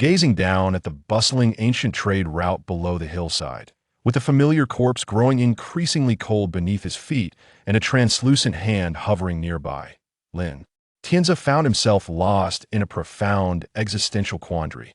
gazing down at the bustling ancient trade route below the hillside, with a familiar corpse growing increasingly cold beneath his feet and a translucent hand hovering nearby. Lin Tianzi found himself lost in a profound existential quandary.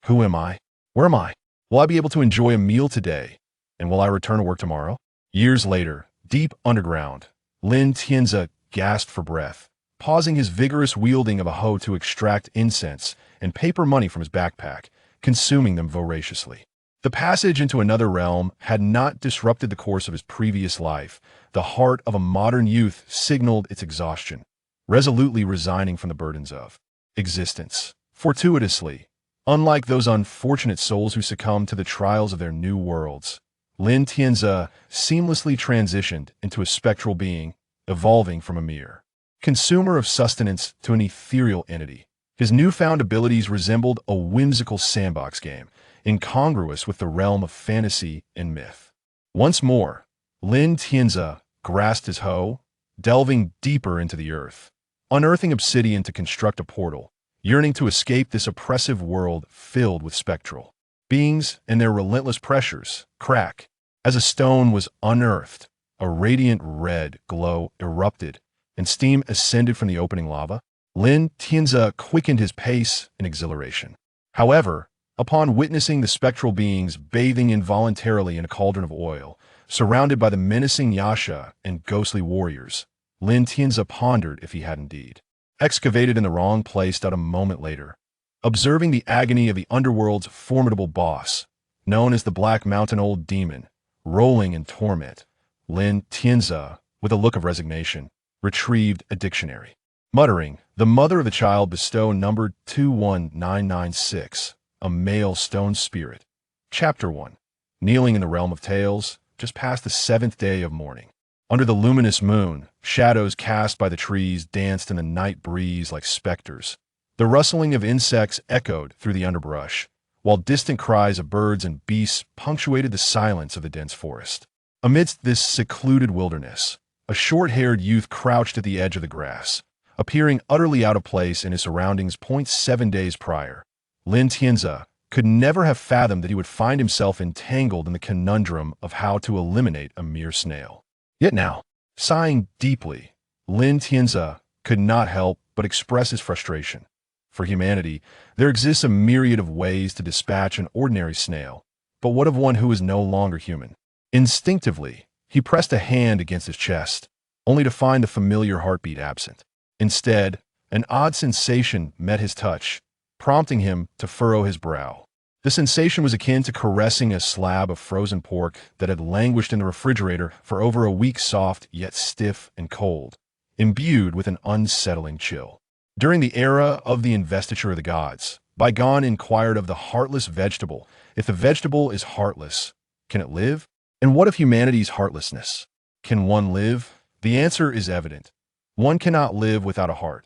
Who am I? Where am I? Will I be able to enjoy a meal today? And will I return to work tomorrow? Years later, deep underground, Lin Tianzi gasped for breath, pausing his vigorous wielding of a hoe to extract incense and paper money from his backpack, consuming them voraciously. The passage into another realm had not disrupted the course of his previous life. The heart of a modern youth signaled its exhaustion, resolutely resigning from the burdens of existence. Fortuitously, unlike those unfortunate souls who succumbed to the trials of their new worlds, Lin Tianzi seamlessly transitioned into a spectral being, evolving from a mere consumer of sustenance to an ethereal entity. His newfound abilities resembled a whimsical sandbox game, incongruous with the realm of fantasy and myth. Once more, Lin Tianzi grasped his hoe, delving deeper into the earth, unearthing obsidian to construct a portal, yearning to escape this oppressive world filled with spectral beings and their relentless pressures. Crack. As a stone was unearthed, a radiant red glow erupted, and steam ascended from the opening lava. Lin Tianzi quickened his pace in exhilaration. However, upon witnessing the spectral beings bathing involuntarily in a cauldron of oil, surrounded by the menacing xianxia and ghostly warriors, Lin Tianzi pondered if he had indeed excavated in the wrong place. A moment later, observing the agony of the underworld's formidable boss, known as the Black Mountain Old Demon, rolling in torment, Lin Tianzi, with a look of resignation, retrieved a dictionary. Muttering, "The mother of the child bestow numbered 21996, a male stone spirit." Chapter 1. Kneeling in the realm of tales, just past the 7th day of morning. Under the luminous moon, shadows cast by the trees danced in the night breeze like specters. The rustling of insects echoed through the underbrush, while distant cries of birds and beasts punctuated the silence of the dense forest. Amidst this secluded wilderness, a short-haired youth crouched at the edge of the grass, appearing utterly out of place in his surroundings. 7 days prior, Lin Tianzi could never have fathomed that he would find himself entangled in the conundrum of how to eliminate a mere snail. Yet now, sighing deeply, Lin Tianzi could not help but express his frustration. For humanity, there exists a myriad of ways to dispatch an ordinary snail, but what of one who is no longer human? Instinctively, he pressed a hand against his chest, only to find the familiar heartbeat absent. Instead, an odd sensation met his touch, prompting him to furrow his brow. The sensation was akin to caressing a slab of frozen pork that had languished in the refrigerator for over a week, soft yet stiff and cold, imbued with an unsettling chill. During the era of the investiture of the gods, Bygone inquired of the heartless vegetable, if the vegetable is heartless, can it live? And what of humanity's heartlessness? Can one live? The answer is evident. One cannot live without a heart.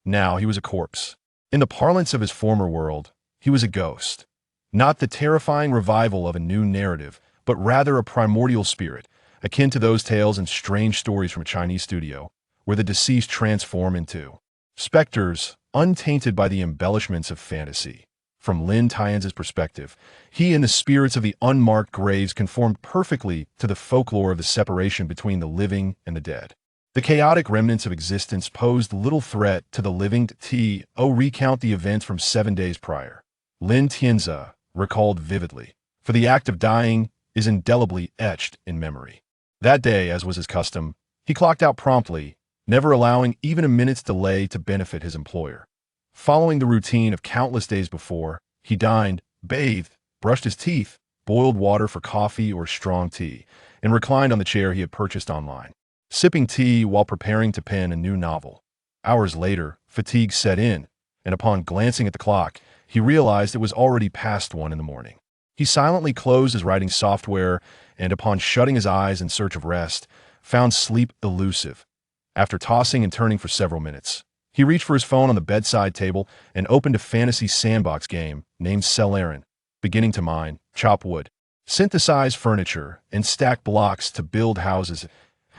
Now he was a corpse. In the parlance of his former world, he was a ghost. Not the terrifying revival of a new narrative, but rather a primordial spirit, akin to those tales and strange stories from a Chinese studio, where the deceased transform into specters, untainted by the embellishments of fantasy. From Lin Tianzi's perspective, he and the spirits of the unmarked graves conformed perfectly to the folklore of the separation between the living and the dead. The chaotic remnants of existence posed little threat to the living. Recount the events from 7 days prior. Lin Tianzi recalled vividly, for the act of dying is indelibly etched in memory. That day, as was his custom, he clocked out promptly, never allowing even a minute's delay to benefit his employer. Following the routine of countless days before, he dined, bathed, brushed his teeth, boiled water for coffee or strong tea, and reclined on the chair he had purchased online, sipping tea while preparing to pen a new novel. Hours later, fatigue set in, and upon glancing at the clock, he realized it was already past 1 in the morning. He silently closed his writing software and, upon shutting his eyes in search of rest, found sleep elusive. After tossing and turning for several minutes, he reached for his phone on the bedside table and opened a fantasy sandbox game named Celerin, beginning to mine, chop wood, synthesize furniture, and stack blocks to build houses.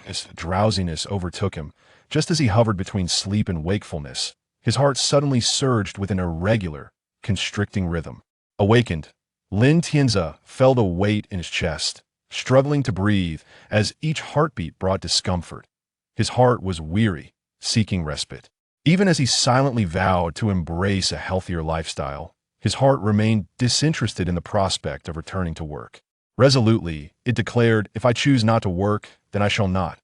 As drowsiness overtook him, just as he hovered between sleep and wakefulness, his heart suddenly surged with an irregular, constricting rhythm. Awakened, Lin Tianzi felt a weight in his chest, struggling to breathe as each heartbeat brought discomfort. His heart was weary, seeking respite. Even as he silently vowed to embrace a healthier lifestyle, his heart remained disinterested in the prospect of returning to work. Resolutely, it declared, "If I choose not to work, then I shall not."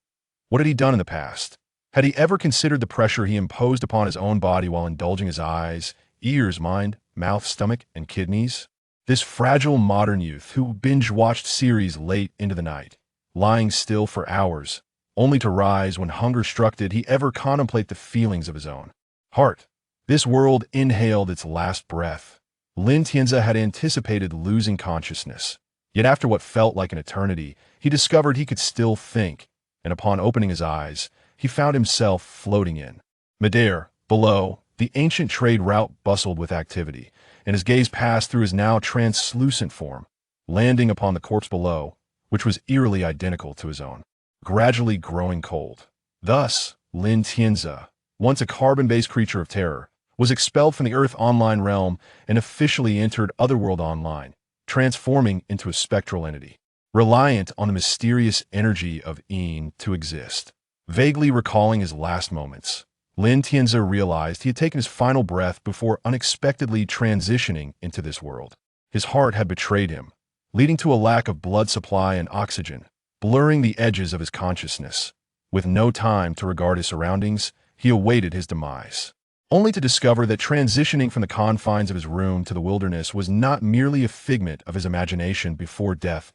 What had he done in the past? Had he ever considered the pressure he imposed upon his own body while indulging his eyes, ears, mind, mouth, stomach, and kidneys? This fragile modern youth who binge-watched series late into the night, lying still for hours, only to rise when hunger struck, did he ever contemplate the feelings of his own heart? This world inhaled its last breath. Lin Tianzi had anticipated losing consciousness. Yet after what felt like an eternity, he discovered he could still think, and upon opening his eyes, he found himself floating in midair. Below, the ancient trade route bustled with activity, and his gaze passed through his now translucent form, landing upon the corpse below, which was eerily identical to his own, gradually growing cold. Thus, Lin Tianzi, once a carbon-based creature of terror, was expelled from the Earth Online realm and officially entered Otherworld Online, transforming into a spectral entity, reliant on the mysterious energy of Een to exist. Vaguely recalling his last moments, Lin Tianzi realized he had taken his final breath before unexpectedly transitioning into this world. His heart had betrayed him, leading to a lack of blood supply and oxygen, blurring the edges of his consciousness. With no time to regard his surroundings, he awaited his demise, only to discover that transitioning from the confines of his room to the wilderness was not merely a figment of his imagination before death.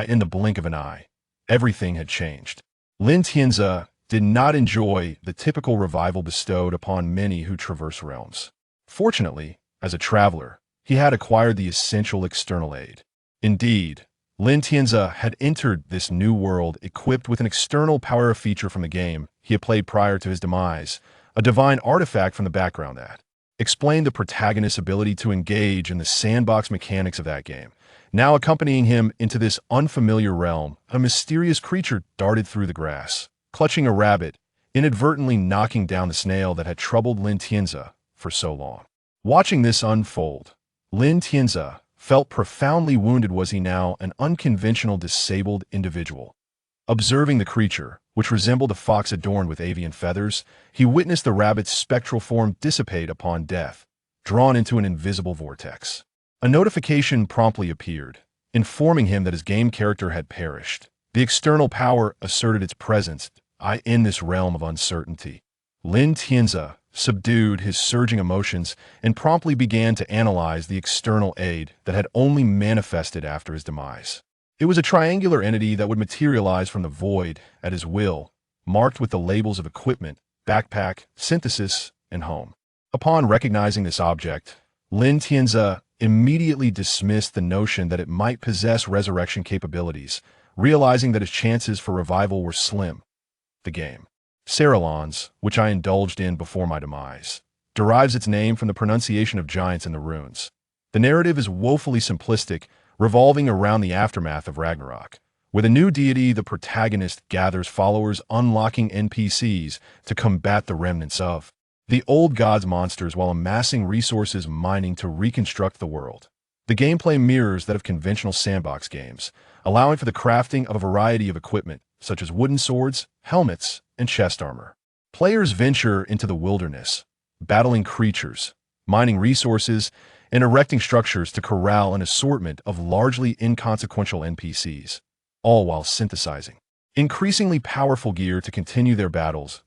In the blink of an eye, everything had changed. Lin Tianzi did not enjoy the typical revival bestowed upon many who traverse realms. Fortunately, as a traveler, he had acquired the essential external aid. Indeed, Lin Tianzi had entered this new world equipped with an external power feature from the game he had played prior to his demise, a divine artifact from the background that explained the protagonist's ability to engage in the sandbox mechanics of that game. Now accompanying him into this unfamiliar realm, a mysterious creature darted through the grass, clutching a rabbit, inadvertently knocking down the snail that had troubled Lin Tianzi for so long. Watching this unfold, Lin Tianzi felt profoundly wounded. Was he now an unconventional disabled individual? Observing the creature, which resembled a fox adorned with avian feathers, he witnessed the rabbit's spectral form dissipate upon death, drawn into an invisible vortex. A notification promptly appeared, informing him that his game character had perished. The external power asserted its presence in this realm of uncertainty. Lin Tianzi subdued his surging emotions and promptly began to analyze the external aid that had only manifested after his demise. It was a triangular entity that would materialize from the void at his will, marked with the labels of equipment, backpack, synthesis, and home. Upon recognizing this object, Lin Tianzi immediately dismissed the notion that it might possess resurrection capabilities, realizing that his chances for revival were slim. The game, Saralons, which I indulged in before my demise, derives its name from the pronunciation of giants in the runes. The narrative is woefully simplistic, revolving around the aftermath of Ragnarok. With a new deity, the protagonist gathers followers, unlocking NPCs to combat the remnants of the old gods monsters while amassing resources mining to reconstruct the world. The gameplay mirrors that of conventional sandbox games, allowing for the crafting of a variety of equipment, such as wooden swords, helmets, and chest armor. Players venture into the wilderness, battling creatures, mining resources, and erecting structures to corral an assortment of largely inconsequential NPCs, all while synthesizing increasingly powerful gear to continue their battles.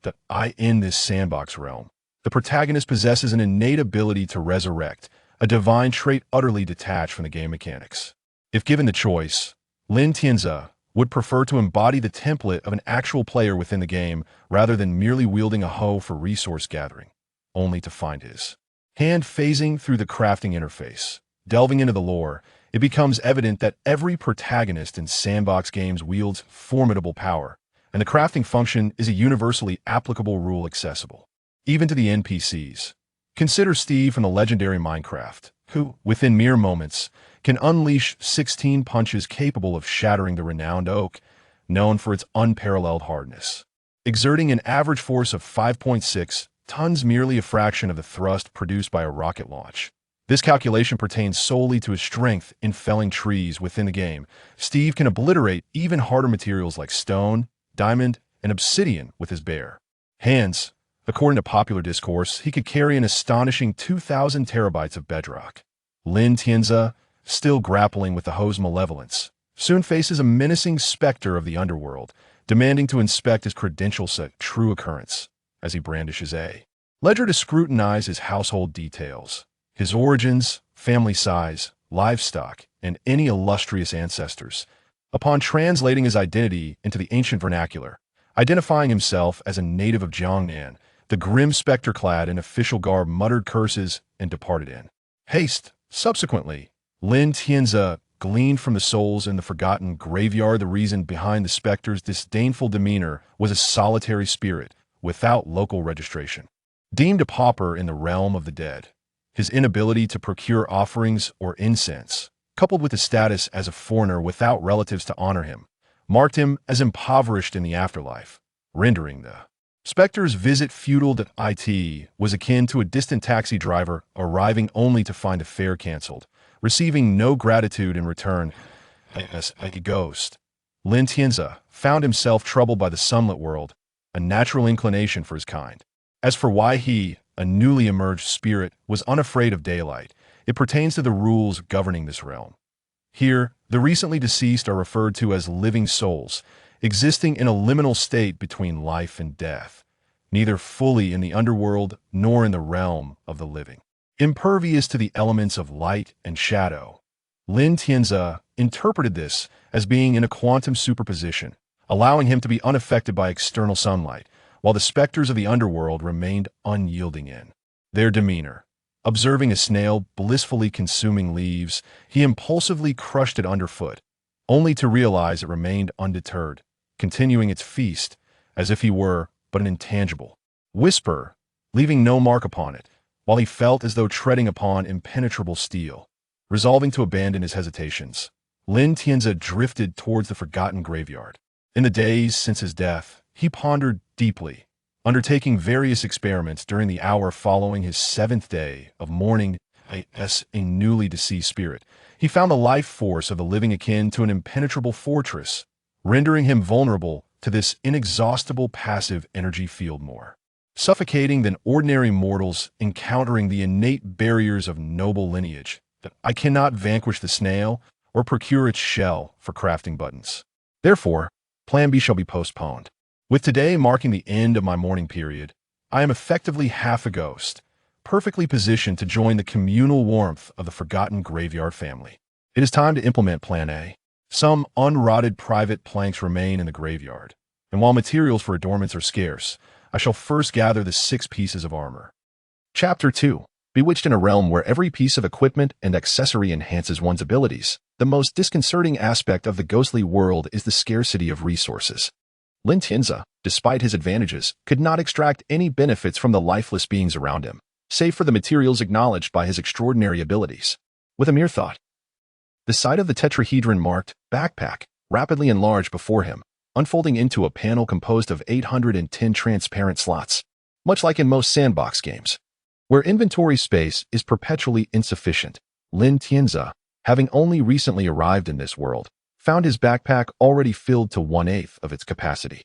In this sandbox realm, the protagonist possesses an innate ability to resurrect, a divine trait utterly detached from the game mechanics. If given the choice, Lin Tianzi would prefer to embody the template of an actual player within the game rather than merely wielding a hoe for resource gathering, only to find his hand phasing through the crafting interface. Delving into the lore, it becomes evident that every protagonist in sandbox games wields formidable power, and the crafting function is a universally applicable rule accessible even to the NPCs. Consider Steve from the legendary Minecraft, who, within mere moments, can unleash 16 punches capable of shattering the renowned oak, known for its unparalleled hardness. Exerting an average force of 5.6 tons, merely a fraction of the thrust produced by a rocket launch. This calculation pertains solely to his strength in felling trees within the game. Steve can obliterate even harder materials like stone, diamond, and obsidian with his bare hands. According to popular discourse, he could carry an astonishing 2,000 terabytes of bedrock. Lin Tianzi, still grappling with the Ho's malevolence, soon faces a menacing specter of the underworld, demanding to inspect his credentials at true occurrence as he brandishes a ledger to scrutinize his household details, his origins, family size, livestock, and any illustrious ancestors. Upon translating his identity into the ancient vernacular, identifying himself as a native of Jiangnan, the grim specter-clad in official garb muttered curses and departed in haste. Subsequently, Lin Tianzi gleaned from the souls in the forgotten graveyard the reason behind the specter's disdainful demeanor was a solitary spirit without local registration. Deemed a pauper in the realm of the dead, his inability to procure offerings or incense, coupled with his status as a foreigner without relatives to honor him, marked him as impoverished in the afterlife, rendering the specter's visit futile. It was akin to a distant taxi driver arriving only to find a fare canceled, receiving no gratitude in return. As a ghost, Lin Tianzi found himself troubled by the sunlit world, a natural inclination for his kind. As for why he, a newly emerged spirit, was unafraid of daylight, it pertains to the rules governing this realm. Here, the recently deceased are referred to as living souls, existing in a liminal state between life and death, neither fully in the underworld nor in the realm of the living. Impervious to the elements of light and shadow, Lin Tianzi interpreted this as being in a quantum superposition, allowing him to be unaffected by external sunlight, while the specters of the underworld remained unyielding in their demeanor. Observing a snail blissfully consuming leaves, he impulsively crushed it underfoot, only to realize it remained undeterred, continuing its feast as if he were but an intangible whisper, leaving no mark upon it, while he felt as though treading upon impenetrable steel. Resolving to abandon his hesitations, Lin Tianzi drifted towards the forgotten graveyard. In the days since his death, he pondered deeply, undertaking various experiments during the hour following his 7th day of mourning as a newly deceased spirit. He found the life force of the living akin to an impenetrable fortress, rendering him vulnerable to this inexhaustible passive energy field more suffocating than ordinary mortals encountering the innate barriers of noble lineage. I cannot vanquish the snail or procure its shell for crafting buttons. Therefore, Plan B shall be postponed. With today marking the end of my mourning period, I am effectively half a ghost, perfectly positioned to join the communal warmth of the forgotten graveyard family. It is time to implement Plan A. Some unrotted private planks remain in the graveyard, and while materials for adornments are scarce, I shall first gather the 6 pieces of armor. Chapter 2. Bewitched in a realm where every piece of equipment and accessory enhances one's abilities, the most disconcerting aspect of the ghostly world is the scarcity of resources. Lin Tianzi, despite his advantages, could not extract any benefits from the lifeless beings around him, save for the materials acknowledged by his extraordinary abilities. With a mere thought, the sight of the tetrahedron-marked backpack rapidly enlarged before him, unfolding into a panel composed of 810 transparent slots, much like in most sandbox games, where inventory space is perpetually insufficient. Lin Tianzi, having only recently arrived in this world, found his backpack already filled to 1/8 of its capacity.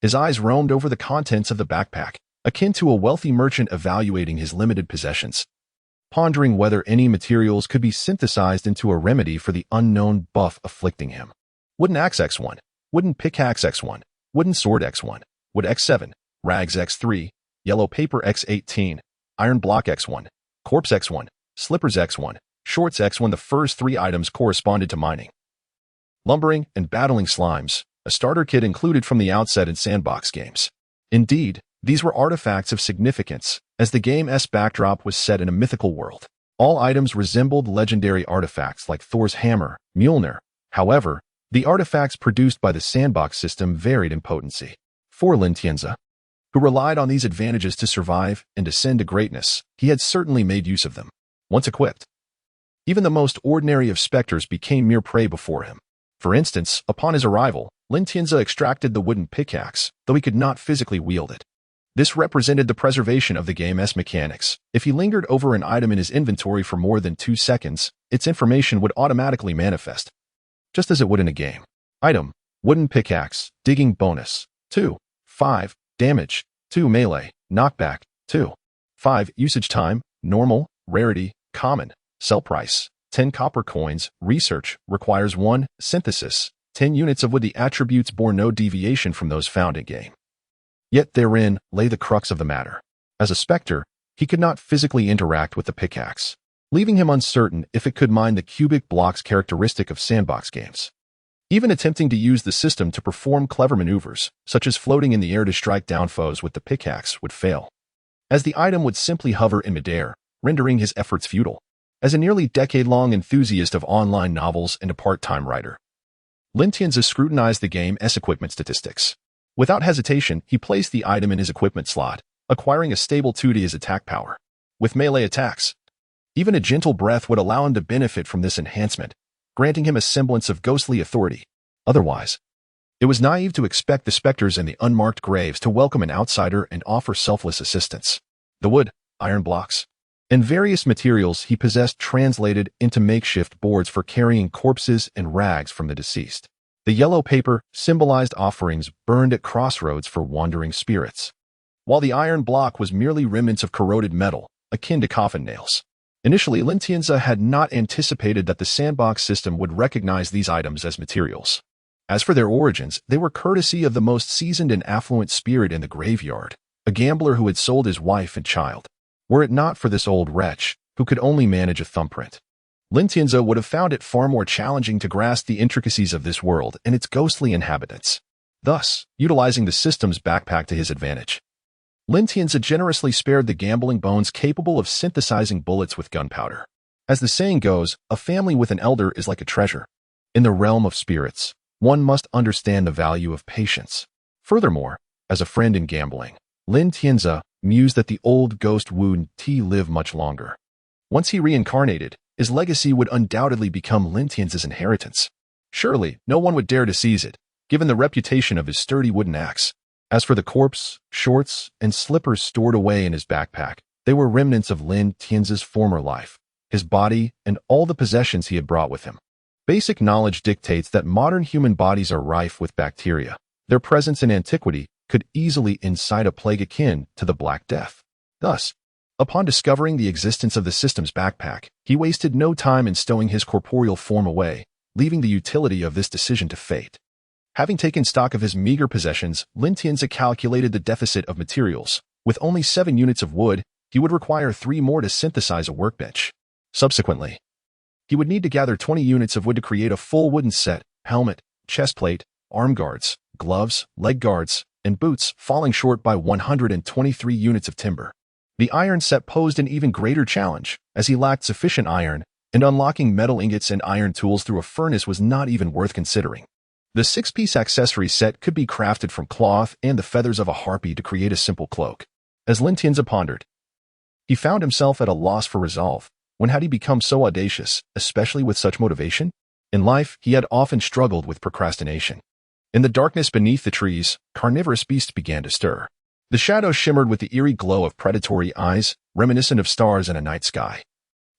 His eyes roamed over the contents of the backpack, akin to a wealthy merchant evaluating his limited possessions, pondering whether any materials could be synthesized into a remedy for the unknown buff afflicting him. Wooden axe X1, wooden pickaxe X1, wooden sword X1, wood X7, rags X3, yellow paper X18, iron block X1, corpse X1, slippers X1, shorts X1. The first 3 items corresponded to mining, lumbering, and battling slimes, a starter kit included from the outset in sandbox games. Indeed, these were artifacts of significance, as the game's backdrop was set in a mythical world. All items resembled legendary artifacts like Thor's hammer, Mjolnir. However, the artifacts produced by the sandbox system varied in potency. For Lin Tianzi, who relied on these advantages to survive and ascend to greatness, he had certainly made use of them. Once equipped, even the most ordinary of specters became mere prey before him. For instance, upon his arrival, Lin Tianzi extracted the wooden pickaxe, though he could not physically wield it. This represented the preservation of the game's mechanics. If he lingered over an item in his inventory for more than 2 seconds, its information would automatically manifest, just as it would in a game. Item: wooden pickaxe, digging bonus, 2. 5. Damage, 2. Melee, knockback, 2. 5. Usage time, normal, rarity, common, sell price, 10 copper coins, research, requires 1, synthesis, 10 units of wood. The attributes bore no deviation from those found in game. Yet therein lay the crux of the matter. As a specter, he could not physically interact with the pickaxe, leaving him uncertain if it could mine the cubic blocks characteristic of sandbox games. Even attempting to use the system to perform clever maneuvers, such as floating in the air to strike down foes with the pickaxe, would fail, as the item would simply hover in midair, rendering his efforts futile. As a nearly decade-long enthusiast of online novels and a part-time writer, Xianxia scrutinized the game's equipment statistics. Without hesitation, he placed the item in his equipment slot, acquiring a stable 2D as attack power. With melee attacks, even a gentle breath would allow him to benefit from this enhancement, granting him a semblance of ghostly authority. Otherwise, it was naive to expect the specters and the unmarked graves to welcome an outsider and offer selfless assistance. The wood, iron blocks, and various materials he possessed translated into makeshift boards for carrying corpses and rags from the deceased. The yellow paper symbolized offerings burned at crossroads for wandering spirits, while the iron block was merely remnants of corroded metal, akin to coffin nails. Initially, Xianxia had not anticipated that the sandbox system would recognize these items as materials. As for their origins, they were courtesy of the most seasoned and affluent spirit in the graveyard, a gambler who had sold his wife and child. Were it not for this old wretch, who could only manage a thumbprint, Xianxia would have found it far more challenging to grasp the intricacies of this world and its ghostly inhabitants, thus utilizing the system's backpack to his advantage. Xianxia generously spared the gambling bones capable of synthesizing bullets with gunpowder. As the saying goes, a family with an elder is like a treasure. In the realm of spirits, one must understand the value of patience. Furthermore, as a friend in gambling, Xianxia mused that the old ghost would live much longer. Once he reincarnated, his legacy would undoubtedly become Xianxia's inheritance. Surely, no one would dare to seize it, given the reputation of his sturdy wooden axe. As for the corpse, shorts, and slippers stored away in his backpack, they were remnants of Xianxia's former life, his body, and all the possessions he had brought with him. Basic knowledge dictates that modern human bodies are rife with bacteria. Their presence in antiquity could easily incite a plague akin to the Black Death. Thus, upon discovering the existence of the system's backpack, he wasted no time in stowing his corporeal form away, leaving the utility of this decision to fate. Having taken stock of his meager possessions, Xianxia calculated the deficit of materials. With only 7 units of wood, he would require 3 more to synthesize a workbench. Subsequently, he would need to gather 20 units of wood to create a full wooden set: helmet, chestplate, arm guards, gloves, leg guards, and boots, falling short by 123 units of timber. The iron set posed an even greater challenge, as he lacked sufficient iron, and unlocking metal ingots and iron tools through a furnace was not even worth considering. The 6-piece accessory set could be crafted from cloth and the feathers of a harpy to create a simple cloak. As Xianxia pondered, he found himself at a loss for resolve. When had he become so audacious, especially with such motivation? In life, he had often struggled with procrastination. In the darkness beneath the trees, carnivorous beasts began to stir. The shadows shimmered with the eerie glow of predatory eyes, reminiscent of stars in a night sky,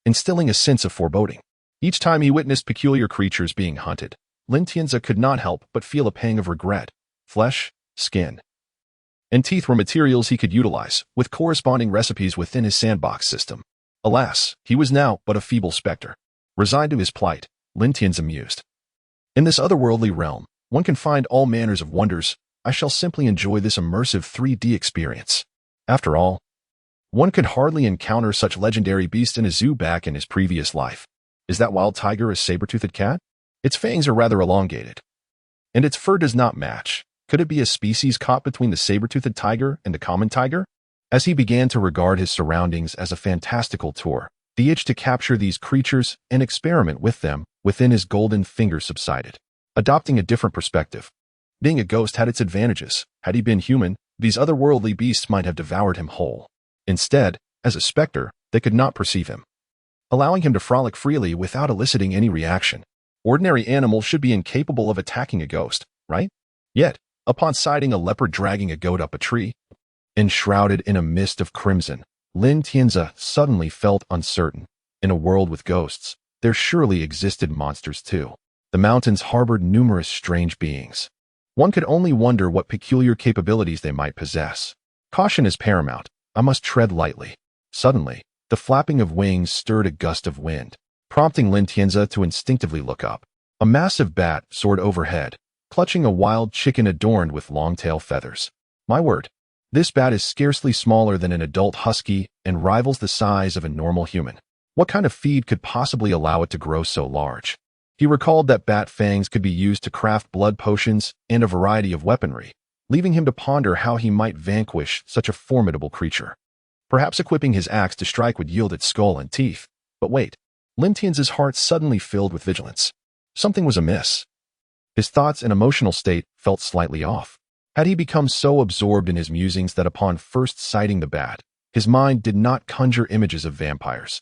instilling a sense of foreboding. Each time he witnessed peculiar creatures being hunted, Xianxia could not help but feel a pang of regret. Flesh, skin, and teeth were materials he could utilize, with corresponding recipes within his sandbox system. Alas, he was now but a feeble specter. Resigned to his plight, Xianxia mused. In this otherworldly realm, one can find all manners of wonders. I shall simply enjoy this immersive 3D experience. After all, one could hardly encounter such legendary beasts in a zoo back in his previous life. Is that wild tiger a saber-toothed cat? Its fangs are rather elongated, and its fur does not match. Could it be a species caught between the saber-toothed tiger and the common tiger? As he began to regard his surroundings as a fantastical tour, the itch to capture these creatures and experiment with them within his golden fingers subsided. Adopting a different perspective, being a ghost had its advantages. Had he been human, these otherworldly beasts might have devoured him whole. Instead, as a specter, they could not perceive him, allowing him to frolic freely without eliciting any reaction. Ordinary animals should be incapable of attacking a ghost, right? Yet, upon sighting a leopard dragging a goat up a tree, Enshrouded in a mist of crimson, Lin Tianzi suddenly felt uncertain. In a world with ghosts, there surely existed monsters too. The mountains harbored numerous strange beings. One could only wonder what peculiar capabilities they might possess. Caution is paramount. I must tread lightly. Suddenly, the flapping of wings stirred a gust of wind, prompting Lin Tianzi to instinctively look up. A massive bat soared overhead, clutching a wild chicken adorned with long-tail feathers. My word, this bat is scarcely smaller than an adult husky and rivals the size of a normal human. What kind of feed could possibly allow it to grow so large? He recalled that bat fangs could be used to craft blood potions and a variety of weaponry, leaving him to ponder how he might vanquish such a formidable creature. Perhaps equipping his axe to strike would yield its skull and teeth. But wait, Lin Tianzi's heart suddenly filled with vigilance. Something was amiss. His thoughts and emotional state felt slightly off. Had he become so absorbed in his musings that upon first sighting the bat, his mind did not conjure images of vampires,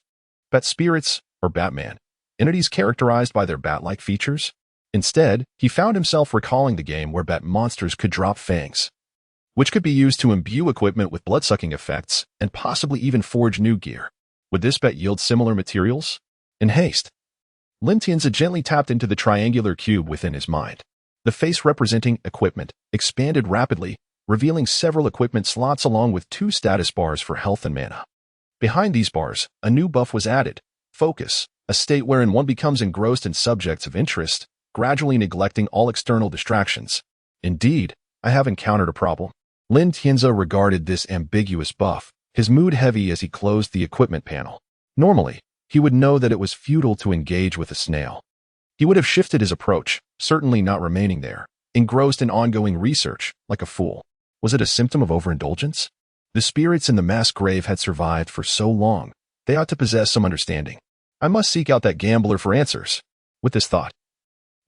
bat spirits, or Batman, entities characterized by their bat-like features? Instead, he found himself recalling the game where bat monsters could drop fangs, which could be used to imbue equipment with blood-sucking effects and possibly even forge new gear. Would this bat yield similar materials? In haste, Lin Tianzi gently tapped into the triangular cube within his mind. The face representing equipment expanded rapidly, revealing several equipment slots along with 2 status bars for health and mana. Behind these bars, a new buff was added, focus, a state wherein one becomes engrossed in subjects of interest, gradually neglecting all external distractions. Indeed, I have encountered a problem. Lin Tianzi regarded this ambiguous buff, his mood heavy as he closed the equipment panel. Normally, he would know that it was futile to engage with a snail. He would have shifted his approach, certainly not remaining there, engrossed in ongoing research, like a fool. Was it a symptom of overindulgence? The spirits in the mass grave had survived for so long, they ought to possess some understanding. I must seek out that gambler for answers. With this thought,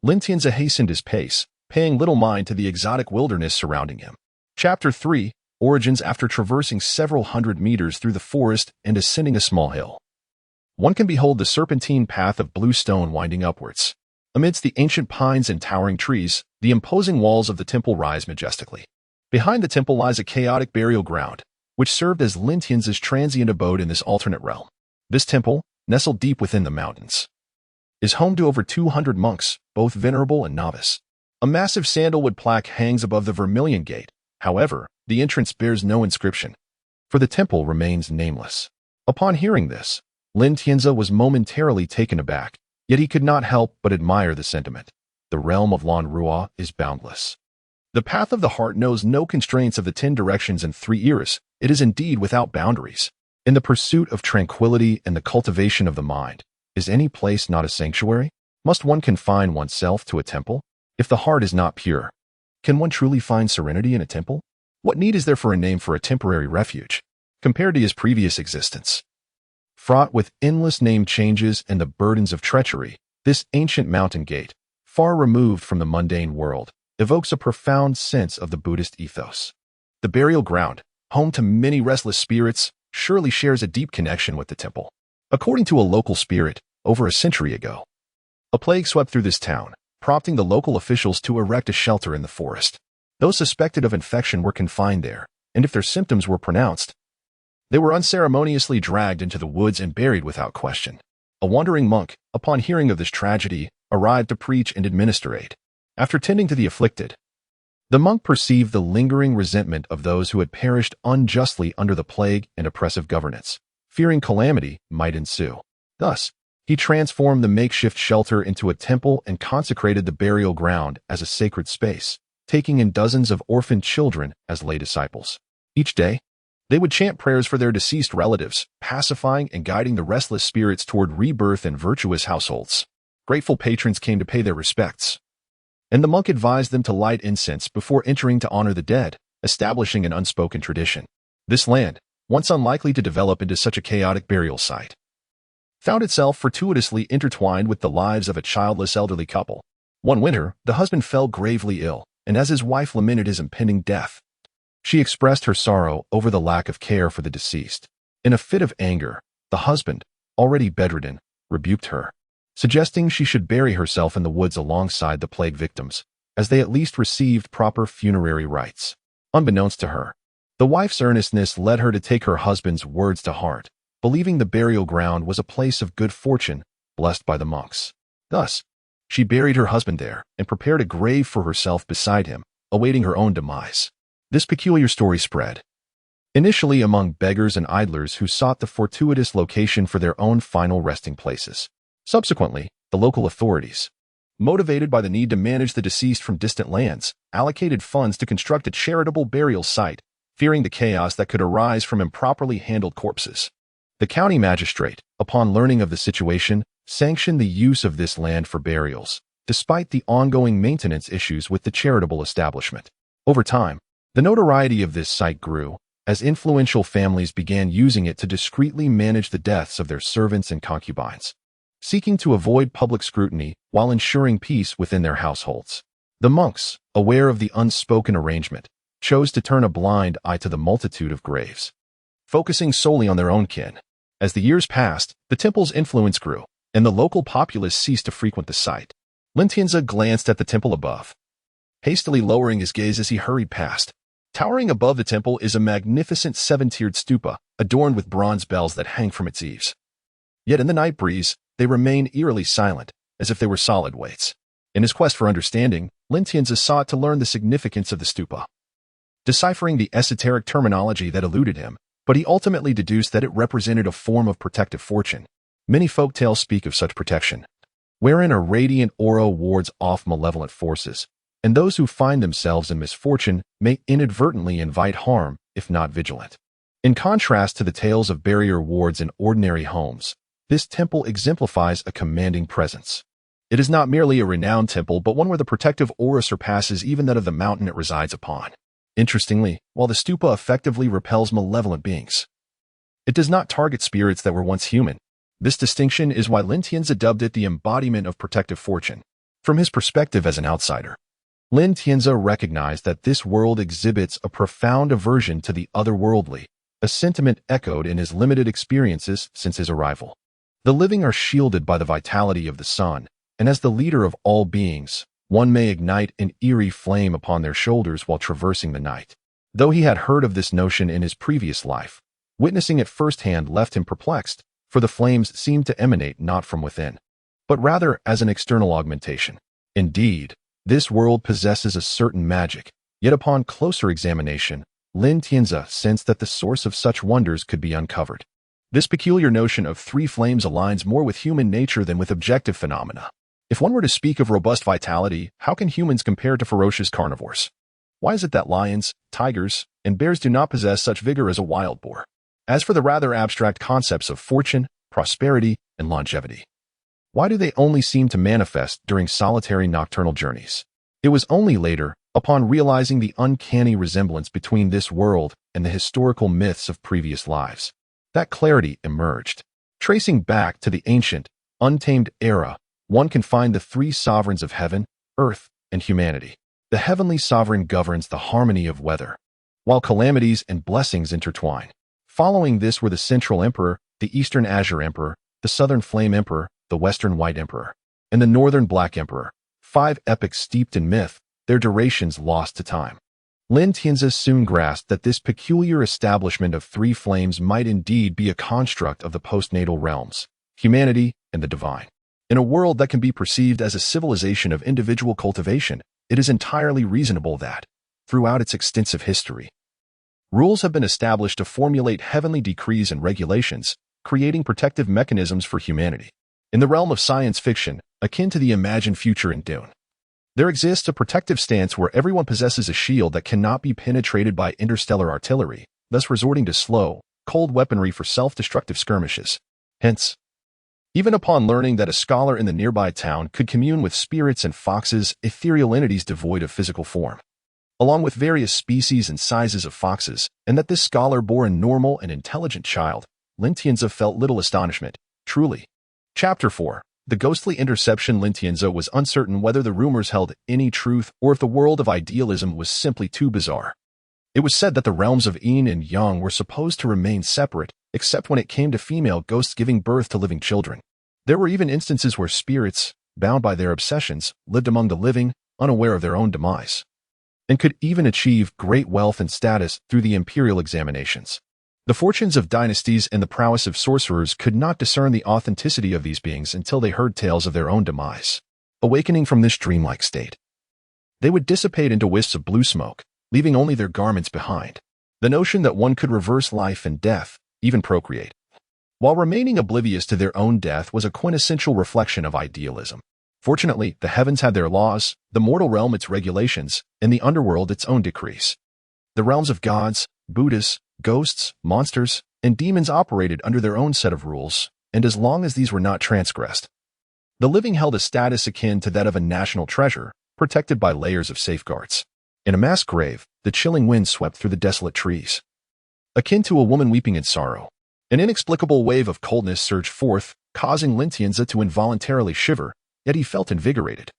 Lin Tianzi hastened his pace, paying little mind to the exotic wilderness surrounding him. Chapter 3, Origins. After traversing several hundred meters through the forest and ascending a small hill, one can behold the serpentine path of blue stone winding upwards. Amidst the ancient pines and towering trees, the imposing walls of the temple rise majestically. Behind the temple lies a chaotic burial ground, which served as Lin Tianzi's transient abode in this alternate realm. This temple, nestled deep within the mountains, is home to over 200 monks, both venerable and novice. A massive sandalwood plaque hangs above the Vermilion Gate. However, the entrance bears no inscription, for the temple remains nameless. Upon hearing this, Lin Tianzi was momentarily taken aback, yet he could not help but admire the sentiment. The realm of Lan Rua is boundless. The path of the heart knows no constraints of the 10 directions and 3 eras. It is indeed without boundaries. In the pursuit of tranquility and the cultivation of the mind, is any place not a sanctuary? Must one confine oneself to a temple? If the heart is not pure, can one truly find serenity in a temple? What need is there for a name for a temporary refuge, compared to his previous existence? Fraught with endless name changes and the burdens of treachery, this ancient mountain gate, far removed from the mundane world, evokes a profound sense of the Buddhist ethos. The burial ground, home to many restless spirits, surely shares a deep connection with the temple. According to a local spirit, over a century ago, a plague swept through this town, prompting the local officials to erect a shelter in the forest. Those suspected of infection were confined there, and if their symptoms were pronounced, they were unceremoniously dragged into the woods and buried without question. A wandering monk, upon hearing of this tragedy, arrived to preach and administer aid. After tending to the afflicted, the monk perceived the lingering resentment of those who had perished unjustly under the plague and oppressive governance, fearing calamity might ensue. Thus, he transformed the makeshift shelter into a temple and consecrated the burial ground as a sacred space, taking in dozens of orphaned children as lay disciples. Each day, they would chant prayers for their deceased relatives, pacifying and guiding the restless spirits toward rebirth in virtuous households. Grateful patrons came to pay their respects, and the monk advised them to light incense before entering to honor the dead, establishing an unspoken tradition. This land, once unlikely to develop into such a chaotic burial site, found itself fortuitously intertwined with the lives of a childless elderly couple. One winter, the husband fell gravely ill, and as his wife lamented his impending death, she expressed her sorrow over the lack of care for the deceased. In a fit of anger, the husband, already bedridden, rebuked her, suggesting she should bury herself in the woods alongside the plague victims, as they at least received proper funerary rites. Unbeknownst to her, The wife's earnestness led her to take her husband's words to heart, believing the burial ground was a place of good fortune, blessed by the monks. Thus, she buried her husband there and prepared a grave for herself beside him, awaiting her own demise. This peculiar story spread initially among beggars and idlers who sought the fortuitous location for their own final resting places. Subsequently, the local authorities, motivated by the need to manage the deceased from distant lands, allocated funds to construct a charitable burial site, fearing the chaos that could arise from improperly handled corpses. The county magistrate, upon learning of the situation, sanctioned the use of this land for burials, despite the ongoing maintenance issues with the charitable establishment. Over time, the notoriety of this site grew, as influential families began using it to discreetly manage the deaths of their servants and concubines, seeking to avoid public scrutiny while ensuring peace within their households. The monks, aware of the unspoken arrangement, chose to turn a blind eye to the multitude of graves, focusing solely on their own kin. As the years passed, the temple's influence grew, and the local populace ceased to frequent the site. Xianxia glanced at the temple above, hastily lowering his gaze as he hurried past. Towering above the temple is a magnificent seven-tiered stupa, adorned with bronze bells that hang from its eaves. Yet in the night breeze, they remain eerily silent, as if they were solid weights. In his quest for understanding, Xianxia sought to learn the significance of the stupa, deciphering the esoteric terminology that eluded him, but he ultimately deduced that it represented a form of protective fortune. Many folktales speak of such protection, wherein a radiant aura wards off malevolent forces, and those who find themselves in misfortune may inadvertently invite harm if not vigilant. In contrast to the tales of barrier wards in ordinary homes, this temple exemplifies a commanding presence. It is not merely a renowned temple, but one where the protective aura surpasses even that of the mountain it resides upon. Interestingly, while the stupa effectively repels malevolent beings, it does not target spirits that were once human. This distinction is why Xianxia dubbed it the embodiment of protective fortune. From his perspective as an outsider, Xianxia recognized that this world exhibits a profound aversion to the otherworldly, a sentiment echoed in his limited experiences since his arrival. The living are shielded by the vitality of the sun, and as the leader of all beings, one may ignite an eerie flame upon their shoulders while traversing the night. Though he had heard of this notion in his previous life, witnessing it firsthand left him perplexed, for the flames seemed to emanate not from within, but rather as an external augmentation. Indeed, this world possesses a certain magic, yet upon closer examination, Xianxia sensed that the source of such wonders could be uncovered. This peculiar notion of three flames aligns more with human nature than with objective phenomena. If one were to speak of robust vitality, how can humans compare to ferocious carnivores? Why is it that lions, tigers, and bears do not possess such vigor as a wild boar? As for the rather abstract concepts of fortune, prosperity, and longevity, why do they only seem to manifest during solitary nocturnal journeys? It was only later, upon realizing the uncanny resemblance between this world and the historical myths of previous lives, that clarity emerged. Tracing back to the ancient, untamed era, one can find the three sovereigns of heaven, earth, and humanity. The heavenly sovereign governs the harmony of weather, while calamities and blessings intertwine. Following this were the Central Emperor, the Eastern Azure Emperor, the Southern Flame Emperor, the Western White Emperor, and the Northern Black Emperor, 5 epics steeped in myth, their durations lost to time. Xianxia soon grasped that this peculiar establishment of 3 flames might indeed be a construct of the postnatal realms, humanity, and the divine. In a world that can be perceived as a civilization of individual cultivation, it is entirely reasonable that, throughout its extensive history, rules have been established to formulate heavenly decrees and regulations, creating protective mechanisms for humanity. In the realm of science fiction, akin to the imagined future in Dune, there exists a protective stance where everyone possesses a shield that cannot be penetrated by interstellar artillery, thus resorting to slow, cold weaponry for self-destructive skirmishes. Hence, even upon learning that a scholar in the nearby town could commune with spirits and foxes, ethereal entities devoid of physical form, along with various species and sizes of foxes, and that this scholar bore a normal and intelligent child, Xianxia felt little astonishment. Truly. Chapter 4. The ghostly interception. Xianxia was uncertain whether the rumors held any truth or if the world of idealism was simply too bizarre. It was said that the realms of yin and yang were supposed to remain separate, except when it came to female ghosts giving birth to living children. There were even instances where spirits, bound by their obsessions, lived among the living, unaware of their own demise. and could even achieve great wealth and status through the imperial examinations. The fortunes of dynasties and the prowess of sorcerers could not discern the authenticity of these beings until they heard tales of their own demise. Awakening from this dreamlike state, they would dissipate into wisps of blue smoke, leaving only their garments behind. The notion that one could reverse life and death, even procreate, while remaining oblivious to their own death was a quintessential reflection of idealism. Fortunately, the heavens had their laws, the mortal realm its regulations, and the underworld its own decrees. The realms of gods, Buddhas, ghosts, monsters, and demons operated under their own set of rules, and as long as these were not transgressed, the living held a status akin to that of a national treasure, protected by layers of safeguards. In a mass grave, the chilling wind swept through the desolate trees, akin to a woman weeping in sorrow. An inexplicable wave of coldness surged forth, causing Xianxia to involuntarily shiver, yet he felt invigorated.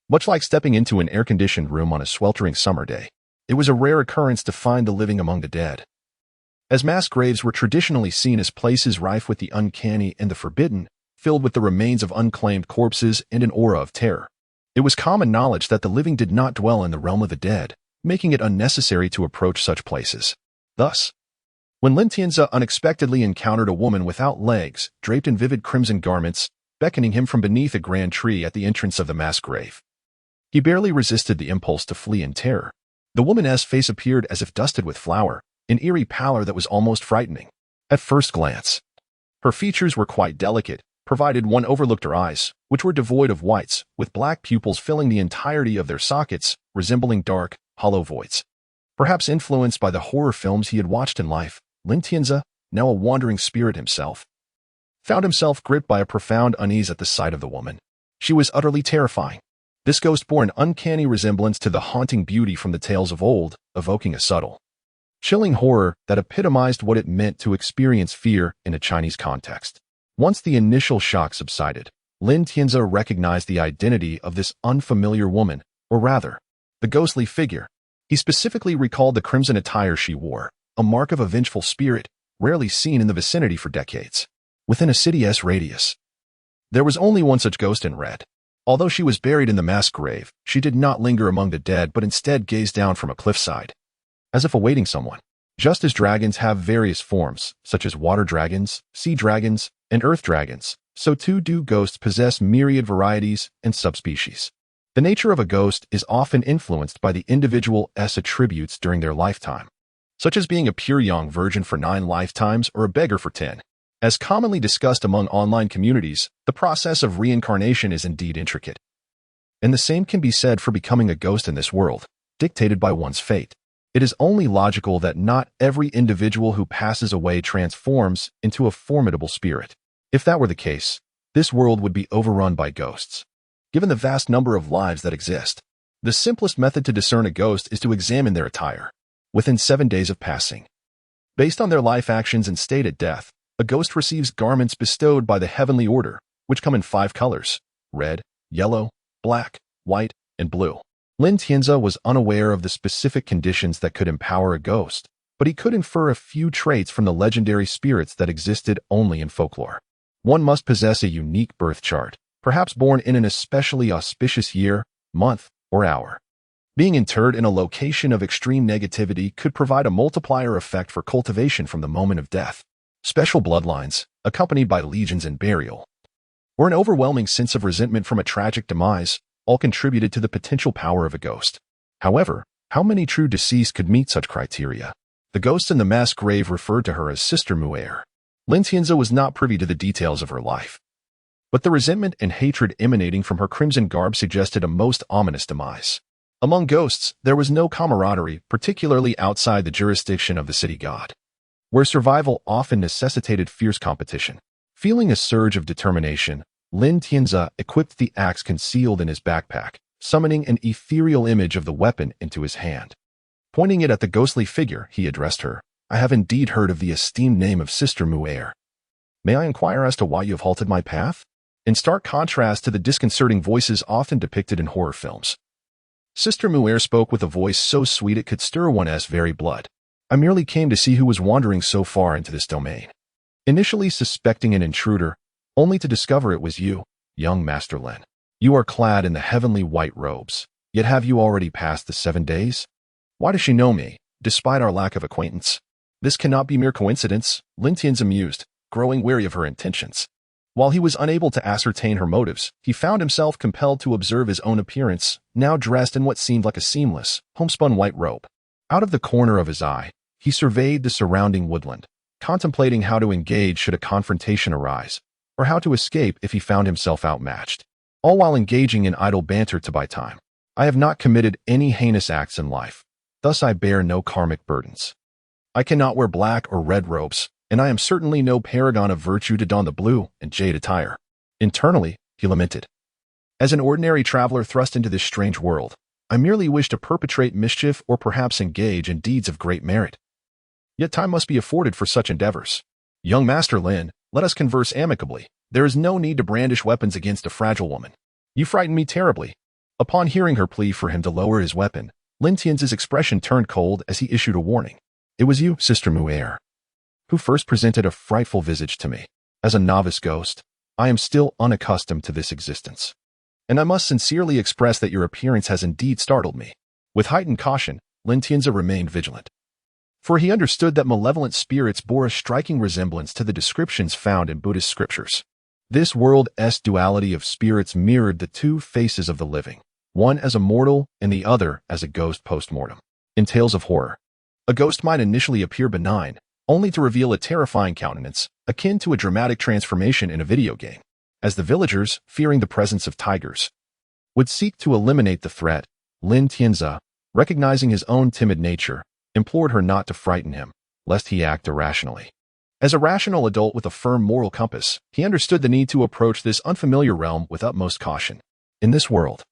Much like stepping into an air-conditioned room on a sweltering summer day, it was a rare occurrence to find the living among the dead. As mass graves were traditionally seen as places rife with the uncanny and the forbidden, filled with the remains of unclaimed corpses and an aura of terror, it was common knowledge that the living did not dwell in the realm of the dead, making it unnecessary to approach such places. Thus, when Xianxia unexpectedly encountered a woman without legs, draped in vivid crimson garments, beckoning him from beneath a grand tree at the entrance of the mass grave, he barely resisted the impulse to flee in terror. The woman's face appeared as if dusted with flour, an eerie pallor that was almost frightening. At first glance, her features were quite delicate, provided one overlooked her eyes, which were devoid of whites, with black pupils filling the entirety of their sockets, resembling dark, hollow voids. Perhaps influenced by the horror films he had watched in life, Xianxia, now a wandering spirit himself, found himself gripped by a profound unease at the sight of the woman. She was utterly terrifying. This ghost bore an uncanny resemblance to the haunting beauty from the tales of old, evoking a subtle, chilling horror that epitomized what it meant to experience fear in a Chinese context. Once the initial shock subsided, Xianxia recognized the identity of this unfamiliar woman, or rather, the ghostly figure. He specifically recalled the crimson attire she wore, a mark of a vengeful spirit, rarely seen in the vicinity for decades. Within a city's radius, there was only one such ghost in red. Although she was buried in the mass grave, she did not linger among the dead but instead gazed down from a cliffside, as if awaiting someone. Just as dragons have various forms, such as water dragons, sea dragons, and earth dragons, so too do ghosts possess myriad varieties and subspecies. The nature of a ghost is often influenced by the individual's attributes during their lifetime, such as being a pure young virgin for 9 lifetimes or a beggar for 10. As commonly discussed among online communities, the process of reincarnation is indeed intricate. And the same can be said for becoming a ghost in this world, dictated by one's fate. It is only logical that not every individual who passes away transforms into a formidable spirit. If that were the case, this world would be overrun by ghosts. Given the vast number of lives that exist, the simplest method to discern a ghost is to examine their attire. Within 7 days of passing, based on their life actions and state at death, a ghost receives garments bestowed by the heavenly order, which come in 5 colors: red, yellow, black, white, and blue. Xianxia was unaware of the specific conditions that could empower a ghost, but he could infer a few traits from the legendary spirits that existed only in folklore. One must possess a unique birth chart, perhaps born in an especially auspicious year, month, or hour. Being interred in a location of extreme negativity could provide a multiplier effect for cultivation from the moment of death. Special bloodlines, accompanied by legions and burial, or an overwhelming sense of resentment from a tragic demise, all contributed to the potential power of a ghost. However, how many true deceased could meet such criteria? The ghosts in the mass grave referred to her as Sister Mu'er. Xianxia was not privy to the details of her life, but the resentment and hatred emanating from her crimson garb suggested a most ominous demise. Among ghosts, there was no camaraderie, particularly outside the jurisdiction of the city god, where survival often necessitated fierce competition. Feeling a surge of determination, Xianxia equipped the axe concealed in his backpack, summoning an ethereal image of the weapon into his hand. Pointing it at the ghostly figure, he addressed her. "I have indeed heard of the esteemed name of Sister Mu'er. May I inquire as to why you have halted my path?" In stark contrast to the disconcerting voices often depicted in horror films, Sister Mu'er spoke with a voice so sweet it could stir one's very blood. "I merely came to see who was wandering so far into this domain. Initially suspecting an intruder, only to discover it was you, young Master Lin. You are clad in the heavenly white robes, Yet have you already passed the 7 days? Why does she know me, despite our lack of acquaintance? This cannot be mere coincidence, Lin Tian's mused, growing wary of her intentions. While he was unable to ascertain her motives, he found himself compelled to observe his own appearance, now dressed in what seemed like a seamless, homespun white robe. Out of the corner of his eye, he surveyed the surrounding woodland, contemplating how to engage should a confrontation arise, or how to escape if he found himself outmatched, all while engaging in idle banter to buy time. I have not committed any heinous acts in life, thus I bear no karmic burdens. I cannot wear black or red robes, and I am certainly no paragon of virtue to don the blue and jade attire. Internally, he lamented. As an ordinary traveler thrust into this strange world, I merely wish to perpetrate mischief or perhaps engage in deeds of great merit. Yet time must be afforded for such endeavors. Young Master Lin, let us converse amicably. There is no need to brandish weapons against a fragile woman. You frighten me terribly. Upon hearing her plea for him to lower his weapon, Lin Tian's expression turned cold as he issued a warning. It was you, Sister Mu'er, who first presented a frightful visage to me. As a novice ghost, I am still unaccustomed to this existence. And I must sincerely express that your appearance has indeed startled me. With heightened caution, Lin Tianzi remained vigilant. For he understood that malevolent spirits bore a striking resemblance to the descriptions found in Buddhist scriptures. This world's duality of spirits mirrored the two faces of the living, one as a mortal and the other as a ghost post-mortem. In tales of horror, a ghost might initially appear benign, only to reveal a terrifying countenance, akin to a dramatic transformation in a video game. As the villagers, fearing the presence of tigers, would seek to eliminate the threat, Lin Tianzi, recognizing his own timid nature, implored her not to frighten him, lest he act irrationally. As a rational adult with a firm moral compass, he understood the need to approach this unfamiliar realm with utmost caution. In this world,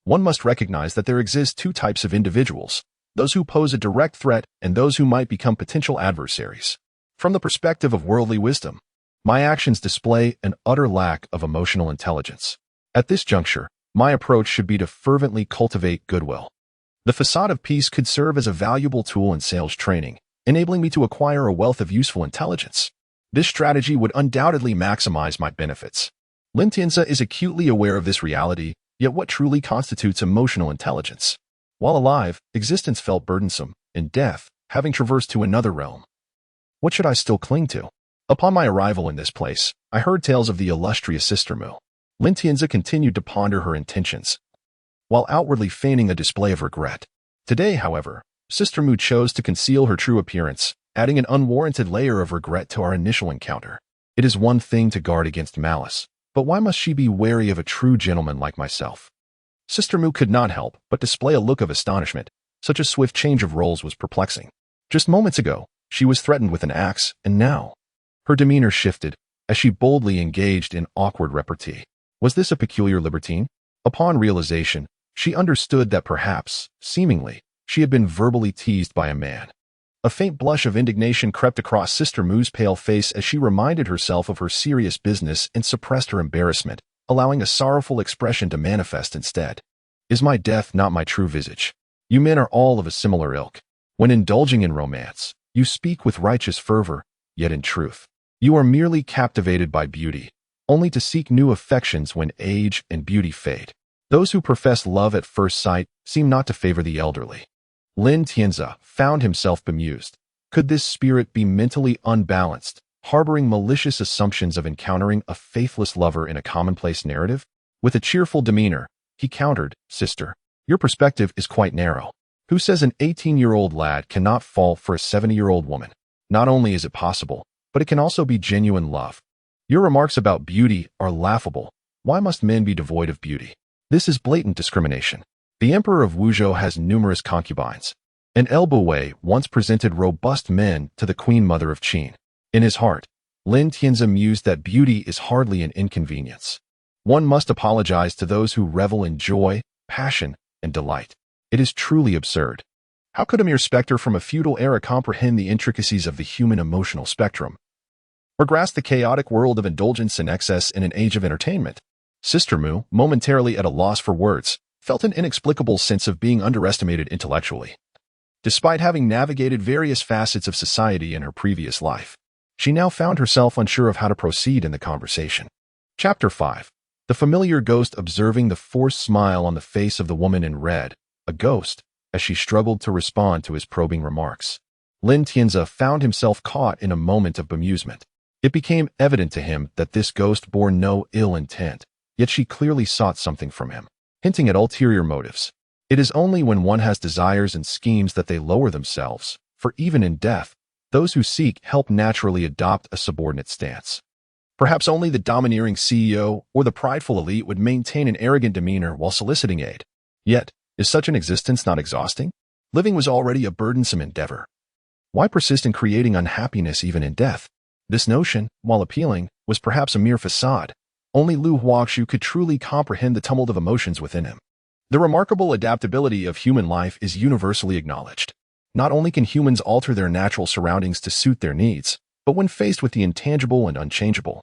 one must recognize that there exist two types of individuals, those who pose a direct threat and those who might become potential adversaries. From the perspective of worldly wisdom, my actions display an utter lack of emotional intelligence. At this juncture, my approach should be to fervently cultivate goodwill. The facade of peace could serve as a valuable tool in sales training, enabling me to acquire a wealth of useful intelligence. This strategy would undoubtedly maximize my benefits. Lin Tianzi is acutely aware of this reality, yet what truly constitutes emotional intelligence? While alive, existence felt burdensome. In death, having traversed to another realm, what should I still cling to? Upon my arrival in this place, I heard tales of the illustrious Sister Mu. Lin Tianzi continued to ponder her intentions, while outwardly feigning a display of regret. Today, however, Sister Mu chose to conceal her true appearance, adding an unwarranted layer of regret to our initial encounter. It is one thing to guard against malice, but why must she be wary of a true gentleman like myself? Sister Mu could not help but display a look of astonishment. Such a swift change of roles was perplexing. Just moments ago, she was threatened with an axe, and now her demeanor shifted as she boldly engaged in awkward repartee. Was this a peculiar libertine? Upon realization, she understood that perhaps, seemingly, she had been verbally teased by a man. A faint blush of indignation crept across Sister Mu's pale face as she reminded herself of her serious business and suppressed her embarrassment, allowing a sorrowful expression to manifest instead. Is my death not my true visage? You men are all of a similar ilk. When indulging in romance, you speak with righteous fervor, yet in truth, you are merely captivated by beauty, only to seek new affections when age and beauty fade. Those who profess love at first sight seem not to favor the elderly. Lin Tianzi found himself bemused. Could this spirit be mentally unbalanced, harboring malicious assumptions of encountering a faithless lover in a commonplace narrative? With a cheerful demeanor, he countered, Sister, your perspective is quite narrow. Who says an 18-year-old lad cannot fall for a 70-year-old woman? Not only is it possible, but it can also be genuine love. Your remarks about beauty are laughable. Why must men be devoid of beauty? This is blatant discrimination. The Emperor of Wuzhou has numerous concubines. And El Bouwei once presented robust men to the Queen Mother of Qin. In his heart, Lin Tianzi mused that beauty is hardly an inconvenience. One must apologize to those who revel in joy, passion, and delight. It is truly absurd. How could a mere specter from a feudal era comprehend the intricacies of the human emotional spectrum, or grasp the chaotic world of indulgence and excess in an age of entertainment? Sister Mu, momentarily at a loss for words, felt an inexplicable sense of being underestimated intellectually. Despite having navigated various facets of society in her previous life, she now found herself unsure of how to proceed in the conversation. Chapter 5. The familiar ghost observing the forced smile on the face of the woman in red, a ghost, as she struggled to respond to his probing remarks. Lin Tianzi found himself caught in a moment of bemusement. It became evident to him that this ghost bore no ill intent, yet she clearly sought something from him, hinting at ulterior motives. It is only when one has desires and schemes that they lower themselves, for even in death, those who seek help naturally adopt a subordinate stance. Perhaps only the domineering CEO or the prideful elite would maintain an arrogant demeanor while soliciting aid. Yet, is such an existence not exhausting? Living was already a burdensome endeavor. Why persist in creating unhappiness even in death? This notion, while appealing, was perhaps a mere facade. Only Lu Huaxu could truly comprehend the tumult of emotions within him. The remarkable adaptability of human life is universally acknowledged. Not only can humans alter their natural surroundings to suit their needs, but when faced with the intangible and unchangeable,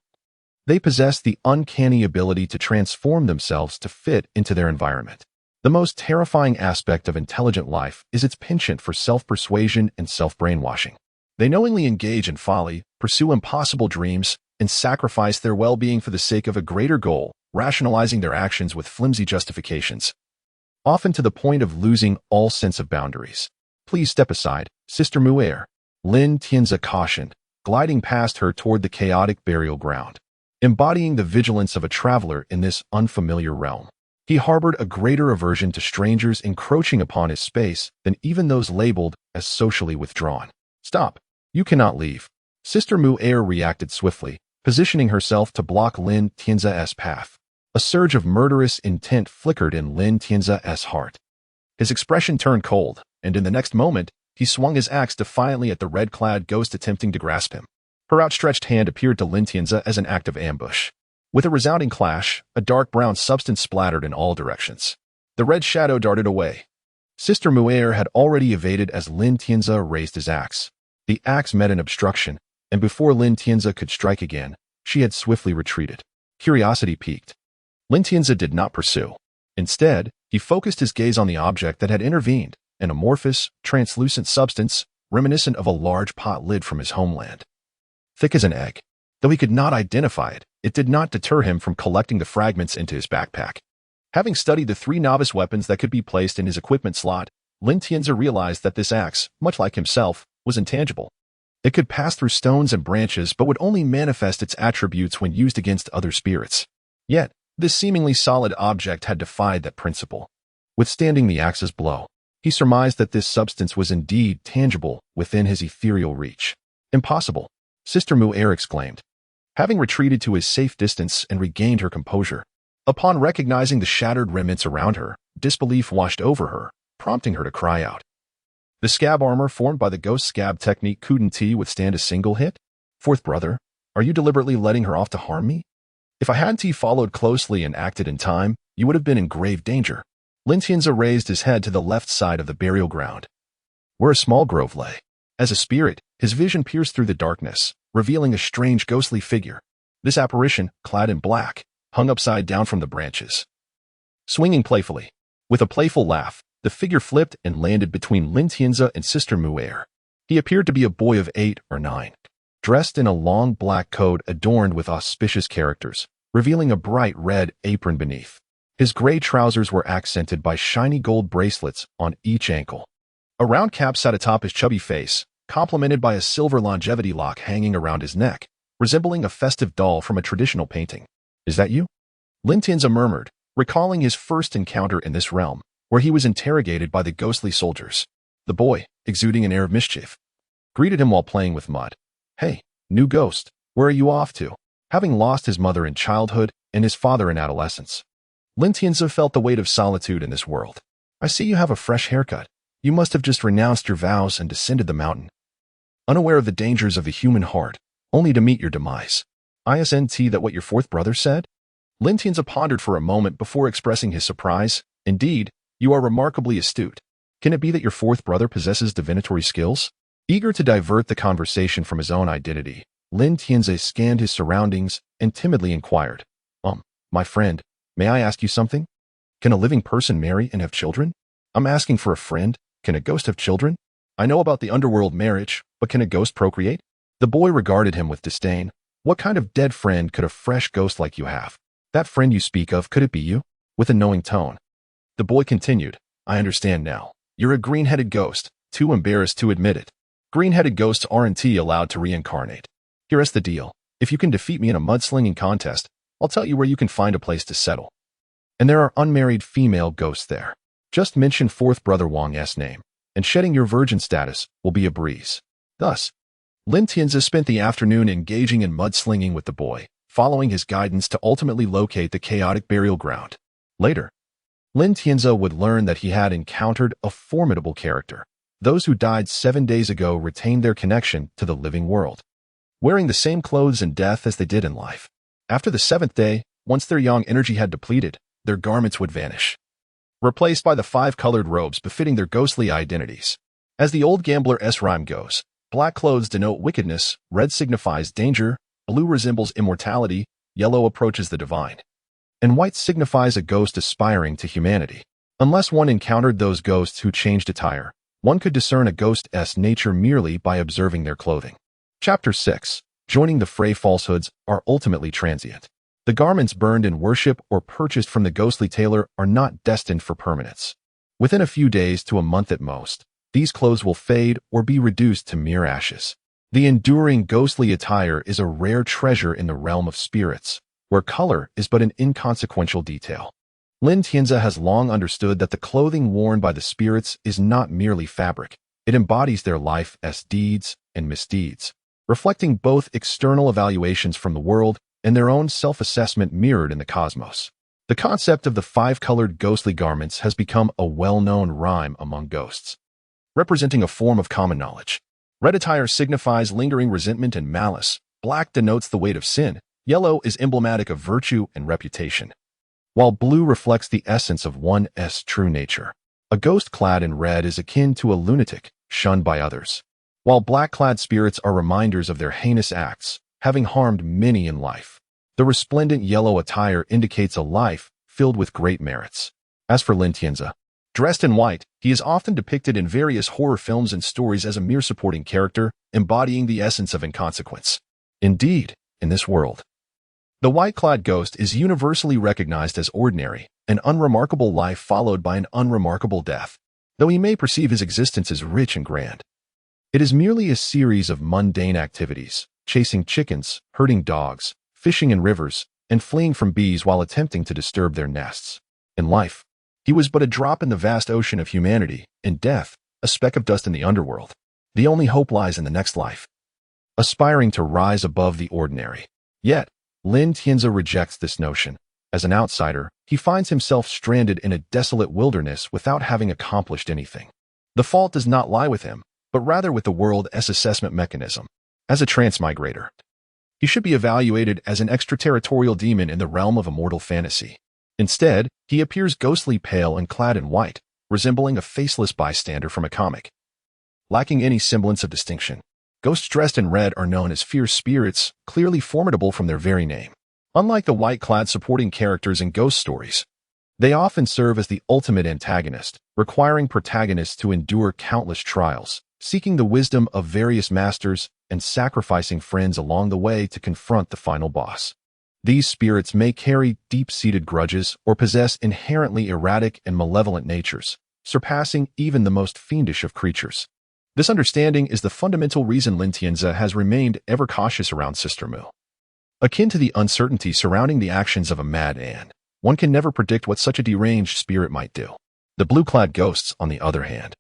they possess the uncanny ability to transform themselves to fit into their environment. The most terrifying aspect of intelligent life is its penchant for self-persuasion and self-brainwashing. They knowingly engage in folly, pursue impossible dreams, and sacrifice their well-being for the sake of a greater goal, rationalizing their actions with flimsy justifications, often to the point of losing all sense of boundaries. Please step aside, Sister Mu'er, Lin Tianzi cautioned, gliding past her toward the chaotic burial ground. Embodying the vigilance of a traveler in this unfamiliar realm, he harbored a greater aversion to strangers encroaching upon his space than even those labeled as socially withdrawn. Stop. You cannot leave. Sister Mu'er reacted swiftly, positioning herself to block Lin Tianzi's path. A surge of murderous intent flickered in Lin Tianzi's heart. His expression turned cold, and in the next moment, he swung his axe defiantly at the red-clad ghost attempting to grasp him. Her outstretched hand appeared to Lin Tianzi as an act of ambush. With a resounding clash, a dark brown substance splattered in all directions. The red shadow darted away. Sister Mu'er had already evaded as Lin Tianzi raised his axe. The axe met an obstruction, and before Lin Tianzi could strike again, she had swiftly retreated. Curiosity piqued. Lin Tianzi did not pursue. Instead, he focused his gaze on the object that had intervened, an amorphous, translucent substance reminiscent of a large pot lid from his homeland. Thick as an egg. Though he could not identify it, it did not deter him from collecting the fragments into his backpack. Having studied the 3 novice weapons that could be placed in his equipment slot, Lin Tianzi realized that this axe, much like himself, was intangible. It could pass through stones and branches but would only manifest its attributes when used against other spirits. Yet, this seemingly solid object had defied that principle. Withstanding the axe's blow, he surmised that this substance was indeed tangible within his ethereal reach. Impossible, Sister Mu'er exclaimed, having retreated to his safe distance and regained her composure. Upon recognizing the shattered remnants around her, disbelief washed over her, prompting her to cry out. The scab armor formed by the ghost scab technique couldn't withstand a single hit? Fourth brother, are you deliberately letting her off to harm me? If I hadn't followed closely and acted in time, you would have been in grave danger. Lin Tianzi raised his head to the left side of the burial ground, where a small grove lay. As a spirit, his vision pierced through the darkness, revealing a strange ghostly figure. This apparition, clad in black, hung upside down from the branches. Swinging playfully. With a playful laugh, the figure flipped and landed between Lin Tianzi and Sister Mu'er. He appeared to be a boy of 8 or 9, dressed in a long black coat adorned with auspicious characters, revealing a bright red apron beneath. His gray trousers were accented by shiny gold bracelets on each ankle. A round cap sat atop his chubby face, complemented by a silver longevity lock hanging around his neck, resembling a festive doll from a traditional painting. Is that you? Lin Tianzi murmured, recalling his first encounter in this realm, where he was interrogated by the ghostly soldiers. The boy, exuding an air of mischief, greeted him while playing with mud. Hey, new ghost, where are you off to? Having lost his mother in childhood and his father in adolescence, Lin Tianzi felt the weight of solitude in this world. I see you have a fresh haircut. You must have just renounced your vows and descended the mountain, unaware of the dangers of the human heart, only to meet your demise. Isn't that what your fourth brother said? Lin Tianzi pondered for a moment before expressing his surprise. Indeed, you are remarkably astute. Can it be that your fourth brother possesses divinatory skills? Eager to divert the conversation from his own identity, Lin Tianzi scanned his surroundings and timidly inquired, my friend, may I ask you something? Can a living person marry and have children? I'm asking for a friend. Can a ghost have children? I know about the underworld marriage, but can a ghost procreate? The boy regarded him with disdain. What kind of dead friend could a fresh ghost like you have? That friend you speak of, could it be you? With a knowing tone. The boy continued, I understand now. You're a green-headed ghost, too embarrassed to admit it. Green-headed ghosts aren't allowed to reincarnate. Here's the deal. If you can defeat me in a mudslinging contest, I'll tell you where you can find a place to settle. And there are unmarried female ghosts there. Just mention fourth brother Wang's name, and shedding your virgin status will be a breeze. Thus, Lin Tianzi spent the afternoon engaging in mudslinging with the boy, following his guidance to ultimately locate the chaotic burial ground. Later, Lin Tianzi would learn that he had encountered a formidable character. Those who died 7 days ago retained their connection to the living world, wearing the same clothes in death as they did in life. After the 7th day, once their yang energy had depleted, their garments would vanish, replaced by the 5 colored robes befitting their ghostly identities. As the old gambler's rhyme goes, black clothes denote wickedness, red signifies danger, blue resembles immortality, yellow approaches the divine, and white signifies a ghost aspiring to humanity. Unless one encountered those ghosts who changed attire, one could discern a ghost's nature merely by observing their clothing. Chapter 6. Joining the fray. Falsehoods are ultimately transient. The garments burned in worship or purchased from the ghostly tailor are not destined for permanence. Within a few days to a month at most, these clothes will fade or be reduced to mere ashes. The enduring ghostly attire is a rare treasure in the realm of spirits, where color is but an inconsequential detail. Lin Tianzi has long understood that the clothing worn by the spirits is not merely fabric. It embodies their life's deeds and misdeeds, reflecting both external evaluations from the world and their own self-assessment mirrored in the cosmos. The concept of the 5-colored ghostly garments has become a well-known rhyme among ghosts, representing a form of common knowledge. Red attire signifies lingering resentment and malice, black denotes the weight of sin, yellow is emblematic of virtue and reputation, while blue reflects the essence of one's true nature. A ghost clad in red is akin to a lunatic, shunned by others, while black-clad spirits are reminders of their heinous acts, having harmed many in life. The resplendent yellow attire indicates a life filled with great merits. As for Lin Tianzi, dressed in white, he is often depicted in various horror films and stories as a mere supporting character, embodying the essence of inconsequence. Indeed, in this world, the white-clad ghost is universally recognized as ordinary, an unremarkable life followed by an unremarkable death, though he may perceive his existence as rich and grand. It is merely a series of mundane activities, chasing chickens, herding dogs, fishing in rivers, and fleeing from bees while attempting to disturb their nests. In life, he was but a drop in the vast ocean of humanity. In death, a speck of dust in the underworld. The only hope lies in the next life, aspiring to rise above the ordinary. Yet, Lin Tianzi rejects this notion. As an outsider, he finds himself stranded in a desolate wilderness without having accomplished anything. The fault does not lie with him, but rather with the world's assessment mechanism. As a transmigrator, he should be evaluated as an extraterritorial demon in the realm of immortal fantasy. Instead, he appears ghostly pale and clad in white, resembling a faceless bystander from a comic, lacking any semblance of distinction. Ghosts dressed in red are known as fierce spirits, clearly formidable from their very name. Unlike the white-clad supporting characters in ghost stories, they often serve as the ultimate antagonist, requiring protagonists to endure countless trials, seeking the wisdom of various masters, and sacrificing friends along the way to confront the final boss. These spirits may carry deep-seated grudges or possess inherently erratic and malevolent natures, surpassing even the most fiendish of creatures. This understanding is the fundamental reason Lin Tianzi has remained ever cautious around Sister Mu. Akin to the uncertainty surrounding the actions of a madman, one can never predict what such a deranged spirit might do. The blue-clad ghosts, on the other hand,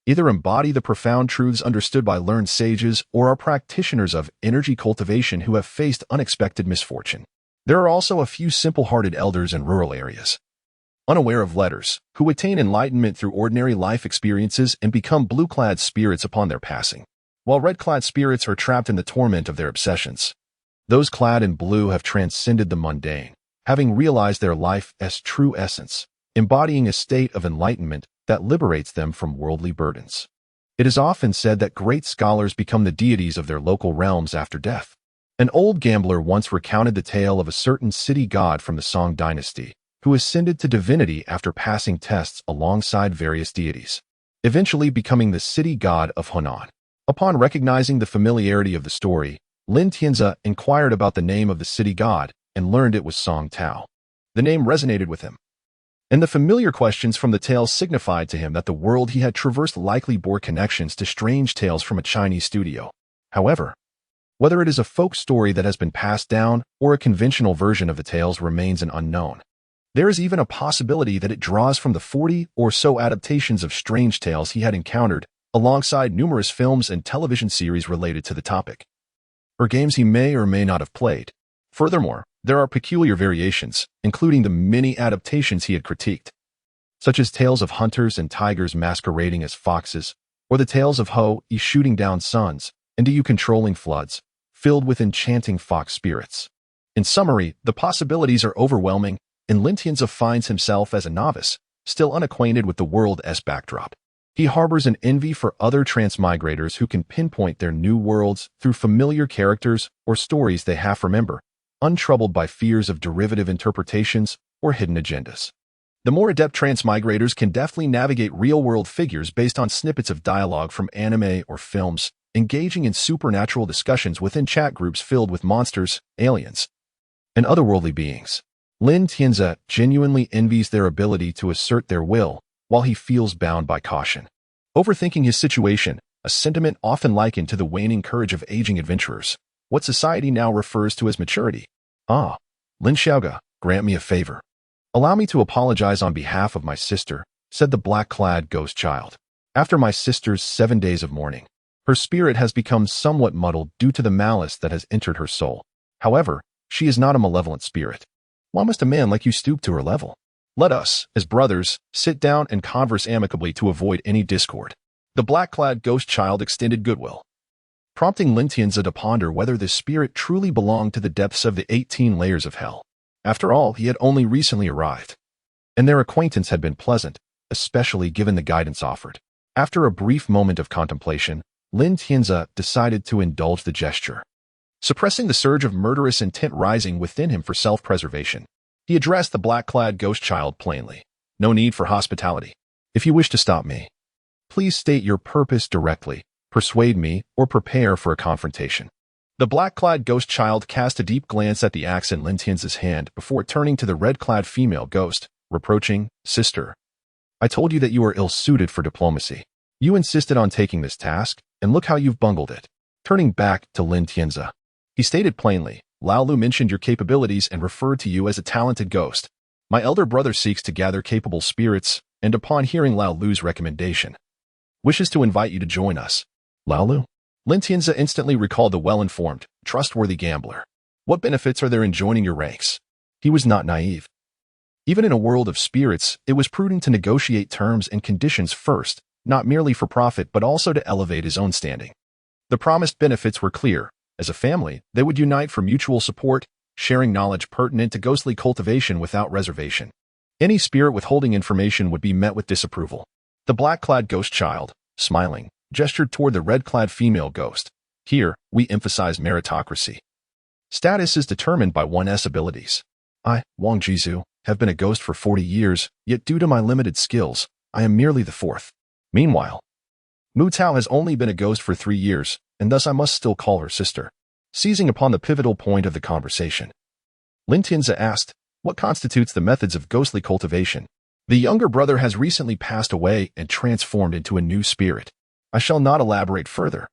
either embody the profound truths understood by learned sages or are practitioners of energy cultivation who have faced unexpected misfortune. There are also a few simple-hearted elders in rural areas, unaware of letters, who attain enlightenment through ordinary life experiences and become blue-clad spirits upon their passing, while red-clad spirits are trapped in the torment of their obsessions. Those clad in blue have transcended the mundane, having realized their life's true essence, embodying a state of enlightenment that liberates them from worldly burdens. It is often said that great scholars become the deities of their local realms after death. An old gambler once recounted the tale of a certain city god from the Song dynasty, who ascended to divinity after passing tests alongside various deities, eventually becoming the city god of Hunan. Upon recognizing the familiarity of the story, Lin Tianzi inquired about the name of the city god, and learned it was Song Tao. The name resonated with him, and the familiar questions from the tales signified to him that the world he had traversed likely bore connections to strange tales from a Chinese studio. However, whether it is a folk story that has been passed down or a conventional version of the tales remains an unknown. There is even a possibility that it draws from the 40 or so adaptations of strange tales he had encountered, alongside numerous films and television series related to the topic, or games he may or may not have played. Furthermore, there are peculiar variations, including the many adaptations he had critiqued, such as tales of hunters and tigers masquerading as foxes, or the tales of Ho-E shooting down suns, and Yu controlling floods, filled with enchanting fox spirits. In summary, the possibilities are overwhelming, and Lin Tianzi finds himself as a novice, still unacquainted with the world's backdrop. He harbors an envy for other transmigrators who can pinpoint their new worlds through familiar characters or stories they half remember, untroubled by fears of derivative interpretations or hidden agendas. The more adept transmigrators can deftly navigate real-world figures based on snippets of dialogue from anime or films, engaging in supernatural discussions within chat groups filled with monsters, aliens, and otherworldly beings. Lin Tianzi genuinely envies their ability to assert their will, while he feels bound by caution. Overthinking his situation, a sentiment often likened to the waning courage of aging adventurers, what society now refers to as maturity. Lin Xiaoga, grant me a favor. Allow me to apologize on behalf of my sister, said the black-clad ghost child. After my sister's 7 days of mourning, her spirit has become somewhat muddled due to the malice that has entered her soul. However, she is not a malevolent spirit. Why must a man like you stoop to her level? Let us, as brothers, sit down and converse amicably to avoid any discord. The black-clad ghost child extended goodwill, prompting Lin Tianzi to ponder whether this spirit truly belonged to the depths of the 18 layers of hell. After all, he had only recently arrived, and their acquaintance had been pleasant, especially given the guidance offered. After a brief moment of contemplation, Lin Tianzi decided to indulge the gesture. Suppressing the surge of murderous intent rising within him for self-preservation, he addressed the black-clad ghost child plainly. No need for hospitality. If you wish to stop me, please state your purpose directly, persuade me, or prepare for a confrontation. The black-clad ghost child cast a deep glance at the axe in Lin Tianzi's hand before turning to the red-clad female ghost, reproaching, "Sister, I told you that you are ill-suited for diplomacy. You insisted on taking this task, and look how you've bungled it." Turning back to Lin Tianzi, he stated plainly, "Lao Lu mentioned your capabilities and referred to you as a talented ghost. My elder brother seeks to gather capable spirits, and upon hearing Lao Lu's recommendation, wishes to invite you to join us." Lao Lu? Lin Tianzi instantly recalled the well-informed, trustworthy gambler. What benefits are there in joining your ranks? He was not naive. Even in a world of spirits, it was prudent to negotiate terms and conditions first, not merely for profit but also to elevate his own standing. The promised benefits were clear. As a family, they would unite for mutual support, sharing knowledge pertinent to ghostly cultivation without reservation. Any spirit withholding information would be met with disapproval. The black-clad ghost child, smiling, gestured toward the red-clad female ghost. Here, we emphasize meritocracy. Status is determined by one's abilities. I, Wang Jizu, have been a ghost for 40 years, yet due to my limited skills, I am merely the fourth. Meanwhile, Mu Tao has only been a ghost for 3 years, and thus I must still call her sister. Seizing upon the pivotal point of the conversation, Lin Tianzi asked, "What constitutes the methods of ghostly cultivation?" The younger brother has recently passed away and transformed into a new spirit. I shall not elaborate further.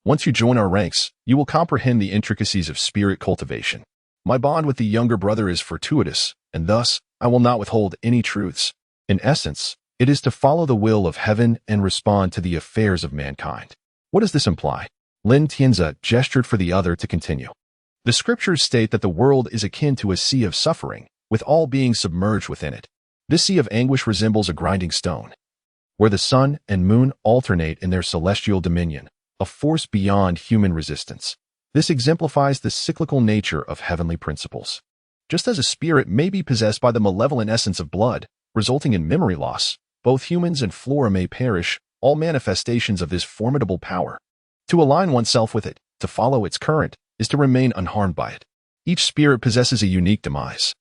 Once you join our ranks, you will comprehend the intricacies of spirit cultivation. My bond with the younger brother is fortuitous, and thus, I will not withhold any truths. In essence, it is to follow the will of heaven and respond to the affairs of mankind. What does this imply? Lin Tianzi gestured for the other to continue. The scriptures state that the world is akin to a sea of suffering, with all beings submerged within it. This sea of anguish resembles a grinding stone, where the sun and moon alternate in their celestial dominion, a force beyond human resistance. This exemplifies the cyclical nature of heavenly principles. Just as a spirit may be possessed by the malevolent essence of blood, resulting in memory loss, both humans and flora may perish, all manifestations of this formidable power. To align oneself with it, to follow its current, is to remain unharmed by it. Each spirit possesses a unique demise.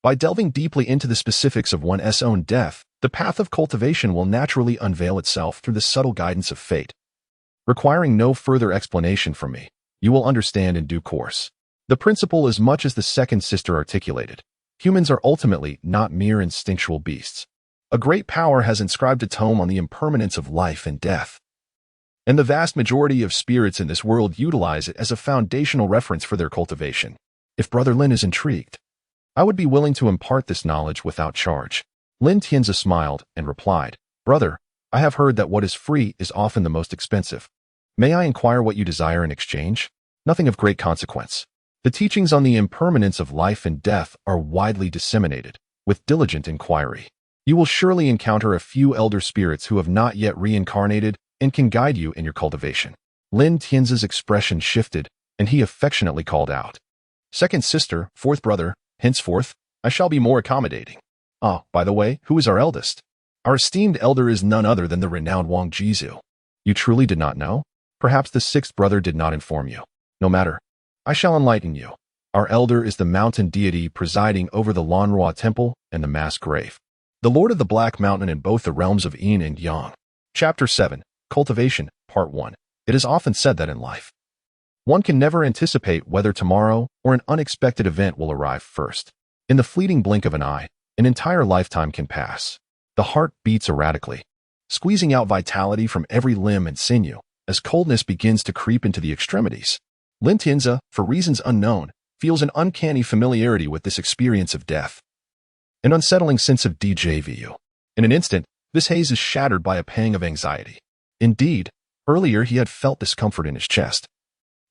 By delving deeply into the specifics of one's own death, the path of cultivation will naturally unveil itself through the subtle guidance of fate. Requiring no further explanation from me, you will understand in due course. The principle is much as the second sister articulated. Humans are ultimately not mere instinctual beasts. A great power has inscribed a tome on the impermanence of life and death. And the vast majority of spirits in this world utilize it as a foundational reference for their cultivation. If Brother Lin is intrigued, I would be willing to impart this knowledge without charge. Lin Tianzi smiled and replied, Brother, I have heard that what is free is often the most expensive. May I inquire what you desire in exchange? Nothing of great consequence. The teachings on the impermanence of life and death are widely disseminated. With diligent inquiry, you will surely encounter a few elder spirits who have not yet reincarnated and can guide you in your cultivation. Lin Tianzi's expression shifted, and he affectionately called out, Second sister, fourth brother, henceforth, I shall be more accommodating. Ah, by the way, who is our eldest? Our esteemed elder is none other than the renowned Wang Jizu. You truly did not know? Perhaps the sixth brother did not inform you. No matter. I shall enlighten you. Our elder is the mountain deity presiding over the Lanrua Temple and the mass grave, the lord of the Black Mountain in both the realms of Yin and Yang. Chapter 7, Cultivation, Part 1. It is often said that in life, one can never anticipate whether tomorrow or an unexpected event will arrive first. In the fleeting blink of an eye, an entire lifetime can pass. The heart beats erratically, squeezing out vitality from every limb and sinew as coldness begins to creep into the extremities. Lin Tianzi, for reasons unknown, feels an uncanny familiarity with this experience of death, an unsettling sense of déjà vu. In an instant, this haze is shattered by a pang of anxiety. Indeed, earlier he had felt discomfort in his chest,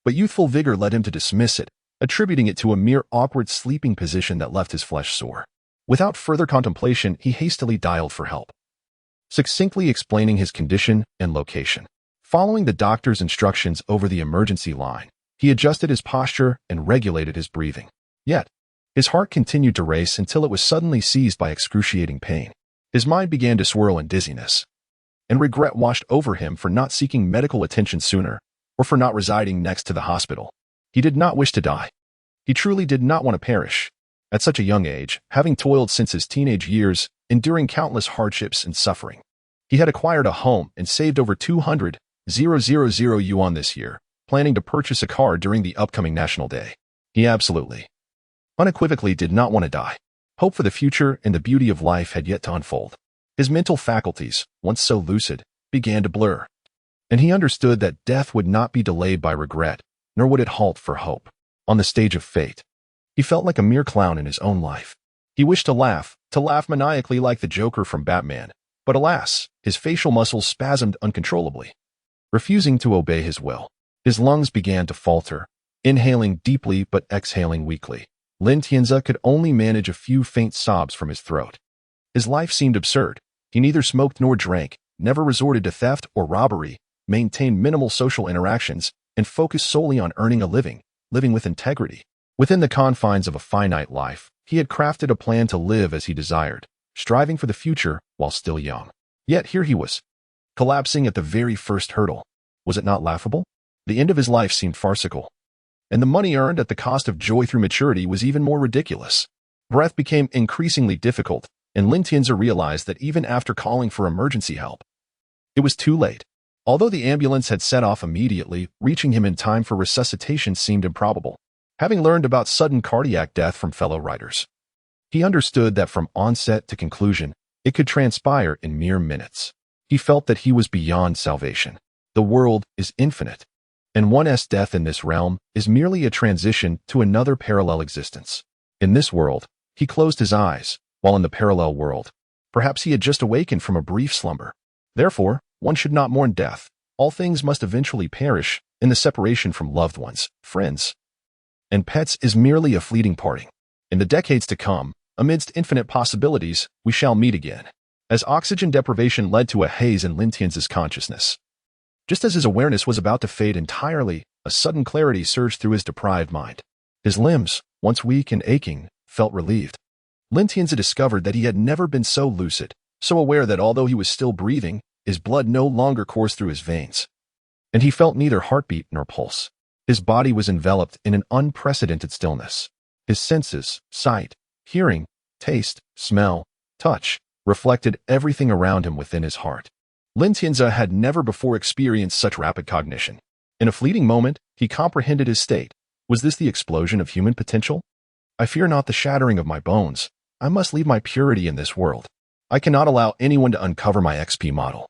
but youthful vigor led him to dismiss it, attributing it to a mere awkward sleeping position that left his flesh sore. Without further contemplation, he hastily dialed for help, succinctly explaining his condition and location. Following the doctor's instructions over the emergency line, he adjusted his posture and regulated his breathing. Yet, his heart continued to race until it was suddenly seized by excruciating pain. His mind began to swirl in dizziness, and regret washed over him for not seeking medical attention sooner, or for not residing next to the hospital. He did not wish to die. He truly did not want to perish. At such a young age, having toiled since his teenage years, enduring countless hardships and suffering, he had acquired a home and saved over 200,000 yuan this year, planning to purchase a car during the upcoming National Day. He absolutely, unequivocally did not want to die. Hope for the future and the beauty of life had yet to unfold. His mental faculties, once so lucid, began to blur, and he understood that death would not be delayed by regret, nor would it halt for hope. On the stage of fate, he felt like a mere clown in his own life. He wished to laugh maniacally like the Joker from Batman, but alas, his facial muscles spasmed uncontrollably, refusing to obey his will. His lungs began to falter, inhaling deeply but exhaling weakly. Lin Tianzi could only manage a few faint sobs from his throat. His life seemed absurd. He neither smoked nor drank, never resorted to theft or robbery, maintained minimal social interactions, and focused solely on earning a living with integrity. Within the confines of a finite life, he had crafted a plan to live as he desired, striving for the future while still young. Yet here he was, collapsing at the very first hurdle. Was it not laughable? The end of his life seemed farcical, and the money earned at the cost of joy through maturity was even more ridiculous. Breath became increasingly difficult, and Lin Tianzi realized that even after calling for emergency help, it was too late. Although the ambulance had set off immediately, reaching him in time for resuscitation seemed improbable. Having learned about sudden cardiac death from fellow writers, he understood that from onset to conclusion, it could transpire in mere minutes. He felt that he was beyond salvation. The world is infinite, and one's death in this realm is merely a transition to another parallel existence. In this world, he closed his eyes, while in the parallel world, perhaps he had just awakened from a brief slumber. Therefore, one should not mourn death. All things must eventually perish, and the separation from loved ones, friends, and pets is merely a fleeting parting. In the decades to come, amidst infinite possibilities, we shall meet again. As oxygen deprivation led to a haze in Lin Tianzi's consciousness, just as his awareness was about to fade entirely, a sudden clarity surged through his deprived mind. His limbs, once weak and aching, felt relieved. Lin Tianzi discovered that he had never been so lucid, so aware that although he was still breathing, his blood no longer coursed through his veins, and he felt neither heartbeat nor pulse. His body was enveloped in an unprecedented stillness. His senses, sight, hearing, taste, smell, touch, reflected everything around him within his heart. Lin Tianzi had never before experienced such rapid cognition. In a fleeting moment, he comprehended his state, Was this the explosion of human potential? I fear not the shattering of my bones. I must leave my purity in this world. I cannot allow anyone to uncover my XP model.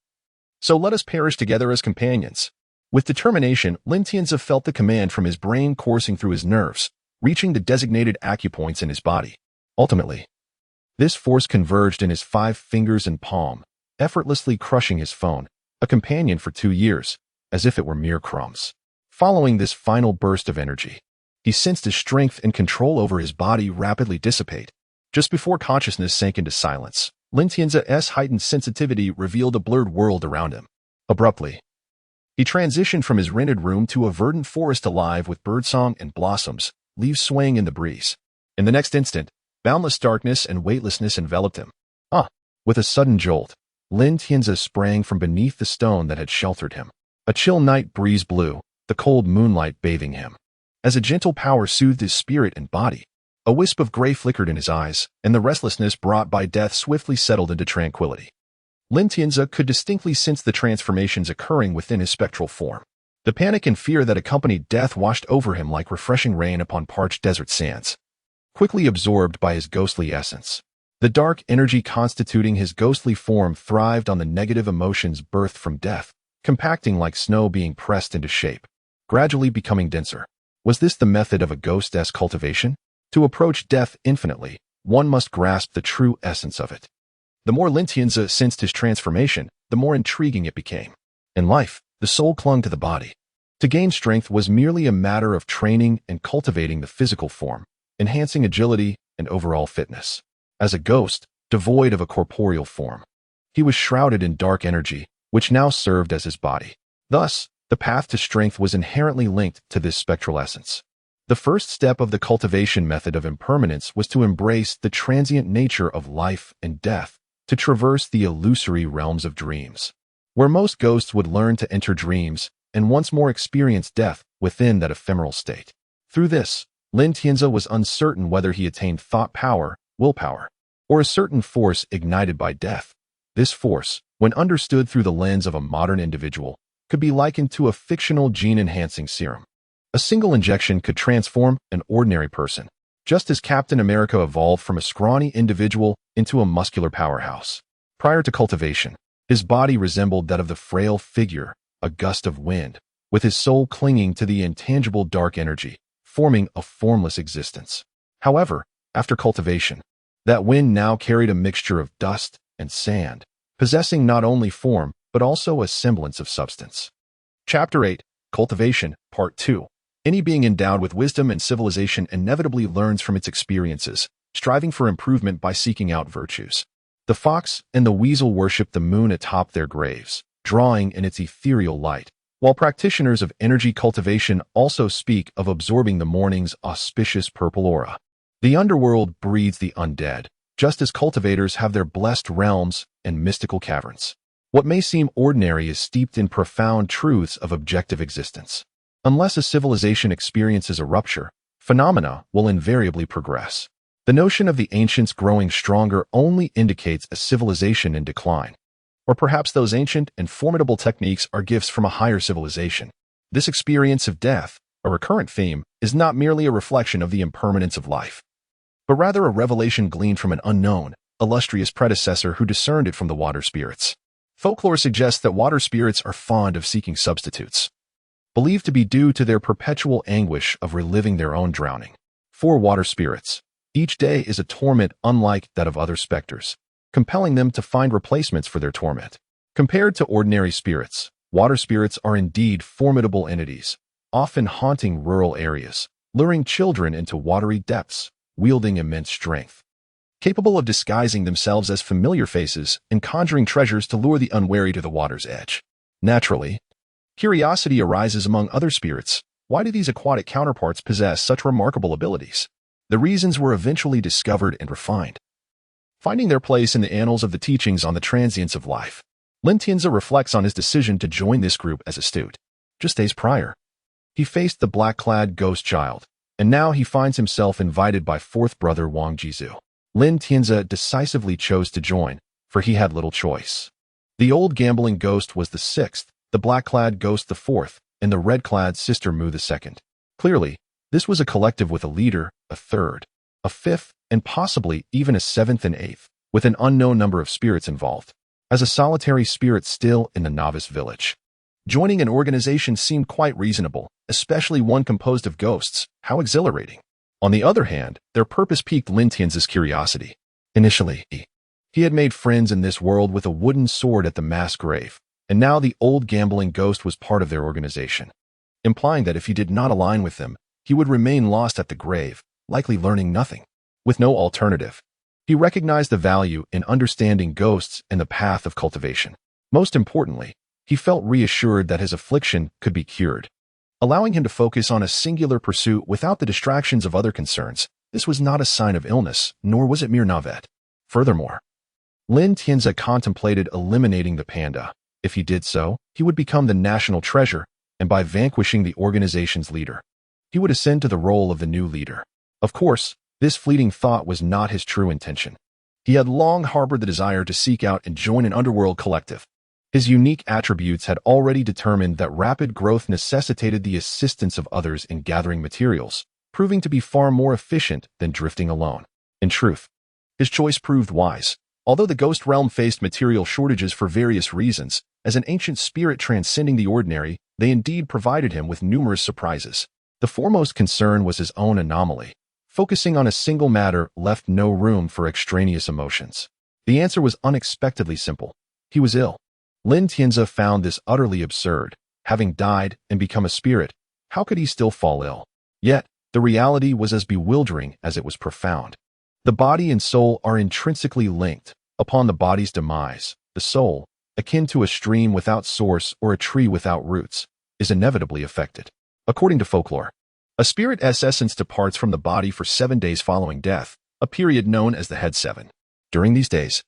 So let us perish together as companions. With determination, Lin Tianzi felt the command from his brain coursing through his nerves, reaching the designated acupoints in his body. Ultimately, this force converged in his 5 fingers and palm, effortlessly crushing his phone, a companion for 2 years, as if it were mere crumbs. Following this final burst of energy, he sensed his strength and control over his body rapidly dissipate. Just before consciousness sank into silence, Lin Tianzi's heightened sensitivity revealed a blurred world around him. Abruptly, he transitioned from his rented room to a verdant forest alive with birdsong and blossoms, leaves swaying in the breeze. In the next instant, boundless darkness and weightlessness enveloped him. With a sudden jolt, Lin Tianzi sprang from beneath the stone that had sheltered him. A chill night breeze blew, the cold moonlight bathing him. As a gentle power soothed his spirit and body, a wisp of gray flickered in his eyes, and the restlessness brought by death swiftly settled into tranquility. Lin Tianzi could distinctly sense the transformations occurring within his spectral form. The panic and fear that accompanied death washed over him like refreshing rain upon parched desert sands, quickly absorbed by his ghostly essence. The dark energy constituting his ghostly form thrived on the negative emotions birthed from death, compacting like snow being pressed into shape, gradually becoming denser. Was this the method of a ghost's cultivation? To approach death infinitely, one must grasp the true essence of it. The more Lin Tianzi sensed his transformation, the more intriguing it became. In life, the soul clung to the body. To gain strength was merely a matter of training and cultivating the physical form, enhancing agility and overall fitness. As a ghost, devoid of a corporeal form, he was shrouded in dark energy, which now served as his body. Thus, the path to strength was inherently linked to this spectral essence. The first step of the cultivation method of impermanence was to embrace the transient nature of life and death, to traverse the illusory realms of dreams, where most ghosts would learn to enter dreams and once more experience death within that ephemeral state. Through this, Lin Tianzi was uncertain whether he attained thought power, willpower, or a certain force ignited by death. This force, when understood through the lens of a modern individual, could be likened to a fictional gene-enhancing serum. A single injection could transform an ordinary person, just as Captain America evolved from a scrawny individual into a muscular powerhouse. Prior to cultivation, his body resembled that of the frail figure, a gust of wind, with his soul clinging to the intangible dark energy, forming a formless existence. However, after cultivation, that wind now carried a mixture of dust and sand, possessing not only form, but also a semblance of substance. Chapter 8, Cultivation, Part 2. Any being endowed with wisdom and civilization inevitably learns from its experiences, striving for improvement by seeking out virtues. The fox and the weasel worship the moon atop their graves, drawing in its ethereal light, while practitioners of energy cultivation also speak of absorbing the morning's auspicious purple aura. The underworld breeds the undead, just as cultivators have their blessed realms and mystical caverns. What may seem ordinary is steeped in profound truths of objective existence. Unless a civilization experiences a rupture, phenomena will invariably progress. The notion of the ancients growing stronger only indicates a civilization in decline. Or perhaps those ancient and formidable techniques are gifts from a higher civilization. This experience of death, a recurrent theme, is not merely a reflection of the impermanence of life, but rather a revelation gleaned from an unknown, illustrious predecessor who discerned it from the water spirits. Folklore suggests that water spirits are fond of seeking substitutes, believed to be due to their perpetual anguish of reliving their own drowning. For water spirits, each day is a torment unlike that of other specters, compelling them to find replacements for their torment. Compared to ordinary spirits, water spirits are indeed formidable entities, often haunting rural areas, luring children into watery depths, wielding immense strength, capable of disguising themselves as familiar faces and conjuring treasures to lure the unwary to the water's edge. Naturally, curiosity arises among other spirits. Why do these aquatic counterparts possess such remarkable abilities? The reasons were eventually discovered and refined, finding their place in the annals of the teachings on the transience of life. Lin Tianzi reflects on his decision to join this group as a student. Just days prior, he faced the black-clad ghost child, and now he finds himself invited by fourth brother Wang Jizu. Lin Tianzi decisively chose to join, for he had little choice. The old gambling ghost was the sixth, the black-clad ghost the fourth, and the red-clad sister Mu the second. Clearly, This was a collective with a leader, a third, a fifth, and possibly even a seventh and eighth, with an unknown number of spirits involved. As a solitary spirit still in the novice village, joining an organization seemed quite reasonable, especially one composed of ghosts. How exhilarating. On the other hand, their purpose piqued Lin Tianzi's curiosity. Initially, he had made friends in this world with a wooden sword at the mass grave, and now the old gambling ghost was part of their organization, implying that if he did not align with them, he would remain lost at the grave, likely learning nothing. With no alternative, he recognized the value in understanding ghosts and the path of cultivation. Most importantly, he felt reassured that his affliction could be cured, allowing him to focus on a singular pursuit without the distractions of other concerns. This was not a sign of illness, nor was it mere navet. Furthermore, Lin Tianzi contemplated eliminating the panda. If he did so, he would become the national treasure, and by vanquishing the organization's leader, he would ascend to the role of the new leader. Of course, this fleeting thought was not his true intention. He had long harbored the desire to seek out and join an underworld collective. His unique attributes had already determined that rapid growth necessitated the assistance of others in gathering materials, proving to be far more efficient than drifting alone. In truth, his choice proved wise. Although the ghost realm faced material shortages for various reasons, as an ancient spirit transcending the ordinary, they indeed provided him with numerous surprises. The foremost concern was his own anomaly. Focusing on a single matter left no room for extraneous emotions. The answer was unexpectedly simple. He was ill. Lin Tianzi found this utterly absurd. Having died and become a spirit, how could he still fall ill? Yet, the reality was as bewildering as it was profound. The body and soul are intrinsically linked. Upon the body's demise, the soul, akin to a stream without source or a tree without roots, is inevitably affected. According to folklore, a spirit's essence departs from the body for 7 days following death, a period known as the head 7. During these days,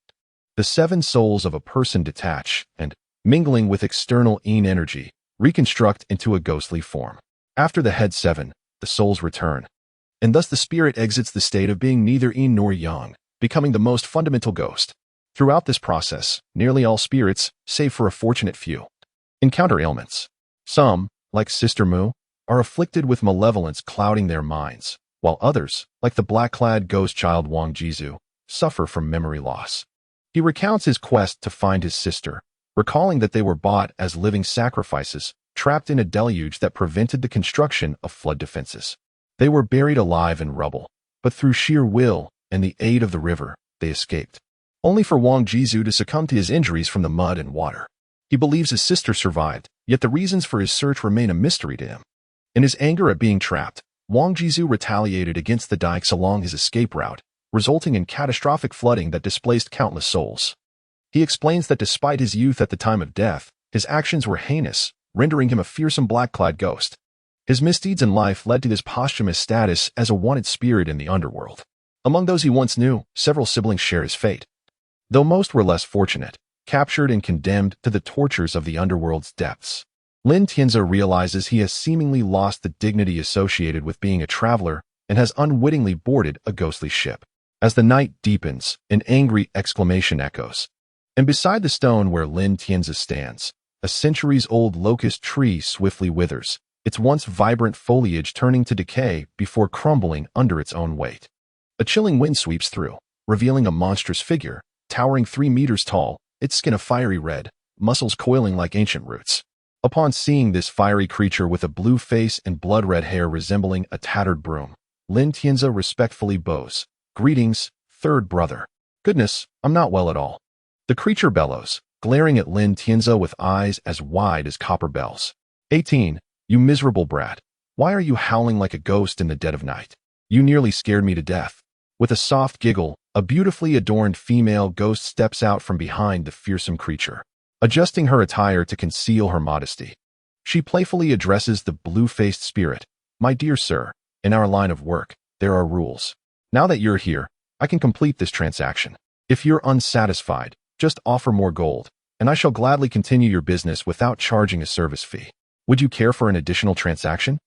the 7 souls of a person detach and, mingling with external yin energy, reconstruct into a ghostly form. After the head 7, the souls return, and thus the spirit exits the state of being neither yin nor yang, becoming the most fundamental ghost. Throughout this process, nearly all spirits, save for a fortunate few, encounter ailments. Some, like Sister Mu, are afflicted with malevolence clouding their minds, while others, like the black-clad ghost child Wang Jizu, suffer from memory loss. He recounts his quest to find his sister, recalling that they were bought as living sacrifices, trapped in a deluge that prevented the construction of flood defenses. They were buried alive in rubble, but through sheer will and the aid of the river, they escaped, only for Wang Jizu to succumb to his injuries from the mud and water. He believes his sister survived, yet the reasons for his search remain a mystery to him. In his anger at being trapped, Wang Jizu retaliated against the dikes along his escape route, resulting in catastrophic flooding that displaced countless souls. He explains that despite his youth at the time of death, his actions were heinous, rendering him a fearsome black-clad ghost. His misdeeds in life led to his posthumous status as a wanted spirit in the underworld. Among those he once knew, several siblings share his fate. Though most were less fortunate, captured and condemned to the tortures of the underworld's depths. Lin Tianzi realizes he has seemingly lost the dignity associated with being a traveler and has unwittingly boarded a ghostly ship. As the night deepens, an angry exclamation echoes. And beside the stone where Lin Tianzi stands, a centuries-old locust tree swiftly withers, its once vibrant foliage turning to decay before crumbling under its own weight. A chilling wind sweeps through, revealing a monstrous figure, towering 3 meters tall, its skin a fiery red, muscles coiling like ancient roots. Upon seeing this fiery creature with a blue face and blood-red hair resembling a tattered broom, Lin Tianzi respectfully bows. "Greetings, third brother." "Goodness, I'm not well at all." The creature bellows, glaring at Lin Tianzi with eyes as wide as copper bells. 18. "You miserable brat. Why are you howling like a ghost in the dead of night? You nearly scared me to death." With a soft giggle, a beautifully adorned female ghost steps out from behind the fearsome creature, adjusting her attire to conceal her modesty. She playfully addresses the blue-faced spirit. "My dear sir, in our line of work, there are rules. Now that you're here, I can complete this transaction. If you're unsatisfied, just offer more gold, and I shall gladly continue your business without charging a service fee. Would you care for an additional transaction?"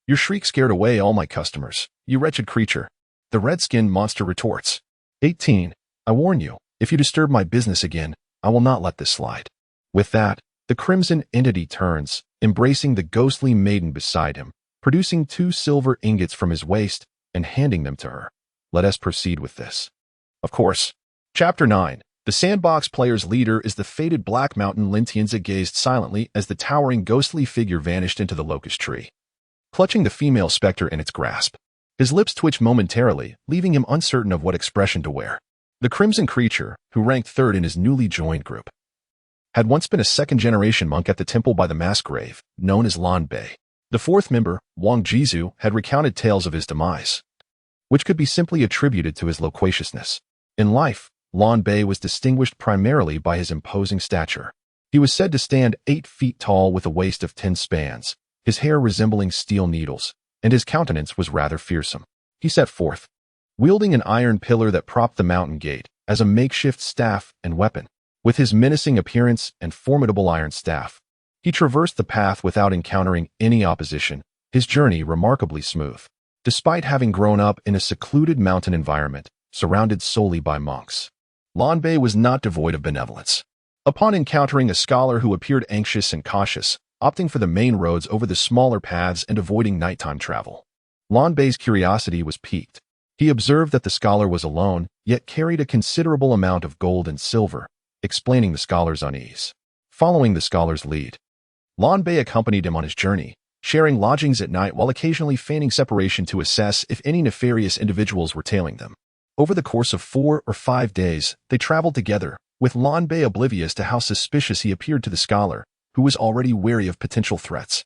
Your shriek scared away all my customers, you wretched creature. The red-skinned monster retorts. 18. "I warn you, if you disturb my business again, I will not let this slide." With that, the crimson entity turns, embracing the ghostly maiden beside him, producing 2 silver ingots from his waist and handing them to her. Let us proceed with this. Of course. Chapter 9. The sandbox player's leader is the fated Black Mountain. Xianxia gazed silently as the towering ghostly figure vanished into the locust tree, clutching the female specter in its grasp. His lips twitched momentarily, leaving him uncertain of what expression to wear. The crimson creature, who ranked third in his newly joined group, had once been a second-generation monk at the temple by the mass grave, known as Lan Bei. The fourth member, Wang Jizu, had recounted tales of his demise, which could be simply attributed to his loquaciousness. In life, Lan Bei was distinguished primarily by his imposing stature. He was said to stand 8 feet tall with a waist of 10 spans, his hair resembling steel needles, and his countenance was rather fearsome. He set forth, wielding an iron pillar that propped the mountain gate as a makeshift staff and weapon. With his menacing appearance and formidable iron staff, he traversed the path without encountering any opposition, his journey remarkably smooth. Despite having grown up in a secluded mountain environment, surrounded solely by monks, Lan Bei was not devoid of benevolence. Upon encountering a scholar who appeared anxious and cautious, opting for the main roads over the smaller paths and avoiding nighttime travel, Lan Bei's curiosity was piqued. He observed that the scholar was alone, yet carried a considerable amount of gold and silver, explaining the scholar's unease. Following the scholar's lead, Lan Bei accompanied him on his journey, sharing lodgings at night while occasionally feigning separation to assess if any nefarious individuals were tailing them. Over the course of 4 or 5 days, they traveled together, with Lan Bei oblivious to how suspicious he appeared to the scholar, who was already wary of potential threats.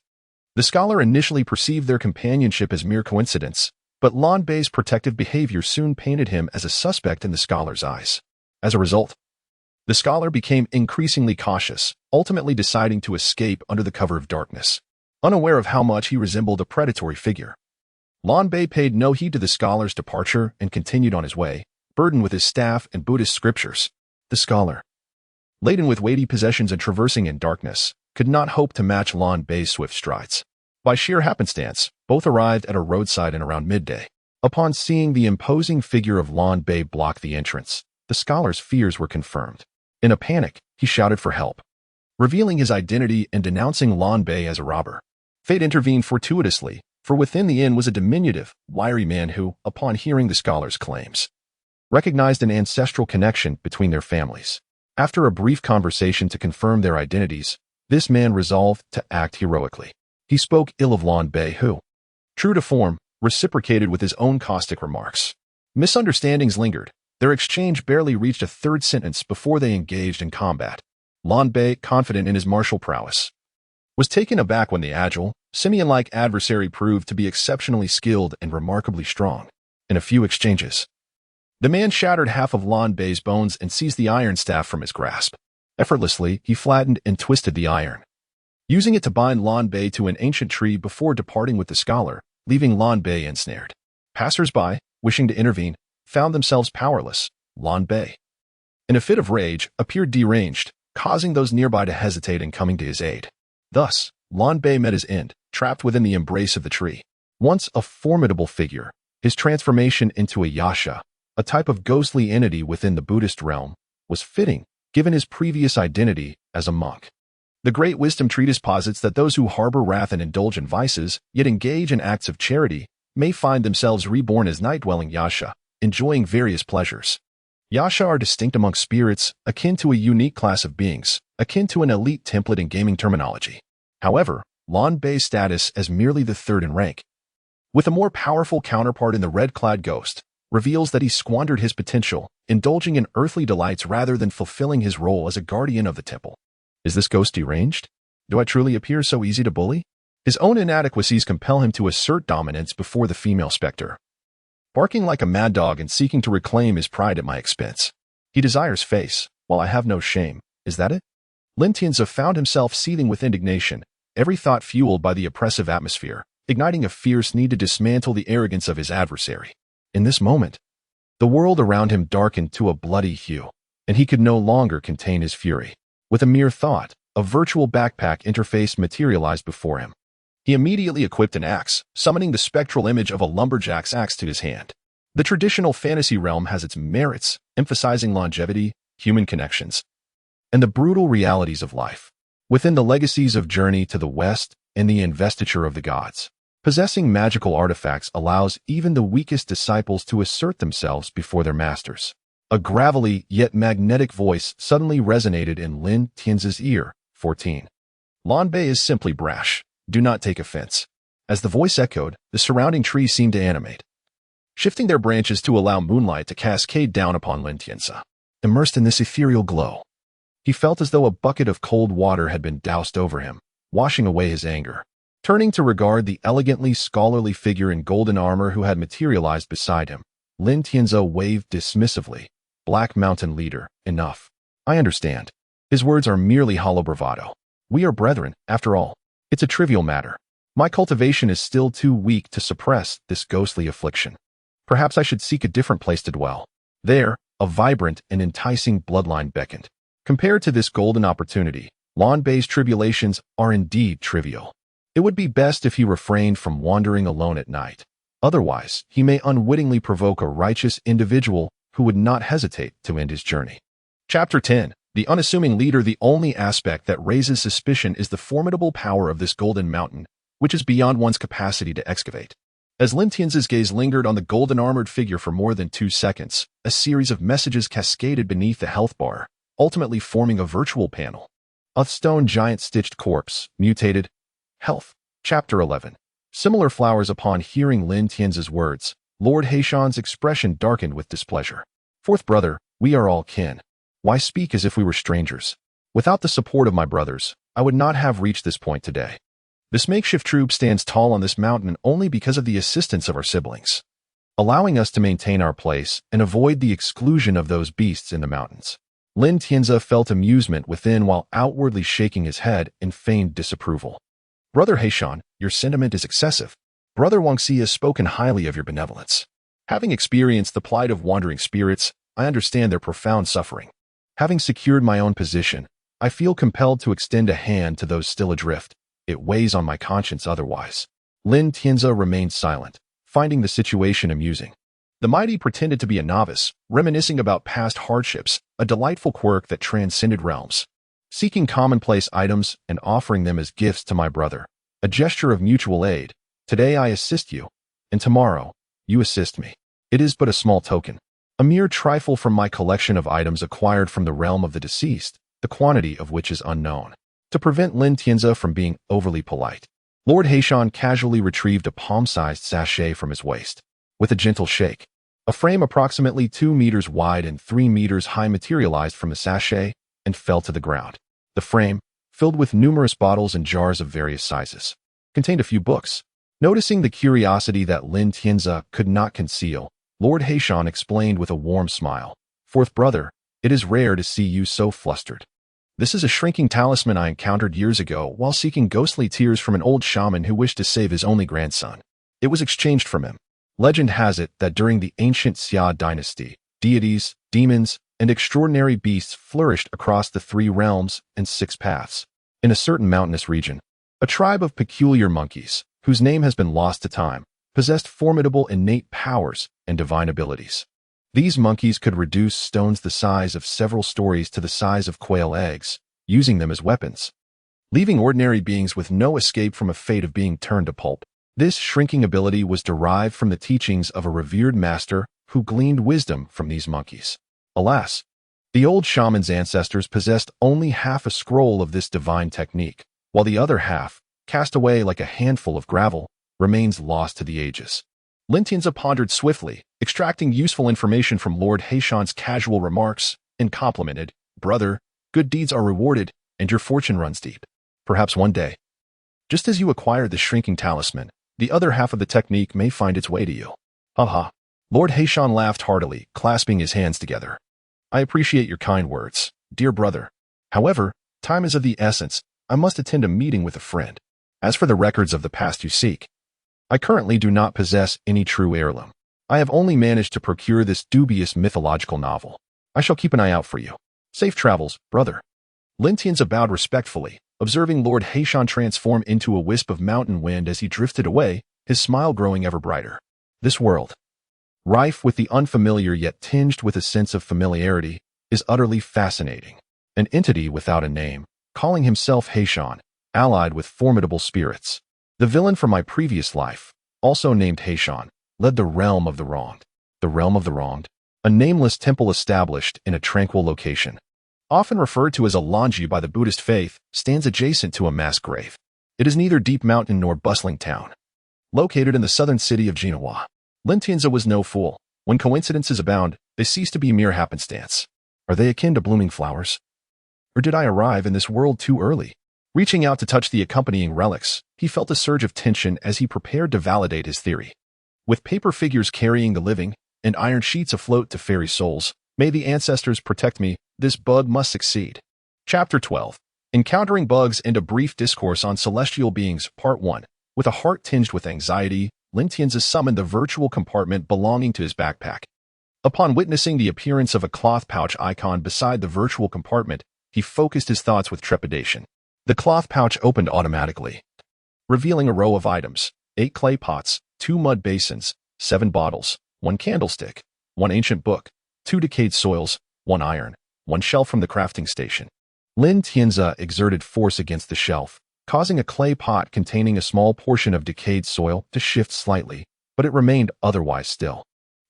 The scholar initially perceived their companionship as mere coincidence, but Lan Bei's protective behavior soon painted him as a suspect in the scholar's eyes. As a result, the scholar became increasingly cautious, ultimately deciding to escape under the cover of darkness. Unaware of how much he resembled a predatory figure, Lan Bei paid no heed to the scholar's departure and continued on his way, burdened with his staff and Buddhist scriptures. The scholar, laden with weighty possessions and traversing in darkness, could not hope to match Lan Bei's swift strides. By sheer happenstance, both arrived at a roadside and around midday. Upon seeing the imposing figure of Lan Bei block the entrance, the scholar's fears were confirmed. In a panic, he shouted for help, revealing his identity and denouncing Lan Bei as a robber. Fate intervened fortuitously, for within the inn was a diminutive, wiry man who, upon hearing the scholar's claims, recognized an ancestral connection between their families. After a brief conversation to confirm their identities, this man resolved to act heroically. He spoke ill of Lan Bei who, true to form, reciprocated with his own caustic remarks. Misunderstandings lingered. Their exchange barely reached a third sentence before they engaged in combat. Lan Bei, confident in his martial prowess, was taken aback when the agile, simian-like adversary proved to be exceptionally skilled and remarkably strong. In a few exchanges, the man shattered half of Lan Bei's bones and seized the iron staff from his grasp. Effortlessly, he flattened and twisted the iron, using it to bind Lan Bei to an ancient tree before departing with the scholar, leaving Lan Bei ensnared. Passers-by, wishing to intervene, found themselves powerless. Lan Bei, in a fit of rage, appeared deranged, causing those nearby to hesitate in coming to his aid. Thus, Lan Bei met his end, trapped within the embrace of the tree. Once a formidable figure, his transformation into a xianxia, a type of ghostly entity within the Buddhist realm, was fitting, given his previous identity as a monk. The Great Wisdom Treatise posits that those who harbor wrath and indulge in vices, yet engage in acts of charity, may find themselves reborn as night-dwelling xianxia, enjoying various pleasures. Xianxia are distinct among spirits, akin to a unique class of beings, akin to an elite template in gaming terminology. However, Lan Bei's status as merely the third in rank, with a more powerful counterpart in the red-clad ghost, reveals that he squandered his potential, indulging in earthly delights rather than fulfilling his role as a guardian of the temple. Is this ghost deranged? Do I truly appear so easy to bully? His own inadequacies compel him to assert dominance before the female specter, barking like a mad dog and seeking to reclaim his pride at my expense. He desires face, while I have no shame. Is that it? Xianxia found himself seething with indignation, every thought fueled by the oppressive atmosphere, igniting a fierce need to dismantle the arrogance of his adversary. In this moment, the world around him darkened to a bloody hue, and he could no longer contain his fury. With a mere thought, a virtual backpack interface materialized before him. He immediately equipped an axe, summoning the spectral image of a lumberjack's axe to his hand. The traditional fantasy realm has its merits, emphasizing longevity, human connections, and the brutal realities of life. Within the legacies of Journey to the West and the Investiture of the Gods, Possessing magical artifacts allows even the weakest disciples to assert themselves before their masters. A gravelly yet magnetic voice suddenly resonated in Lin Tianzi's ear. 14. Lan Bei is simply brash. Do not take offense. As the voice echoed, the surrounding trees seemed to animate, shifting their branches to allow moonlight to cascade down upon Lin Tianzi. Immersed in this ethereal glow, he felt as though a bucket of cold water had been doused over him, washing away his anger. Turning to regard the elegantly scholarly figure in golden armor who had materialized beside him, Lin Tianzi waved dismissively. Black Mountain Leader, enough. I understand. His words are merely hollow bravado. We are brethren, after all. It's a trivial matter. My cultivation is still too weak to suppress this ghostly affliction. Perhaps I should seek a different place to dwell. There, a vibrant and enticing bloodline beckoned. Compared to this golden opportunity, Lan Bei's tribulations are indeed trivial. It would be best if he refrained from wandering alone at night. Otherwise, he may unwittingly provoke a righteous individual who would not hesitate to end his journey. Chapter 10. The unassuming leader. The only aspect that raises suspicion is the formidable power of this golden mountain, which is beyond one's capacity to excavate. As Lin Tianzi's gaze lingered on the golden-armored figure for more than 2 seconds, a series of messages cascaded beneath the health bar, ultimately forming a virtual panel. A stone giant stitched corpse, mutated. Health. Chapter 11. Similar flowers. Upon hearing Lin Tianzi's words, Lord Heishan's expression darkened with displeasure. Fourth brother, we are all kin. Why speak as if we were strangers? Without the support of my brothers, I would not have reached this point today. This makeshift troop stands tall on this mountain only because of the assistance of our siblings, allowing us to maintain our place and avoid the exclusion of those beasts in the mountains. Lin Tianzi felt amusement within while outwardly shaking his head in feigned disapproval. Brother Heishan, your sentiment is excessive. Brother Xianxia has spoken highly of your benevolence. Having experienced the plight of wandering spirits, I understand their profound suffering. Having secured my own position, I feel compelled to extend a hand to those still adrift. It weighs on my conscience otherwise. Lin Tianzi remained silent, finding the situation amusing. The mighty pretended to be a novice, reminiscing about past hardships, a delightful quirk that transcended realms. Seeking commonplace items and offering them as gifts to my brother, a gesture of mutual aid. Today I assist you, and tomorrow, you assist me. It is but a small token, a mere trifle from my collection of items acquired from the realm of the deceased, the quantity of which is unknown. To prevent Lin Tianzi from being overly polite, Lord Heishan casually retrieved a palm-sized sachet from his waist. With a gentle shake, a frame approximately 2 meters wide and 3 meters high materialized from the sachet and fell to the ground. The frame, filled with numerous bottles and jars of various sizes, contained a few books. Noticing the curiosity that Lin Tianzi could not conceal, Lord Heishan explained with a warm smile. Fourth brother, it is rare to see you so flustered. This is a shrinking talisman I encountered years ago while seeking ghostly tears from an old shaman who wished to save his only grandson. It was exchanged from him. Legend has it that during the ancient Xia dynasty, deities, demons, and extraordinary beasts flourished across the 3 realms and 6 paths. In a certain mountainous region, a tribe of peculiar monkeys, whose name has been lost to time, possessed formidable innate powers and divine abilities. These monkeys could reduce stones the size of several stories to the size of quail eggs, using them as weapons, leaving ordinary beings with no escape from a fate of being turned to pulp. This shrinking ability was derived from the teachings of a revered master who gleaned wisdom from these monkeys. Alas, the old shaman's ancestors possessed only half a scroll of this divine technique, while the other half, cast away like a handful of gravel, remains lost to the ages. Lin Tianzi pondered swiftly, extracting useful information from Lord Heishan's casual remarks, and complimented, Brother, good deeds are rewarded, and your fortune runs deep. Perhaps one day, just as you acquire the shrinking talisman, the other half of the technique may find its way to you. Ha. Lord Heishan laughed heartily, clasping his hands together. I appreciate your kind words, dear brother. However, time is of the essence. I must attend a meeting with a friend. As for the records of the past you seek, I currently do not possess any true heirloom. I have only managed to procure this dubious mythological novel. I shall keep an eye out for you. Safe travels, brother. Lin Tianzi bowed respectfully, observing Lord Heishan transform into a wisp of mountain wind as he drifted away, his smile growing ever brighter. This world, rife with the unfamiliar yet tinged with a sense of familiarity, is utterly fascinating. An entity without a name, calling himself Heishan, allied with formidable spirits. The villain from my previous life, also named Heishan, led the realm of the wronged. The realm of the wronged? A nameless temple established in a tranquil location. Often referred to as a lonji by the Buddhist faith, stands adjacent to a mass grave. It is neither deep mountain nor bustling town. Located in the southern city of Genoa, Lintianza was no fool. When coincidences abound, they cease to be mere happenstance. Are they akin to blooming flowers? Or did I arrive in this world too early? Reaching out to touch the accompanying relics, he felt a surge of tension as he prepared to validate his theory. With paper figures carrying the living and iron sheets afloat to fairy souls, may the ancestors protect me, this bug must succeed. Chapter 12. Encountering Bugs and a Brief Discourse on Celestial Beings, Part 1. With a heart tinged with anxiety, Lintianza summoned the virtual compartment belonging to his backpack. Upon witnessing the appearance of a cloth pouch icon beside the virtual compartment, he focused his thoughts with trepidation. The cloth pouch opened automatically, revealing a row of items: 8 clay pots, 2 mud basins, 7 bottles, 1 candlestick, 1 ancient book, 2 decayed soils, 1 iron, 1 shelf from the crafting station. Lintianza exerted force against the shelf, causing a clay pot containing a small portion of decayed soil to shift slightly, but it remained otherwise still.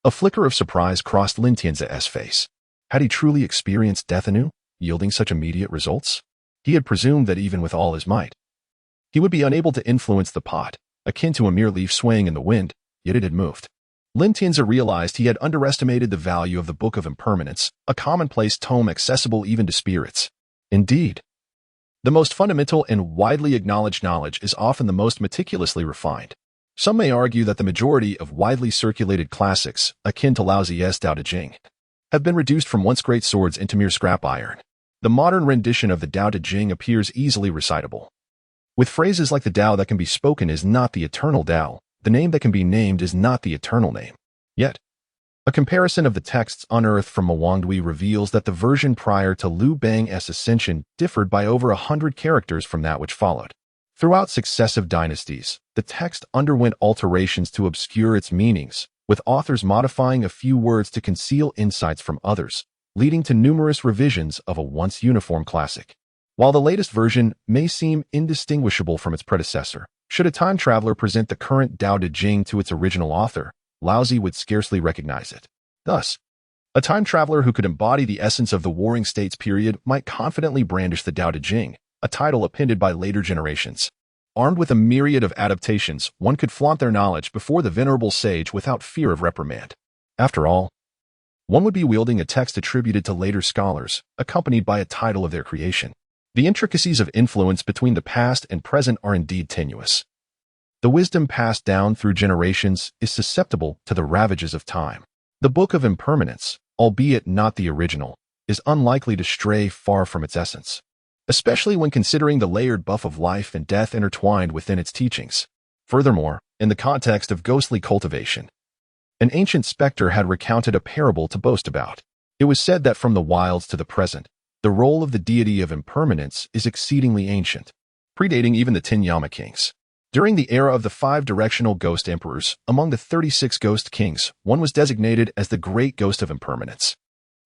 A flicker of surprise crossed Lintianza's face. Had he truly experienced death anew, yielding such immediate results? He had presumed that even with all his might, he would be unable to influence the pot, akin to a mere leaf swaying in the wind, yet it had moved. Lintianza realized he had underestimated the value of the Book of Impermanence, a commonplace tome accessible even to spirits. Indeed, the most fundamental and widely acknowledged knowledge is often the most meticulously refined. Some may argue that the majority of widely circulated classics, akin to Laozi's Tao Te Ching, have been reduced from once great swords into mere scrap iron. The modern rendition of the Tao Te Ching appears easily recitable. With phrases like the Tao that can be spoken is not the eternal Tao, the name that can be named is not the eternal name. Yet, a comparison of the texts unearthed from Mwangdui reveals that the version prior to Liu Bang's ascension differed by over 100 characters from that which followed. Throughout successive dynasties, the text underwent alterations to obscure its meanings, with authors modifying a few words to conceal insights from others, leading to numerous revisions of a once uniform classic. While the latest version may seem indistinguishable from its predecessor, should a time traveler present the current Tao Te Ching to its original author, Laozi would scarcely recognize it. Thus, a time traveler who could embody the essence of the Warring States period might confidently brandish the Tao Te Ching, a title appended by later generations. Armed with a myriad of adaptations, one could flaunt their knowledge before the venerable sage without fear of reprimand. After all, one would be wielding a text attributed to later scholars, accompanied by a title of their creation. The intricacies of influence between the past and present are indeed tenuous. The wisdom passed down through generations is susceptible to the ravages of time. The Book of Impermanence, albeit not the original, is unlikely to stray far from its essence, especially when considering the layered buff of life and death intertwined within its teachings. Furthermore, in the context of ghostly cultivation, an ancient specter had recounted a parable to boast about. It was said that from the wilds to the present, the role of the deity of impermanence is exceedingly ancient, predating even the 10 Yama kings. During the era of the 5 directional ghost emperors, among the 36 ghost kings, one was designated as the Great Ghost of Impermanence.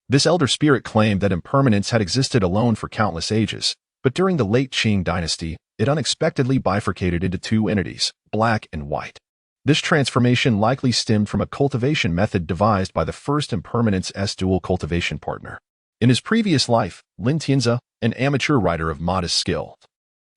This elder spirit claimed that impermanence had existed alone for countless ages, but during the late Qing dynasty, it unexpectedly bifurcated into 2 entities, black and white. This transformation likely stemmed from a cultivation method devised by the first impermanence's dual cultivation partner. In his previous life, Lintianza, an amateur writer of modest skill,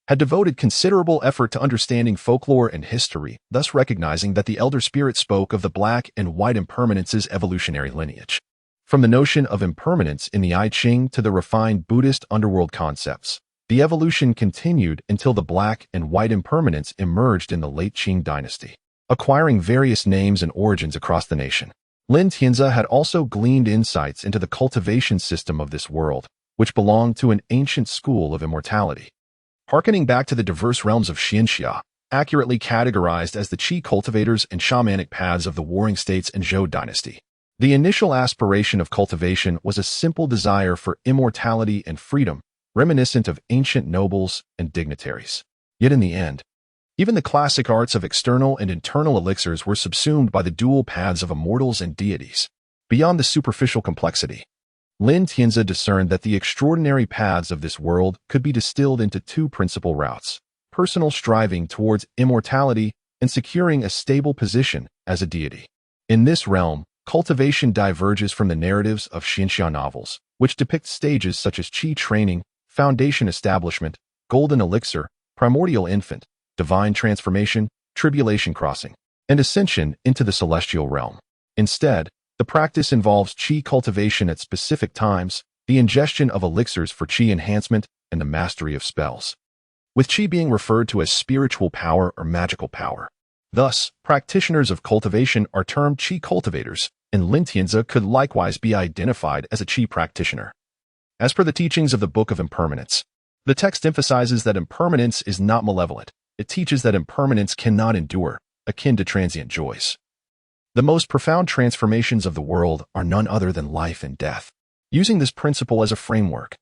had devoted considerable effort to understanding folklore and history, thus recognizing that the elder spirit spoke of the black and white impermanence's evolutionary lineage. From the notion of impermanence in the I Ching to the refined Buddhist underworld concepts, the evolution continued until the black and white impermanence emerged in the late Qing dynasty, acquiring various names and origins across the nation. Lintianza had also gleaned insights into the cultivation system of this world, which belonged to an ancient school of immortality. Harkening back to the diverse realms of xianxia, accurately categorized as the qi cultivators and shamanic paths of the Warring States and Zhou dynasty. The initial aspiration of cultivation was a simple desire for immortality and freedom, reminiscent of ancient nobles and dignitaries. Yet in the end, even the classic arts of external and internal elixirs were subsumed by the dual paths of immortals and deities. Beyond the superficial complexity, Lintianza discerned that the extraordinary paths of this world could be distilled into 2 principal routes: personal striving towards immortality, and securing a stable position as a deity. In this realm, cultivation diverges from the narratives of xianxia novels, which depict stages such as qi training, foundation establishment, golden elixir, primordial infant, divine transformation, tribulation crossing, and ascension into the celestial realm. Instead, the practice involves qi cultivation at specific times, the ingestion of elixirs for qi enhancement, and the mastery of spells, with qi being referred to as spiritual power or magical power. Thus, practitioners of cultivation are termed qi cultivators, and xianxia could likewise be identified as a qi practitioner. As per the teachings of the Book of Impermanence, the text emphasizes that impermanence is not malevolent. It teaches that impermanence cannot endure, akin to transient joys. The most profound transformations of the world are none other than life and death. Using this principle as a framework,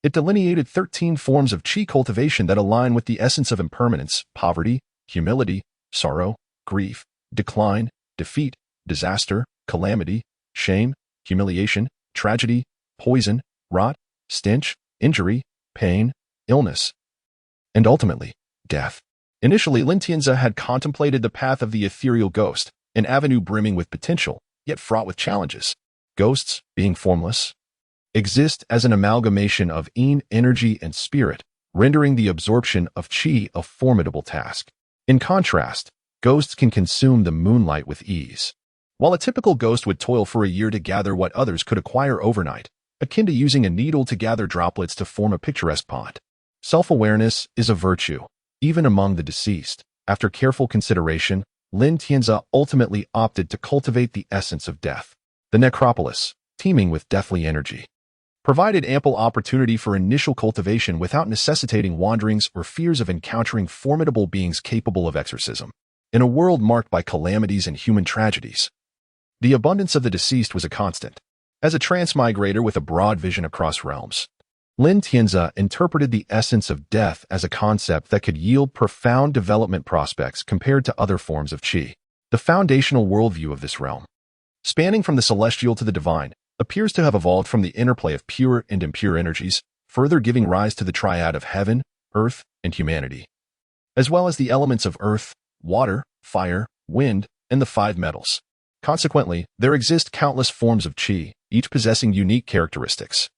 it delineated 13 forms of qi cultivation that align with the essence of impermanence: poverty, humility, sorrow, grief, decline, defeat, disaster, calamity, shame, humiliation, tragedy, poison, rot, stench, injury, pain, illness, and ultimately, death. Initially, xianxia had contemplated the path of the ethereal ghost, an avenue brimming with potential, yet fraught with challenges. Ghosts, being formless, exist as an amalgamation of yin, energy, and spirit, rendering the absorption of qi a formidable task. In contrast, ghosts can consume the moonlight with ease. While a typical ghost would toil for a year to gather what others could acquire overnight, akin to using a needle to gather droplets to form a picturesque pond. Self-awareness is a virtue, even among the deceased. After careful consideration, xianxia ultimately opted to cultivate the essence of death. The necropolis, teeming with deathly energy, provided ample opportunity for initial cultivation without necessitating wanderings or fears of encountering formidable beings capable of exorcism. In a world marked by calamities and human tragedies, the abundance of the deceased was a constant. As a transmigrator with a broad vision across realms, xianxia interpreted the essence of death as a concept that could yield profound development prospects compared to other forms of qi. The foundational worldview of this realm, spanning from the celestial to the divine, appears to have evolved from the interplay of pure and impure energies, further giving rise to the triad of heaven, earth, and humanity, as well as the elements of earth, water, fire, wind, and the five metals. Consequently, there exist countless forms of qi, each possessing unique characteristics.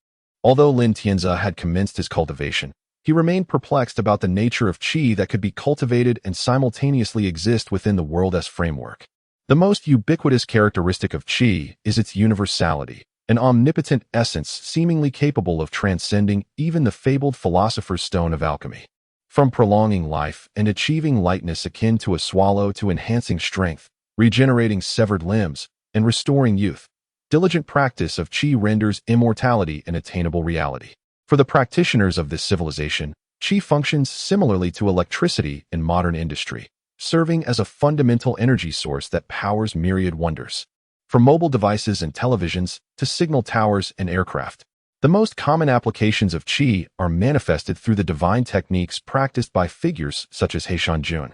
Although xianxia had commenced his cultivation, he remained perplexed about the nature of qi that could be cultivated and simultaneously exist within the world as framework. The most ubiquitous characteristic of qi is its universality, an omnipotent essence seemingly capable of transcending even the fabled philosopher's stone of alchemy. From prolonging life and achieving lightness akin to a swallow to enhancing strength, regenerating severed limbs, and restoring youth, diligent practice of qi renders immortality an attainable reality. For the practitioners of this civilization, qi functions similarly to electricity in modern industry, serving as a fundamental energy source that powers myriad wonders. From mobile devices and televisions to signal towers and aircraft, the most common applications of qi are manifested through the divine techniques practiced by figures such as Heishanjun.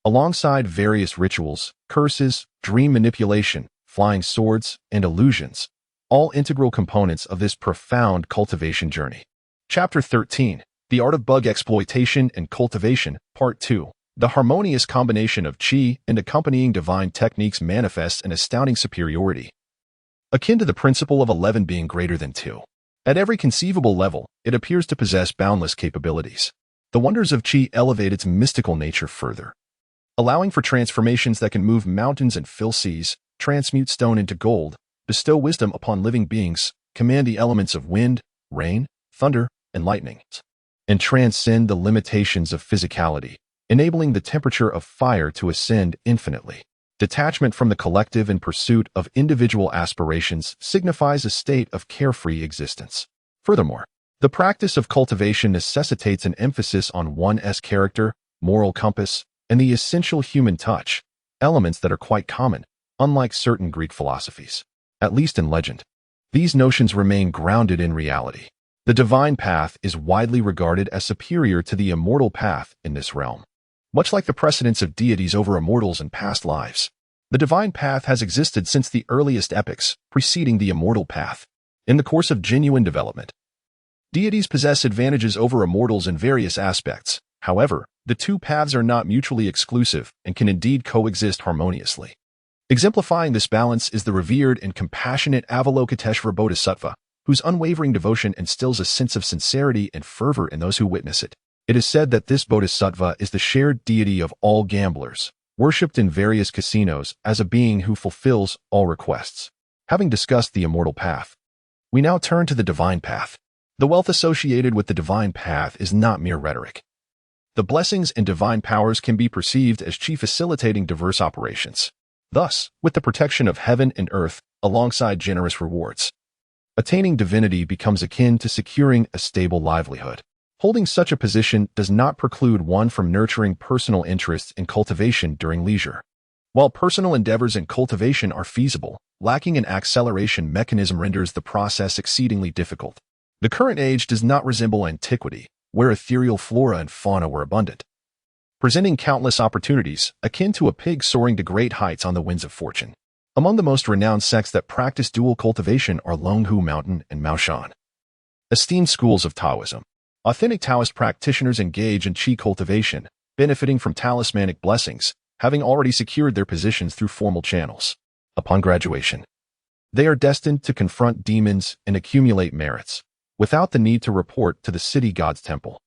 Alongside various rituals, curses, dream manipulation, flying swords, and illusions, all integral components of this profound cultivation journey. Chapter 13, The Art of Bug Exploitation and Cultivation, Part 2. The harmonious combination of qi and accompanying divine techniques manifests an astounding superiority, akin to the principle of 11 being greater than 2. At every conceivable level, it appears to possess boundless capabilities. The wonders of qi elevate its mystical nature further, allowing for transformations that can move mountains and fill seas, transmute stone into gold, bestow wisdom upon living beings, command the elements of wind, rain, thunder, and lightning, and transcend the limitations of physicality, enabling the temperature of fire to ascend infinitely. Detachment from the collective in pursuit of individual aspirations signifies a state of carefree existence. Furthermore, the practice of cultivation necessitates an emphasis on one's character, moral compass, and the essential human touch, elements that are quite common, unlike certain Greek philosophies. At least in legend, these notions remain grounded in reality. The divine path is widely regarded as superior to the immortal path in this realm. Much like the precedence of deities over immortals in past lives, the divine path has existed since the earliest epochs preceding the immortal path. In the course of genuine development, deities possess advantages over immortals in various aspects. However, the two paths are not mutually exclusive and can indeed coexist harmoniously. Exemplifying this balance is the revered and compassionate Avalokiteshvara Bodhisattva, whose unwavering devotion instills a sense of sincerity and fervor in those who witness it. It is said that this bodhisattva is the shared deity of all gamblers, worshipped in various casinos as a being who fulfills all requests. Having discussed the immortal path, we now turn to the divine path. The wealth associated with the divine path is not mere rhetoric. The blessings and divine powers can be perceived as chief facilitating diverse operations. Thus, with the protection of heaven and earth alongside generous rewards, attaining divinity becomes akin to securing a stable livelihood. Holding such a position does not preclude one from nurturing personal interests in cultivation during leisure. While personal endeavors in cultivation are feasible, lacking an acceleration mechanism renders the process exceedingly difficult. The current age does not resemble antiquity, where ethereal flora and fauna were abundant, presenting countless opportunities akin to a pig soaring to great heights on the winds of fortune. Among the most renowned sects that practice dual cultivation are Longhu Mountain and Maoshan, esteemed schools of Taoism. Authentic Taoist practitioners engage in qi cultivation, benefiting from talismanic blessings, having already secured their positions through formal channels. Upon graduation, they are destined to confront demons and accumulate merits, without the need to report to the city god's temple.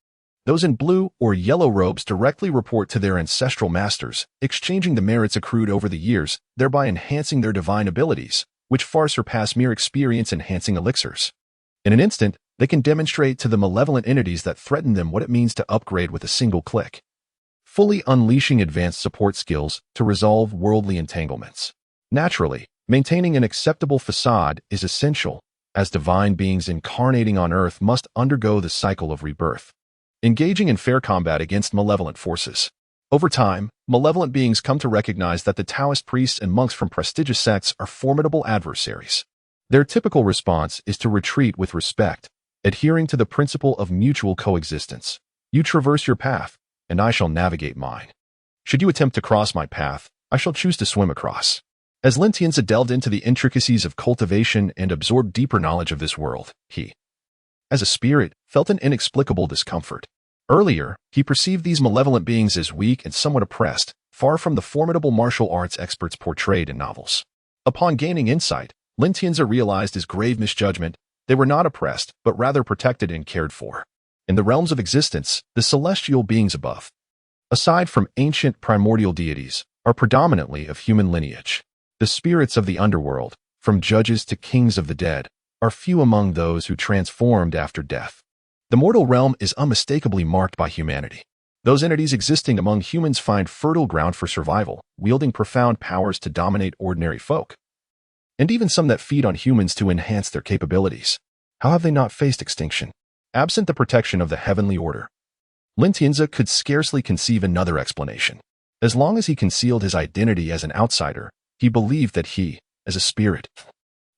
Those in blue or yellow robes directly report to their ancestral masters, exchanging the merits accrued over the years, thereby enhancing their divine abilities, which far surpass mere experience-enhancing elixirs. In an instant, they can demonstrate to the malevolent entities that threaten them what it means to upgrade with a single click, fully unleashing advanced support skills to resolve worldly entanglements. Naturally, maintaining an acceptable facade is essential, as divine beings incarnating on Earth must undergo the cycle of rebirth, engaging in fair combat against malevolent forces. Over time, malevolent beings come to recognize that the Taoist priests and monks from prestigious sects are formidable adversaries. Their typical response is to retreat with respect, adhering to the principle of mutual coexistence. You traverse your path, and I shall navigate mine. Should you attempt to cross my path, I shall choose to swim across. As Lin Tianzi delved into the intricacies of cultivation and absorbed deeper knowledge of this world, he, as a spirit, felt an inexplicable discomfort. Earlier, he perceived these malevolent beings as weak and somewhat oppressed, far from the formidable martial arts experts portrayed in novels. Upon gaining insight, Lin Tianzi realized his grave misjudgment. They were not oppressed, but rather protected and cared for. In the realms of existence, the celestial beings above, aside from ancient primordial deities, are predominantly of human lineage. The spirits of the underworld, from judges to kings of the dead, are few among those who transformed after death. The mortal realm is unmistakably marked by humanity. Those entities existing among humans find fertile ground for survival, wielding profound powers to dominate ordinary folk, and even some that feed on humans to enhance their capabilities. How have they not faced extinction? Absent the protection of the heavenly order, Lin Tianzi could scarcely conceive another explanation. As long as he concealed his identity as an outsider, he believed that he, as a spirit,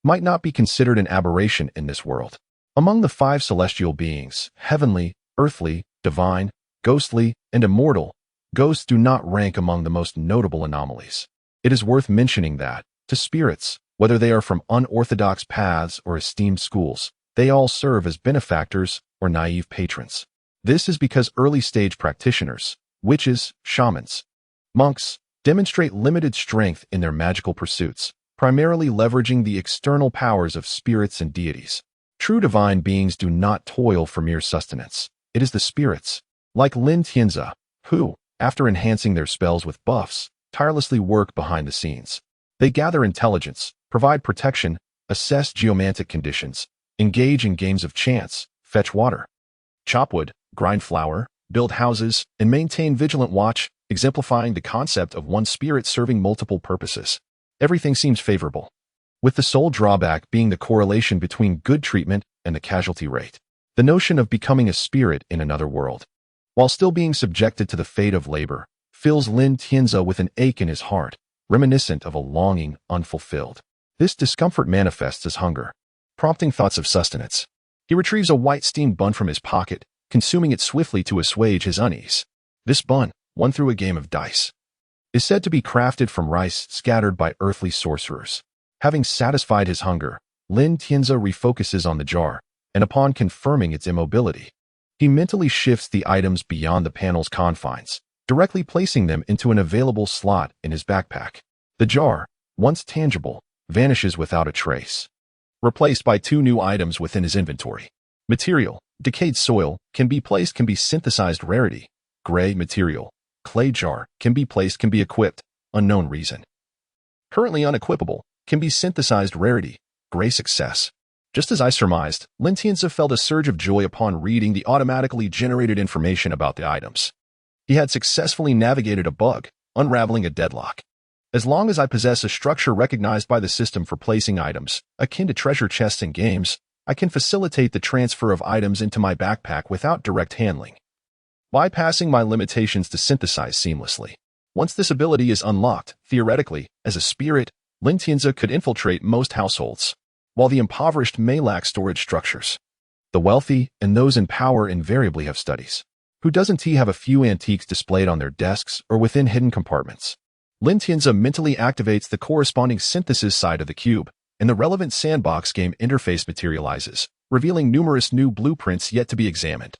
might not be considered an aberration in this world. Among the 5 celestial beings, heavenly, earthly, divine, ghostly, and immortal, ghosts do not rank among the most notable anomalies. It is worth mentioning that, to spirits, whether they are from unorthodox paths or esteemed schools, they all serve as benefactors or naive patrons. This is because early-stage practitioners, witches, shamans, monks, demonstrate limited strength in their magical pursuits, primarily leveraging the external powers of spirits and deities. True divine beings do not toil for mere sustenance. It is the spirits, like Lin Tianzi, who, after enhancing their spells with buffs, tirelessly work behind the scenes. They gather intelligence, provide protection, assess geomantic conditions, engage in games of chance, fetch water, chop wood, grind flour, build houses, and maintain vigilant watch, exemplifying the concept of one spirit serving multiple purposes. Everything seems favorable, with the sole drawback being the correlation between good treatment and the casualty rate. The notion of becoming a spirit in another world, while still being subjected to the fate of labor, fills Lin Tianzi with an ache in his heart, reminiscent of a longing unfulfilled. This discomfort manifests as hunger, prompting thoughts of sustenance. He retrieves a white steamed bun from his pocket, consuming it swiftly to assuage his unease. This bun, won through a game of dice, is said to be crafted from rice scattered by earthly sorcerers. Having satisfied his hunger, Lin Tianzi refocuses on the jar, and upon confirming its immobility, He mentally shifts the items beyond the panel's confines, directly placing them into an available slot in his backpack. The jar, once tangible, vanishes without a trace, replaced by 2 new items within his inventory. Material, decayed soil, can be synthesized rarity. Gray material, clay jar, can be equipped, unknown reason. Currently unequipable, can be synthesized rarity. Gray success. Just as I surmised, xianxia felt a surge of joy upon reading the automatically generated information about the items. He had successfully navigated a bug, unraveling a deadlock. As long as I possess a structure recognized by the system for placing items, akin to treasure chests in games, I can facilitate the transfer of items into my backpack without direct handling, bypassing my limitations to synthesize seamlessly. Once this ability is unlocked, theoretically, as a spirit, xianxia could infiltrate most households, while the impoverished may lack storage structures. The wealthy and those in power invariably have studies. Who doesn't have a few antiques displayed on their desks or within hidden compartments? Xianxia mentally activates the corresponding synthesis side of the cube, and the relevant sandbox game interface materializes, revealing numerous new blueprints yet to be examined.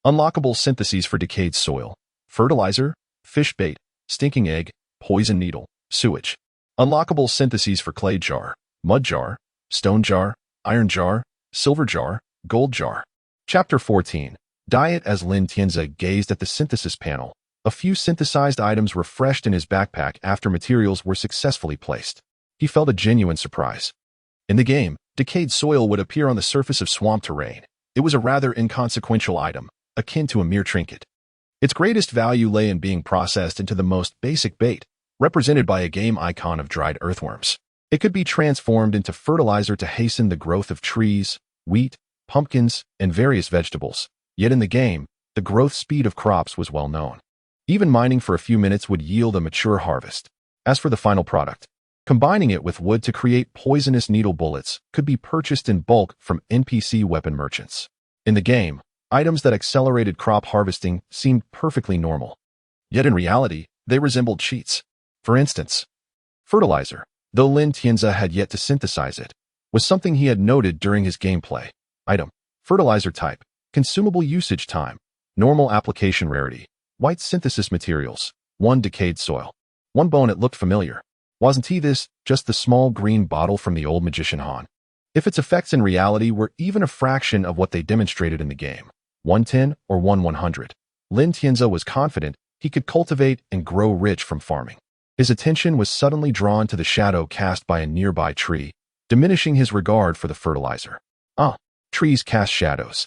Unlockable syntheses for decayed soil, fertilizer, fish bait, stinking egg, poison needle, sewage. Unlockable syntheses for clay jar, mud jar, stone jar, iron jar, silver jar, gold jar. Chapter 14. Diet. As xianxia gazed at the synthesis panel, a few synthesized items refreshed in his backpack after materials were successfully placed. He felt a genuine surprise. In the game, decayed soil would appear on the surface of swamp terrain. It was a rather inconsequential item, akin to a mere trinket. Its greatest value lay in being processed into the most basic bait, represented by a game icon of dried earthworms. It could be transformed into fertilizer to hasten the growth of trees, wheat, pumpkins, and various vegetables. Yet in the game, the growth speed of crops was well known. Even mining for a few minutes would yield a mature harvest. As for the final product, combining it with wood to create poisonous needle bullets could be purchased in bulk from NPC weapon merchants. In the game, items that accelerated crop harvesting seemed perfectly normal. Yet in reality, they resembled cheats. For instance, fertilizer, though xianxia had yet to synthesize it, was something he had noted during his gameplay. Item, fertilizer type, consumable usage time, normal application rarity, white synthesis materials, 1 decayed soil. 1 bone. It looked familiar. Wasn't this just the small green bottle from the old magician Han? If its effects in reality were even a fraction of what they demonstrated in the game, 110 or 100, xianxia was confident he could cultivate and grow rich from farming. His attention was suddenly drawn to the shadow cast by a nearby tree, diminishing his regard for the fertilizer. Trees cast shadows.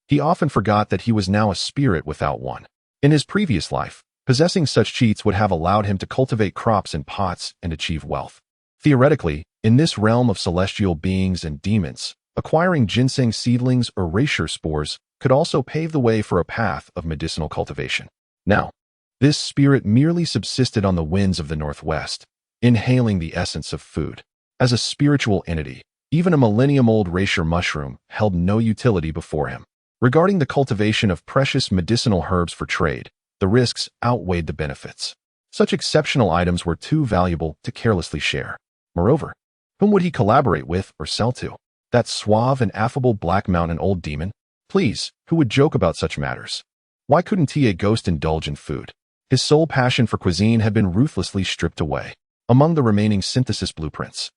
He often forgot that he was now a spirit without one. In his previous life, possessing such cheats would have allowed him to cultivate crops in pots and achieve wealth. Theoretically, in this realm of celestial beings and demons, acquiring ginseng seedlings or rasher spores could also pave the way for a path of medicinal cultivation. Now, this spirit merely subsisted on the winds of the northwest, inhaling the essence of food. As a spiritual entity, even a millennium-old rasher mushroom held no utility before him. Regarding the cultivation of precious medicinal herbs for trade, the risks outweighed the benefits. Such exceptional items were too valuable to carelessly share. Moreover, whom would he collaborate with or sell to? That suave and affable Black Mountain old demon? Please, who would joke about such matters? Why couldn't a ghost indulge in food? His sole passion for cuisine had been ruthlessly stripped away. Among the remaining synthesis blueprints,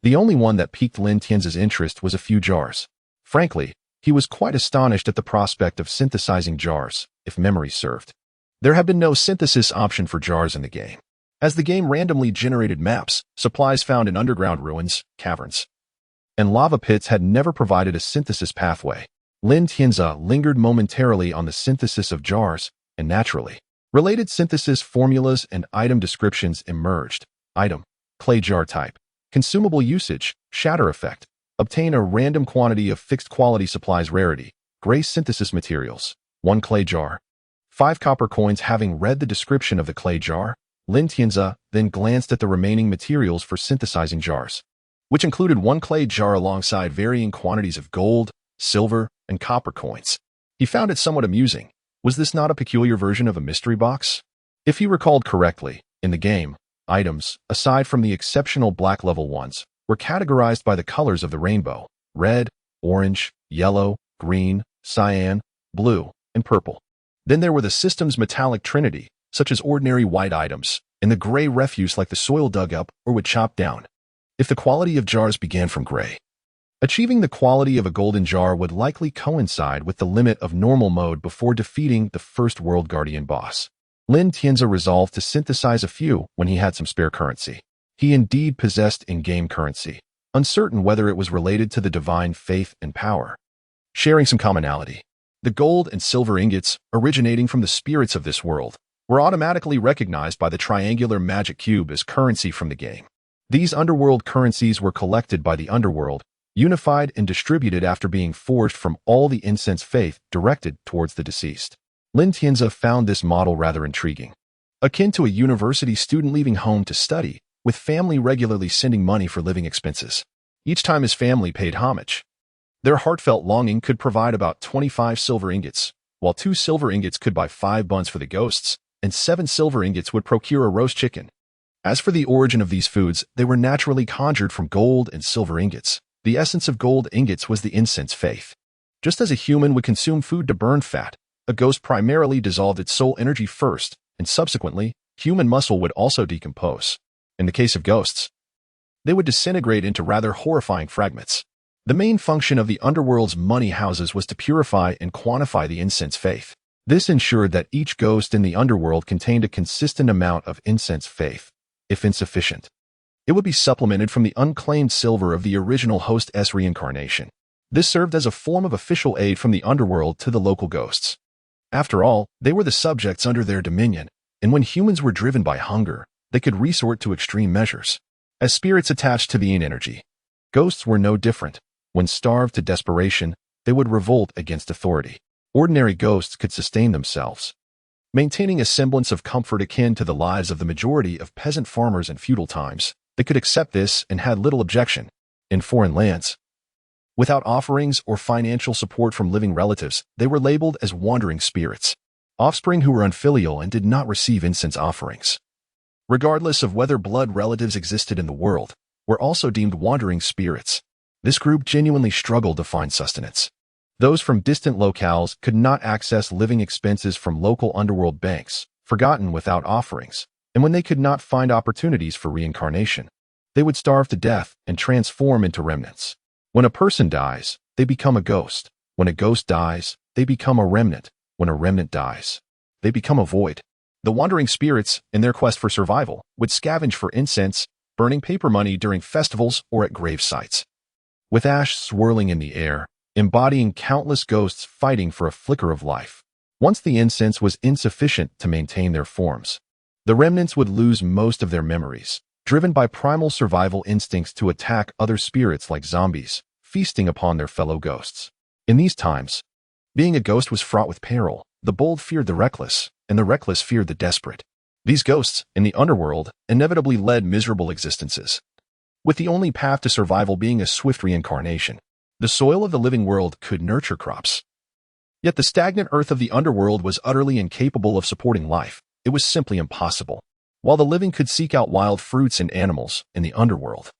the only one that piqued xianxia's interest was a few jars. Frankly, he was quite astonished at the prospect of synthesizing jars, if memory served. There had been no synthesis option for jars in the game, as the game randomly generated maps, supplies found in underground ruins, caverns, and lava pits had never provided a synthesis pathway. Xianxia lingered momentarily on the synthesis of jars, and naturally, related synthesis formulas and item descriptions emerged. Item, clay jar type, consumable usage, shatter effect. Obtain a random quantity of fixed quality supplies rarity, gray synthesis materials, 1 clay jar. 5 copper coins. Having read the description of the clay jar, xianxia then glanced at the remaining materials for synthesizing jars, which included 1 clay jar alongside varying quantities of gold, silver, and copper coins. He found it somewhat amusing. Was this not a peculiar version of a mystery box? If he recalled correctly, in the game, items, aside from the exceptional black level ones, were categorized by the colors of the rainbow: red, orange, yellow, green, cyan, blue, and purple. Then there were the system's metallic trinity, such as ordinary white items, and the gray refuse like the soil dug up or would chop down. If the quality of jars began from gray, achieving the quality of a golden jar would likely coincide with the limit of normal mode before defeating the first World Guardian boss. Lin Tianzi resolved to synthesize a few when he had some spare currency. He indeed possessed in-game currency, uncertain whether it was related to the divine faith and power. Sharing some commonality. The gold and silver ingots, originating from the spirits of this world, were automatically recognized by the triangular magic cube as currency from the game. These underworld currencies were collected by the underworld, unified and distributed after being forged from all the incense faith directed towards the deceased. Lin Tianzi found this model rather intriguing. Akin to a university student leaving home to study, with family regularly sending money for living expenses. Each time his family paid homage, their heartfelt longing could provide about 25 silver ingots, while 2 silver ingots could buy 5 buns for the ghosts, and 7 silver ingots would procure a roast chicken. As for the origin of these foods, they were naturally conjured from gold and silver ingots. The essence of gold ingots was the incense faith. Just as a human would consume food to burn fat, a ghost primarily dissolved its soul energy first, and subsequently, human muscle would also decompose. In the case of ghosts, they would disintegrate into rather horrifying fragments. The main function of the underworld's money houses was to purify and quantify the incense faith. This ensured that each ghost in the underworld contained a consistent amount of incense faith. If insufficient, it would be supplemented from the unclaimed silver of the original host's reincarnation. This served as a form of official aid from the underworld to the local ghosts. After all, they were the subjects under their dominion, and when humans were driven by hunger, they could resort to extreme measures. As spirits attached to the yin energy, ghosts were no different. When starved to desperation, they would revolt against authority. Ordinary ghosts could sustain themselves, maintaining a semblance of comfort akin to the lives of the majority of peasant farmers in feudal times. They could accept this and had little objection. In foreign lands, without offerings or financial support from living relatives, they were labeled as wandering spirits, offspring who were unfilial and did not receive incense offerings. Regardless of whether blood relatives existed in the world, were also deemed wandering spirits. This group genuinely struggled to find sustenance. Those from distant locales could not access living expenses from local underworld banks, forgotten without offerings, and when they could not find opportunities for reincarnation, they would starve to death and transform into remnants. When a person dies, they become a ghost. When a ghost dies, they become a remnant. When a remnant dies, they become a void. The wandering spirits, in their quest for survival, would scavenge for incense, burning paper money during festivals or at grave sites. With ash swirling in the air, embodying countless ghosts fighting for a flicker of life. Once the incense was insufficient to maintain their forms, the remnants would lose most of their memories, driven by primal survival instincts to attack other spirits like zombies, feasting upon their fellow ghosts. In these times, being a ghost was fraught with peril. The bold feared the reckless, and the reckless feared the desperate. These ghosts, in the underworld, inevitably led miserable existences, with the only path to survival being a swift reincarnation. The soil of the living world could nurture crops. Yet the stagnant earth of the underworld was utterly incapable of supporting life. It was simply impossible. While the living could seek out wild fruits and animals in the underworld,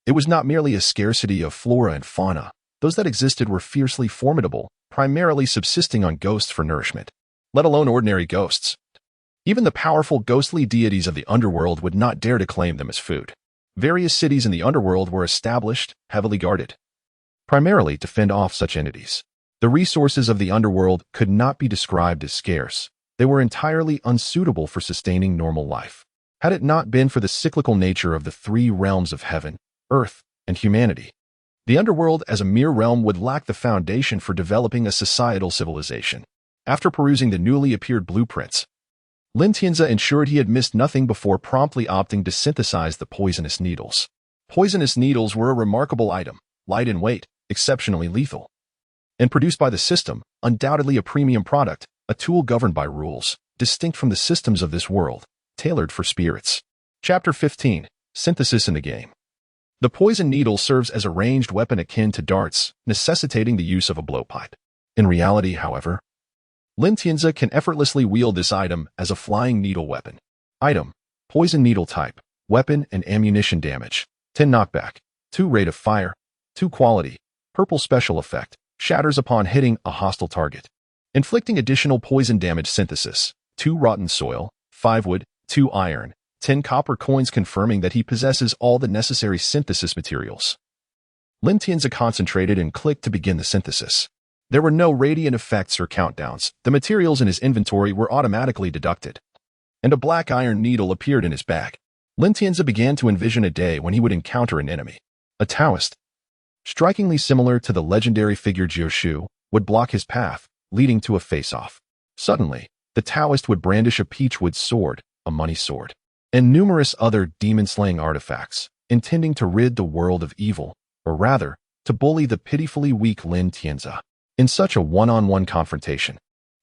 it was not merely a scarcity of flora and fauna. Those that existed were fiercely formidable, primarily subsisting on ghosts for nourishment, let alone ordinary ghosts. Even the powerful ghostly deities of the underworld would not dare to claim them as food. Various cities in the underworld were established, heavily guarded, primarily to fend off such entities. The resources of the underworld could not be described as scarce. They were entirely unsuitable for sustaining normal life. Had it not been for the cyclical nature of the 3 realms of heaven, earth, and humanity, the underworld as a mere realm would lack the foundation for developing a societal civilization. After perusing the newly appeared blueprints, Lin Tianzi ensured he had missed nothing before promptly opting to synthesize the poisonous needles. Poisonous needles were a remarkable item, light in weight, exceptionally lethal, and produced by the system, undoubtedly a premium product, a tool governed by rules, distinct from the systems of this world, tailored for spirits. Chapter 15. Synthesis in the game. The poison needle serves as a ranged weapon akin to darts, necessitating the use of a blowpipe. In reality, however, Lin Tianzi can effortlessly wield this item as a flying needle weapon. Item: poison needle type, weapon and ammunition damage, 10 knockback, 2 rate of fire, 2 quality, purple special effect, shatters upon hitting a hostile target. inflicting additional poison damage synthesis, 2 rotten soil, 5 wood, 2 iron, 10 copper coins confirming that he possesses all the necessary synthesis materials. Lin Tianzi concentrated and clicked to begin the synthesis. There were no radiant effects or countdowns. The materials in his inventory were automatically deducted. And a black iron needle appeared in his bag. Lin Tianzi began to envision a day when he would encounter an enemy. A Taoist, strikingly similar to the legendary figure Jiu would block his path, leading to a face-off. Suddenly, the Taoist would brandish a peachwood sword, a money sword, and numerous other demon-slaying artifacts, intending to rid the world of evil, or rather, to bully the pitifully weak Lin Tianzi. In such a one-on-one confrontation,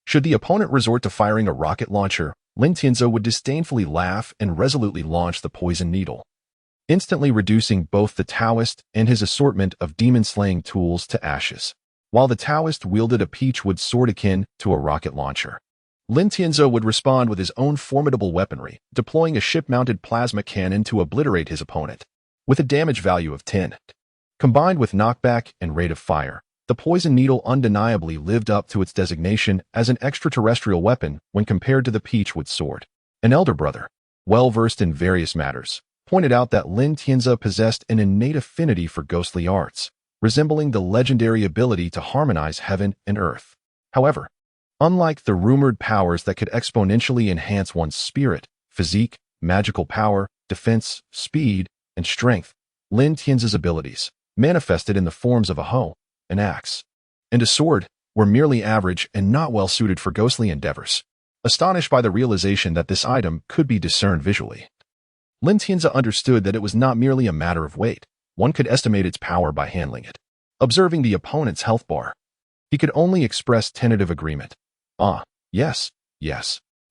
should the opponent resort to firing a rocket launcher, Lin Tianzi would disdainfully laugh and resolutely launch the poison needle, instantly reducing both the Taoist and his assortment of demon-slaying tools to ashes. While the Taoist wielded a peachwood sword akin to a rocket launcher, Lin Tianzi would respond with his own formidable weaponry, deploying a ship-mounted plasma cannon to obliterate his opponent. With a damage value of 10, combined with knockback and rate of fire, the poison needle undeniably lived up to its designation as an extraterrestrial weapon when compared to the peachwood sword. An elder brother, well-versed in various matters, pointed out that Lin Tianzi possessed an innate affinity for ghostly arts, resembling the legendary ability to harmonize heaven and earth. However, unlike the rumored powers that could exponentially enhance one's spirit, physique, magical power, defense, speed, and strength, Lin Tianzi's abilities, manifested in the forms of a hoe, an axe, and a sword, were merely average and not well suited for ghostly endeavors. Astonished by the realization that this item could be discerned visually, Lin Tianzi understood that it was not merely a matter of weight. One could estimate its power by handling it. Observing the opponent's health bar, he could only express tentative agreement. Yes.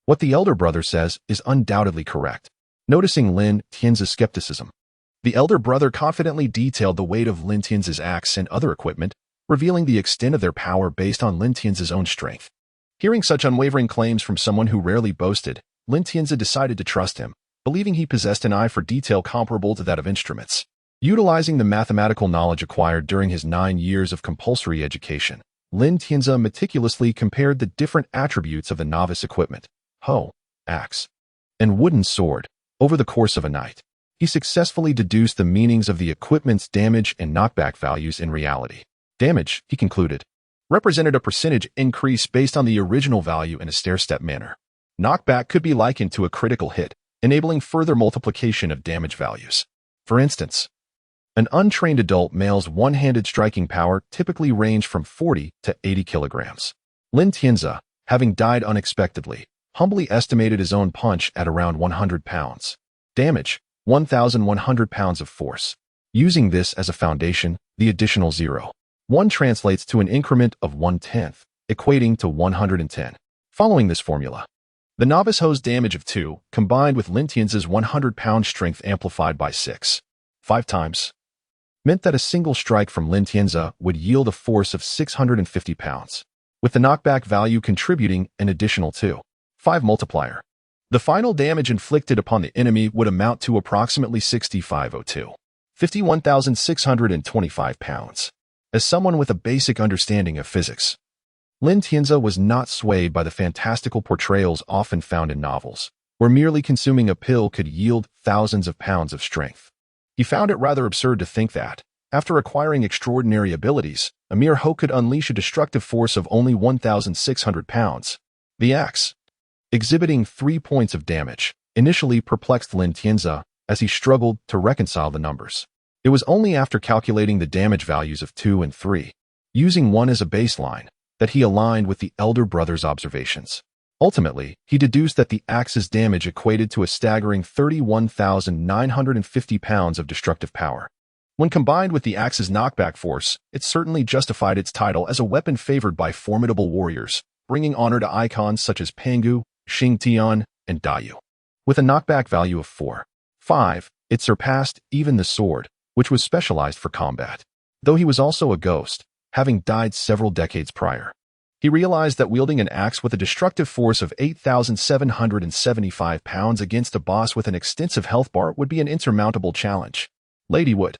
What the elder brother says is undoubtedly correct. Noticing Lin Tianzi's skepticism, the elder brother confidently detailed the weight of Lin Tianzi's axe and other equipment, revealing the extent of their power based on Lin Tianzi's own strength. Hearing such unwavering claims from someone who rarely boasted, Lin Tianzi decided to trust him, believing he possessed an eye for detail comparable to that of instruments. Utilizing the mathematical knowledge acquired during his 9 years of compulsory education, Lin Tianzi meticulously compared the different attributes of the novice equipment, hoe, axe, and wooden sword. Over the course of a night, he successfully deduced the meanings of the equipment's damage and knockback values in reality. Damage, he concluded, represented a percentage increase based on the original value in a stair-step manner. Knockback could be likened to a critical hit, enabling further multiplication of damage values. For instance, an untrained adult male's one-handed striking power typically ranged from 40 to 80 kilograms. Lin Tianzi, having died unexpectedly, humbly estimated his own punch at around 100 pounds. Damage, 1,100 pounds of force. Using this as a foundation, the additional 0.1 translates to an increment of 1/10, equating to 110. Following this formula, the novice hoe's damage of 2, combined with Lin Tianzi's 100-pound strength amplified by 5 times, meant that a single strike from Lin Tianzi would yield a force of 650 pounds, with the knockback value contributing an additional 2.5 multiplier. The final damage inflicted upon the enemy would amount to approximately 51,625 pounds. As someone with a basic understanding of physics, Lin Tianzi was not swayed by the fantastical portrayals often found in novels, where merely consuming a pill could yield thousands of pounds of strength. He found it rather absurd to think that, after acquiring extraordinary abilities, a mere hoe could unleash a destructive force of only 1,600 pounds. The axe, exhibiting 3 points of damage, initially perplexed Lin Tianzi as he struggled to reconcile the numbers. It was only after calculating the damage values of 2 and 3, using 1 as a baseline, that he aligned with the elder brother's observations. Ultimately, he deduced that the axe's damage equated to a staggering 31,950 pounds of destructive power. When combined with the axe's knockback force, it certainly justified its title as a weapon favored by formidable warriors, bringing honor to icons such as Pangu, Xingtian, and Dayu. With a knockback value of 4.5, it surpassed even the sword, which was specialized for combat. Though he was also a ghost, having died several decades prior, he realized that wielding an axe with a destructive force of 8,775 pounds against a boss with an extensive health bar would be an insurmountable challenge. Lady Wood,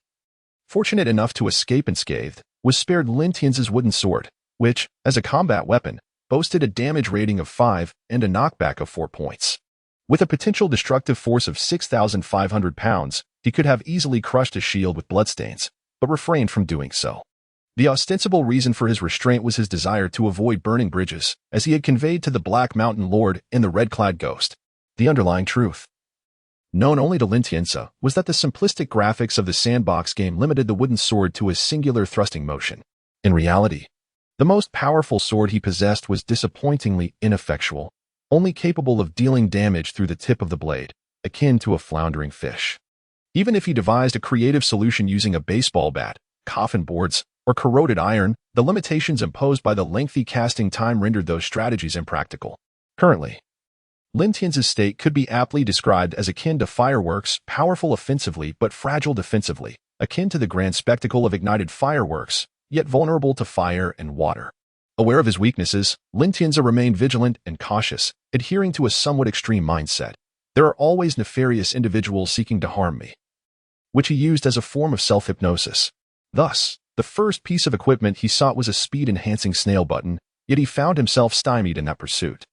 fortunate enough to escape unscathed, was spared Lin Tianzi's wooden sword, which, as a combat weapon, boasted a damage rating of 5 and a knockback of 4 points. With a potential destructive force of 6,500 pounds, he could have easily crushed a shield with bloodstains, but refrained from doing so. The ostensible reason for his restraint was his desire to avoid burning bridges, as he had conveyed to the Black Mountain Lord in the red-clad ghost. The underlying truth, known only to xianxia, was that the simplistic graphics of the sandbox game limited the wooden sword to a singular thrusting motion. In reality, the most powerful sword he possessed was disappointingly ineffectual, only capable of dealing damage through the tip of the blade, akin to a floundering fish. Even if he devised a creative solution using a baseball bat, coffin boards, or corroded iron, the limitations imposed by the lengthy casting time rendered those strategies impractical. Currently, xianxia's state could be aptly described as akin to fireworks, powerful offensively but fragile defensively, akin to the grand spectacle of ignited fireworks, yet vulnerable to fire and water. Aware of his weaknesses, xianxia remained vigilant and cautious, adhering to a somewhat extreme mindset. There are always nefarious individuals seeking to harm me, which he used as a form of self-hypnosis. Thus, the first piece of equipment he sought was a speed-enhancing snail button, yet he found himself stymied in that pursuit.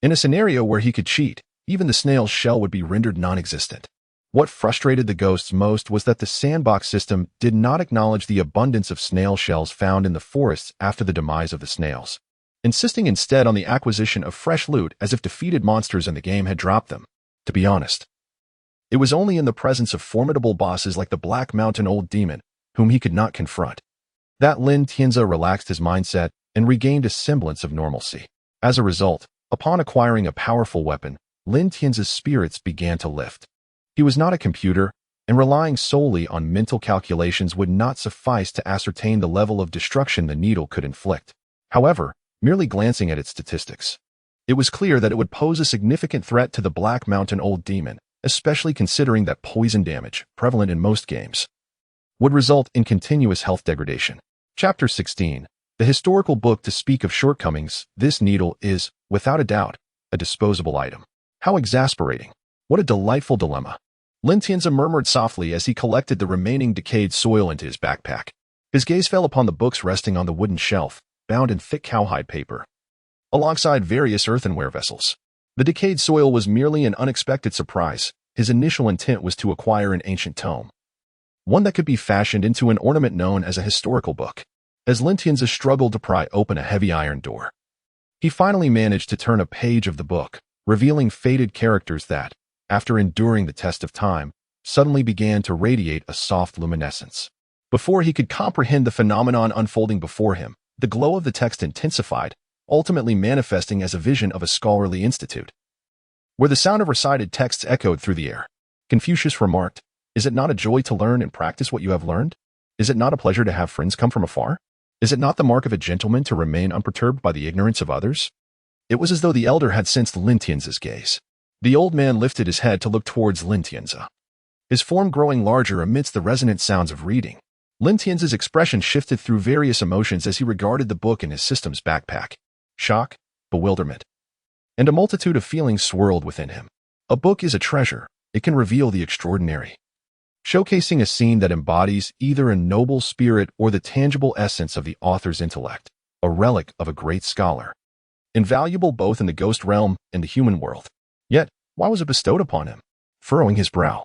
In a scenario where he could cheat, even the snail's shell would be rendered non-existent. What frustrated the ghosts most was that the sandbox system did not acknowledge the abundance of snail shells found in the forests after the demise of the snails, insisting instead on the acquisition of fresh loot as if defeated monsters in the game had dropped them. To be honest, it was only in the presence of formidable bosses like the Black Mountain Old Demon, whom he could not confront, that xianxia relaxed his mindset and regained a semblance of normalcy. As a result, upon acquiring a powerful weapon, xianxia's spirits began to lift. He was not a computer, and relying solely on mental calculations would not suffice to ascertain the level of destruction the needle could inflict. However, merely glancing at its statistics, it was clear that it would pose a significant threat to the Black Mountain Old Demon, especially considering that poison damage, prevalent in most games, would result in continuous health degradation. Chapter 16. The historical book to speak of shortcomings. This needle is, without a doubt, a disposable item. How exasperating. What a delightful dilemma. xianxia murmured softly as he collected the remaining decayed soil into his backpack. His gaze fell upon the books resting on the wooden shelf, bound in thick cowhide paper, alongside various earthenware vessels. The decayed soil was merely an unexpected surprise. His initial intent was to acquire an ancient tome, one that could be fashioned into an ornament known as a historical book. As xianxia struggled to pry open a heavy iron door, he finally managed to turn a page of the book, revealing faded characters that, after enduring the test of time, suddenly began to radiate a soft luminescence. Before he could comprehend the phenomenon unfolding before him, the glow of the text intensified, ultimately manifesting as a vision of a scholarly institute, where the sound of recited texts echoed through the air. Confucius remarked, "Is it not a joy to learn and practice what you have learned? Is it not a pleasure to have friends come from afar? Is it not the mark of a gentleman to remain unperturbed by the ignorance of others?" It was as though the elder had sensed xianxia's gaze. The old man lifted his head to look towards xianxia, his form growing larger amidst the resonant sounds of reading. xianxia's expression shifted through various emotions as he regarded the book in his system's backpack. Shock, bewilderment, and a multitude of feelings swirled within him. A book is a treasure. It can reveal the extraordinary, showcasing a scene that embodies either a noble spirit or the tangible essence of the author's intellect, a relic of a great scholar, invaluable both in the ghost realm and the human world. Yet, why was it bestowed upon him? Furrowing his brow,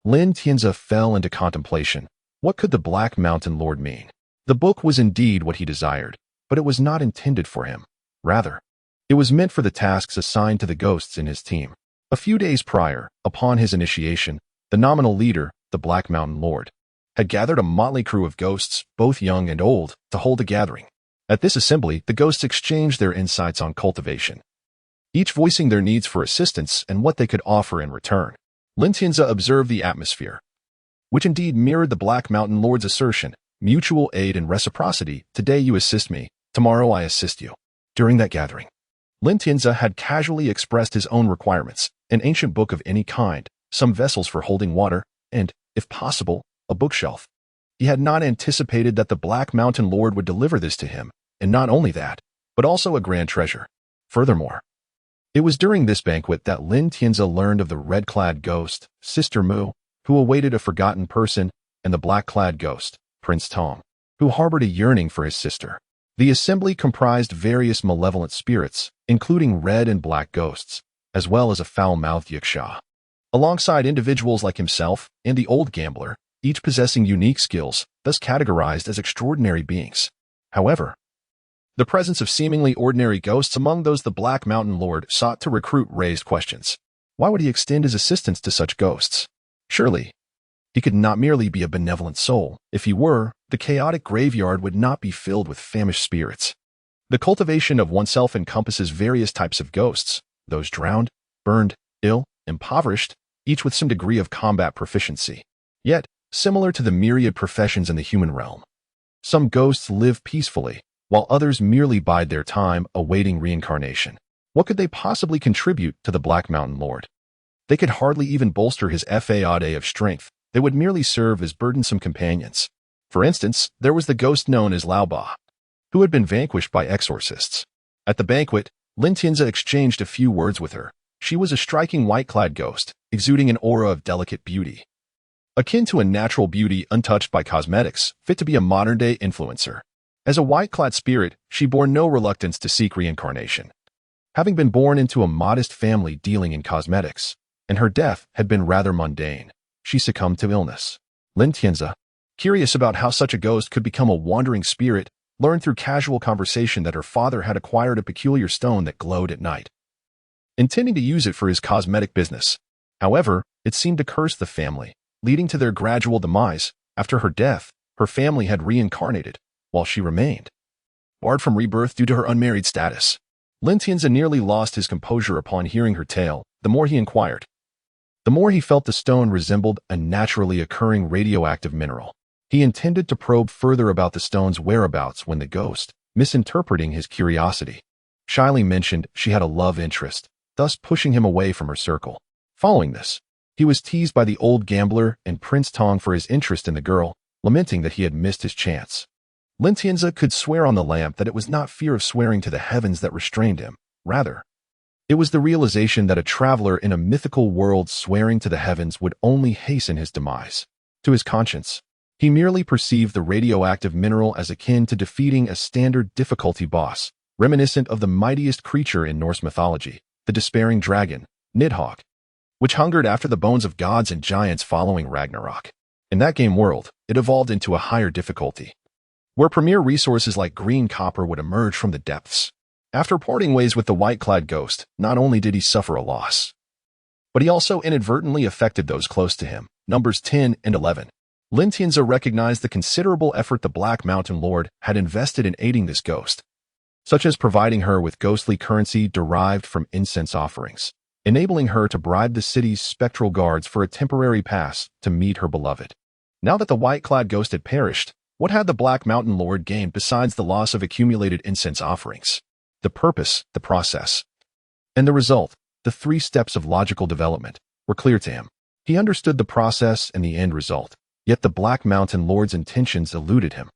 xianxia fell into contemplation. What could the Black Mountain Lord mean? The book was indeed what he desired, but it was not intended for him. Rather, it was meant for the tasks assigned to the ghosts in his team. A few days prior, upon his initiation, the nominal leader, the Black Mountain Lord, had gathered a motley crew of ghosts, both young and old, to hold a gathering. At this assembly, the ghosts exchanged their insights on cultivation, each voicing their needs for assistance and what they could offer in return. xianxia observed the atmosphere, which indeed mirrored the Black Mountain Lord's assertion, mutual aid and reciprocity. Today you assist me, tomorrow I assist you. During that gathering, xianxia had casually expressed his own requirements, an ancient book of any kind, some vessels for holding water, and, if possible, a bookshelf. He had not anticipated that the Black Mountain Lord would deliver this to him, and not only that, but also a grand treasure. Furthermore, it was during this banquet that xianxia learned of the red-clad ghost, Sister Mu, who awaited a forgotten person, and the black-clad ghost, Prince Tong, who harbored a yearning for his sister. The assembly comprised various malevolent spirits, including red and black ghosts, as well as a foul-mouthed xianxia. Alongside individuals like himself and the old gambler, each possessing unique skills, thus categorized as extraordinary beings. However, the presence of seemingly ordinary ghosts among those the Black Mountain Lord sought to recruit raised questions. Why would he extend his assistance to such ghosts? Surely, he could not merely be a benevolent soul. If he were, the chaotic graveyard would not be filled with famished spirits. The cultivation of oneself encompasses various types of ghosts, those drowned, burned, ill, impoverished, each with some degree of combat proficiency. Yet, similar to the myriad professions in the human realm, some ghosts live peacefully, while others merely bide their time awaiting reincarnation. What could they possibly contribute to the Black Mountain Lord? They could hardly even bolster his isekai-ed of strength. They would merely serve as burdensome companions. For instance, there was the ghost known as Laoba, who had been vanquished by exorcists. At the banquet, Xianxia exchanged a few words with her. She was a striking white-clad ghost, exuding an aura of delicate beauty, akin to a natural beauty untouched by cosmetics, fit to be a modern-day influencer. As a white-clad spirit, she bore no reluctance to seek reincarnation. Having been born into a modest family dealing in cosmetics, and her death had been rather mundane, she succumbed to illness. Xianxia, curious about how such a ghost could become a wandering spirit, learned through casual conversation that her father had acquired a peculiar stone that glowed at night, intending to use it for his cosmetic business. However, it seemed to curse the family, leading to their gradual demise. After her death, her family had reincarnated, while she remained barred from rebirth due to her unmarried status. Xianxia nearly lost his composure upon hearing her tale. The more he inquired, the more he felt the stone resembled a naturally occurring radioactive mineral. He intended to probe further about the stone's whereabouts when the ghost, misinterpreting his curiosity, shyly mentioned she had a love interest, thus pushing him away from her circle. Following this, he was teased by the old gambler and Prince Tong for his interest in the girl, lamenting that he had missed his chance. Xianxia could swear on the lamp that it was not fear of swearing to the heavens that restrained him. Rather, it was the realization that a traveler in a mythical world swearing to the heavens would only hasten his demise. To his conscience, he merely perceived the radioactive mineral as akin to defeating a standard difficulty boss, reminiscent of the mightiest creature in Norse mythology, the despairing dragon, Nidhogg, which hungered after the bones of gods and giants following Ragnarok. In that game world, it evolved into a higher difficulty, where premier resources like green copper would emerge from the depths. After parting ways with the white-clad ghost, not only did he suffer a loss, but he also inadvertently affected those close to him. Numbers 10 and 11. Xianxia recognized the considerable effort the Black Mountain Lord had invested in aiding this ghost, such as providing her with ghostly currency derived from incense offerings, enabling her to bribe the city's spectral guards for a temporary pass to meet her beloved. Now that the white-clad ghost had perished, what had the Black Mountain Lord gained besides the loss of accumulated incense offerings? The purpose, the process, and the result, the 3 steps of logical development, were clear to him. He understood the process and the end result, yet the Black Mountain Lord's intentions eluded him.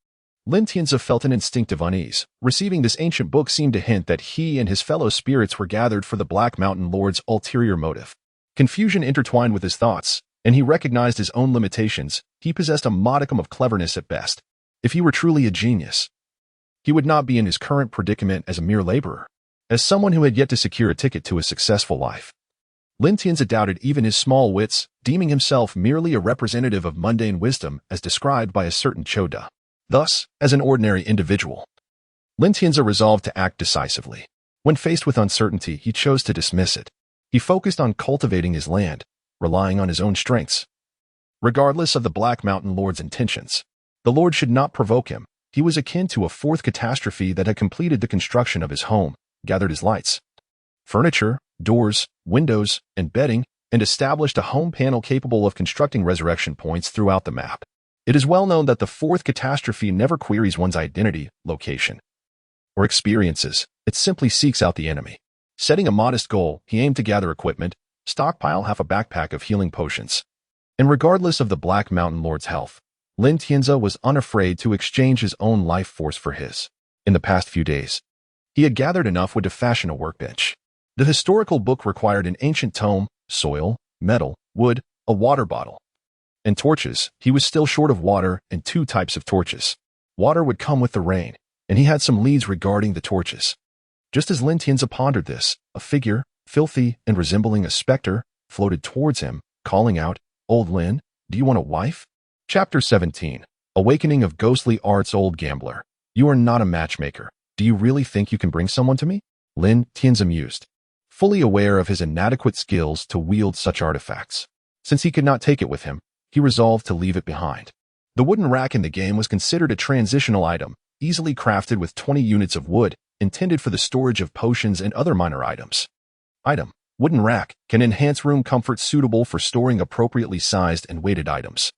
Xianxia felt an instinctive unease. Receiving this ancient book seemed to hint that he and his fellow spirits were gathered for the Black Mountain Lord's ulterior motive. Confusion intertwined with his thoughts, and he recognized his own limitations. He possessed a modicum of cleverness at best. If he were truly a genius, he would not be in his current predicament as a mere laborer, as someone who had yet to secure a ticket to a successful life. Xianxia doubted even his small wits, deeming himself merely a representative of mundane wisdom as described by a certain Choda. Thus, as an ordinary individual, Xianxia resolved to act decisively. When faced with uncertainty, he chose to dismiss it. He focused on cultivating his land, relying on his own strengths. Regardless of the Black Mountain Lord's intentions, the Lord should not provoke him. He was akin to a 4th catastrophe that had completed the construction of his home, gathered his lights, furniture, doors, windows, and bedding, and established a home panel capable of constructing resurrection points throughout the map. It is well known that the 4th catastrophe never queries one's identity, location, or experiences. It simply seeks out the enemy. Setting a modest goal, he aimed to gather equipment, stockpile half a backpack of healing potions. And regardless of the Black Mountain Lord's health, Xianxia was unafraid to exchange his own life force for his. In the past few days, he had gathered enough wood to fashion a workbench. The historical book required an ancient tome, soil, metal, wood, a water bottle, and torches. He was still short of water and 2 types of torches. Water would come with the rain, and he had some leads regarding the torches. Just as Lin Tianzi pondered this, a figure, filthy and resembling a specter, floated towards him, calling out, "Old Lin, do you want a wife?" Chapter 17. Awakening of Ghostly Arts. Old gambler. You are not a matchmaker. Do you really think you can bring someone to me? Lin Tianzi mused, fully aware of his inadequate skills to wield such artifacts. Since he could not take it with him, he resolved to leave it behind. The wooden rack in the game was considered a transitional item, easily crafted with 20 units of wood, intended for the storage of potions and other minor items. Item. Wooden rack can enhance room comfort, suitable for storing appropriately sized and weighted items.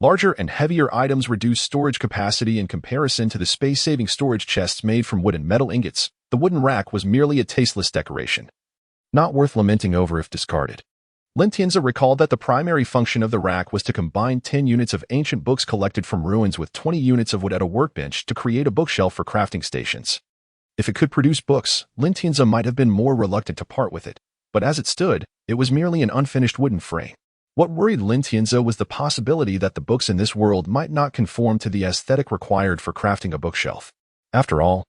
Larger and heavier items reduce storage capacity in comparison to the space-saving storage chests made from wood and metal ingots. The wooden rack was merely a tasteless decoration, not worth lamenting over if discarded. Lin Tianzi recalled that the primary function of the rack was to combine 10 units of ancient books collected from ruins with 20 units of wood at a workbench to create a bookshelf for crafting stations. If it could produce books, Lin Tianzi might have been more reluctant to part with it, but as it stood, it was merely an unfinished wooden frame. What worried Lin Tianzi was the possibility that the books in this world might not conform to the aesthetic required for crafting a bookshelf. After all,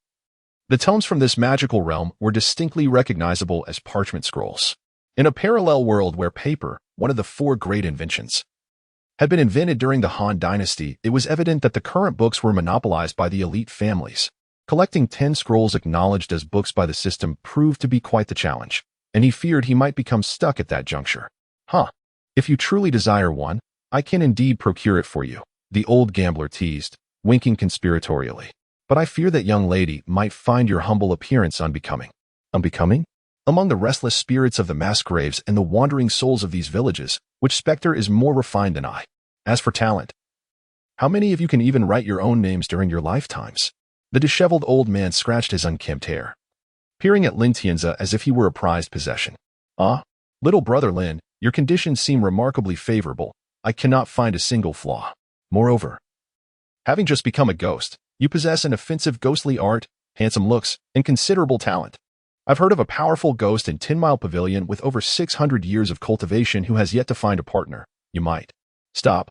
the tomes from this magical realm were distinctly recognizable as parchment scrolls. In a parallel world where paper, one of the 4 great inventions, had been invented during the Han Dynasty, it was evident that the current books were monopolized by the elite families. Collecting 10 scrolls acknowledged as books by the system proved to be quite the challenge, and he feared he might become stuck at that juncture. If you truly desire one, I can indeed procure it for you, the old gambler teased, winking conspiratorially. But I fear that young lady might find your humble appearance unbecoming. Unbecoming? Among the restless spirits of the mass graves and the wandering souls of these villages, which specter is more refined than I? As for talent, how many of you can even write your own names during your lifetimes? The disheveled old man scratched his unkempt hair, peering at Lin Tianzi as if he were a prized possession. Little brother Lin, your conditions seem remarkably favorable. I cannot find a single flaw. Moreover, having just become a ghost, you possess an offensive ghostly art, handsome looks, and considerable talent. I've heard of a powerful ghost in 10 Mile Pavilion with over 600 years of cultivation who has yet to find a partner. You might. Stop.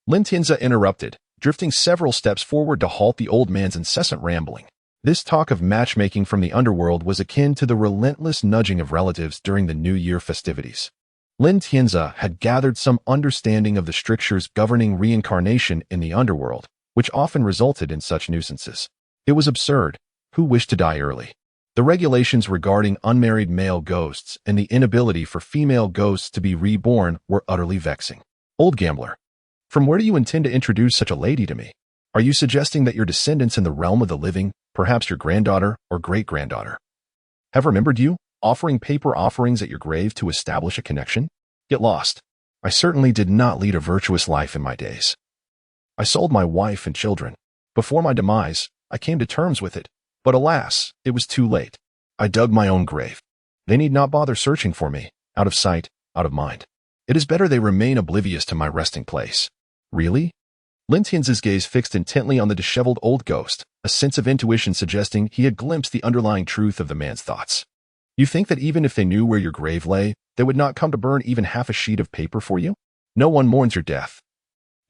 Lin Tianzi interrupted, drifting several steps forward to halt the old man's incessant rambling. This talk of matchmaking from the underworld was akin to the relentless nudging of relatives during the New Year festivities. Lin Tianzi had gathered some understanding of the strictures governing reincarnation in the underworld, which often resulted in such nuisances. It was absurd. Who wished to die early? The regulations regarding unmarried male ghosts and the inability for female ghosts to be reborn were utterly vexing. Old gambler, from where do you intend to introduce such a lady to me? Are you suggesting that your descendants in the realm of the living, perhaps your granddaughter or great-granddaughter, have remembered you, offering paper offerings at your grave to establish a connection? Get lost. I certainly did not lead a virtuous life in my days. I sold my wife and children. Before my demise, I came to terms with it, but alas, it was too late. I dug my own grave. They need not bother searching for me, out of sight, out of mind. It is better they remain oblivious to my resting place. Really? Lin Tianzi's gaze fixed intently on the disheveled old ghost, a sense of intuition suggesting he had glimpsed the underlying truth of the man's thoughts. You think that even if they knew where your grave lay, they would not come to burn even half a sheet of paper for you? No one mourns your death.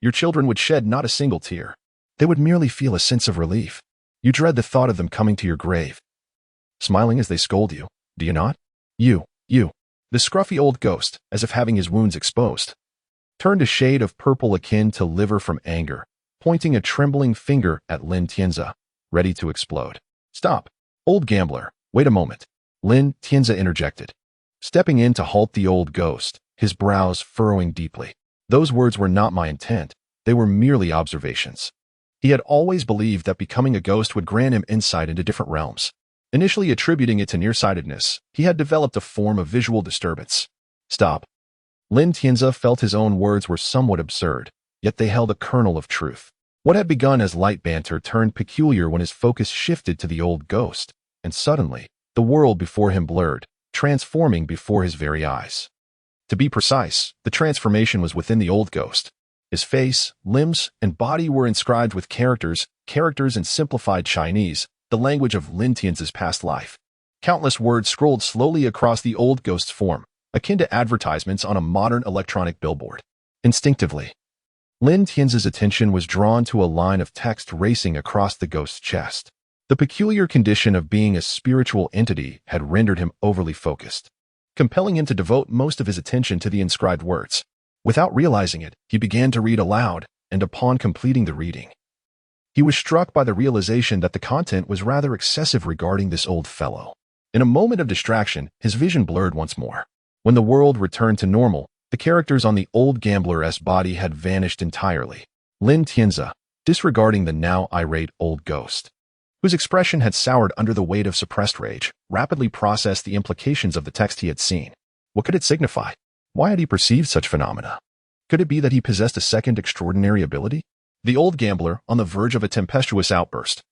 Your children would shed not a single tear. They would merely feel a sense of relief. You dread the thought of them coming to your grave, smiling as they scold you, do you not? You. The scruffy old ghost, as if having his wounds exposed, turned a shade of purple akin to liver from anger, pointing a trembling finger at Lin Tianzi, ready to explode. Stop. Old gambler, wait a moment. Lin Tianzi interjected, stepping in to halt the old ghost, his brows furrowing deeply. Those words were not my intent. They were merely observations. He had always believed that becoming a ghost would grant him insight into different realms. Initially attributing it to nearsightedness, he had developed a form of visual disturbance. Stop. Lin Tianzi felt his own words were somewhat absurd, yet they held a kernel of truth. What had begun as light banter turned peculiar when his focus shifted to the old ghost, and suddenly, the world before him blurred, transforming before his very eyes. To be precise, the transformation was within the old ghost. His face, limbs, and body were inscribed with characters in simplified Chinese, the language of Lin Tianzi's past life. Countless words scrolled slowly across the old ghost's form, akin to advertisements on a modern electronic billboard. Instinctively, Lin Tianzi's attention was drawn to a line of text racing across the ghost's chest. The peculiar condition of being a spiritual entity had rendered him overly focused, compelling him to devote most of his attention to the inscribed words. Without realizing it, he began to read aloud, and upon completing the reading, he was struck by the realization that the content was rather excessive regarding this old fellow. In a moment of distraction, his vision blurred once more. When the world returned to normal, the characters on the old gambler's body had vanished entirely. Lin Tianzi, disregarding the now irate old ghost, whose expression had soured under the weight of suppressed rage, rapidly processed the implications of the text he had seen. What could it signify? Why had he perceived such phenomena? Could it be that he possessed a second extraordinary ability? The old gambler, on the verge of a tempestuous outburst,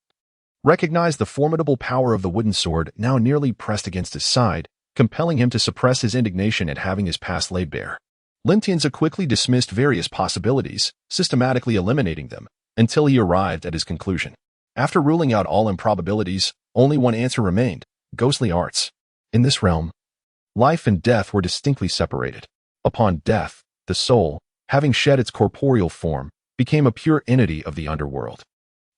recognized the formidable power of the wooden sword now nearly pressed against his side, compelling him to suppress his indignation at having his past laid bare. Lin Tianzi quickly dismissed various possibilities, systematically eliminating them, until he arrived at his conclusion. After ruling out all improbabilities, only one answer remained: ghostly arts. In this realm, life and death were distinctly separated. Upon death, the soul, having shed its corporeal form, became a pure entity of the underworld.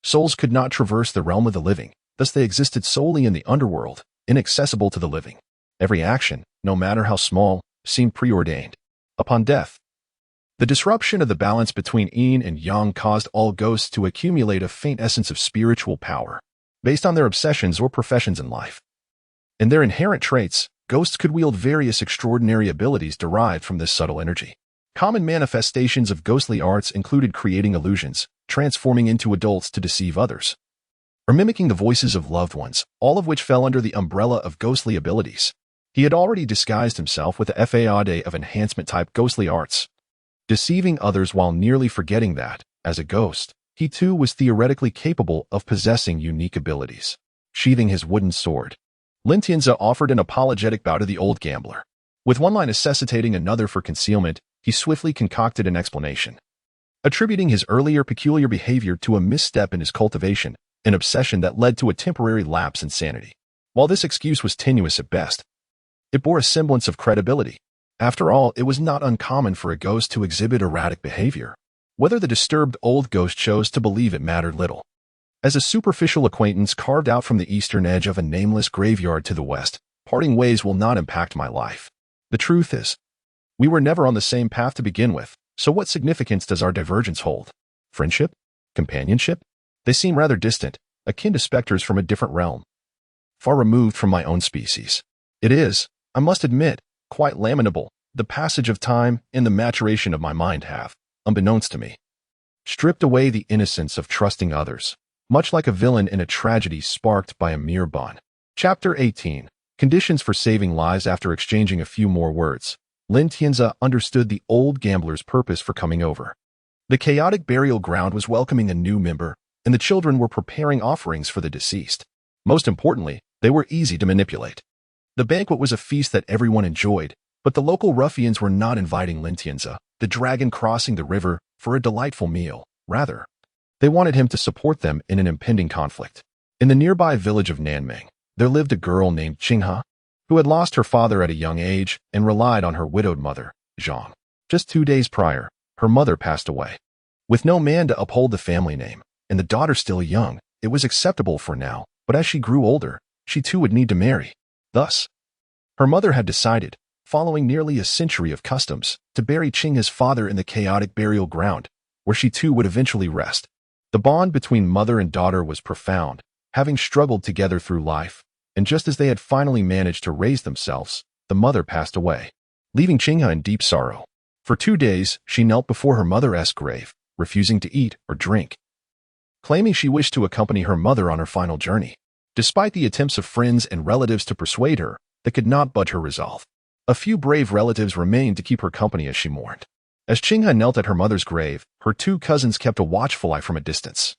Souls could not traverse the realm of the living, thus they existed solely in the underworld, inaccessible to the living. Every action, no matter how small, seemed preordained. Upon death, the disruption of the balance between yin and yang caused all ghosts to accumulate a faint essence of spiritual power, based on their obsessions or professions in life. In their inherent traits, ghosts could wield various extraordinary abilities derived from this subtle energy. Common manifestations of ghostly arts included creating illusions, transforming into adults to deceive others, or mimicking the voices of loved ones, all of which fell under the umbrella of ghostly abilities. He had already disguised himself with the isekai-ed of enhancement-type ghostly arts, deceiving others while nearly forgetting that, as a ghost, he too was theoretically capable of possessing unique abilities. Sheathing his wooden sword, Lin Tianzi offered an apologetic bow to the old gambler. With one line necessitating another for concealment, he swiftly concocted an explanation, attributing his earlier peculiar behavior to a misstep in his cultivation, an obsession that led to a temporary lapse in sanity. While this excuse was tenuous at best, it bore a semblance of credibility. After all, it was not uncommon for a ghost to exhibit erratic behavior. Whether the disturbed old ghost chose to believe it mattered little. As a superficial acquaintance carved out from the eastern edge of a nameless graveyard to the west, parting ways will not impact my life. The truth is, we were never on the same path to begin with, so what significance does our divergence hold? Friendship? Companionship? They seem rather distant, akin to specters from a different realm, far removed from my own species. It is, I must admit, quite lamentable, the passage of time and the maturation of my mind have, unbeknownst to me, stripped away the innocence of trusting others, much like a villain in a tragedy sparked by a mere bond. Chapter 18. Conditions for saving lives. After exchanging a few more words, Lin Tianzi understood the old gambler's purpose for coming over. The chaotic burial ground was welcoming a new member, and the children were preparing offerings for the deceased. Most importantly, they were easy to manipulate. The banquet was a feast that everyone enjoyed, but the local ruffians were not inviting Lin Tianzi, the dragon crossing the river, for a delightful meal. Rather, they wanted him to support them in an impending conflict. In the nearby village of Nanming, there lived a girl named Xianxia, who had lost her father at a young age and relied on her widowed mother, Zhang. Just 2 days prior, her mother passed away. With no man to uphold the family name, and the daughter still young, it was acceptable for now, but as she grew older, she too would need to marry. Thus, her mother had decided, following nearly a century of customs, to bury Xianxia's father in the chaotic burial ground, where she too would eventually rest. The bond between mother and daughter was profound, having struggled together through life, and just as they had finally managed to raise themselves, the mother passed away, leaving Xianxia in deep sorrow. For 2 days, she knelt before her mother's grave, refusing to eat or drink, claiming she wished to accompany her mother on her final journey. Despite the attempts of friends and relatives to persuade her, they could not budge her resolve. A few brave relatives remained to keep her company as she mourned. As Xianxia knelt at her mother's grave, her 2 cousins kept a watchful eye from a distance,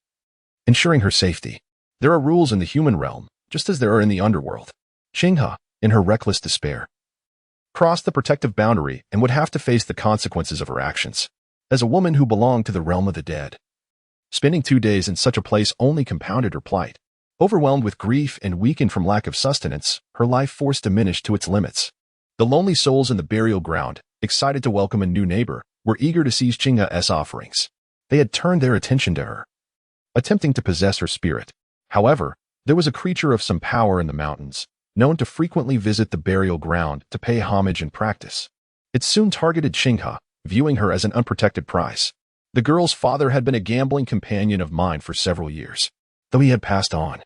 ensuring her safety. There are rules in the human realm, just as there are in the underworld. Xianxia, in her reckless despair, crossed the protective boundary and would have to face the consequences of her actions. As a woman who belonged to the realm of the dead, spending 2 days in such a place only compounded her plight. Overwhelmed with grief and weakened from lack of sustenance, her life force diminished to its limits. The lonely souls in the burial ground, excited to welcome a new neighbor, were eager to seize Xianxia's offerings. They had turned their attention to her, attempting to possess her spirit. However, there was a creature of some power in the mountains, known to frequently visit the burial ground to pay homage and practice. It soon targeted xianxia, viewing her as an unprotected prize. The girl's father had been a gambling companion of mine for several years, though he had passed on.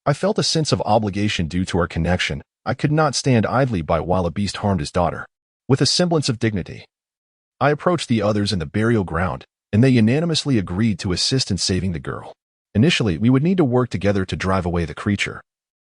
I felt a sense of obligation due to our connection. I could not stand idly by while a beast harmed his daughter. With a semblance of dignity, I approached the others in the burial ground, and they unanimously agreed to assist in saving the girl. Initially, we would need to work together to drive away the creature,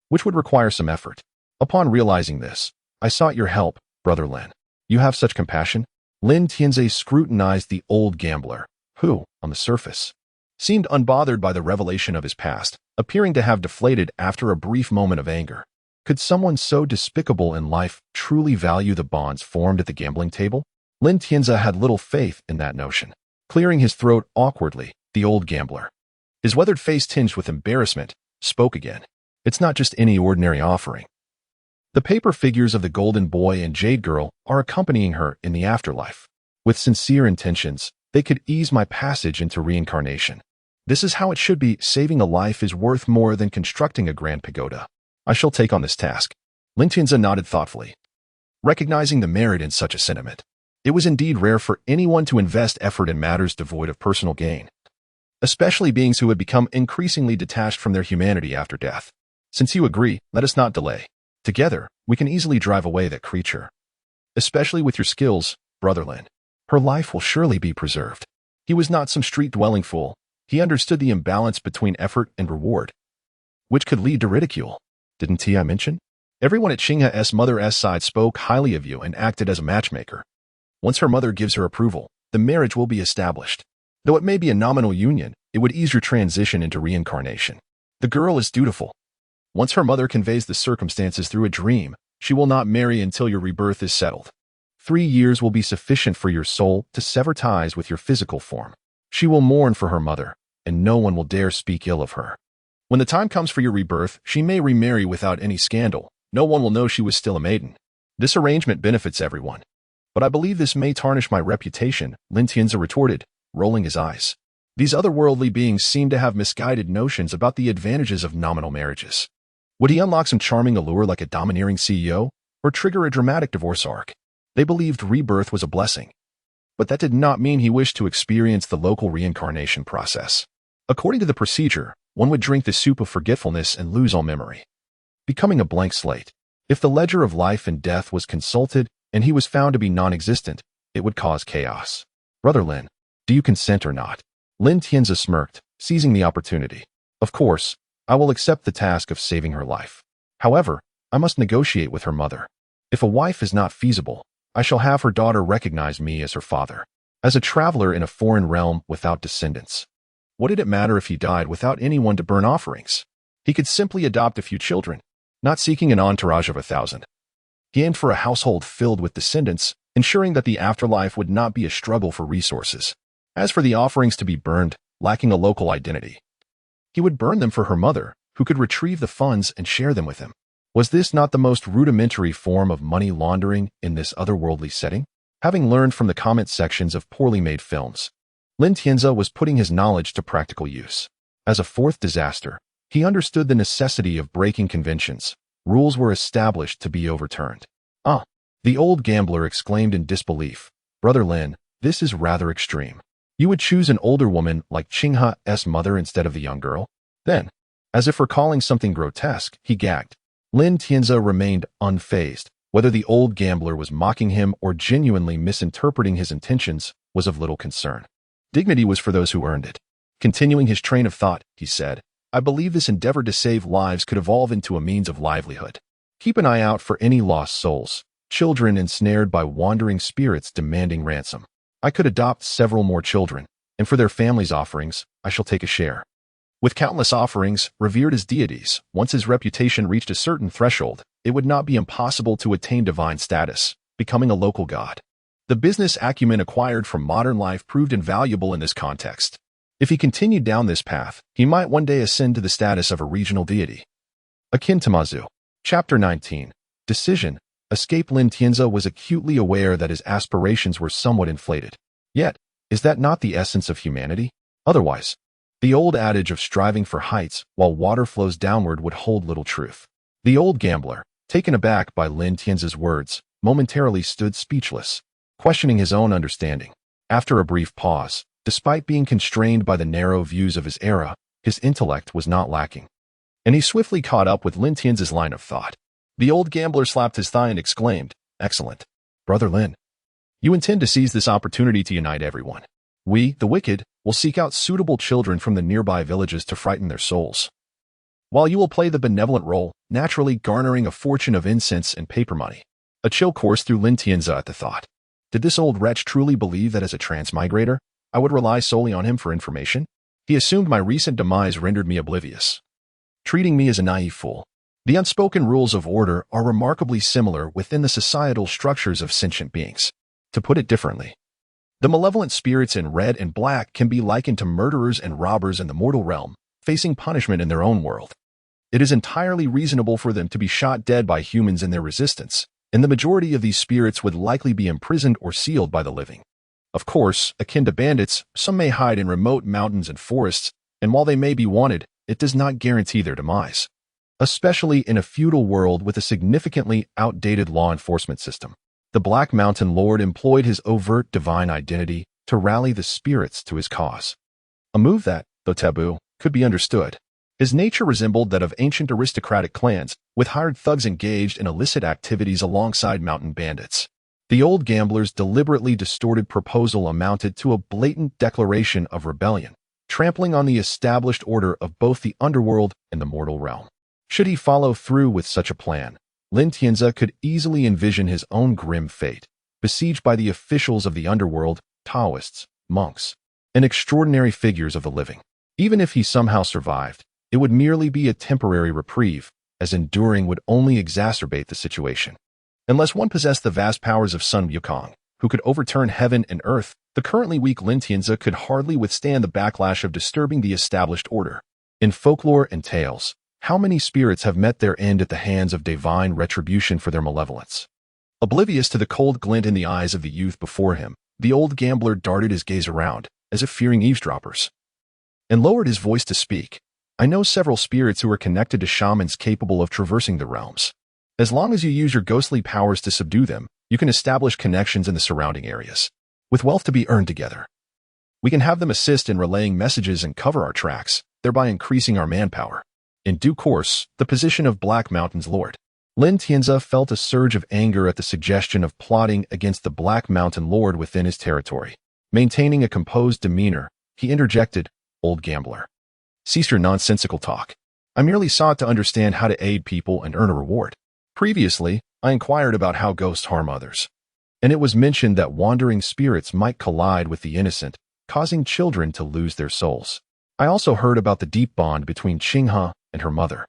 which would require some effort. Upon realizing this, I sought your help, Brother Lin. You have such compassion? Lin Tianze scrutinized the old gambler, who, on the surface, seemed unbothered by the revelation of his past, appearing to have deflated after a brief moment of anger. Could someone so despicable in life truly value the bonds formed at the gambling table? Lin Tianze had little faith in that notion. Clearing his throat awkwardly, the old gambler, his weathered face tinged with embarrassment, spoke again. It's not just any ordinary offering. The paper figures of the golden boy and jade girl are accompanying her in the afterlife. With sincere intentions, they could ease my passage into reincarnation. This is how it should be. Saving a life is worth more than constructing a grand pagoda. I shall take on this task. Lin Tianze nodded thoughtfully, recognizing the merit in such a sentiment. It was indeed rare for anyone to invest effort in matters devoid of personal gain, especially beings who had become increasingly detached from their humanity after death. Since you agree, let us not delay. Together, we can easily drive away that creature. Especially with your skills, Brother Lin. Her life will surely be preserved. He was not some street-dwelling fool. He understood the imbalance between effort and reward, which could lead to ridicule. Didn't I mention? Everyone at xianxia's mother's side spoke highly of you and acted as a matchmaker. Once her mother gives her approval, the marriage will be established. Though it may be a nominal union, it would ease your transition into reincarnation. The girl is dutiful. Once her mother conveys the circumstances through a dream, she will not marry until your rebirth is settled. 3 years will be sufficient for your soul to sever ties with your physical form. She will mourn for her mother, and no one will dare speak ill of her. When the time comes for your rebirth, she may remarry without any scandal. No one will know she was still a maiden. This arrangement benefits everyone. But I believe this may tarnish my reputation, Lin Tianze retorted, rolling his eyes. These otherworldly beings seem to have misguided notions about the advantages of nominal marriages. Would he unlock some charming allure like a domineering CEO, or trigger a dramatic divorce arc? They believed rebirth was a blessing. But that did not mean he wished to experience the local reincarnation process. According to the procedure, one would drink the soup of forgetfulness and lose all memory, becoming a blank slate. If the ledger of life and death was consulted and he was found to be non-existent, it would cause chaos. Brother Lin, do you consent or not? Lin Tianze smirked, seizing the opportunity. Of course, I will accept the task of saving her life. However, I must negotiate with her mother. If a wife is not feasible, I shall have her daughter recognize me as her father. As a traveler in a foreign realm without descendants, what did it matter if he died without anyone to burn offerings? He could simply adopt a few children, not seeking an entourage of 1,000. He aimed for a household filled with descendants, ensuring that the afterlife would not be a struggle for resources. As for the offerings to be burned, lacking a local identity, he would burn them for her mother, who could retrieve the funds and share them with him. Was this not the most rudimentary form of money laundering in this otherworldly setting? Having learned from the comment sections of poorly made films, Lin Tianze was putting his knowledge to practical use. As a fourth disaster, he understood the necessity of breaking conventions. Rules were established to be overturned. Ah! The old gambler exclaimed in disbelief. Brother Lin, this is rather extreme. You would choose an older woman like xianxia's mother instead of the young girl? Then, as if recalling something grotesque, he gagged. Lin Tianze remained unfazed. Whether the old gambler was mocking him or genuinely misinterpreting his intentions was of little concern. Dignity was for those who earned it. Continuing his train of thought, he said, I believe this endeavor to save lives could evolve into a means of livelihood. Keep an eye out for any lost souls, children ensnared by wandering spirits demanding ransom. I could adopt several more children, and for their families' offerings, I shall take a share. With countless offerings, revered as deities, once his reputation reached a certain threshold, it would not be impossible to attain divine status, becoming a local god. The business acumen acquired from modern life proved invaluable in this context. If he continued down this path, he might one day ascend to the status of a regional deity. Akin to Mazu. Chapter 19. Decision. Escape. Lin Tianze was acutely aware that his aspirations were somewhat inflated. Yet, Is that not the essence of humanity? Otherwise, the old adage of striving for heights while water flows downward would hold little truth. The old gambler, taken aback by Lin Tianzi's words, momentarily stood speechless, questioning his own understanding. After a brief pause, despite being constrained by the narrow views of his era, his intellect was not lacking. And he swiftly caught up with Lin Tianzi's line of thought. The old gambler slapped his thigh and exclaimed, "Excellent. Brother Lin, you intend to seize this opportunity to unite everyone. We, the wicked, will seek out suitable children from the nearby villages to frighten their souls, while you will play the benevolent role, naturally garnering a fortune of incense and paper money." A chill coursed through Lin Tianzi at the thought. Did this old wretch truly believe that as a transmigrator, I would rely solely on him for information? He assumed my recent demise rendered me oblivious, treating me as a naive fool. The unspoken rules of order are remarkably similar within the societal structures of sentient beings. To put it differently, the malevolent spirits in red and black can be likened to murderers and robbers in the mortal realm, facing punishment in their own world. It is entirely reasonable for them to be shot dead by humans in their resistance, and the majority of these spirits would likely be imprisoned or sealed by the living. Of course, akin to bandits, some may hide in remote mountains and forests, and while they may be wanted, it does not guarantee their demise, especially in a feudal world with a significantly outdated law enforcement system. The Black Mountain Lord employed his overt divine identity to rally the spirits to his cause. A move that, though taboo, could be understood. His nature resembled that of ancient aristocratic clans, with hired thugs engaged in illicit activities alongside mountain bandits. The old gambler's deliberately distorted proposal amounted to a blatant declaration of rebellion, trampling on the established order of both the underworld and the mortal realm. Should he follow through with such a plan, Lin Tianzi could easily envision his own grim fate, besieged by the officials of the underworld, Taoists, monks, and extraordinary figures of the living. Even if he somehow survived, it would merely be a temporary reprieve, as enduring would only exacerbate the situation. Unless one possessed the vast powers of Sun Wukong, who could overturn heaven and earth, the currently weak Lin Tianzi could hardly withstand the backlash of disturbing the established order. In folklore and tales, how many spirits have met their end at the hands of divine retribution for their malevolence? Oblivious to the cold glint in the eyes of the youth before him, the old gambler darted his gaze around, as if fearing eavesdroppers, and lowered his voice to speak. "I know several spirits who are connected to shamans capable of traversing the realms. As long as you use your ghostly powers to subdue them, you can establish connections in the surrounding areas. With wealth to be earned together, we can have them assist in relaying messages and cover our tracks, thereby increasing our manpower." In due course, the position of Black Mountain's Lord. Lin Tianzi felt a surge of anger at the suggestion of plotting against the Black Mountain Lord within his territory. Maintaining a composed demeanor, he interjected, "Old gambler, cease your nonsensical talk. I merely sought to understand how to aid people and earn a reward. Previously, I inquired about how ghosts harm others, and it was mentioned that wandering spirits might collide with the innocent, causing children to lose their souls. I also heard about the deep bond between Xianxia and her mother.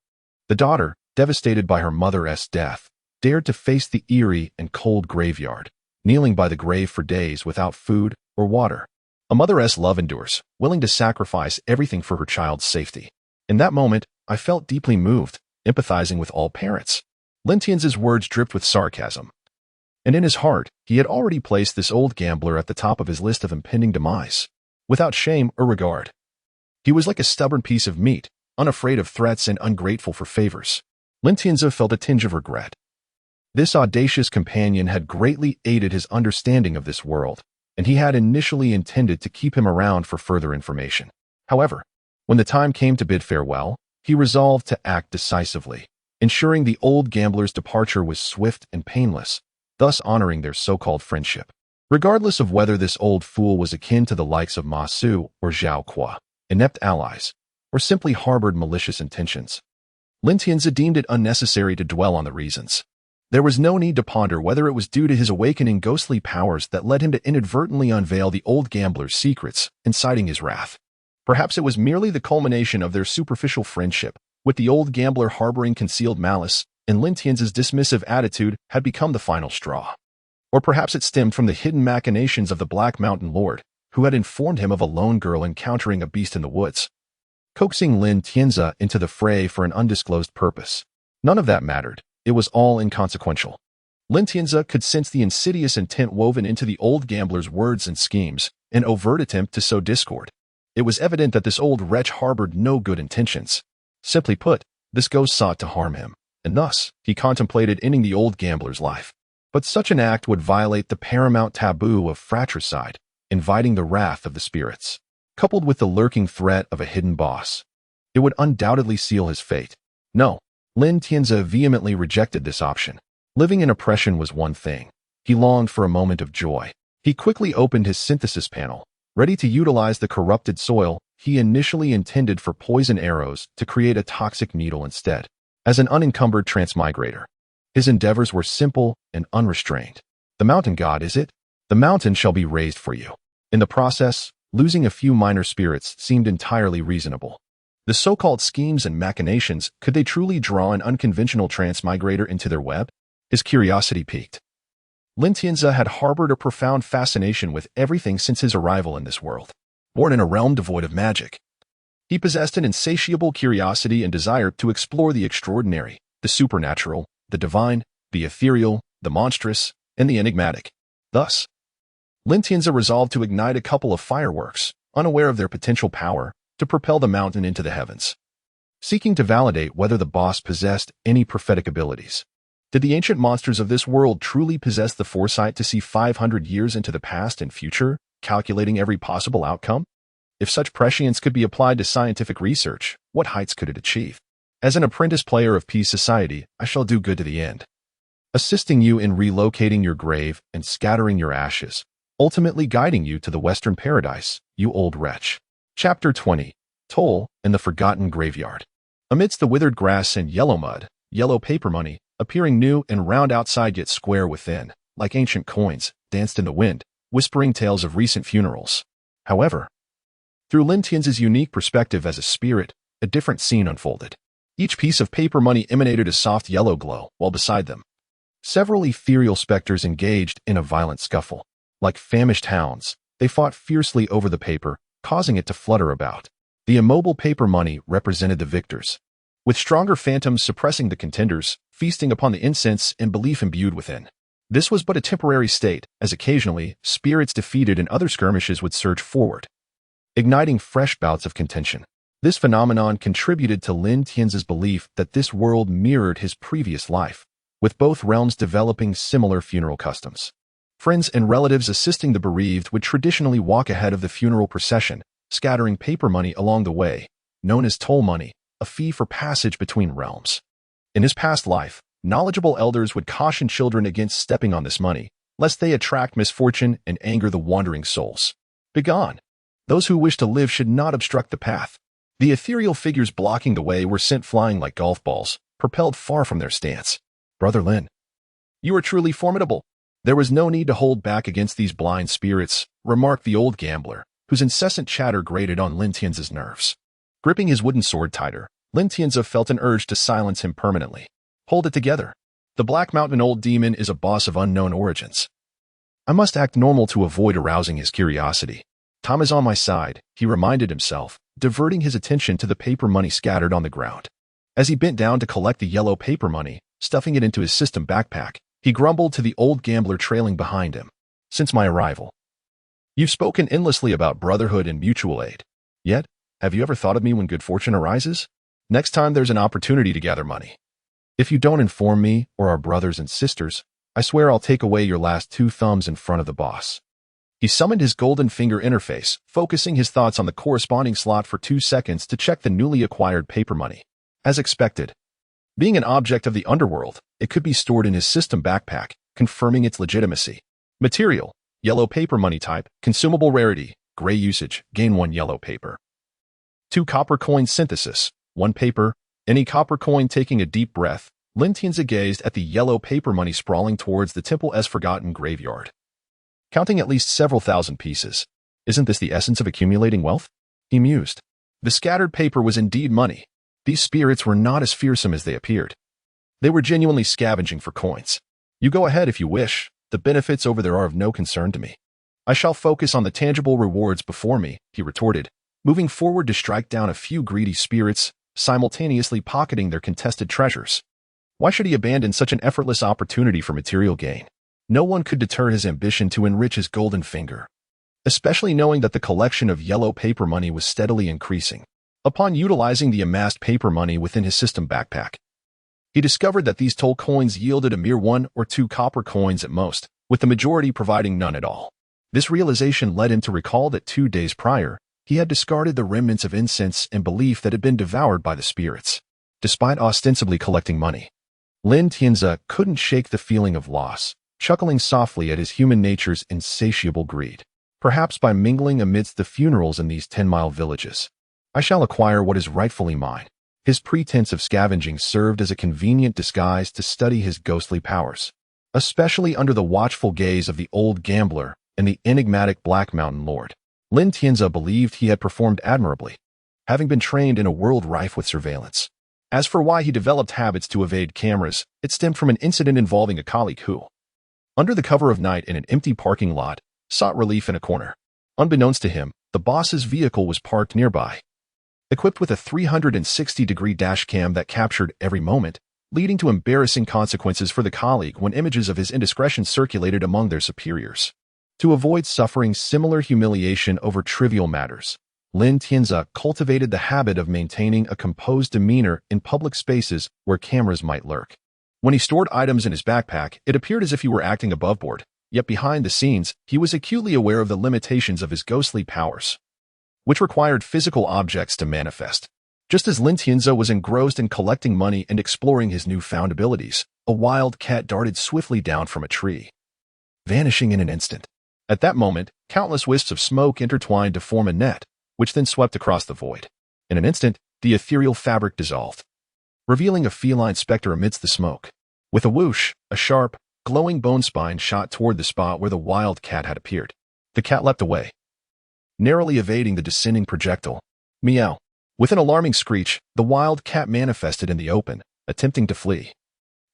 The daughter, devastated by her mother's death, dared to face the eerie and cold graveyard, kneeling by the grave for days without food or water. A mother's love endures, willing to sacrifice everything for her child's safety. In that moment, I felt deeply moved, empathizing with all parents." Lin Tianzi's words dripped with sarcasm, and in his heart, he had already placed this old gambler at the top of his list of impending demise, without shame or regard. He was like a stubborn piece of meat, unafraid of threats and ungrateful for favors. Lin Tianzi felt a tinge of regret. This audacious companion had greatly aided his understanding of this world, and he had initially intended to keep him around for further information. However, when the time came to bid farewell, he resolved to act decisively, ensuring the old gambler's departure was swift and painless, thus honoring their so-called friendship. Regardless of whether this old fool was akin to the likes of Ma Su or Zhao Kuo, inept allies, or simply harbored malicious intentions, Lin Tianzi deemed it unnecessary to dwell on the reasons. There was no need to ponder whether it was due to his awakening ghostly powers that led him to inadvertently unveil the old gambler's secrets, inciting his wrath. Perhaps it was merely the culmination of their superficial friendship, with the old gambler harboring concealed malice, and Lin Tianzi's dismissive attitude had become the final straw. Or perhaps it stemmed from the hidden machinations of the Black Mountain Lord, who had informed him of a lone girl encountering a beast in the woods, coaxing Lin Tianzi into the fray for an undisclosed purpose. None of that mattered. It was all inconsequential. Lin Tianzi could sense the insidious intent woven into the old gambler's words and schemes, an overt attempt to sow discord. It was evident that this old wretch harbored no good intentions. Simply put, this ghost sought to harm him, and thus, he contemplated ending the old gambler's life. But such an act would violate the paramount taboo of fratricide, inviting the wrath of the spirits. Coupled with the lurking threat of a hidden boss, it would undoubtedly seal his fate. No, Lin Tianzi vehemently rejected this option. Living in oppression was one thing. He longed for a moment of joy. He quickly opened his synthesis panel, ready to utilize the corrupted soil he initially intended for poison arrows to create a toxic needle instead. As an unencumbered transmigrator, his endeavors were simple and unrestrained. The mountain god, is it? The mountain shall be raised for you. In the process, losing a few minor spirits seemed entirely reasonable. The so-called schemes and machinations, could they truly draw an unconventional transmigrator into their web? His curiosity piqued. Lin Tianzi had harbored a profound fascination with everything since his arrival in this world. Born in a realm devoid of magic, he possessed an insatiable curiosity and desire to explore the extraordinary, the supernatural, the divine, the ethereal, the monstrous, and the enigmatic. Thus, Lin Tianzi resolved to ignite a couple of fireworks, unaware of their potential power, to propel the mountain into the heavens, seeking to validate whether the boss possessed any prophetic abilities. Did the ancient monsters of this world truly possess the foresight to see 500 years into the past and future, calculating every possible outcome? If such prescience could be applied to scientific research, what heights could it achieve? As an apprentice player of Peace Society, I shall do good to the end, assisting you in relocating your grave and scattering your ashes, ultimately guiding you to the Western Paradise, you old wretch. Chapter 20. Toll and the Forgotten Graveyard. Amidst the withered grass and yellow mud, yellow paper money, appearing new and round outside yet square within, like ancient coins, danced in the wind, whispering tales of recent funerals. However, through Lin Tianzi's unique perspective as a spirit, a different scene unfolded. Each piece of paper money emanated a soft yellow glow, while beside them, several ethereal specters engaged in a violent scuffle. Like famished hounds, they fought fiercely over the paper, causing it to flutter about. The immobile paper money represented the victors, with stronger phantoms suppressing the contenders, feasting upon the incense and belief imbued within. This was but a temporary state, as occasionally, spirits defeated in other skirmishes would surge forward, igniting fresh bouts of contention. This phenomenon contributed to Lin Tianzi's belief that this world mirrored his previous life, with both realms developing similar funeral customs. Friends and relatives assisting the bereaved would traditionally walk ahead of the funeral procession, scattering paper money along the way, known as toll money, a fee for passage between realms. In his past life, knowledgeable elders would caution children against stepping on this money, lest they attract misfortune and anger the wandering souls. Begone! Those who wish to live should not obstruct the path. The ethereal figures blocking the way were sent flying like golf balls, propelled far from their stance. Brother Lin, you are truly formidable. There was no need to hold back against these blind spirits, remarked the old gambler, whose incessant chatter grated on Lin Tianzi's nerves. Gripping his wooden sword tighter, Lin Tianzi felt an urge to silence him permanently. Hold it together. The Black Mountain Old Demon is a boss of unknown origins. I must act normal to avoid arousing his curiosity. Time is on my side, he reminded himself, diverting his attention to the paper money scattered on the ground. As he bent down to collect the yellow paper money, stuffing it into his system backpack, he grumbled to the old gambler trailing behind him. Since my arrival, you've spoken endlessly about brotherhood and mutual aid. Yet, have you ever thought of me when good fortune arises? Next time there's an opportunity to gather money, if you don't inform me or our brothers and sisters, I swear I'll take away your last 2 thumbs in front of the boss. He summoned his golden finger interface, focusing his thoughts on the corresponding slot for 2 seconds to check the newly acquired paper money. As expected, being an object of the underworld, it could be stored in his system backpack, confirming its legitimacy. Material: yellow paper money type, consumable rarity, gray usage, gain 1 yellow paper. 2 copper coin synthesis, 1 paper. Any copper coin. Taking a deep breath, Lin Tianzi gazed at the yellow paper money sprawling towards the temple's forgotten graveyard, counting at least several thousand pieces. Isn't this the essence of accumulating wealth? He mused. The scattered paper was indeed money. These spirits were not as fearsome as they appeared. They were genuinely scavenging for coins. You go ahead if you wish. The benefits over there are of no concern to me. I shall focus on the tangible rewards before me, he retorted, moving forward to strike down a few greedy spirits, simultaneously pocketing their contested treasures. Why should he abandon such an effortless opportunity for material gain? No one could deter his ambition to enrich his golden finger, especially knowing that the collection of yellow paper money was steadily increasing. Upon utilizing the amassed paper money within his system backpack, he discovered that these toll coins yielded a mere 1 or 2 copper coins at most, with the majority providing none at all. This realization led him to recall that 2 days prior, he had discarded the remnants of incense in belief that had been devoured by the spirits. Despite ostensibly collecting money, xianxia couldn't shake the feeling of loss, chuckling softly at his human nature's insatiable greed. Perhaps by mingling amidst the funerals in these 10-mile villages, I shall acquire what is rightfully mine. His pretense of scavenging served as a convenient disguise to study his ghostly powers, especially under the watchful gaze of the old gambler and the enigmatic Black Mountain Lord. Xianxia believed he had performed admirably, having been trained in a world rife with surveillance. As for why he developed habits to evade cameras, it stemmed from an incident involving a colleague who, under the cover of night in an empty parking lot, sought relief in a corner. Unbeknownst to him, the boss's vehicle was parked nearby, equipped with a 360-degree dash cam that captured every moment, leading to embarrassing consequences for the colleague when images of his indiscretions circulated among their superiors. To avoid suffering similar humiliation over trivial matters, Xianxia cultivated the habit of maintaining a composed demeanor in public spaces where cameras might lurk. When he stored items in his backpack, it appeared as if he were acting above board, yet behind the scenes, he was acutely aware of the limitations of his ghostly powers, which required physical objects to manifest. Just as Xianxia was engrossed in collecting money and exploring his newfound abilities, a wild cat darted swiftly down from a tree, vanishing in an instant. At that moment, countless wisps of smoke intertwined to form a net, which then swept across the void. In an instant, the ethereal fabric dissolved, revealing a feline specter amidst the smoke. With a whoosh, a sharp, glowing bone spine shot toward the spot where the wild cat had appeared. The cat leapt away, narrowly evading the descending projectile. Meow. With an alarming screech, the wild cat manifested in the open, attempting to flee,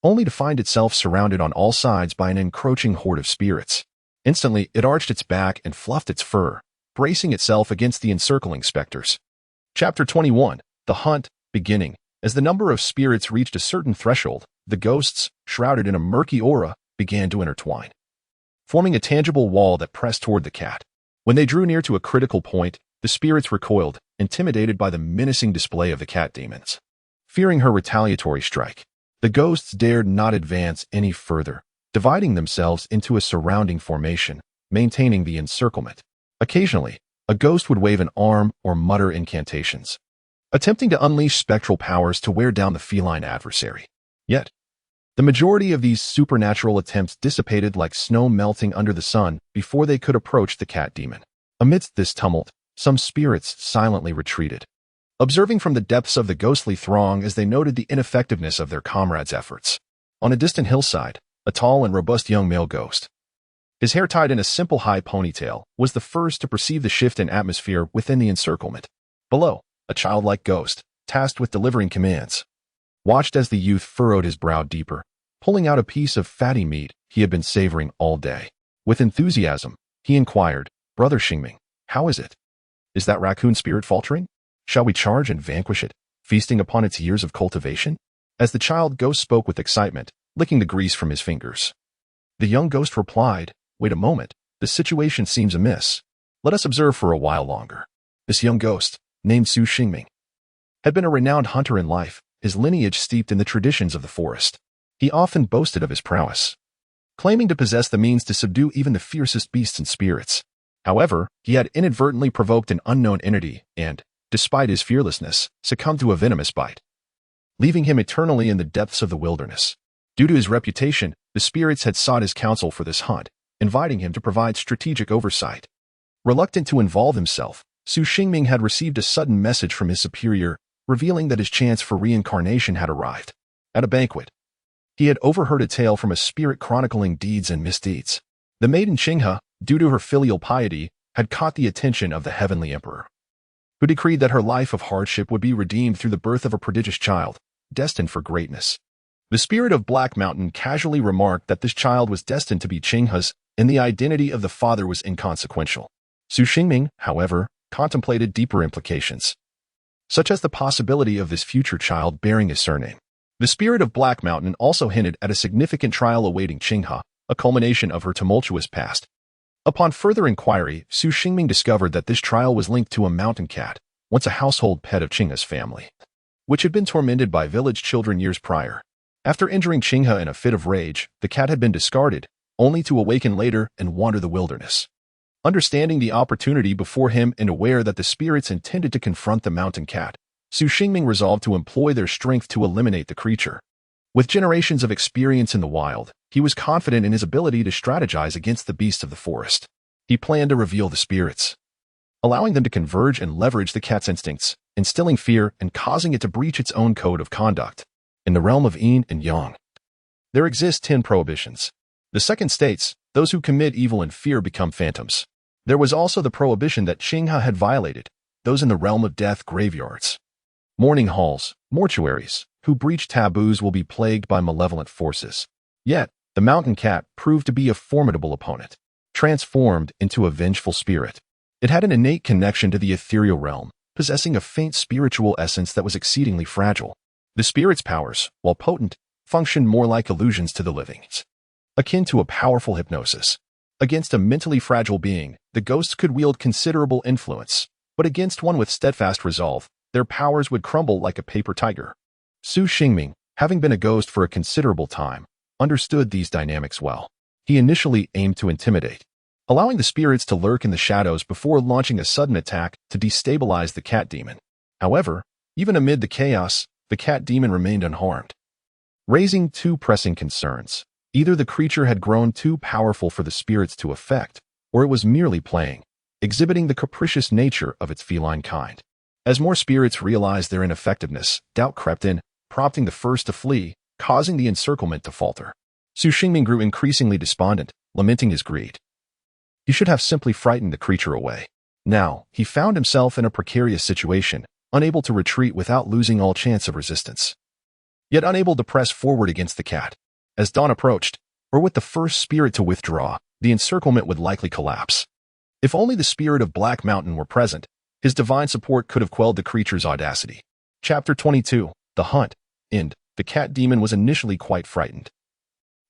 only to find itself surrounded on all sides by an encroaching horde of spirits. Instantly, it arched its back and fluffed its fur, bracing itself against the encircling specters. Chapter 21. The Hunt. Beginning. As the number of spirits reached a certain threshold, the ghosts, shrouded in a murky aura, began to intertwine, forming a tangible wall that pressed toward the cat. When they drew near to a critical point, the spirits recoiled, intimidated by the menacing display of the cat demons. Fearing her retaliatory strike, the ghosts dared not advance any further, dividing themselves into a surrounding formation, maintaining the encirclement. Occasionally, a ghost would wave an arm or mutter incantations, attempting to unleash spectral powers to wear down the feline adversary. Yet, the majority of these supernatural attempts dissipated like snow melting under the sun before they could approach the cat demon. Amidst this tumult, some spirits silently retreated, observing from the depths of the ghostly throng as they noted the ineffectiveness of their comrades' efforts. On a distant hillside, a tall and robust young male ghost, his hair tied in a simple high ponytail, was the first to perceive the shift in atmosphere within the encirclement. Below, a childlike ghost, tasked with delivering commands, watched as the youth furrowed his brow deeper, pulling out a piece of fatty meat he had been savoring all day. With enthusiasm, he inquired, "Brother Xingming, how is it? Is that raccoon spirit faltering? Shall we charge and vanquish it, feasting upon its years of cultivation?" As the child ghost spoke with excitement, licking the grease from his fingers, the young ghost replied, "Wait a moment, the situation seems amiss. Let us observe for a while longer." This young ghost, named Su Xingming, had been a renowned hunter in life, his lineage steeped in the traditions of the forest. He often boasted of his prowess, claiming to possess the means to subdue even the fiercest beasts and spirits. However, he had inadvertently provoked an unknown entity and, despite his fearlessness, succumbed to a venomous bite, leaving him eternally in the depths of the wilderness. Due to his reputation, the spirits had sought his counsel for this hunt, inviting him to provide strategic oversight. Reluctant to involve himself, Su Xingming had received a sudden message from his superior, revealing that his chance for reincarnation had arrived. At a banquet, he had overheard a tale from a spirit chronicling deeds and misdeeds. The maiden xianxia, due to her filial piety, had caught the attention of the heavenly emperor, who decreed that her life of hardship would be redeemed through the birth of a prodigious child, destined for greatness. The spirit of Black Mountain casually remarked that this child was destined to be xianxia's, and the identity of the father was inconsequential. Su Xingming, however, contemplated deeper implications, such as the possibility of this future child bearing his surname. The spirit of Black Mountain also hinted at a significant trial awaiting Qinghe, a culmination of her tumultuous past. Upon further inquiry, Su Xingming discovered that this trial was linked to a mountain cat, once a household pet of Qinghe's family, which had been tormented by village children years prior. After injuring Qinghe in a fit of rage, the cat had been discarded, only to awaken later and wander the wilderness. Understanding the opportunity before him and aware that the spirits intended to confront the mountain cat, Su Xingming resolved to employ their strength to eliminate the creature. With generations of experience in the wild, he was confident in his ability to strategize against the beasts of the forest. He planned to reveal the spirits, allowing them to converge and leverage the cat's instincts, instilling fear and causing it to breach its own code of conduct. In the realm of yin and yang, there exist 10 prohibitions. The second states, those who commit evil and fear become phantoms. There was also the prohibition that Qinghe had violated, those in the realm of death graveyards, mourning halls, mortuaries, who breach taboos will be plagued by malevolent forces. Yet, the mountain cat proved to be a formidable opponent, transformed into a vengeful spirit. It had an innate connection to the ethereal realm, possessing a faint spiritual essence that was exceedingly fragile. The spirit's powers, while potent, functioned more like illusions to the living, akin to a powerful hypnosis. Against a mentally fragile being, the ghosts could wield considerable influence, but against one with steadfast resolve, their powers would crumble like a paper tiger. Su Xingming, having been a ghost for a considerable time, understood these dynamics well. He initially aimed to intimidate, allowing the spirits to lurk in the shadows before launching a sudden attack to destabilize the cat demon. However, even amid the chaos, the cat demon remained unharmed, raising two pressing concerns. Either the creature had grown too powerful for the spirits to affect, or it was merely playing, exhibiting the capricious nature of its feline kind. As more spirits realized their ineffectiveness, doubt crept in, prompting the first to flee, causing the encirclement to falter. Su Xingming grew increasingly despondent, lamenting his greed. He should have simply frightened the creature away. Now, he found himself in a precarious situation, unable to retreat without losing all chance of resistance, yet unable to press forward against the cat. As dawn approached, or with the first spirit to withdraw, the encirclement would likely collapse. If only the spirit of Black Mountain were present, his divine support could have quelled the creature's audacity. Chapter 22, The Hunt. End. The cat demon was initially quite frightened,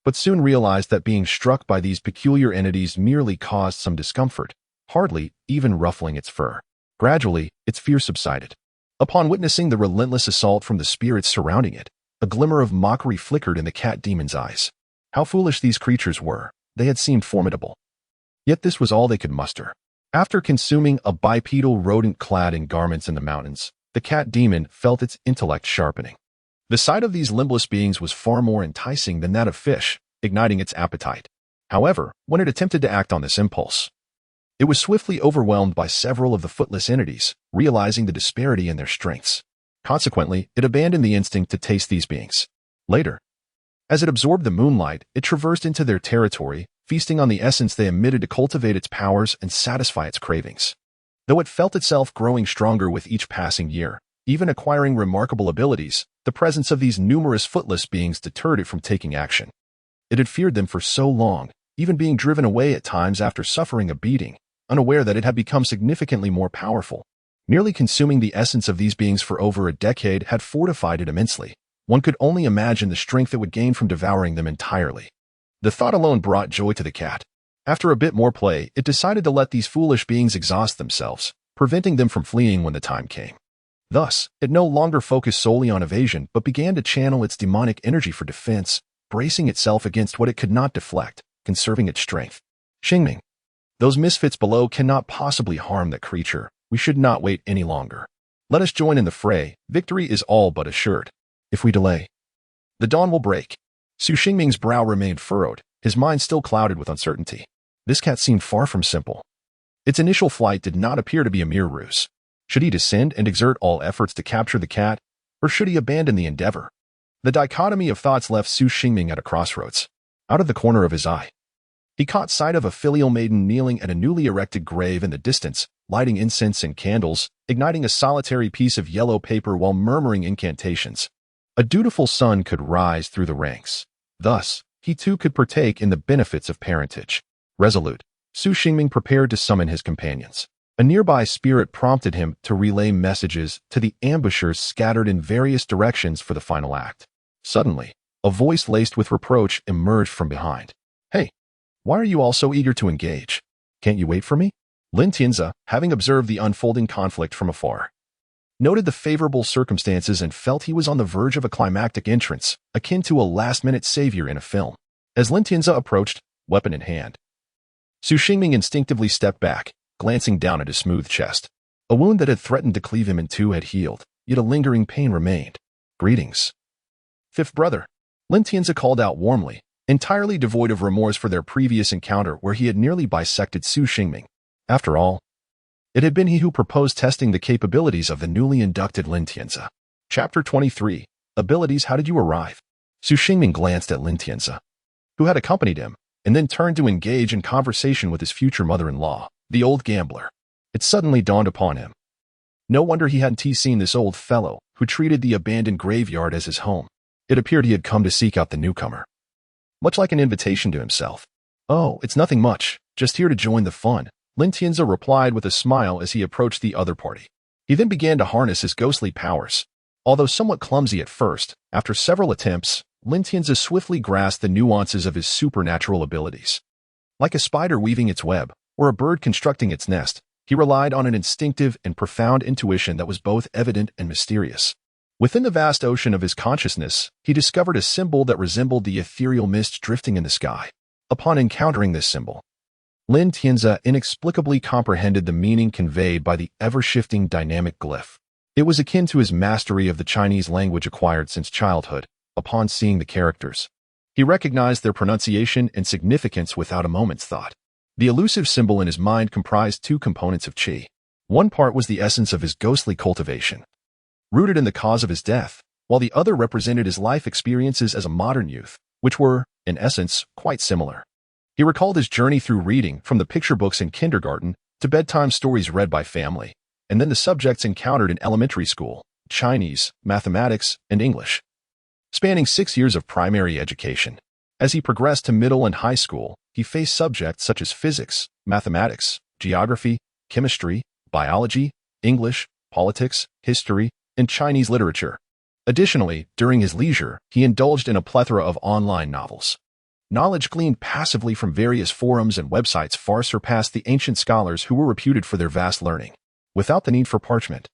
but soon realized that being struck by these peculiar entities merely caused some discomfort, hardly even ruffling its fur. Gradually, its fear subsided. Upon witnessing the relentless assault from the spirits surrounding it, a glimmer of mockery flickered in the cat demon's eyes. How foolish these creatures were. They had seemed formidable. Yet this was all they could muster. After consuming a bipedal rodent clad in garments in the mountains, the cat demon felt its intellect sharpening. The sight of these limbless beings was far more enticing than that of fish, igniting its appetite. However, when it attempted to act on this impulse, it was swiftly overwhelmed by several of the footless entities, realizing the disparity in their strengths. Consequently, it abandoned the instinct to taste these beings. Later, as it absorbed the moonlight, it traversed into their territory, feasting on the essence they emitted to cultivate its powers and satisfy its cravings. Though it felt itself growing stronger with each passing year, even acquiring remarkable abilities, the presence of these numerous footless beings deterred it from taking action. It had feared them for so long, even being driven away at times after suffering a beating, unaware that it had become significantly more powerful. Merely consuming the essence of these beings for over a decade had fortified it immensely. One could only imagine the strength it would gain from devouring them entirely. The thought alone brought joy to the cat. After a bit more play, it decided to let these foolish beings exhaust themselves, preventing them from fleeing when the time came. Thus, it no longer focused solely on evasion but began to channel its demonic energy for defense, bracing itself against what it could not deflect, conserving its strength. Xingming, those misfits below cannot possibly harm that creature. We should not wait any longer. Let us join in the fray. Victory is all but assured. If we delay, the dawn will break. Su Xingming's brow remained furrowed, his mind still clouded with uncertainty. This cat seemed far from simple. Its initial flight did not appear to be a mere ruse. Should he descend and exert all efforts to capture the cat, or should he abandon the endeavor? The dichotomy of thoughts left Su Xingming at a crossroads. Out of the corner of his eye, he caught sight of a filial maiden kneeling at a newly erected grave in the distance, lighting incense and candles, igniting a solitary piece of yellow paper while murmuring incantations. A dutiful son could rise through the ranks. Thus, he too could partake in the benefits of parentage. Resolute, Su Xingming prepared to summon his companions. A nearby spirit prompted him to relay messages to the ambushers scattered in various directions for the final act. Suddenly, a voice laced with reproach emerged from behind. Hey, why are you all so eager to engage? Can't you wait for me? Lin Tianzi, having observed the unfolding conflict from afar, noted the favorable circumstances and felt he was on the verge of a climactic entrance, akin to a last-minute savior in a film. As Lin Tianzi approached, weapon in hand, Su Xingming instinctively stepped back, glancing down at his smooth chest. A wound that had threatened to cleave him in two had healed, yet a lingering pain remained. Greetings, fifth brother. Lin Tianzi called out warmly, entirely devoid of remorse for their previous encounter where he had nearly bisected Su Xingming. After all, it had been he who proposed testing the capabilities of the newly inducted Lin Tianzi. Chapter 23. Abilities. How did you arrive? Su Xingming glanced at Lin Tianzi, who had accompanied him, and then turned to engage in conversation with his future mother-in-law, the old gambler. It suddenly dawned upon him. No wonder he hadn't seen this old fellow, who treated the abandoned graveyard as his home. It appeared he had come to seek out the newcomer, much like an invitation to himself. Oh, it's nothing much, just here to join the fun, Lin Tianzi replied with a smile as he approached the other party. He then began to harness his ghostly powers. Although somewhat clumsy at first, after several attempts, Lin Tianzi swiftly grasped the nuances of his supernatural abilities. Like a spider weaving its web, or a bird constructing its nest, he relied on an instinctive and profound intuition that was both evident and mysterious. Within the vast ocean of his consciousness, he discovered a symbol that resembled the ethereal mist drifting in the sky. Upon encountering this symbol, Lin Tianzi inexplicably comprehended the meaning conveyed by the ever-shifting dynamic glyph. It was akin to his mastery of the Chinese language acquired since childhood. Upon seeing the characters, he recognized their pronunciation and significance without a moment's thought. The elusive symbol in his mind comprised two components of qi. One part was the essence of his ghostly cultivation, rooted in the cause of his death, while the other represented his life experiences as a modern youth, which were, in essence, quite similar. He recalled his journey through reading from the picture books in kindergarten to bedtime stories read by family, and then the subjects encountered in elementary school: Chinese, mathematics, and English. Spanning 6 years of primary education, as he progressed to middle and high school, he faced subjects such as physics, mathematics, geography, chemistry, biology, English, politics, history, and Chinese literature. Additionally, during his leisure, he indulged in a plethora of online novels. Knowledge gleaned passively from various forums and websites far surpassed the ancient scholars who were reputed for their vast learning. Without the need for parchment,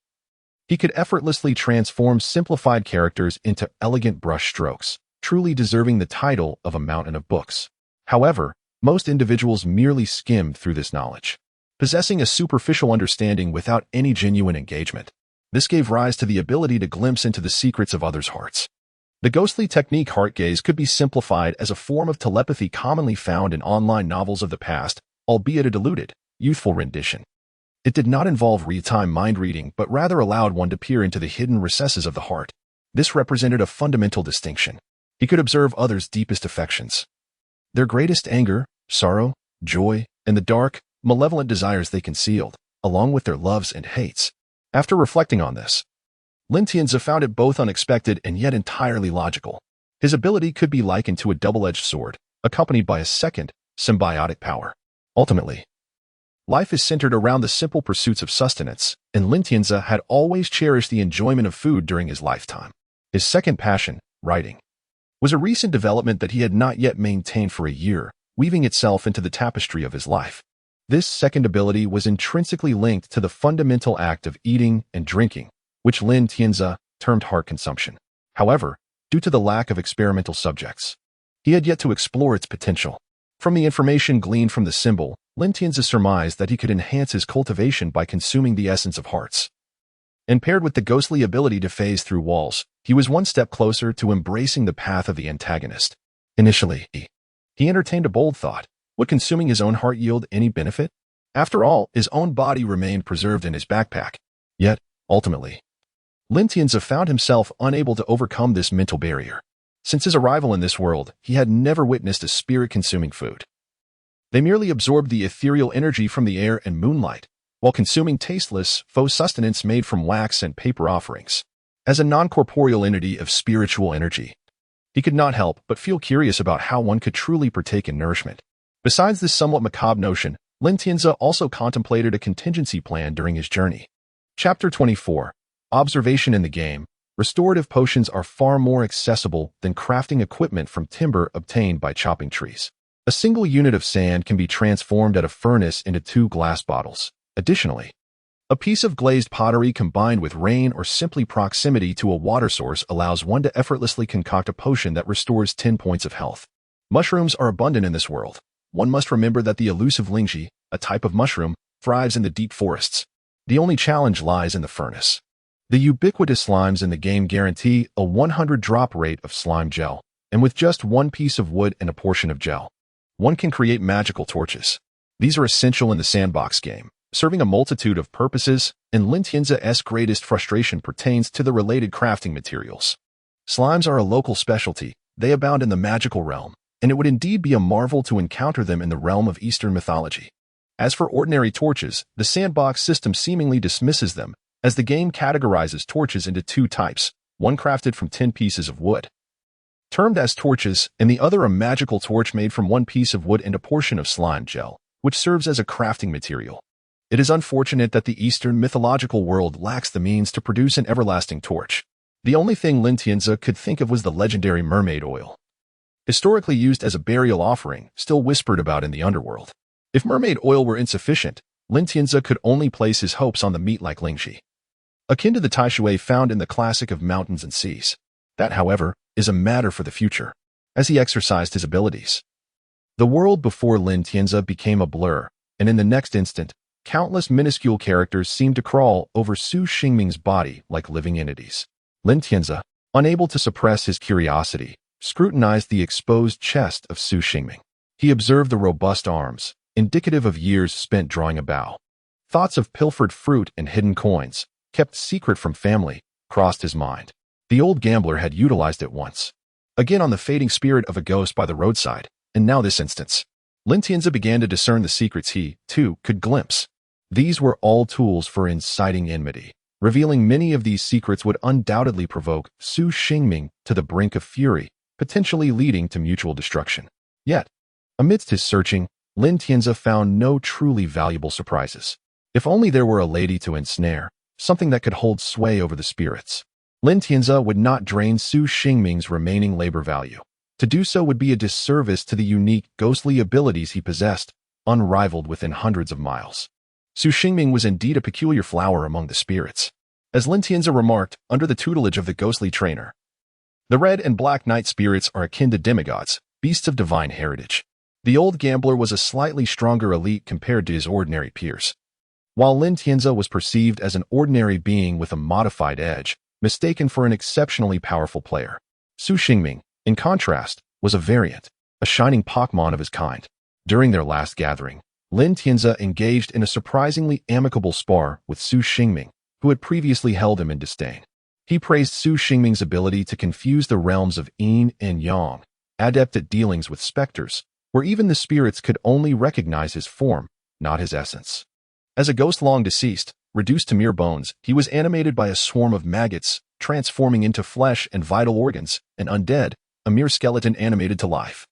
he could effortlessly transform simplified characters into elegant brush strokes, truly deserving the title of a mountain of books. However, most individuals merely skimmed through this knowledge, possessing a superficial understanding without any genuine engagement. This gave rise to the ability to glimpse into the secrets of others' hearts. The ghostly technique heart gaze could be simplified as a form of telepathy commonly found in online novels of the past, albeit a diluted, youthful rendition. It did not involve real-time mind reading, but rather allowed one to peer into the hidden recesses of the heart. This represented a fundamental distinction. He could observe others' deepest affections, their greatest anger, sorrow, joy, and the dark, malevolent desires they concealed, along with their loves and hates. After reflecting on this, Lin Tianzi found it both unexpected and yet entirely logical. His ability could be likened to a double-edged sword, accompanied by a second, symbiotic power. Ultimately, life is centered around the simple pursuits of sustenance, and Lin Tianzi had always cherished the enjoyment of food during his lifetime. His second passion, writing, was a recent development that he had not yet maintained for a year, weaving itself into the tapestry of his life. This second ability was intrinsically linked to the fundamental act of eating and drinking, which Lin Tianzi termed heart consumption. However, due to the lack of experimental subjects, he had yet to explore its potential. From the information gleaned from the symbol, Lin Tianzi surmised that he could enhance his cultivation by consuming the essence of hearts. And paired with the ghostly ability to phase through walls, he was one step closer to embracing the path of the antagonist. Initially, he entertained a bold thought. Would consuming his own heart yield any benefit? After all, his own body remained preserved in his backpack. Yet, ultimately, Lin Tianzi found himself unable to overcome this mental barrier. Since his arrival in this world, he had never witnessed a spirit consuming food. They merely absorbed the ethereal energy from the air and moonlight, while consuming tasteless, faux sustenance made from wax and paper offerings. As a non-corporeal entity of spiritual energy, he could not help but feel curious about how one could truly partake in nourishment. Besides this somewhat macabre notion, Lin Tianzi also contemplated a contingency plan during his journey. Chapter 24. Observation in the game. Restorative potions are far more accessible than crafting equipment from timber obtained by chopping trees. A single unit of sand can be transformed at a furnace into 2 glass bottles. Additionally, a piece of glazed pottery combined with rain or simply proximity to a water source allows one to effortlessly concoct a potion that restores 10 points of health. Mushrooms are abundant in this world. One must remember that the elusive glitchy, a type of mushroom, thrives in the deep forests. The only challenge lies in the furnace. The ubiquitous slimes in the game guarantee a 100 drop rate of slime gel, and with just one piece of wood and a portion of gel, one can create magical torches. These are essential in the sandbox game, serving a multitude of purposes, and xianxia's greatest frustration pertains to the related crafting materials. Slimes are a local specialty. They abound in the magical realm, and it would indeed be a marvel to encounter them in the realm of Eastern mythology. As for ordinary torches, the sandbox system seemingly dismisses them, as the game categorizes torches into 2 types, one crafted from 10 pieces of wood, termed as torches, and the other a magical torch made from 1 piece of wood and a portion of slime gel, which serves as a crafting material. It is unfortunate that the Eastern mythological world lacks the means to produce an everlasting torch. The only thing xianxia could think of was the legendary mermaid oil, historically used as a burial offering, still whispered about in the underworld. If mermaid oil were insufficient, xianxia could only place his hopes on the meat-like glitchy, akin to the taishui found in the classic of mountains and seas. That, however, is a matter for the future, as he exercised his abilities. The world before xianxia became a blur, and in the next instant, countless minuscule characters seemed to crawl over Su Xingming's body like living entities. Xianxia, unable to suppress his curiosity, scrutinized the exposed chest of Su Xingming. He observed the robust arms, indicative of years spent drawing a bow. Thoughts of pilfered fruit and hidden coins, kept secret from family, crossed his mind. The old gambler had utilized it once. Again on the fading spirit of a ghost by the roadside, and now this instance. xianxia began to discern the secrets he, too, could glimpse. These were all tools for inciting enmity. Revealing many of these secrets would undoubtedly provoke Su Xingming to the brink of fury, potentially leading to mutual destruction. Yet, amidst his searching, xianxia found no truly valuable surprises. If only there were a lady to ensnare, something that could hold sway over the spirits. xianxia would not drain Su Xingming's remaining labor value. To do so would be a disservice to the unique, ghostly abilities he possessed, unrivaled within hundreds of miles. Su Xingming was indeed a peculiar flower among the spirits. As xianxia remarked, under the tutelage of the ghostly trainer, the red and black night spirits are akin to demigods, beasts of divine heritage. The old gambler was a slightly stronger elite compared to his ordinary peers. While xianxia was perceived as an ordinary being with a modified edge, mistaken for an exceptionally powerful player, Su Xingming, in contrast, was a variant, a shining Pokemon of his kind. During their last gathering, xianxia engaged in a surprisingly amicable spar with Su Xingming, who had previously held him in disdain. He praised Su Xingming's ability to confuse the realms of yin and yang, adept at dealings with specters, where even the spirits could only recognize his form, not his essence. As a ghost long deceased, reduced to mere bones, he was animated by a swarm of maggots, transforming into flesh and vital organs, and undead, a mere skeleton animated to life.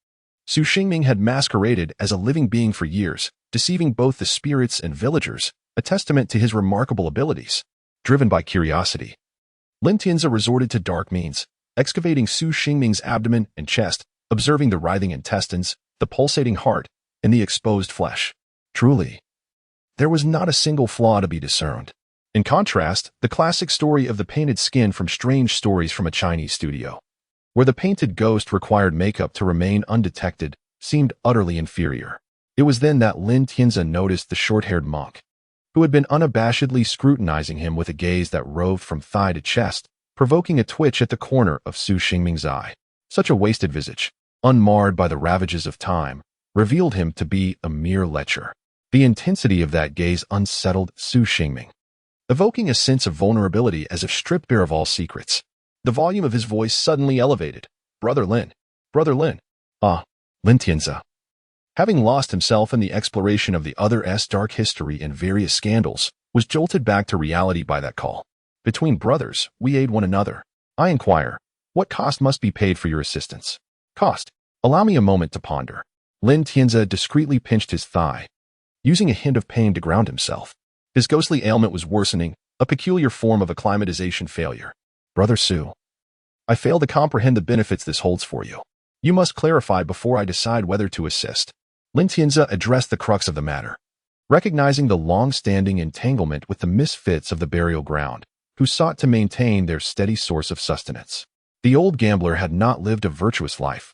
Su Xingming had masqueraded as a living being for years, deceiving both the spirits and villagers, a testament to his remarkable abilities. Driven by curiosity, xianxia resorted to dark means, excavating Su Xingming's abdomen and chest, observing the writhing intestines, the pulsating heart, and the exposed flesh. Truly, there was not a single flaw to be discerned. In contrast, the classic story of the painted skin from Strange Stories from a Chinese studio, where the painted ghost required makeup to remain undetected, seemed utterly inferior. It was then that xianxia noticed the short-haired monk, who had been unabashedly scrutinizing him with a gaze that roved from thigh to chest, provoking a twitch at the corner of Su Xingming's eye. Such a wasted visage, unmarred by the ravages of time, revealed him to be a mere lecher. The intensity of that gaze unsettled Su Xingming, evoking a sense of vulnerability as if stripped bare of all secrets. The volume of his voice suddenly elevated. Brother Lin. Brother Lin. Ah, xianxia. Having lost himself in the exploration of the other's dark history and various scandals, was jolted back to reality by that call. Between brothers, we aid one another. I inquire, what cost must be paid for your assistance? Cost. Allow me a moment to ponder. xianxia discreetly pinched his thigh, using a hint of pain to ground himself. His ghostly ailment was worsening, a peculiar form of acclimatization failure. Brother Su, I fail to comprehend the benefits this holds for you. You must clarify before I decide whether to assist. Lin Tianzi addressed the crux of the matter, recognizing the long-standing entanglement with the misfits of the burial ground, who sought to maintain their steady source of sustenance. The old gambler had not lived a virtuous life,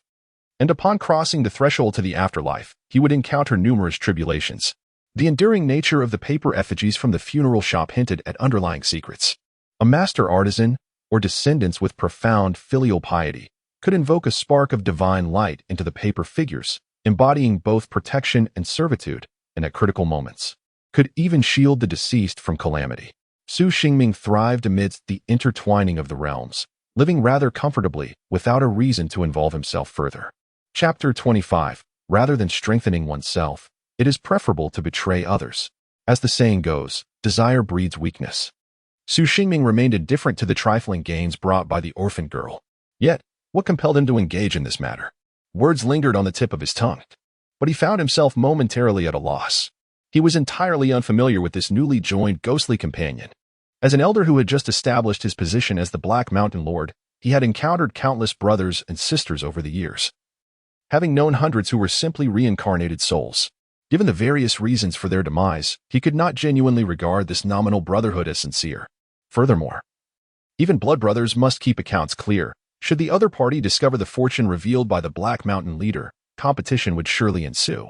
and upon crossing the threshold to the afterlife, he would encounter numerous tribulations. The enduring nature of the paper effigies from the funeral shop hinted at underlying secrets. A master artisan, or descendants with profound filial piety, could invoke a spark of divine light into the paper figures, embodying both protection and servitude, and at critical moments, could even shield the deceased from calamity. Su Xingming thrived amidst the intertwining of the realms, living rather comfortably without a reason to involve himself further. Chapter 25. Rather than strengthening oneself, it is preferable to betray others. As the saying goes, desire breeds weakness. Su Xingming remained indifferent to the trifling gains brought by the orphan girl. Yet, what compelled him to engage in this matter? Words lingered on the tip of his tongue, but he found himself momentarily at a loss. He was entirely unfamiliar with this newly joined ghostly companion. As an elder who had just established his position as the Black Mountain Lord, he had encountered countless brothers and sisters over the years, having known hundreds who were simply reincarnated souls. Given the various reasons for their demise, he could not genuinely regard this nominal brotherhood as sincere. Furthermore, even blood brothers must keep accounts clear. Should the other party discover the fortune revealed by the Black Mountain leader, competition would surely ensue.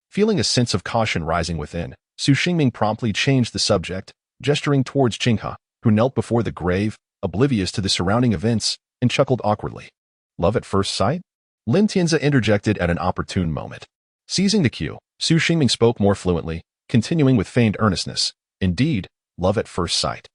Feeling a sense of caution rising within, Su Xingming promptly changed the subject, gesturing towards xianxia, who knelt before the grave, oblivious to the surrounding events, and chuckled awkwardly. Love at first sight? Lin Tianzi interjected at an opportune moment. Seizing the cue, Su Xingming spoke more fluently, continuing with feigned earnestness. Indeed, love at first sight.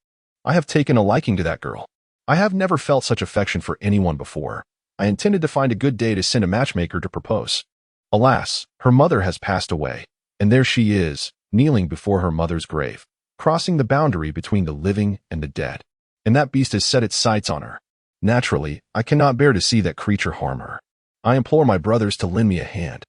I have taken a liking to that girl. I have never felt such affection for anyone before. I intended to find a good day to send a matchmaker to propose. Alas, her mother has passed away, and there she is, kneeling before her mother's grave, crossing the boundary between the living and the dead. And that beast has set its sights on her. Naturally, I cannot bear to see that creature harm her. I implore my brothers to lend me a hand.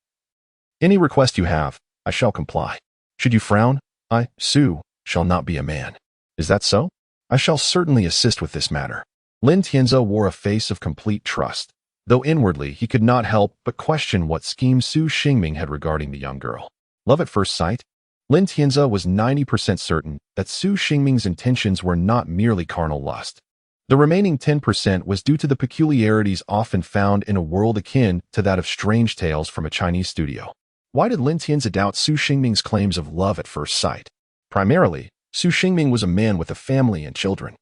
Any request you have, I shall comply. Should you frown, I, Su, shall not be a man. Is that so? I shall certainly assist with this matter. Lin Tianzi wore a face of complete trust, though inwardly he could not help but question what scheme Su Xingming had regarding the young girl. Love at first sight? Lin Tianzi was 90% certain that Su Xingming's intentions were not merely carnal lust. The remaining 10% was due to the peculiarities often found in a world akin to that of strange tales from a Chinese studio. Why did Lin Tianzi doubt Su Xingming's claims of love at first sight? Primarily, Su Xingming was a man with a family and children.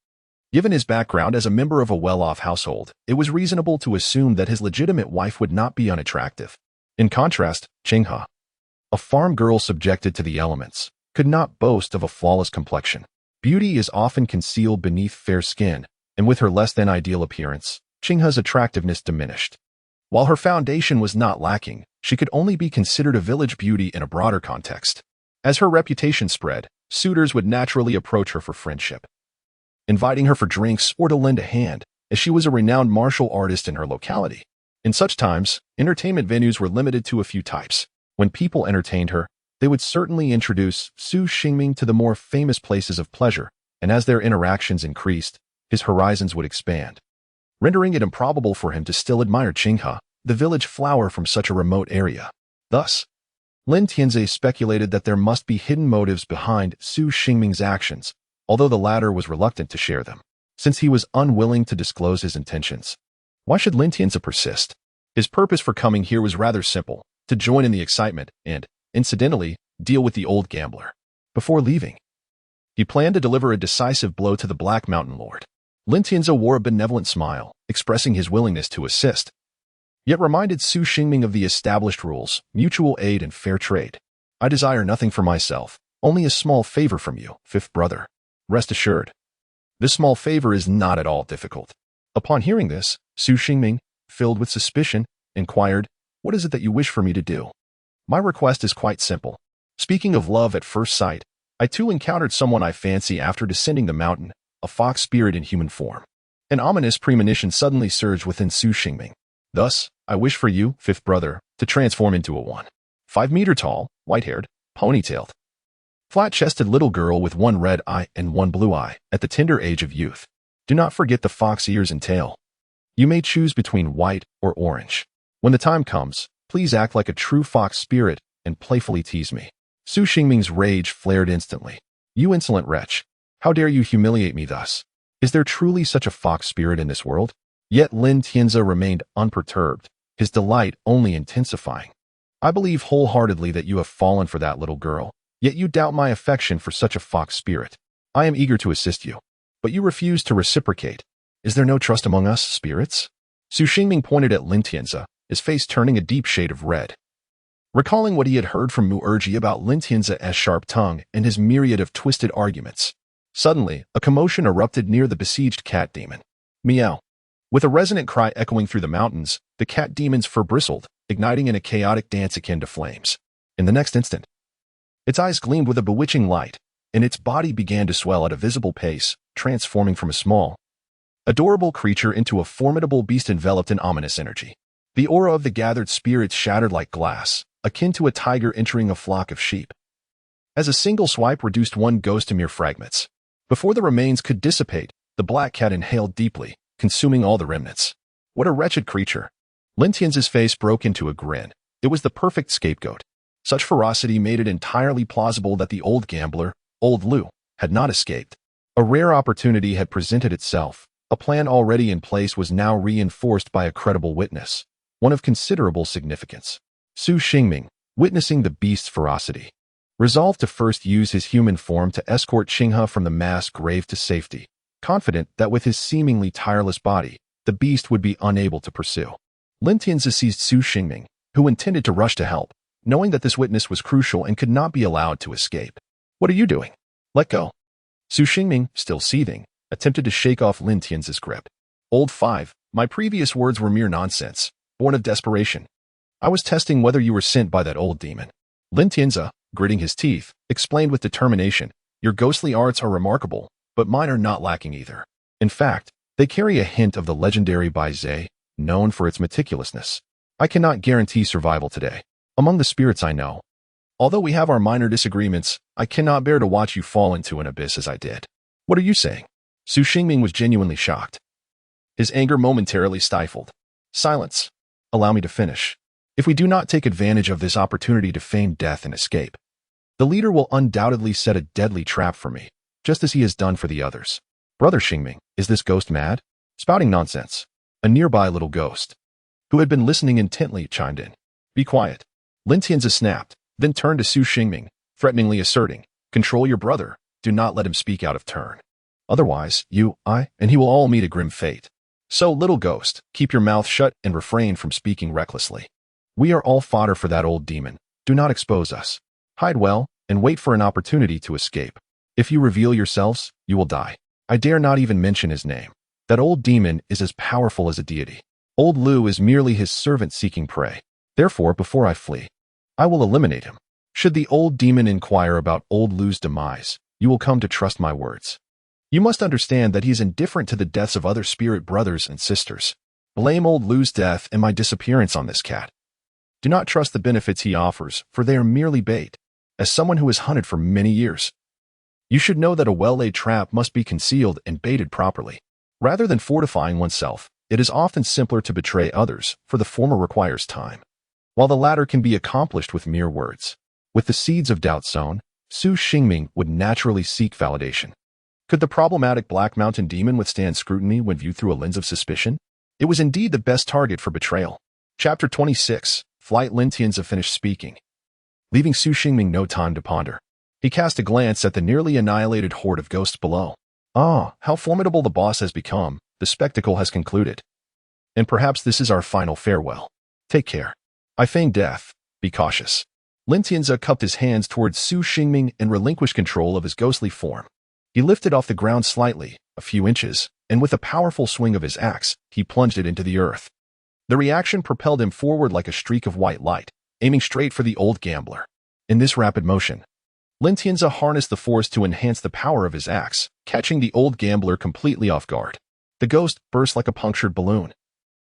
Given his background as a member of a well-off household, it was reasonable to assume that his legitimate wife would not be unattractive. In contrast, xianxia, a farm girl subjected to the elements, could not boast of a flawless complexion. Beauty is often concealed beneath fair skin, and with her less-than-ideal appearance, xianxia's attractiveness diminished. While her foundation was not lacking, she could only be considered a village beauty in a broader context. As her reputation spread, suitors would naturally approach her for friendship, inviting her for drinks or to lend a hand, as she was a renowned martial artist in her locality. In such times, entertainment venues were limited to a few types. When people entertained her, they would certainly introduce Su Xingming to the more famous places of pleasure, and as their interactions increased, his horizons would expand, rendering it improbable for him to still admire xianxia, the village flower from such a remote area. Thus, Lin Tianzi speculated that there must be hidden motives behind Su Xingming's actions, although the latter was reluctant to share them, since he was unwilling to disclose his intentions. Why should Lin Tianzi persist? His purpose for coming here was rather simple, to join in the excitement and, incidentally, deal with the old gambler. Before leaving, he planned to deliver a decisive blow to the Black Mountain Lord. Lin Tianzi wore a benevolent smile, expressing his willingness to assist, yet reminded Su Xingming of the established rules, mutual aid and fair trade. I desire nothing for myself, only a small favor from you, fifth brother. Rest assured, this small favor is not at all difficult. Upon hearing this, Su Xingming, filled with suspicion, inquired, What is it that you wish for me to do? My request is quite simple. Speaking of love at first sight, I too encountered someone I fancy after descending the mountain, a fox spirit in human form. An ominous premonition suddenly surged within Su Xingming. Thus, I wish for you, fifth brother, to transform into a 1.5-meter tall, white-haired, ponytailed, flat-chested little girl with one red eye and one blue eye at the tender age of youth. Do not forget the fox ears and tail. You may choose between white or orange. When the time comes, please act like a true fox spirit and playfully tease me. Su Xingming's rage flared instantly. You insolent wretch! How dare you humiliate me thus? Is there truly such a fox spirit in this world? Yet Lin Tianzi remained unperturbed, his delight only intensifying. I believe wholeheartedly that you have fallen for that little girl, yet you doubt my affection for such a fox spirit. I am eager to assist you, but you refuse to reciprocate. Is there no trust among us, spirits? Su Xingming pointed at Lin Tianzi, his face turning a deep shade of red. Recalling what he had heard from Mu Erji about Lin Tianzi's sharp tongue and his myriad of twisted arguments. Suddenly, a commotion erupted near the besieged cat demon. Meow. With a resonant cry echoing through the mountains, the cat demon's fur bristled, igniting in a chaotic dance akin to flames. In the next instant, its eyes gleamed with a bewitching light, and its body began to swell at a visible pace, transforming from a small, adorable creature into a formidable beast enveloped in ominous energy. The aura of the gathered spirits shattered like glass, akin to a tiger entering a flock of sheep. As a single swipe reduced one ghost to mere fragments. Before the remains could dissipate, the black cat inhaled deeply, consuming all the remnants. What a wretched creature! Lin Tianzi's face broke into a grin. It was the perfect scapegoat. Such ferocity made it entirely plausible that the old gambler, Old Lu, had not escaped. A rare opportunity had presented itself. A plan already in place was now reinforced by a credible witness, one of considerable significance. Su Xingming, witnessing the beast's ferocity, resolved to first use his human form to escort Qinghe from the mass grave to safety, confident that with his seemingly tireless body, the beast would be unable to pursue. Lin Tianzi seized Su Xingming, who intended to rush to help, knowing that this witness was crucial and could not be allowed to escape. What are you doing? Let go. Su Xingming, still seething, attempted to shake off Lin Tianzi's grip. Old Five, my previous words were mere nonsense, born of desperation. I was testing whether you were sent by that old demon. Lin Tianzi, gritting his teeth, explained with determination, your ghostly arts are remarkable, but mine are not lacking either. In fact, they carry a hint of the legendary Bai Zhe, known for its meticulousness. I cannot guarantee survival today. Among the spirits I know, although we have our minor disagreements, I cannot bear to watch you fall into an abyss as I did. What are you saying? Su Xingming was genuinely shocked. His anger momentarily stifled. Silence. Allow me to finish. If we do not take advantage of this opportunity to feign death and escape, the leader will undoubtedly set a deadly trap for me, just as he has done for the others. Brother Xingming, is this ghost mad? Spouting nonsense. A nearby little ghost, who had been listening intently, chimed in. Be quiet. Lin Tianzi snapped, then turned to Su Xingming, threateningly asserting, control your brother, do not let him speak out of turn. Otherwise, you, I, and he will all meet a grim fate. So, little ghost, keep your mouth shut and refrain from speaking recklessly. We are all fodder for that old demon. Do not expose us. Hide well, and wait for an opportunity to escape. If you reveal yourselves, you will die. I dare not even mention his name. That old demon is as powerful as a deity. Old Lu is merely his servant seeking prey. Therefore, before I flee, I will eliminate him. Should the old demon inquire about Old Lu's demise, you will come to trust my words. You must understand that he is indifferent to the deaths of other spirit brothers and sisters. Blame Old Lu's death and my disappearance on this cat. Do not trust the benefits he offers, for they are merely bait. As someone who has hunted for many years, you should know that a well-laid trap must be concealed and baited properly. Rather than fortifying oneself, it is often simpler to betray others, for the former requires time, while the latter can be accomplished with mere words. With the seeds of doubt sown, Su Xingming would naturally seek validation. Could the problematic Black Mountain demon withstand scrutiny when viewed through a lens of suspicion? It was indeed the best target for betrayal. Chapter 26. Flight. Lin Tianzi finished speaking, leaving Su Xingming no time to ponder. He cast a glance at the nearly annihilated horde of ghosts below. Ah, how formidable the boss has become. The spectacle has concluded. And perhaps this is our final farewell. Take care. I feign death. Be cautious. Lin Tianzi cupped his hands towards Su Xingming and relinquished control of his ghostly form. He lifted off the ground slightly, a few inches, and with a powerful swing of his axe, he plunged it into the earth. The reaction propelled him forward like a streak of white light, aiming straight for the old gambler. In this rapid motion, Lin Tianzi harnessed the force to enhance the power of his axe, catching the old gambler completely off guard. The ghost burst like a punctured balloon,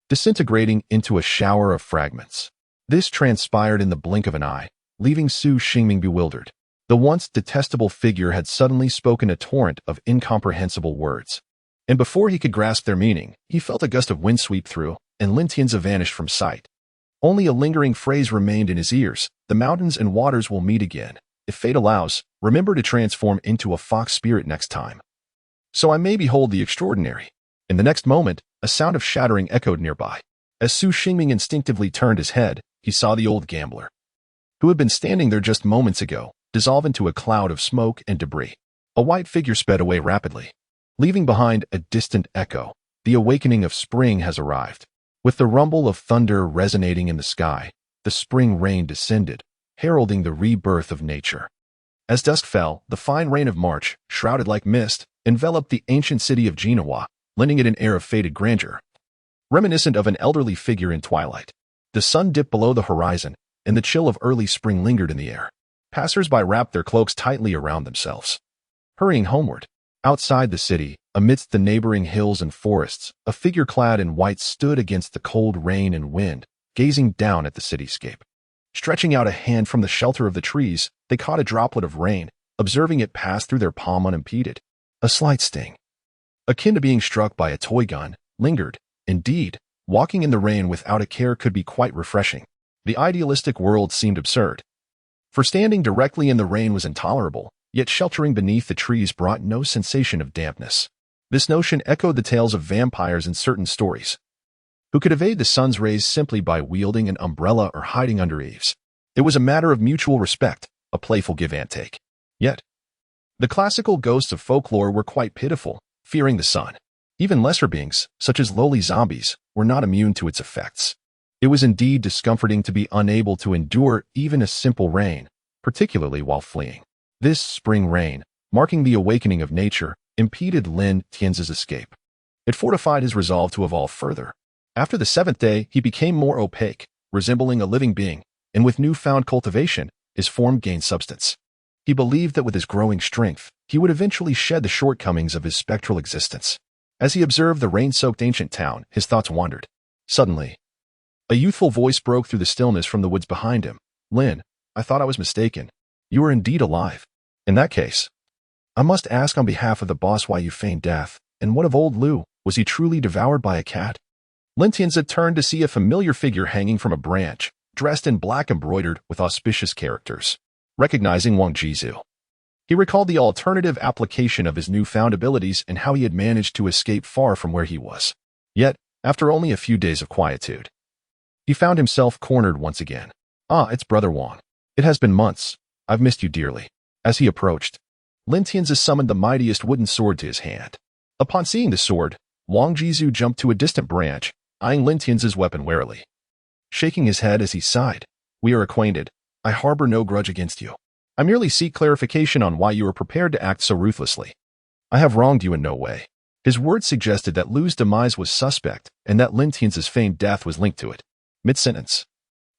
disintegrating into a shower of fragments. This transpired in the blink of an eye, leaving Su Xingming bewildered. The once detestable figure had suddenly spoken a torrent of incomprehensible words. And before he could grasp their meaning, he felt a gust of wind sweep through, and Lin Tianzi vanished from sight. Only a lingering phrase remained in his ears: the mountains and waters will meet again. If fate allows, remember to transform into a fox spirit next time. So I may behold the extraordinary. In the next moment, a sound of shattering echoed nearby. As Su Xingming instinctively turned his head, he saw the old gambler, who had been standing there just moments ago, dissolve into a cloud of smoke and debris. A white figure sped away rapidly, leaving behind a distant echo. The awakening of spring has arrived. With the rumble of thunder resonating in the sky, the spring rain descended, heralding the rebirth of nature. As dusk fell, the fine rain of March, shrouded like mist, enveloped the ancient city of Genoa, lending it an air of faded grandeur, reminiscent of an elderly figure in twilight. The sun dipped below the horizon, and the chill of early spring lingered in the air. Passers-by wrapped their cloaks tightly around themselves, hurrying homeward. Outside the city, amidst the neighboring hills and forests, a figure clad in white stood against the cold rain and wind, gazing down at the cityscape. Stretching out a hand from the shelter of the trees, they caught a droplet of rain, observing it pass through their palm unimpeded. A slight sting, akin to being struck by a toy gun, lingered. Indeed, walking in the rain without a care could be quite refreshing. The idealistic world seemed absurd, for standing directly in the rain was intolerable, yet sheltering beneath the trees brought no sensation of dampness. This notion echoed the tales of vampires in certain stories, who could evade the sun's rays simply by wielding an umbrella or hiding under eaves. It was a matter of mutual respect, a playful give-and-take. Yet, the classical ghosts of folklore were quite pitiful, fearing the sun. Even lesser beings, such as lowly zombies, were not immune to its effects. It was indeed discomforting to be unable to endure even a simple rain, particularly while fleeing. This spring rain, marking the awakening of nature, impeded Lin Tianzi's escape. It fortified his resolve to evolve further. After the 7th day, he became more opaque, resembling a living being, and with newfound cultivation, his form gained substance. He believed that with his growing strength, he would eventually shed the shortcomings of his spectral existence. As he observed the rain-soaked ancient town, his thoughts wandered. Suddenly, a youthful voice broke through the stillness from the woods behind him. Lin, I thought I was mistaken. You are indeed alive. In that case, I must ask on behalf of the boss why you feigned death, and what of old Lu? Was he truly devoured by a cat? Lin Tianzi turned to see a familiar figure hanging from a branch, dressed in black embroidered with auspicious characters. Recognizing Wang Jizu, he recalled the alternative application of his newfound abilities and how he had managed to escape far from where he was. Yet, after only a few days of quietude, he found himself cornered once again. Ah, it's Brother Wang. It has been months. I've missed you dearly. As he approached, Lin Tianzi summoned the mightiest wooden sword to his hand. Upon seeing the sword, Wang Jizu jumped to a distant branch, eyeing Lin Tianzi's weapon warily. Shaking his head as he sighed, we are acquainted. I harbor no grudge against you. I merely seek clarification on why you are prepared to act so ruthlessly. I have wronged you in no way. His words suggested that Lu's demise was suspect and that Lin Tianzi's feigned death was linked to it. Mid-sentence,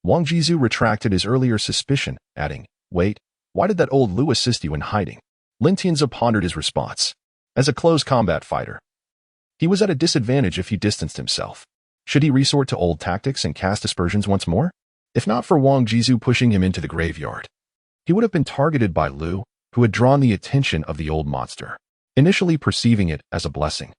Wang Jizu retracted his earlier suspicion, adding, wait, why did that old Lu assist you in hiding? Lin Tianzi pondered his response. As a close combat fighter, he was at a disadvantage if he distanced himself. Should he resort to old tactics and cast aspersions once more? If not for Wang Jizu pushing him into the graveyard, he would have been targeted by Lu, who had drawn the attention of the old monster, initially perceiving it as a blessing.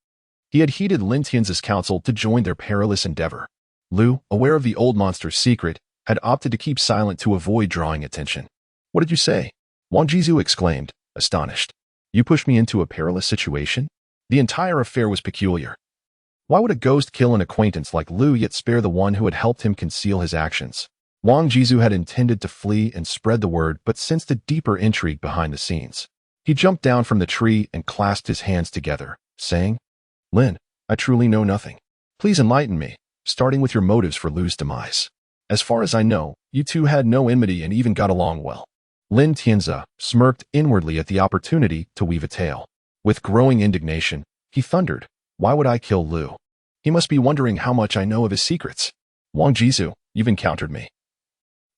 He had heeded Lin Tianzi's counsel to join their perilous endeavor. Lu, aware of the old monster's secret, had opted to keep silent to avoid drawing attention. What did you say? Wang Jizu exclaimed, astonished. You pushed me into a perilous situation? The entire affair was peculiar. Why would a ghost kill an acquaintance like Lu yet spare the one who had helped him conceal his actions? Wang Jizu had intended to flee and spread the word but sensed a deeper intrigue behind the scenes. He jumped down from the tree and clasped his hands together, saying, Lin, I truly know nothing. Please enlighten me, starting with your motives for Lu's demise. As far as I know, you two had no enmity and even got along well. Lin Tianzi smirked inwardly at the opportunity to weave a tale. With growing indignation, he thundered, why would I kill Lu? He must be wondering how much I know of his secrets. Wang Jizu, you've encountered me.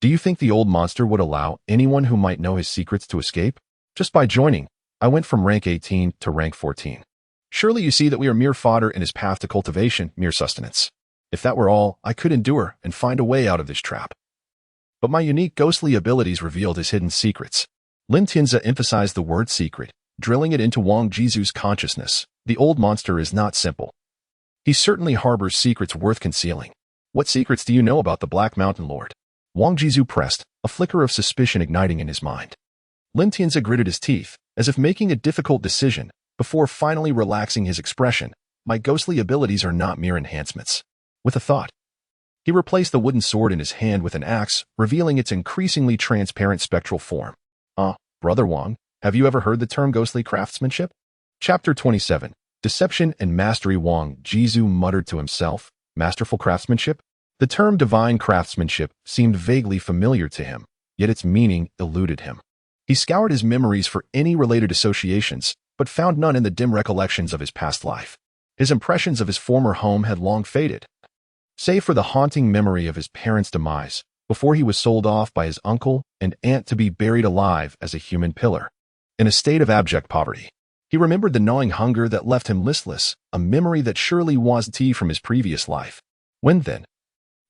Do you think the old monster would allow anyone who might know his secrets to escape? Just by joining, I went from rank 18 to rank 14. Surely you see that we are mere fodder in his path to cultivation, mere sustenance. If that were all, I could endure and find a way out of this trap. But my unique ghostly abilities revealed his hidden secrets. Lin Tianzi emphasized the word secret, drilling it into Wang Jizu's consciousness, The old monster is not simple. He certainly harbors secrets worth concealing. What secrets do you know about the Black Mountain Lord? Wang Jizu pressed, a flicker of suspicion igniting in his mind. Lin Tianzi gritted his teeth, as if making a difficult decision, before finally relaxing his expression. My ghostly abilities are not mere enhancements. With a thought, he replaced the wooden sword in his hand with an axe, revealing its increasingly transparent spectral form. Brother Wang, have you ever heard the term ghostly craftsmanship? Chapter 27. Deception and Mastery. Wang Jizu muttered to himself, masterful craftsmanship? The term divine craftsmanship seemed vaguely familiar to him, yet its meaning eluded him. He scoured his memories for any related associations, but found none in the dim recollections of his past life. His impressions of his former home had long faded, save for the haunting memory of his parents' demise, before he was sold off by his uncle and aunt to be buried alive as a human pillar. In a state of abject poverty, he remembered the gnawing hunger that left him listless, a memory that surely was tea from his previous life. When then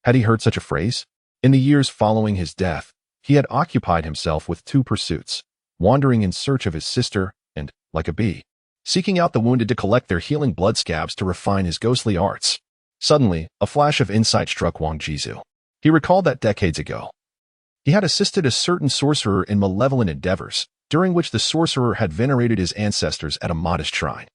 had he heard such a phrase? In the years following his death, he had occupied himself with two pursuits, wandering in search of his sister and, like a bee, seeking out the wounded to collect their healing blood scabs to refine his ghostly arts. Suddenly, a flash of insight struck Wang Jizu. He recalled that decades ago, he had assisted a certain sorcerer in malevolent endeavors, during which the sorcerer had venerated his ancestors at a modest shrine.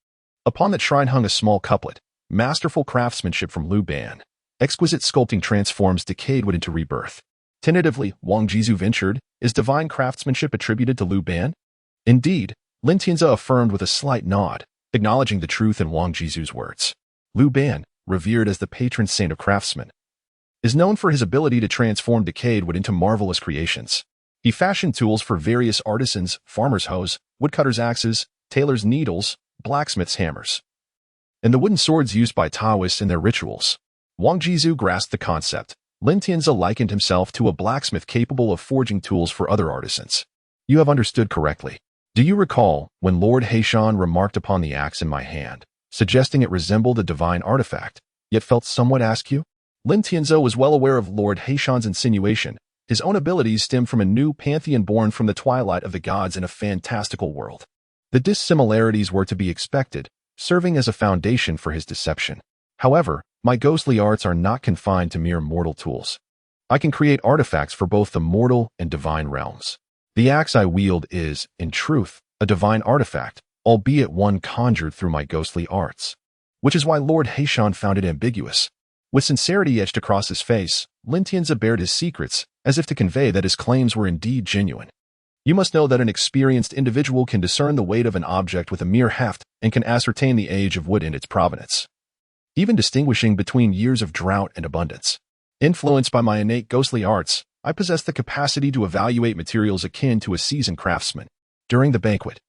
Upon that shrine hung a small couplet, masterful craftsmanship from Lu Ban. Exquisite sculpting transforms decayed wood into rebirth. Tentatively, Wang Jizu ventured, is divine craftsmanship attributed to Lu Ban? Indeed, Lin Tianzi affirmed with a slight nod, acknowledging the truth in Wang Jizu's words. Lu Ban, revered as the patron saint of craftsmen, is known for his ability to transform decayed wood into marvelous creations. He fashioned tools for various artisans, farmers' hoes, woodcutters' axes, tailors' needles, blacksmiths' hammers, and the wooden swords used by Taoists in their rituals. Wang Jizu grasped the concept. Lin Tianzi likened himself to a blacksmith capable of forging tools for other artisans. You have understood correctly. Do you recall when Lord Heishan remarked upon the axe in my hand, suggesting it resembled a divine artifact, yet felt somewhat askew? Lin Tianzi was well aware of Lord Heishan's insinuation. His own abilities stemmed from a new pantheon born from the twilight of the gods in a fantastical world. The dissimilarities were to be expected, serving as a foundation for his deception. However, my ghostly arts are not confined to mere mortal tools. I can create artifacts for both the mortal and divine realms. The axe I wield is, in truth, a divine artifact, albeit one conjured through my ghostly arts. Which is why Lord Heishan found it ambiguous. With sincerity etched across his face, Lin Tianzi bared his secrets, as if to convey that his claims were indeed genuine. You must know that an experienced individual can discern the weight of an object with a mere heft and can ascertain the age of wood and its provenance, even distinguishing between years of drought and abundance. Influenced by my innate ghostly arts, I possess the capacity to evaluate materials akin to a seasoned craftsman. During the banquet,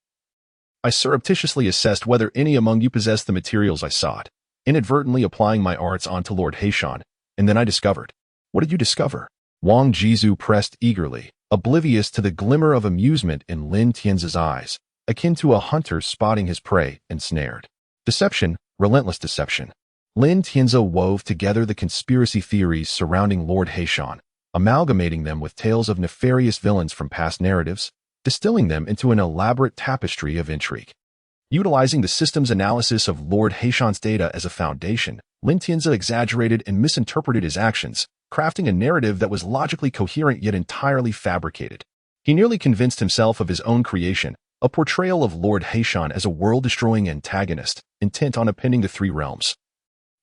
I surreptitiously assessed whether any among you possessed the materials I sought, inadvertently applying my arts onto Lord Heishan, and then I discovered. What did you discover? Wang Jizu pressed eagerly, oblivious to the glimmer of amusement in Lin Tianzi's eyes, akin to a hunter spotting his prey ensnared. Deception, relentless deception. Lin Tianzi wove together the conspiracy theories surrounding Lord Heishan, amalgamating them with tales of nefarious villains from past narratives, distilling them into an elaborate tapestry of intrigue. Utilizing the system's analysis of Lord Heishan's data as a foundation, Lin Tianzi exaggerated and misinterpreted his actions, crafting a narrative that was logically coherent yet entirely fabricated. He nearly convinced himself of his own creation, a portrayal of Lord Heishan as a world-destroying antagonist, intent on upending the three realms,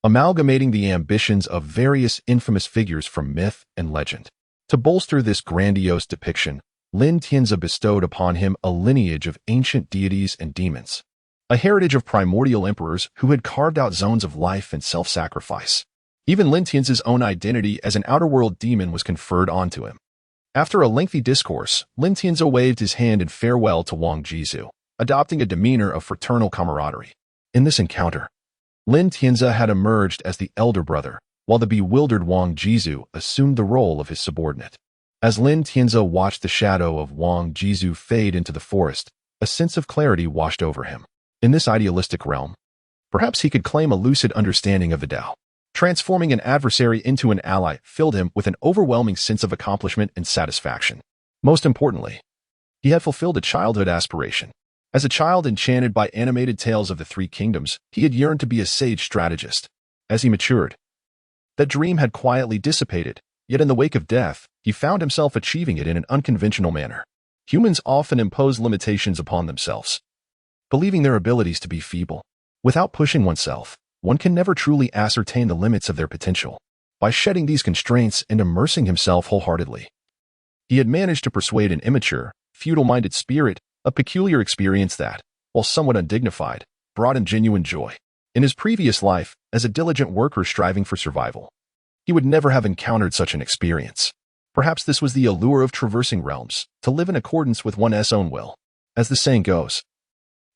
amalgamating the ambitions of various infamous figures from myth and legend. To bolster this grandiose depiction, Lin Tianzi bestowed upon him a lineage of ancient deities and demons, a heritage of primordial emperors who had carved out zones of life and self-sacrifice. Even Lin Tianzi's own identity as an outer-world demon was conferred onto him. After a lengthy discourse, Lin Tianzi waved his hand in farewell to Wang Jizu, adopting a demeanor of fraternal camaraderie. In this encounter, Lin Tianzi had emerged as the elder brother, while the bewildered Wang Jizu assumed the role of his subordinate. As Lin Tianzi watched the shadow of Wang Jizu fade into the forest, a sense of clarity washed over him. In this idealistic realm, perhaps he could claim a lucid understanding of the Tao. Transforming an adversary into an ally filled him with an overwhelming sense of accomplishment and satisfaction. Most importantly, he had fulfilled a childhood aspiration. As a child enchanted by animated tales of the Three Kingdoms, he had yearned to be a sage strategist. As he matured, that dream had quietly dissipated, yet in the wake of death, he found himself achieving it in an unconventional manner. Humans often impose limitations upon themselves, believing their abilities to be feeble. Without pushing oneself, one can never truly ascertain the limits of their potential. By shedding these constraints and immersing himself wholeheartedly, he had managed to persuade an immature, feudal-minded spirit, a peculiar experience that, while somewhat undignified, brought him genuine joy. In his previous life, as a diligent worker striving for survival, he would never have encountered such an experience. Perhaps this was the allure of traversing realms, to live in accordance with one's own will. As the saying goes,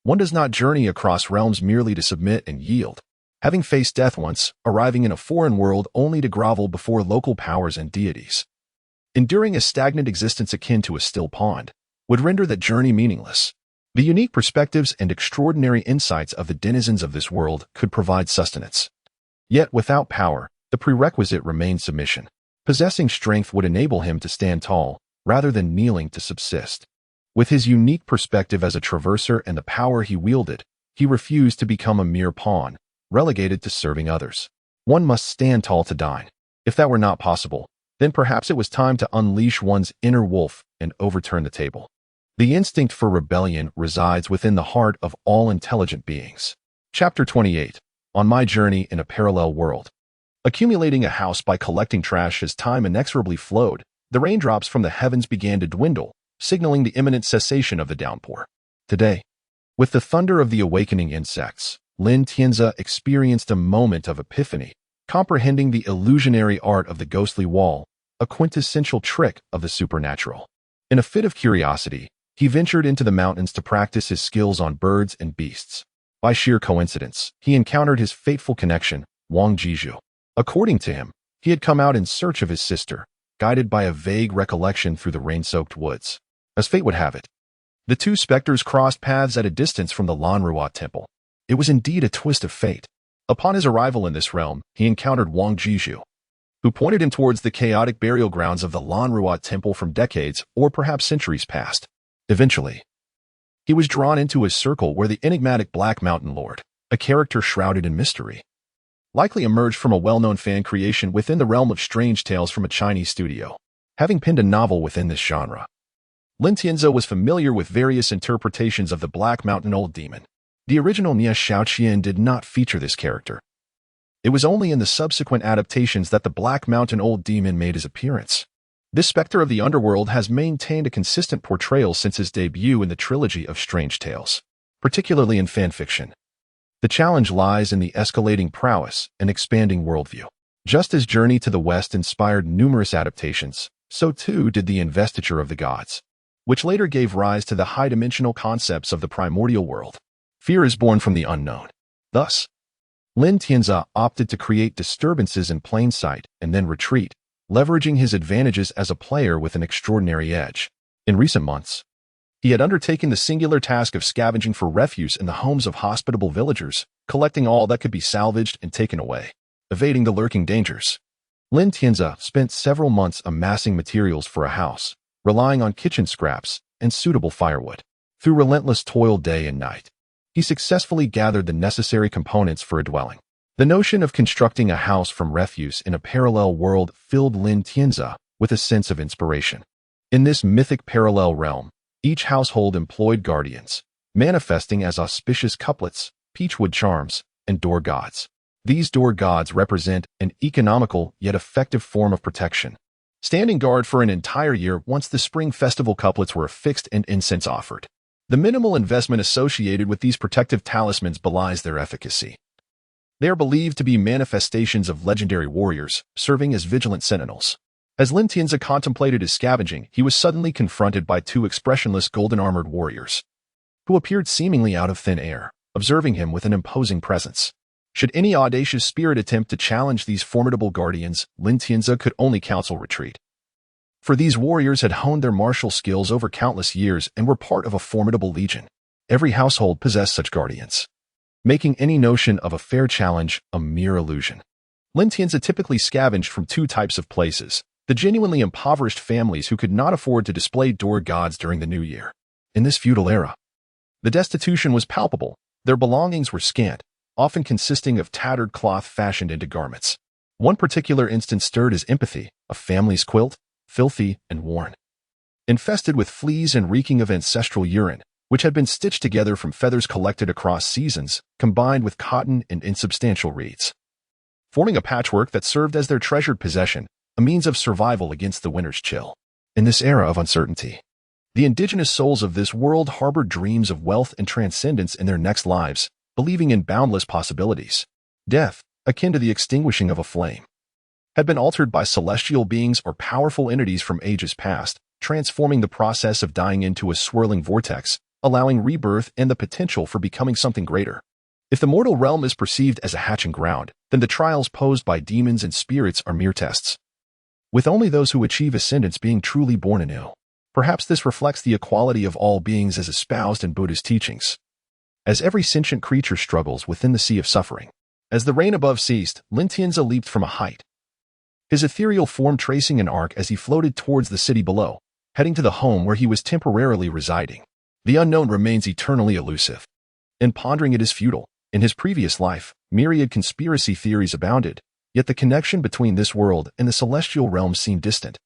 one does not journey across realms merely to submit and yield. Having faced death once, arriving in a foreign world only to grovel before local powers and deities, enduring a stagnant existence akin to a still pond, would render that journey meaningless. The unique perspectives and extraordinary insights of the denizens of this world could provide sustenance. Yet without power, the prerequisite remained submission. Possessing strength would enable him to stand tall, rather than kneeling to subsist. With his unique perspective as a traverser and the power he wielded, he refused to become a mere pawn, relegated to serving others. One must stand tall to dine. If that were not possible, then perhaps it was time to unleash one's inner wolf and overturn the table. The instinct for rebellion resides within the heart of all intelligent beings. Chapter 28. On my journey in a parallel world. Accumulating a house by collecting trash as time inexorably flowed, the raindrops from the heavens began to dwindle, signaling the imminent cessation of the downpour. Today, with the thunder of the awakening insects, Xianxia experienced a moment of epiphany, comprehending the illusionary art of the ghostly wall, a quintessential trick of the supernatural. In a fit of curiosity, he ventured into the mountains to practice his skills on birds and beasts. By sheer coincidence, he encountered his fateful connection, Wang Jizhu. According to him, he had come out in search of his sister, guided by a vague recollection through the rain-soaked woods. As fate would have it, the two specters crossed paths at a distance from the Lanruo temple. It was indeed a twist of fate. Upon his arrival in this realm, he encountered Wang Jizhu, who pointed him towards the chaotic burial grounds of the Lanruo temple from decades or perhaps centuries past. Eventually, he was drawn into a circle where the enigmatic Black Mountain Lord, a character shrouded in mystery, likely emerged from a well-known fan creation within the realm of strange tales from a Chinese studio. Having penned a novel within this genre, Xianxia was familiar with various interpretations of the Black Mountain Old Demon. The original xianxia did not feature this character. It was only in the subsequent adaptations that the Black Mountain Old Demon made his appearance. This specter of the underworld has maintained a consistent portrayal since his debut in the trilogy of strange tales, particularly in fanfiction. The challenge lies in the escalating prowess and expanding worldview. Just as Journey to the West inspired numerous adaptations, so too did the Investiture of the Gods, which later gave rise to the high-dimensional concepts of the primordial world. Fear is born from the unknown. Thus, Xianxia opted to create disturbances in plain sight and then retreat, leveraging his advantages as a player with an extraordinary edge. In recent months, he had undertaken the singular task of scavenging for refuse in the homes of hospitable villagers, collecting all that could be salvaged and taken away, evading the lurking dangers. Xianxia spent several months amassing materials for a house, relying on kitchen scraps and suitable firewood. Through relentless toil day and night, he successfully gathered the necessary components for a dwelling. The notion of constructing a house from refuse in a parallel world filled Xianxia with a sense of inspiration. In this mythic parallel realm, each household employed guardians, manifesting as auspicious couplets, peachwood charms, and door gods. These door gods represent an economical yet effective form of protection, standing guard for an entire year once the spring festival couplets were affixed and incense offered. The minimal investment associated with these protective talismans belies their efficacy. They are believed to be manifestations of legendary warriors, serving as vigilant sentinels. As Xianxia contemplated his scavenging, he was suddenly confronted by two expressionless golden-armored warriors, who appeared seemingly out of thin air, observing him with an imposing presence. Should any audacious spirit attempt to challenge these formidable guardians, Xianxia could only counsel retreat. For these warriors had honed their martial skills over countless years and were part of a formidable legion. Every household possessed such guardians, making any notion of a fair challenge a mere illusion. Xianxia typically scavenged from two types of places: the genuinely impoverished families who could not afford to display door gods during the new year. In this feudal era, The destitution was palpable. Their belongings were scant, often consisting of tattered cloth fashioned into garments. One particular instance stirred his empathy, a family's quilt, filthy and worn, infested with fleas and reeking of ancestral urine, which had been stitched together from feathers collected across seasons, combined with cotton and insubstantial reeds, forming a patchwork that served as their treasured possession, a means of survival against the winter's chill. In this era of uncertainty, the indigenous souls of this world harbored dreams of wealth and transcendence in their next lives, believing in boundless possibilities. Death, akin to the extinguishing of a flame, had been altered by celestial beings or powerful entities from ages past, transforming the process of dying into a swirling vortex, allowing rebirth and the potential for becoming something greater. If the mortal realm is perceived as a hatching ground, then the trials posed by demons and spirits are mere tests, with only those who achieve ascendance being truly born anew. Perhaps this reflects the equality of all beings as espoused in Buddha's teachings, as every sentient creature struggles within the sea of suffering. As the rain above ceased, Xianxia leaped from a height, his ethereal form tracing an arc as he floated towards the city below, heading to the home where he was temporarily residing. The unknown remains eternally elusive, and pondering it is futile. In his previous life, myriad conspiracy theories abounded, yet the connection between this world and the celestial realm seemed distant,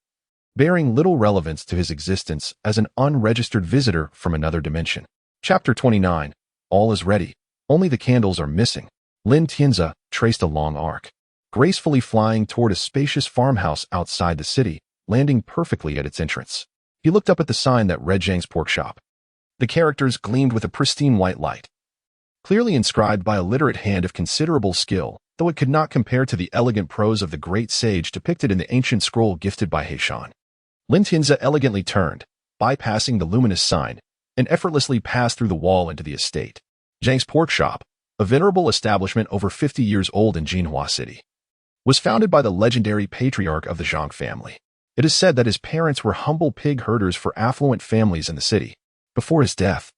bearing little relevance to his existence as an unregistered visitor from another dimension. Chapter 29. All is ready. Only the candles are missing. Xianxia traced a long arc, gracefully flying toward a spacious farmhouse outside the city, landing perfectly at its entrance. He looked up at the sign that read Zhang's Pork Shop. The characters gleamed with a pristine white light, clearly inscribed by a literate hand of considerable skill, though it could not compare to the elegant prose of the great sage depicted in the ancient scroll gifted by Heishan. Xianxia elegantly turned, bypassing the luminous sign, and effortlessly passed through the wall into the estate. Zhang's Pork Shop, a venerable establishment over 50 years old in Jinhua City, was founded by the legendary patriarch of the Zhang family. It is said that his parents were humble pig herders for affluent families in the city. Before his death,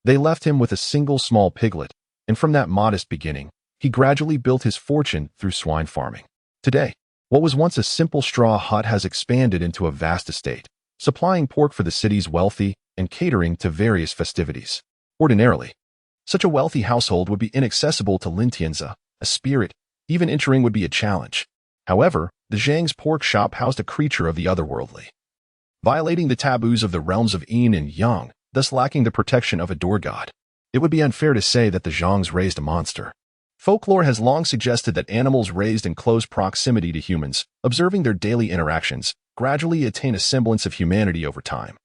they left him with a single small piglet, and from that modest beginning, he gradually built his fortune through swine farming. Today, what was once a simple straw hut has expanded into a vast estate, supplying pork for the city's wealthy and catering to various festivities. Ordinarily, such a wealthy household would be inaccessible to Xianxia, a spirit. Even entering would be a challenge. However, the Zhang's Pork Shop housed a creature of the otherworldly, violating the taboos of the realms of yin and yang, thus lacking the protection of a door god. It would be unfair to say that the Zhangs raised a monster. Folklore has long suggested that animals raised in close proximity to humans, observing their daily interactions, gradually attain a semblance of humanity over time,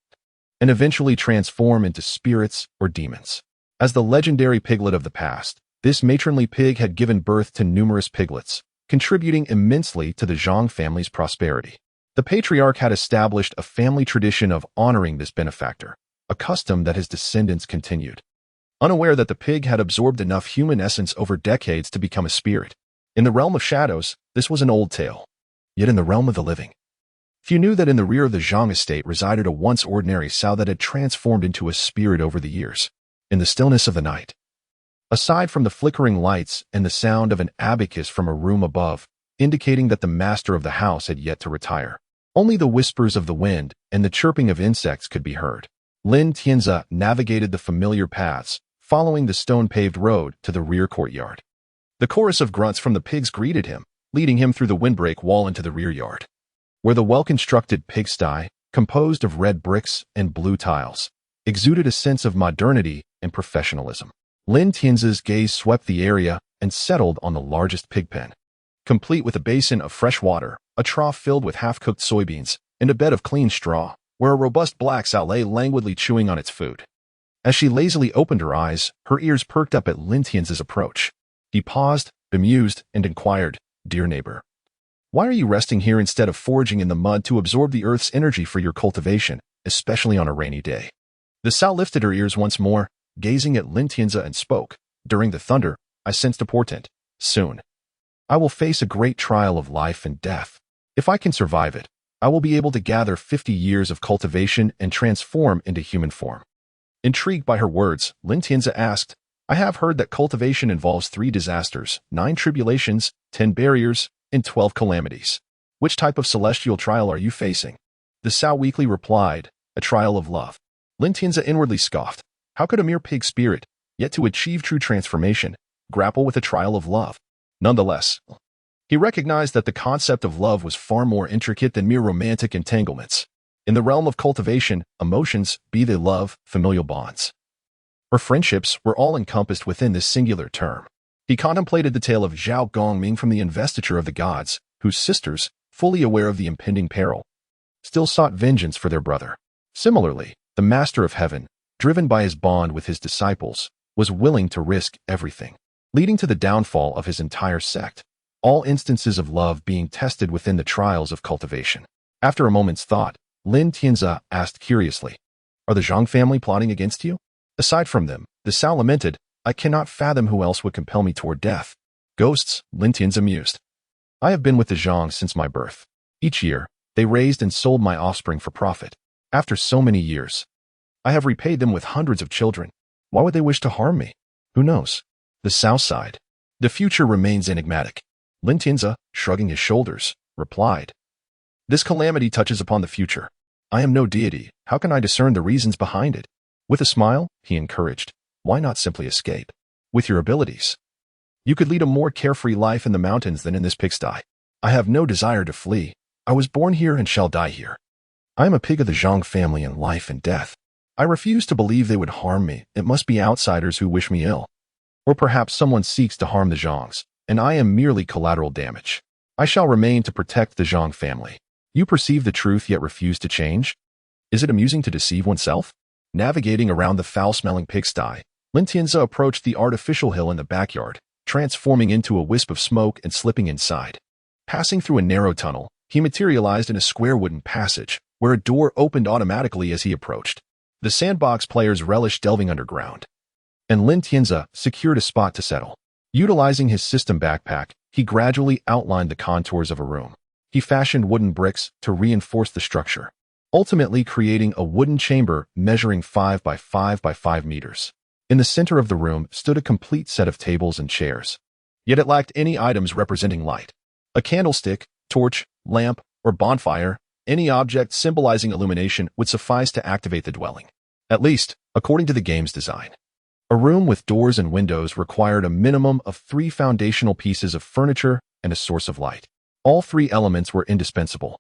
and eventually transform into spirits or demons. As the legendary piglet of the past, this matronly pig had given birth to numerous piglets, contributing immensely to the Zhang family's prosperity. The patriarch had established a family tradition of honoring this benefactor, a custom that his descendants continued, unaware that the pig had absorbed enough human essence over decades to become a spirit. In the realm of shadows, this was an old tale. Yet in the realm of the living, few knew that in the rear of the Zhang estate resided a once ordinary sow that had transformed into a spirit over the years. In the stillness of the night, aside from the flickering lights and the sound of an abacus from a room above, indicating that the master of the house had yet to retire, only the whispers of the wind and the chirping of insects could be heard. Xianxia navigated the familiar paths, following the stone-paved road to the rear courtyard. The chorus of grunts from the pigs greeted him, leading him through the windbreak wall into the rear yard, where the well-constructed pigsty, composed of red bricks and blue tiles, exuded a sense of modernity and professionalism. Xianxia's gaze swept the area and settled on the largest pig pen, complete with a basin of fresh water, a trough filled with half-cooked soybeans, and a bed of clean straw, where a robust black sow lay languidly chewing on its food. As she lazily opened her eyes, her ears perked up at Xianxia's approach. He paused, bemused, and inquired, "Dear neighbor, why are you resting here instead of foraging in the mud to absorb the earth's energy for your cultivation, especially on a rainy day?" The sow lifted her ears once more, gazing at Xianxia, and spoke. "During the thunder, I sensed a portent. Soon, I will face a great trial of life and death. If I can survive it, I will be able to gather 50 years of cultivation and transform into human form." Intrigued by her words, Xianxia asked, "I have heard that cultivation involves 3 disasters, 9 tribulations, 10 barriers, and 12 calamities. Which type of celestial trial are you facing?" The sow weakly replied, "A trial of love." Xianxia inwardly scoffed. How could a mere pig spirit, yet to achieve true transformation, grapple with a trial of love? Nonetheless, he recognized that the concept of love was far more intricate than mere romantic entanglements. In the realm of cultivation, emotions, be they love, familial bonds, or friendships, were all encompassed within this singular term. He contemplated the tale of Zhao Gongming from the investiture of the gods, whose sisters, fully aware of the impending peril, still sought vengeance for their brother. Similarly, the Master of Heaven, driven by his bond with his disciples, was willing to risk everything, leading to the downfall of his entire sect, all instances of love being tested within the trials of cultivation. After a moment's thought, Lin Tianzi asked curiously, "Are the Zhang family plotting against you?" "Aside from them," the Sao lamented, "I cannot fathom who else would compel me toward death." "Ghosts," Lin Tianzi mused. "I have been with the Zhang since my birth. Each year, they raised and sold my offspring for profit. After so many years, I have repaid them with hundreds of children. Why would they wish to harm me? Who knows?" The Sao sighed. "The future remains enigmatic." Lin Tianzi, shrugging his shoulders, replied, "This calamity touches upon the future. I am no deity. How can I discern the reasons behind it?" With a smile, he encouraged, "Why not simply escape? With your abilities, you could lead a more carefree life in the mountains than in this pigsty. I have no desire to flee. I was born here and shall die here. I am a pig of the Zhang family in life and death. I refuse to believe they would harm me. It must be outsiders who wish me ill. Or perhaps someone seeks to harm the Zhangs, and I am merely collateral damage. I shall remain to protect the Zhang family." You perceive the truth yet refuse to change? Is it amusing to deceive oneself? Navigating around the foul-smelling pigsty, Lin Tianzi approached the artificial hill in the backyard, transforming into a wisp of smoke and slipping inside. Passing through a narrow tunnel, he materialized in a square wooden passage, where a door opened automatically as he approached. The sandbox players relished delving underground, and Lin Tianzi secured a spot to settle. Utilizing his system backpack, he gradually outlined the contours of a room. He fashioned wooden bricks to reinforce the structure, ultimately creating a wooden chamber measuring 5 by 5 by 5 meters. In the center of the room stood a complete set of tables and chairs, yet it lacked any items representing light. A candlestick, torch, lamp, or bonfire, any object symbolizing illumination would suffice to activate the dwelling, at least according to the game's design. A room with doors and windows required a minimum of 3 foundational pieces of furniture and a source of light. All 3 elements were indispensable.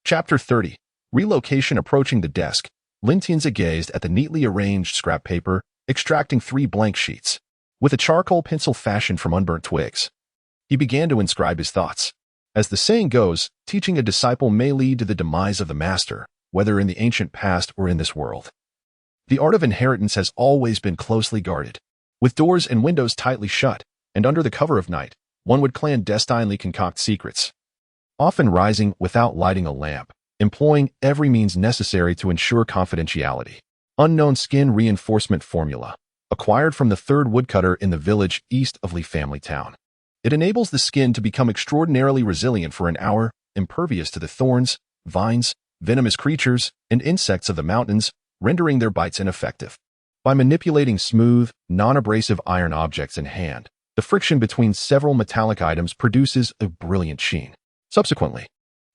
Chapter 30. Relocation. Approaching the desk, Lin Tianzi gazed at the neatly arranged scrap paper, extracting 3 blank sheets. With a charcoal pencil fashioned from unburnt twigs, he began to inscribe his thoughts. As the saying goes, teaching a disciple may lead to the demise of the master, whether in the ancient past or in this world. The art of inheritance has always been closely guarded. With doors and windows tightly shut, and under the cover of night, one would clandestinely concoct secrets, often rising without lighting a lamp, employing every means necessary to ensure confidentiality. Unknown skin reinforcement formula, acquired from the 3rd woodcutter in the village east of Li Family Town. It enables the skin to become extraordinarily resilient for an hour, impervious to the thorns, vines, venomous creatures, and insects of the mountains, rendering their bites ineffective. By manipulating smooth, non-abrasive iron objects in hand, the friction between several metallic items produces a brilliant sheen. Subsequently,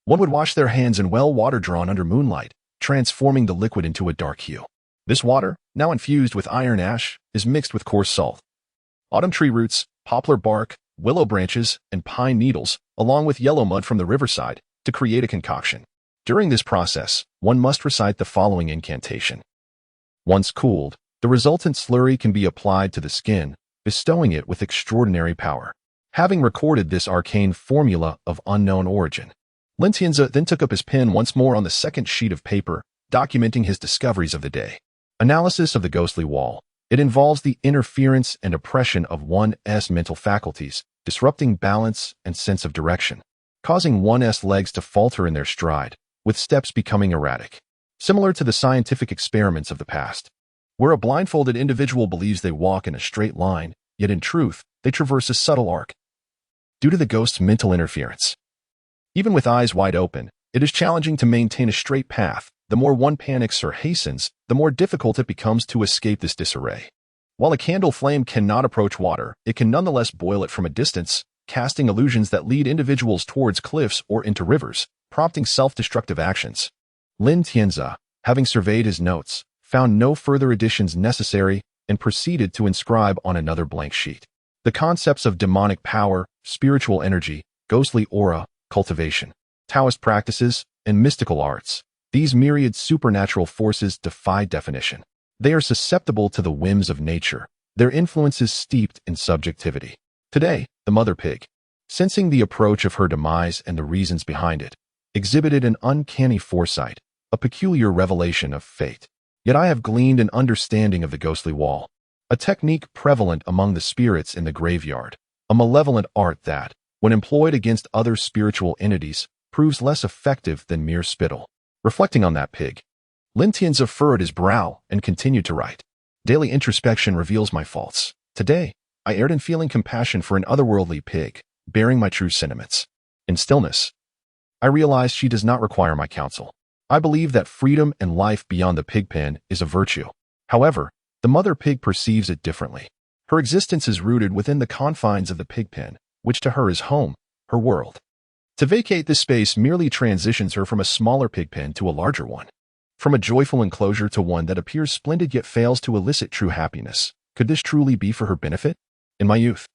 one would wash their hands in well water drawn under moonlight, transforming the liquid into a dark hue. This water, now infused with iron ash, is mixed with coarse salt, autumn tree roots, poplar bark, willow branches, and pine needles, along with yellow mud from the riverside, to create a concoction. During this process, one must recite the following incantation. Once cooled, the resultant slurry can be applied to the skin, bestowing it with extraordinary power. Having recorded this arcane formula of unknown origin, Lin Tianzi then took up his pen once more on the 2nd sheet of paper, documenting his discoveries of the day. Analysis of the ghostly wall. It involves the interference and oppression of one's mental faculties, disrupting balance and sense of direction, causing one's legs to falter in their stride, with steps becoming erratic. Similar to the scientific experiments of the past, where a blindfolded individual believes they walk in a straight line, yet in truth, they traverse a subtle arc, due to the ghost's mental interference. Even with eyes wide open, it is challenging to maintain a straight path. The more one panics or hastens, the more difficult it becomes to escape this disarray. While a candle flame cannot approach water, it can nonetheless boil it from a distance, casting illusions that lead individuals towards cliffs or into rivers, prompting self-destructive actions. Lin Tianzi, having surveyed his notes, found no further additions necessary, and proceeded to inscribe on another blank sheet the concepts of demonic power, spiritual energy, ghostly aura, cultivation, Taoist practices, and mystical arts. These myriad supernatural forces defy definition. They are susceptible to the whims of nature, their influence is steeped in subjectivity. Today, the mother pig, sensing the approach of her demise and the reasons behind it, exhibited an uncanny foresight, a peculiar revelation of fate. Yet I have gleaned an understanding of the ghostly wall, a technique prevalent among the spirits in the graveyard, a malevolent art that, when employed against other spiritual entities, proves less effective than mere spittle. Reflecting on that pig, Lin Tianzi furrowed his brow and continued to write. Daily introspection reveals my faults. Today, I erred in feeling compassion for an otherworldly pig, bearing my true sentiments. In stillness, I realized she does not require my counsel. I believe that freedom and life beyond the pig pen is a virtue. However, the mother pig perceives it differently. Her existence is rooted within the confines of the pig pen, which to her is home, her world. To vacate this space merely transitions her from a smaller pig pen to a larger one. From a joyful enclosure to one that appears splendid yet fails to elicit true happiness. Could this truly be for her benefit? In my youth,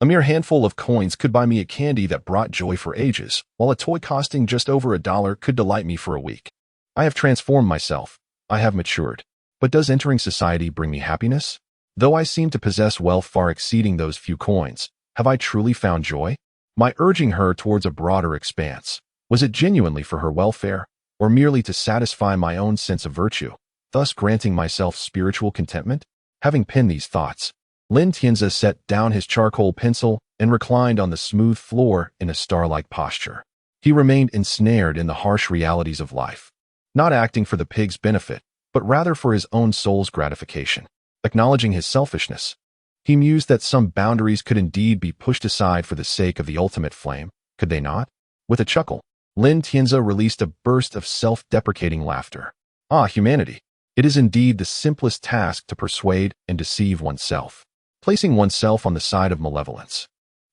a mere handful of coins could buy me a candy that brought joy for ages, while a toy costing just over $1 could delight me for a week. I have transformed myself. I have matured. But does entering society bring me happiness? Though I seem to possess wealth far exceeding those few coins, have I truly found joy? My urging her towards a broader expanse, was it genuinely for her welfare, or merely to satisfy my own sense of virtue, thus granting myself spiritual contentment? Having penned these thoughts, Lin Tianzi set down his charcoal pencil and reclined on the smooth floor in a star-like posture. He remained ensnared in the harsh realities of life, not acting for the pig's benefit, but rather for his own soul's gratification. Acknowledging his selfishness, he mused that some boundaries could indeed be pushed aside for the sake of the ultimate flame, could they not? With a chuckle, Lin Tianzi released a burst of self-deprecating laughter. Ah, humanity! It is indeed the simplest task to persuade and deceive oneself, placing oneself on the side of malevolence.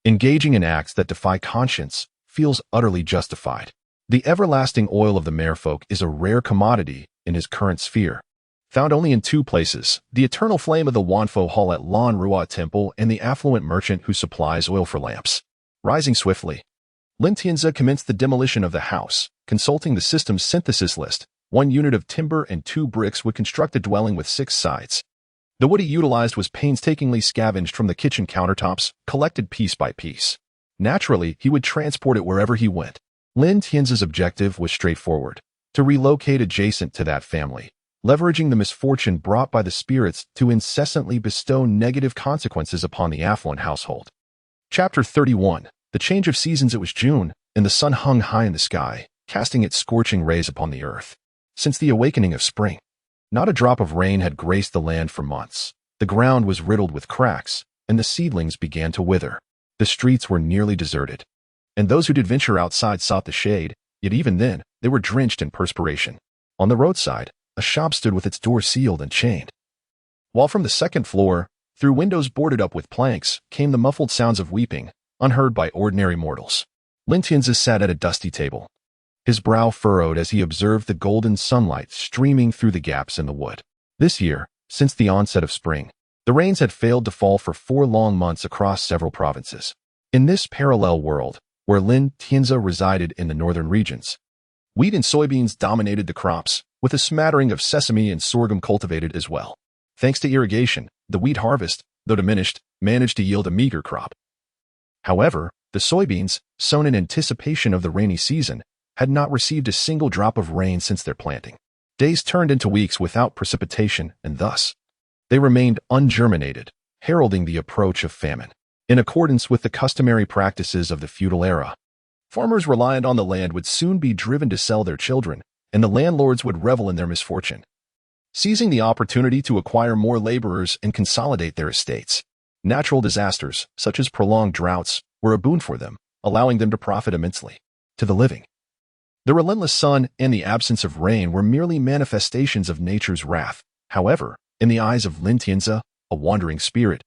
Engaging in acts that defy conscience feels utterly justified. The everlasting oil of the merfolk is a rare commodity in his current sphere, found only in two places, the eternal flame of the Wanfo Hall at Lan Rua Temple and the affluent merchant who supplies oil for lamps. Rising swiftly, Lin Tianzi commenced the demolition of the house, consulting the system's synthesis list. 1 unit of timber and 2 bricks would construct a dwelling with 6 sides. The wood he utilized was painstakingly scavenged from the kitchen countertops, collected piece by piece. Naturally, he would transport it wherever he went. Lin Tianzi's objective was straightforward: to relocate adjacent to that family, leveraging the misfortune brought by the spirits to incessantly bestow negative consequences upon the affluent household. Chapter 31. The change of seasons. It was June, and the sun hung high in the sky, casting its scorching rays upon the earth. Since the awakening of spring, not a drop of rain had graced the land for months. The ground was riddled with cracks, and the seedlings began to wither. The streets were nearly deserted, and those who did venture outside sought the shade, yet even then, they were drenched in perspiration. On the roadside, a shop stood with its door sealed and chained, while from the second floor, through windows boarded up with planks, came the muffled sounds of weeping, unheard by ordinary mortals. Lin Tianzi sat at a dusty table, his brow furrowed as he observed the golden sunlight streaming through the gaps in the wood. This year, since the onset of spring, the rains had failed to fall for 4 long months across several provinces. In this parallel world, where Lin Tianzi resided in the northern regions, wheat and soybeans dominated the crops, with a smattering of sesame and sorghum cultivated as well. Thanks to irrigation, the wheat harvest, though diminished, managed to yield a meager crop. However, the soybeans, sown in anticipation of the rainy season, had not received a single drop of rain since their planting. Days turned into weeks without precipitation, and thus, they remained ungerminated, heralding the approach of famine. In accordance with the customary practices of the feudal era, farmers reliant on the land would soon be driven to sell their children, and the landlords would revel in their misfortune, seizing the opportunity to acquire more laborers and consolidate their estates. Natural disasters, such as prolonged droughts, were a boon for them, allowing them to profit immensely. To the living, the relentless sun and the absence of rain were merely manifestations of nature's wrath. However, in the eyes of Lin Tianzi, a wandering spirit,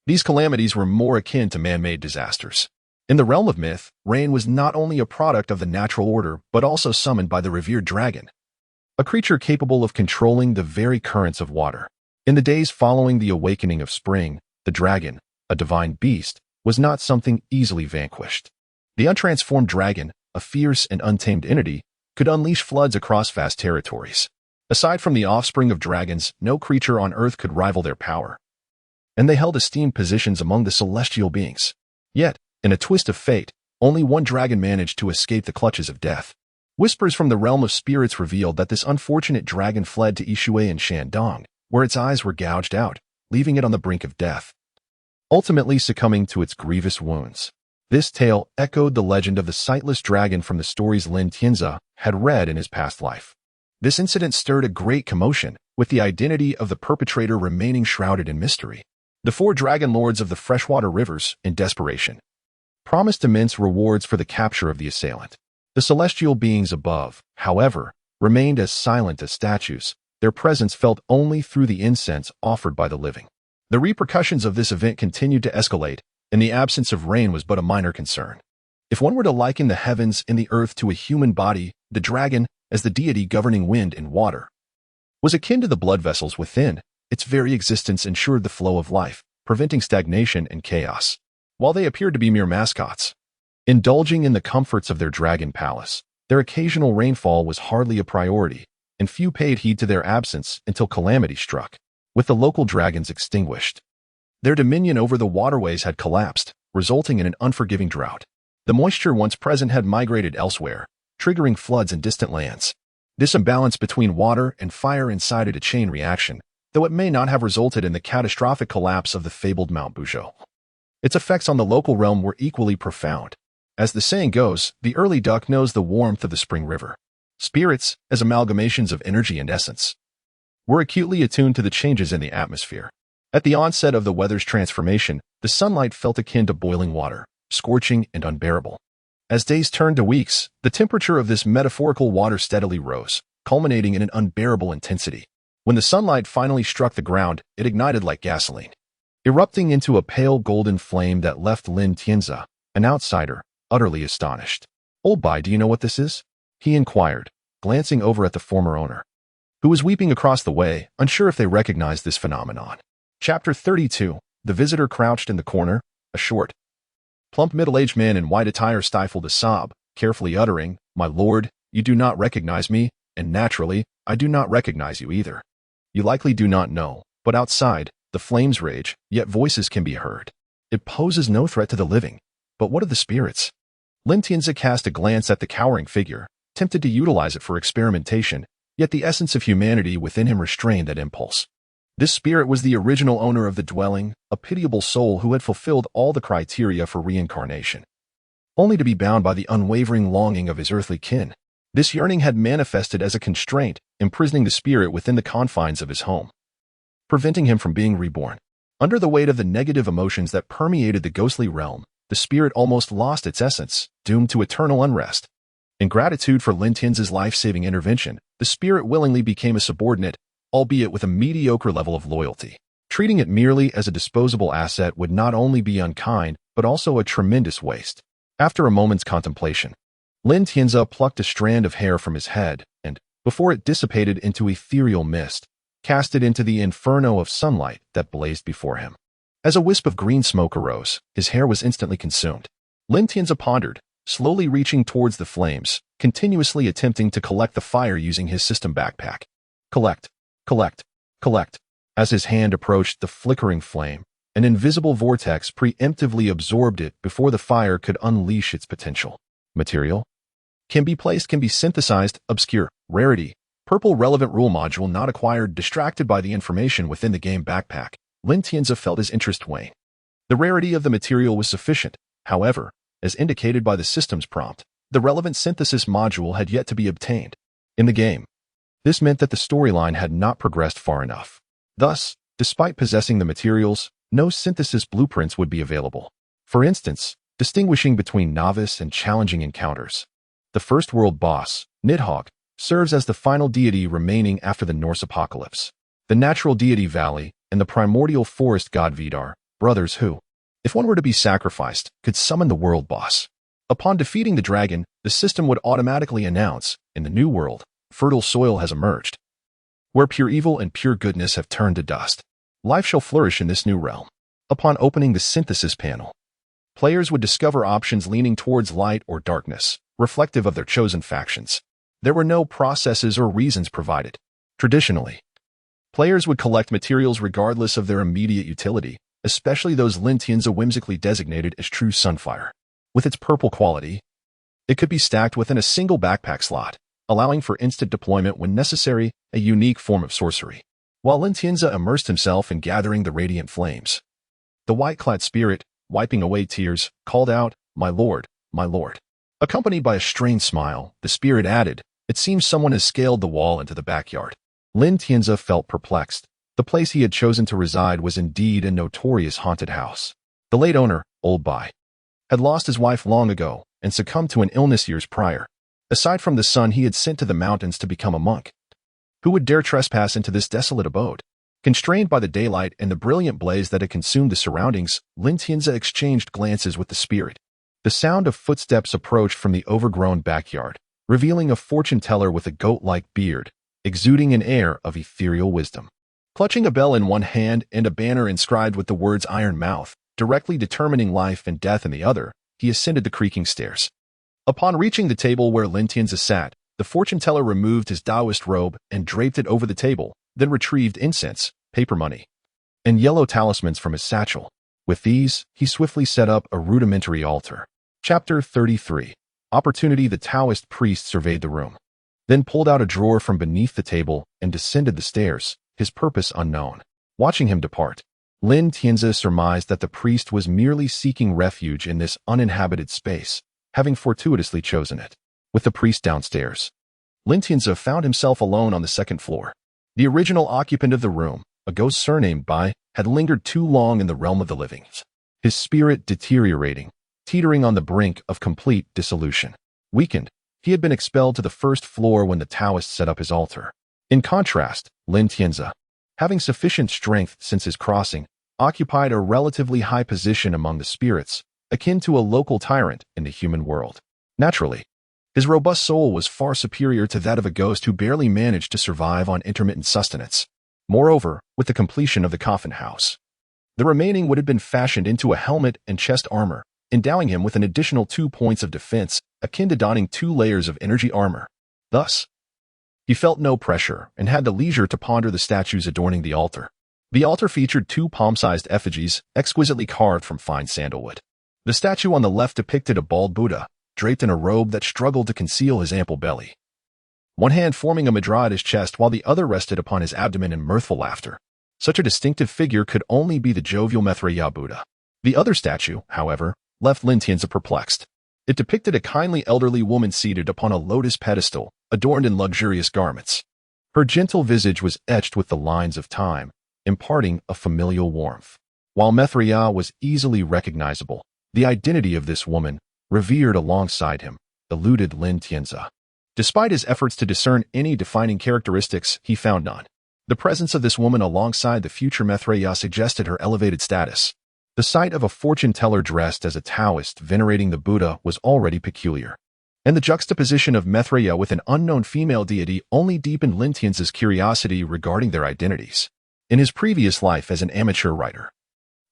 these calamities were more akin to man-made disasters. In the realm of myth, rain was not only a product of the natural order, but also summoned by the revered dragon. a creature capable of controlling the very currents of water. In the days following the awakening of spring, the dragon, a divine beast, was not something easily vanquished. The untransformed dragon, a fierce and untamed entity, could unleash floods across vast territories. Aside from the offspring of dragons, no creature on Earth could rival their power, and they held esteemed positions among the celestial beings. Yet, in a twist of fate, only one dragon managed to escape the clutches of death. Whispers from the realm of spirits revealed that this unfortunate dragon fled to Ishui and Shandong, where its eyes were gouged out, leaving it on the brink of death, ultimately succumbing to its grievous wounds. This tale echoed the legend of the sightless dragon from the stories Lin Tianzi had read in his past life. This incident stirred a great commotion, with the identity of the perpetrator remaining shrouded in mystery. The four dragon lords of the freshwater rivers, in desperation, promised immense rewards for the capture of the assailant. The celestial beings above, however, remained as silent as statues, their presence felt only through the incense offered by the living. The repercussions of this event continued to escalate, and the absence of rain was but a minor concern. If one were to liken the heavens and the earth to a human body, the dragon, as the deity governing wind and water, was akin to the blood vessels within. Its very existence ensured the flow of life, preventing stagnation and chaos. While they appeared to be mere mascots, indulging in the comforts of their dragon palace, their occasional rainfall was hardly a priority, and few paid heed to their absence until calamity struck. With the local dragons extinguished, their dominion over the waterways had collapsed, resulting in an unforgiving drought. The moisture once present had migrated elsewhere, triggering floods in distant lands. This imbalance between water and fire incited a chain reaction, though it may not have resulted in the catastrophic collapse of the fabled Mount Buzhou. Its effects on the local realm were equally profound. As the saying goes, the early duck knows the warmth of the spring river. Spirits, as amalgamations of energy and essence, were acutely attuned to the changes in the atmosphere. At the onset of the weather's transformation, the sunlight felt akin to boiling water, scorching and unbearable. As days turned to weeks, the temperature of this metaphorical water steadily rose, culminating in an unbearable intensity. When the sunlight finally struck the ground, it ignited like gasoline, erupting into a pale golden flame that left Lin Tianzi, an outsider, utterly astonished. "Old Bai, do you know what this is?" he inquired, glancing over at the former owner, who was weeping across the way, unsure if they recognized this phenomenon. Chapter 32. The visitor crouched in the corner. A short, plump middle-aged man in white attire stifled a sob, carefully uttering, "My lord, you do not recognize me, and naturally, I do not recognize you either. You likely do not know, but outside, the flames rage, yet voices can be heard. It poses no threat to the living. But what of the spirits?" Lin Tianzi cast a glance at the cowering figure, tempted to utilize it for experimentation, yet the essence of humanity within him restrained that impulse. This spirit was the original owner of the dwelling, a pitiable soul who had fulfilled all the criteria for reincarnation, only to be bound by the unwavering longing of his earthly kin. This yearning had manifested as a constraint, imprisoning the spirit within the confines of his home, preventing him from being reborn. Under the weight of the negative emotions that permeated the ghostly realm, the spirit almost lost its essence, doomed to eternal unrest. In gratitude for Lin Tianzi's life-saving intervention, the spirit willingly became a subordinate, albeit with a mediocre level of loyalty. Treating it merely as a disposable asset would not only be unkind, but also a tremendous waste. After a moment's contemplation, Lin Tianzi plucked a strand of hair from his head and, before it dissipated into ethereal mist, cast it into the inferno of sunlight that blazed before him. As a wisp of green smoke arose, his hair was instantly consumed. Lin Tianzi pondered, slowly reaching towards the flames, continuously attempting to collect the fire using his system backpack. Collect, collect, collect. As his hand approached the flickering flame, an invisible vortex preemptively absorbed it before the fire could unleash its potential. Material can be synthesized, obscure, rarity, purple relevant rule module not acquired, distracted by the information within the game backpack. Lin Tianzi felt his interest wane. The rarity of the material was sufficient, however, as indicated by the system's prompt. The relevant synthesis module had yet to be obtained. In the game, this meant that the storyline had not progressed far enough. Thus, despite possessing the materials, no synthesis blueprints would be available. For instance, distinguishing between novice and challenging encounters. The first world boss, Nidhogg, serves as the final deity remaining after the Norse apocalypse. The natural deity Valley and the primordial forest god Vidar, brothers who, if one were to be sacrificed, could summon the world boss. Upon defeating the dragon, the system would automatically announce, in the new world, fertile soil has emerged, where pure evil and pure goodness have turned to dust. Life shall flourish in this new realm. Upon opening the synthesis panel, players would discover options leaning towards light or darkness, reflective of their chosen factions. There were no processes or reasons provided. Traditionally, players would collect materials regardless of their immediate utility, especially those xianxia whimsically designated as true sunfire. With its purple quality, it could be stacked within a single backpack slot, allowing for instant deployment when necessary, a unique form of sorcery. While xianxia immersed himself in gathering the radiant flames, the white-clad spirit, wiping away tears, called out, my lord, my lord." Accompanied by a strained smile, the spirit added, "It seems someone has scaled the wall into the backyard." Xianxia felt perplexed. The place he had chosen to reside was indeed a notorious haunted house. The late owner, Old Bai, had lost his wife long ago and succumbed to an illness years prior. Aside from the son he had sent to the mountains to become a monk, who would dare trespass into this desolate abode? Constrained by the daylight and the brilliant blaze that had consumed the surroundings, Xianxia exchanged glances with the spirit. The sound of footsteps approached from the overgrown backyard, revealing a fortune-teller with a goat-like beard, exuding an air of ethereal wisdom. Clutching a bell in one hand and a banner inscribed with the words Iron Mouth, directly determining life and death in the other, he ascended the creaking stairs. Upon reaching the table where Xianxia sat, the fortune-teller removed his Taoist robe and draped it over the table, then retrieved incense, paper money, and yellow talismans from his satchel. With these, he swiftly set up a rudimentary altar. Chapter 33. Opportunity. The Taoist priest surveyed the room, then pulled out a drawer from beneath the table and descended the stairs, his purpose unknown. Watching him depart, Xianxia surmised that the priest was merely seeking refuge in this uninhabited space, having fortuitously chosen it. With the priest downstairs, Xianxia found himself alone on the second floor. The original occupant of the room, a ghost surnamed Bai, had lingered too long in the realm of the living, his spirit deteriorating, teetering on the brink of complete dissolution. Weakened, he had been expelled to the first floor when the Taoist set up his altar. In contrast, Xianxia, having sufficient strength since his crossing, occupied a relatively high position among the spirits, akin to a local tyrant in the human world. Naturally, his robust soul was far superior to that of a ghost who barely managed to survive on intermittent sustenance. Moreover, with the completion of the coffin house, the remaining would have been fashioned into a helmet and chest armor, endowing him with an additional 2 points of defense, akin to donning 2 layers of energy armor. Thus, he felt no pressure and had the leisure to ponder the statues adorning the altar. The altar featured 2 palm-sized effigies, exquisitely carved from fine sandalwood. The statue on the left depicted a bald Buddha, draped in a robe that struggled to conceal his ample belly, one hand forming a mudra at his chest while the other rested upon his abdomen in mirthful laughter. Such a distinctive figure could only be the jovial Maitreya Buddha. The other statue, however, left Xianxia perplexed. It depicted a kindly elderly woman seated upon a lotus pedestal, adorned in luxurious garments. Her gentle visage was etched with the lines of time, imparting a familial warmth. While Maitreya was easily recognizable, the identity of this woman, revered alongside him, eluded Xianxia. Despite his efforts to discern any defining characteristics, he found none. The presence of this woman alongside the future Maitreya suggested her elevated status. The sight of a fortune-teller dressed as a Taoist venerating the Buddha was already peculiar, and the juxtaposition of Maitreya with an unknown female deity only deepened Xianxia's curiosity regarding their identities. In his previous life as an amateur writer,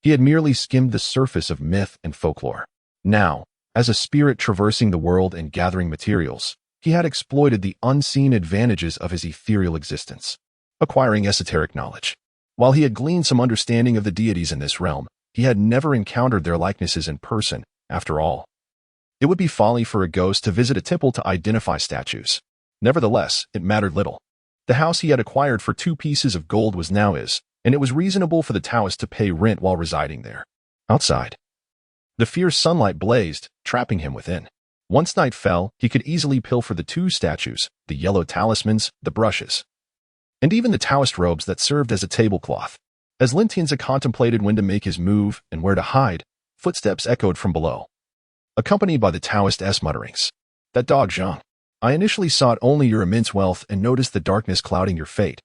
he had merely skimmed the surface of myth and folklore. Now, as a spirit traversing the world and gathering materials, he had exploited the unseen advantages of his ethereal existence, acquiring esoteric knowledge. While he had gleaned some understanding of the deities in this realm, he had never encountered their likenesses in person. After all, it would be folly for a ghost to visit a temple to identify statues. Nevertheless, it mattered little. The house he had acquired for 2 pieces of gold was now his, and it was reasonable for the Taoist to pay rent while residing there. Outside, the fierce sunlight blazed, trapping him within. Once night fell, he could easily pilfer the 2 statues, the yellow talismans, the brushes, and even the Taoist robes that served as a tablecloth. As Xianxia contemplated when to make his move and where to hide, footsteps echoed from below, accompanied by the Taoist's mutterings. "That dog Zhang. I initially sought only your immense wealth and noticed the darkness clouding your fate,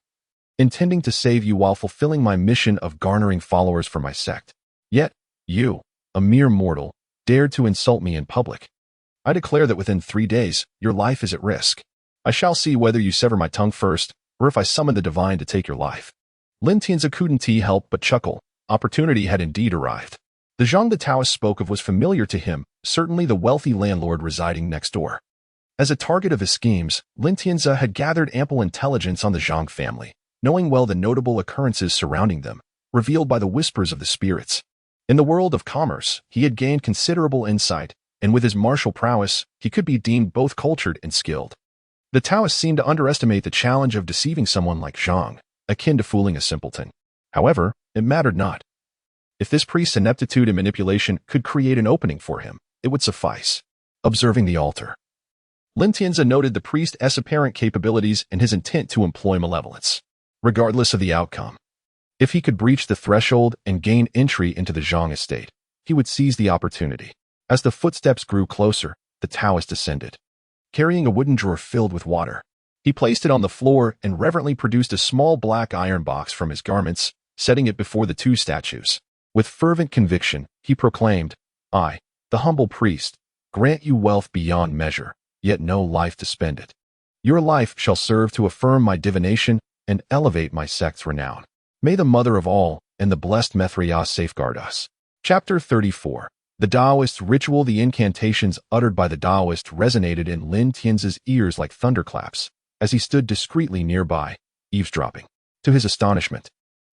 intending to save you while fulfilling my mission of garnering followers for my sect. Yet, you, a mere mortal, dared to insult me in public. I declare that within 3 days, your life is at risk." I shall see whether you sever my tongue first, or if I summon the divine to take your life. Lin Tianzi couldn't help but chuckle. Opportunity had indeed arrived. The Zhang the Taoist spoke of was familiar to him, certainly the wealthy landlord residing next door. As a target of his schemes, Lin Tianzi had gathered ample intelligence on the Zhang family, knowing well the notable occurrences surrounding them, revealed by the whispers of the spirits. In the world of commerce, he had gained considerable insight, and with his martial prowess, he could be deemed both cultured and skilled. The Taoists seemed to underestimate the challenge of deceiving someone like Zhang, akin to fooling a simpleton. However, it mattered not. If this priest's ineptitude and manipulation could create an opening for him, it would suffice. Observing the altar, Lin Tianzi noted the priest's apparent capabilities and his intent to employ malevolence, regardless of the outcome. If he could breach the threshold and gain entry into the Zhang estate, he would seize the opportunity. As the footsteps grew closer, the Taoist descended, carrying a wooden drawer filled with water. He placed it on the floor and reverently produced a small black iron box from his garments, setting it before the two statues. With fervent conviction, he proclaimed, I, the humble priest, grant you wealth beyond measure, yet no life to spend it. Your life shall serve to affirm my divination and elevate my sect's renown. May the mother of all and the blessed Mithriya safeguard us. Chapter 34. The Taoist ritual. The incantations uttered by the Taoist resonated in Lin Tianzi's ears like thunderclaps, as he stood discreetly nearby, eavesdropping. To his astonishment,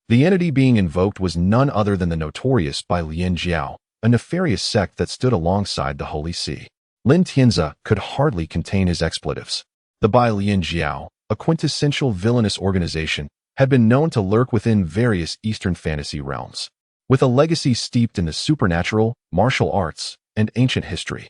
the entity being invoked was none other than the notorious Bai Lian Jiao, a nefarious sect that stood alongside the Holy See. Lin Tianzi could hardly contain his expletives. The Bai Lian Jiao, a quintessential villainous organization, had been known to lurk within various Eastern fantasy realms, with a legacy steeped in the supernatural, martial arts, and ancient history.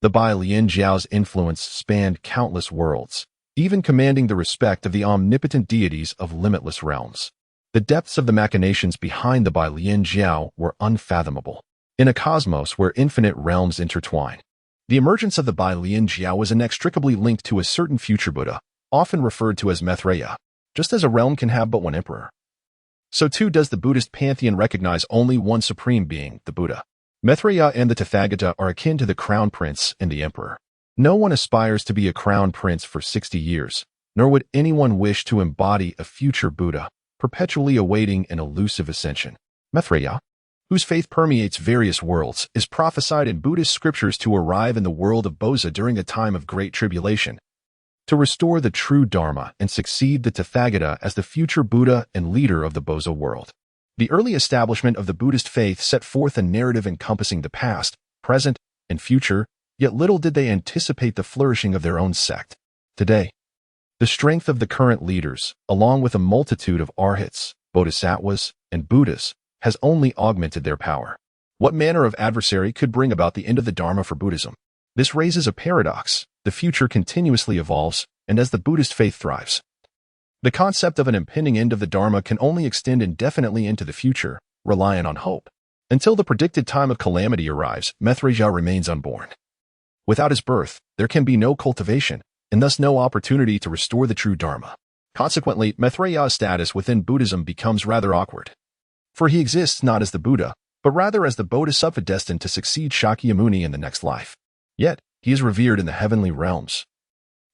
The Bai Lian Jiao's influence spanned countless worlds, even commanding the respect of the omnipotent deities of limitless realms. The depths of the machinations behind the Bai Lian Jiao were unfathomable. In a cosmos where infinite realms intertwine, the emergence of the Bai Lian Jiao was inextricably linked to a certain future Buddha, often referred to as Mithriya. Just as a realm can have but one emperor, so too does the Buddhist pantheon recognize only one supreme being, the Buddha. Mithriya and the Tathagata are akin to the crown prince and the emperor. No one aspires to be a crown prince for 60 years, nor would anyone wish to embody a future Buddha, perpetually awaiting an elusive ascension. Mithriya, whose faith permeates various worlds, is prophesied in Buddhist scriptures to arrive in the world of Boza during a time of great tribulation, to restore the true Dharma and succeed the Tathagata as the future Buddha and leader of the Boza world. The early establishment of the Buddhist faith set forth a narrative encompassing the past, present, and future, yet little did they anticipate the flourishing of their own sect. Today, the strength of the current leaders, along with a multitude of arhats, bodhisattvas, and Buddhas, has only augmented their power. What manner of adversary could bring about the end of the Dharma for Buddhism? This raises a paradox. The future continuously evolves, and as the Buddhist faith thrives, the concept of an impending end of the Dharma can only extend indefinitely into the future, reliant on hope. Until the predicted time of calamity arrives, Mithriya remains unborn. Without his birth, there can be no cultivation, and thus no opportunity to restore the true Dharma. Consequently, Mithriya's status within Buddhism becomes rather awkward. For he exists not as the Buddha, but rather as the Bodhisattva destined to succeed Shakyamuni in the next life. Yet, he is revered in the heavenly realms,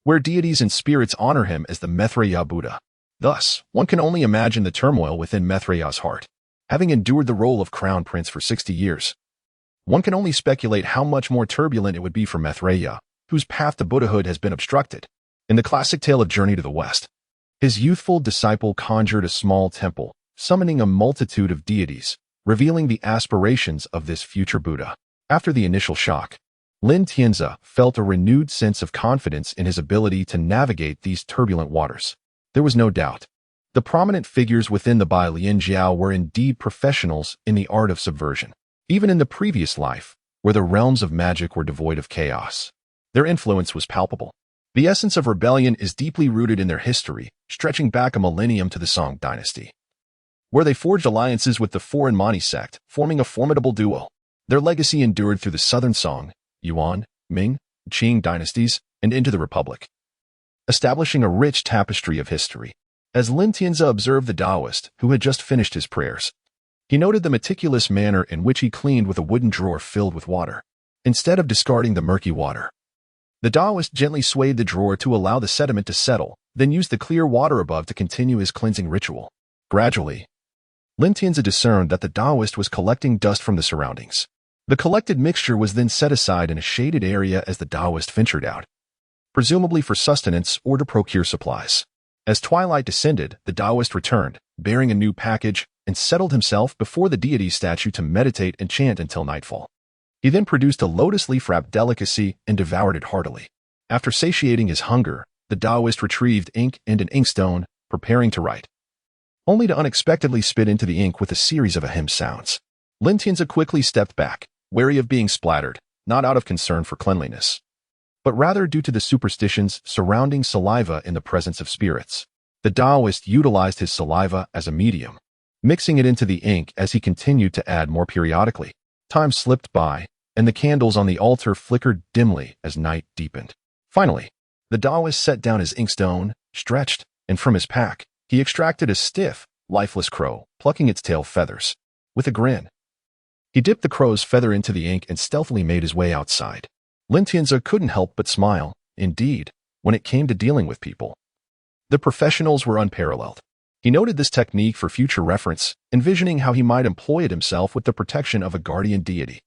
where deities and spirits honor him as the Mithriya Buddha. Thus, one can only imagine the turmoil within Mithriya's heart. Having endured the role of crown prince for 60 years, one can only speculate how much more turbulent it would be for Mithriya, whose path to Buddhahood has been obstructed. In the classic tale of Journey to the West, his youthful disciple conjured a small temple, summoning a multitude of deities, revealing the aspirations of this future Buddha. After the initial shock, Lin Tianzi felt a renewed sense of confidence in his ability to navigate these turbulent waters. There was no doubt. The prominent figures within the Bai Lian Jiao were indeed professionals in the art of subversion. Even in the previous life, where the realms of magic were devoid of chaos, their influence was palpable. The essence of rebellion is deeply rooted in their history, stretching back a millennium to the Song dynasty, where they forged alliances with the foreign Mani sect, forming a formidable duo. Their legacy endured through the Southern Song, Yuan, Ming, Qing dynasties, and into the Republic, establishing a rich tapestry of history. As Lin Tianzi observed the Taoist, who had just finished his prayers, he noted the meticulous manner in which he cleaned with a wooden drawer filled with water. Instead of discarding the murky water, The Taoist gently swayed the drawer to allow the sediment to settle, then used the clear water above to continue his cleansing ritual. Gradually, Lin Tianzi discerned that the Taoist was collecting dust from the surroundings. The collected mixture was then set aside in a shaded area as the Taoist ventured out, presumably for sustenance or to procure supplies. As twilight descended, the Taoist returned, bearing a new package, and settled himself before the deity's statue to meditate and chant until nightfall. He then produced a lotus leaf-wrapped delicacy and devoured it heartily. After satiating his hunger, the Taoist retrieved ink and an inkstone, preparing to write, only to unexpectedly spit into the ink with a series of ahem sounds. Lin Tianzi quickly stepped back, wary of being splattered, not out of concern for cleanliness, but rather due to the superstitions surrounding saliva in the presence of spirits. The Taoist utilized his saliva as a medium, mixing it into the ink as he continued to add more periodically. Time slipped by, and the candles on the altar flickered dimly as night deepened. Finally, the Taoist set down his inkstone, stretched, and from his pack, he extracted a stiff, lifeless crow, plucking its tail feathers. With a grin, he dipped the crow's feather into the ink and stealthily made his way outside. Lin Tianzi couldn't help but smile. Indeed, when it came to dealing with people, the professionals were unparalleled. He noted this technique for future reference, envisioning how he might employ it himself with the protection of a guardian deity.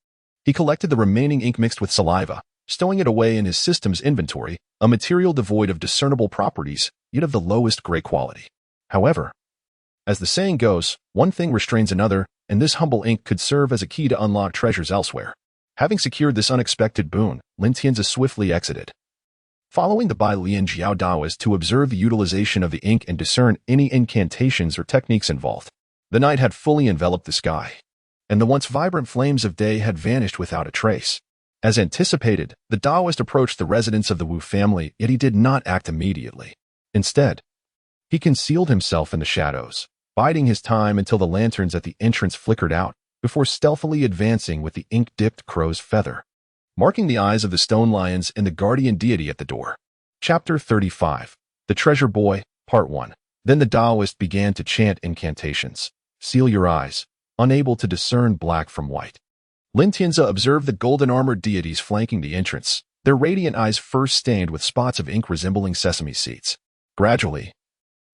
He collected the remaining ink mixed with saliva, stowing it away in his system's inventory, a material devoid of discernible properties, yet of the lowest grade quality. However, as the saying goes, one thing restrains another, and this humble ink could serve as a key to unlock treasures elsewhere. Having secured this unexpected boon, Lin Tianzi swiftly exited, following the Bai Lian Jiao Taoist to observe the utilization of the ink and discern any incantations or techniques involved. The night had fully enveloped the sky, and the once vibrant flames of day had vanished without a trace. As anticipated, the Taoist approached the residence of the Wu family, yet he did not act immediately. Instead, he concealed himself in the shadows, biding his time until the lanterns at the entrance flickered out, before stealthily advancing with the ink-dipped crow's feather, marking the eyes of the stone lions and the guardian deity at the door. Chapter 35. The Treasure Boy, Part 1. Then the Taoist began to chant incantations. Seal your eyes, unable to discern black from white. Lin Tianzi observed the golden-armored deities flanking the entrance, their radiant eyes first stained with spots of ink resembling sesame seeds. Gradually,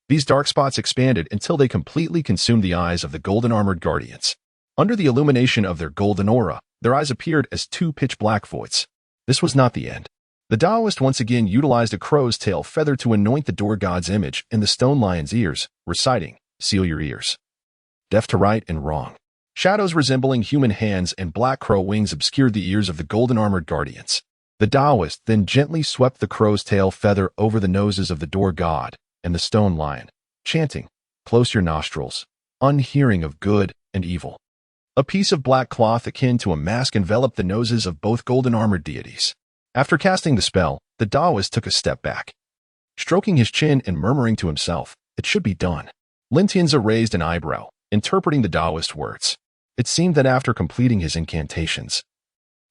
these dark spots expanded until they completely consumed the eyes of the golden-armored guardians. Under the illumination of their golden aura, their eyes appeared as two pitch-black voids. This was not the end. The Taoist once again utilized a crow's tail feather to anoint the door god's image in the stone lion's ears, reciting, "Seal your ears." Deaf to right and wrong, shadows resembling human hands and black crow wings obscured the ears of the golden-armored guardians. The Taoist then gently swept the crow's tail feather over the noses of the door god and the stone lion, chanting, "Close your nostrils, unhearing of good and evil." A piece of black cloth akin to a mask enveloped the noses of both golden-armored deities. After casting the spell, the Taoist took a step back, stroking his chin and murmuring to himself, "It should be done." Lin Tianzi raised an eyebrow, interpreting the Taoist's words. It seemed that after completing his incantations,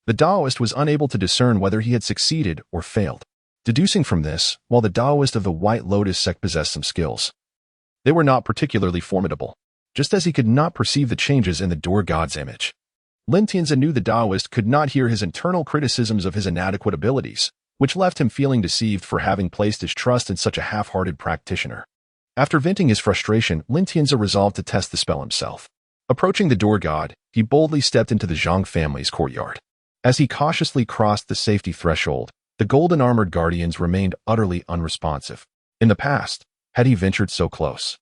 the Taoist was unable to discern whether he had succeeded or failed. Deducing from this, while the Taoist of the White Lotus sect possessed some skills, they were not particularly formidable, just as he could not perceive the changes in the door god's image. Lin Tianzi knew the Taoist could not hear his internal criticisms of his inadequate abilities, which left him feeling deceived for having placed his trust in such a half-hearted practitioner. After venting his frustration, Lin Tianzi resolved to test the spell himself. Approaching the door god, he boldly stepped into the Zhang family's courtyard. As he cautiously crossed the safety threshold, the golden-armored guardians remained utterly unresponsive. In the past, had he ventured so close,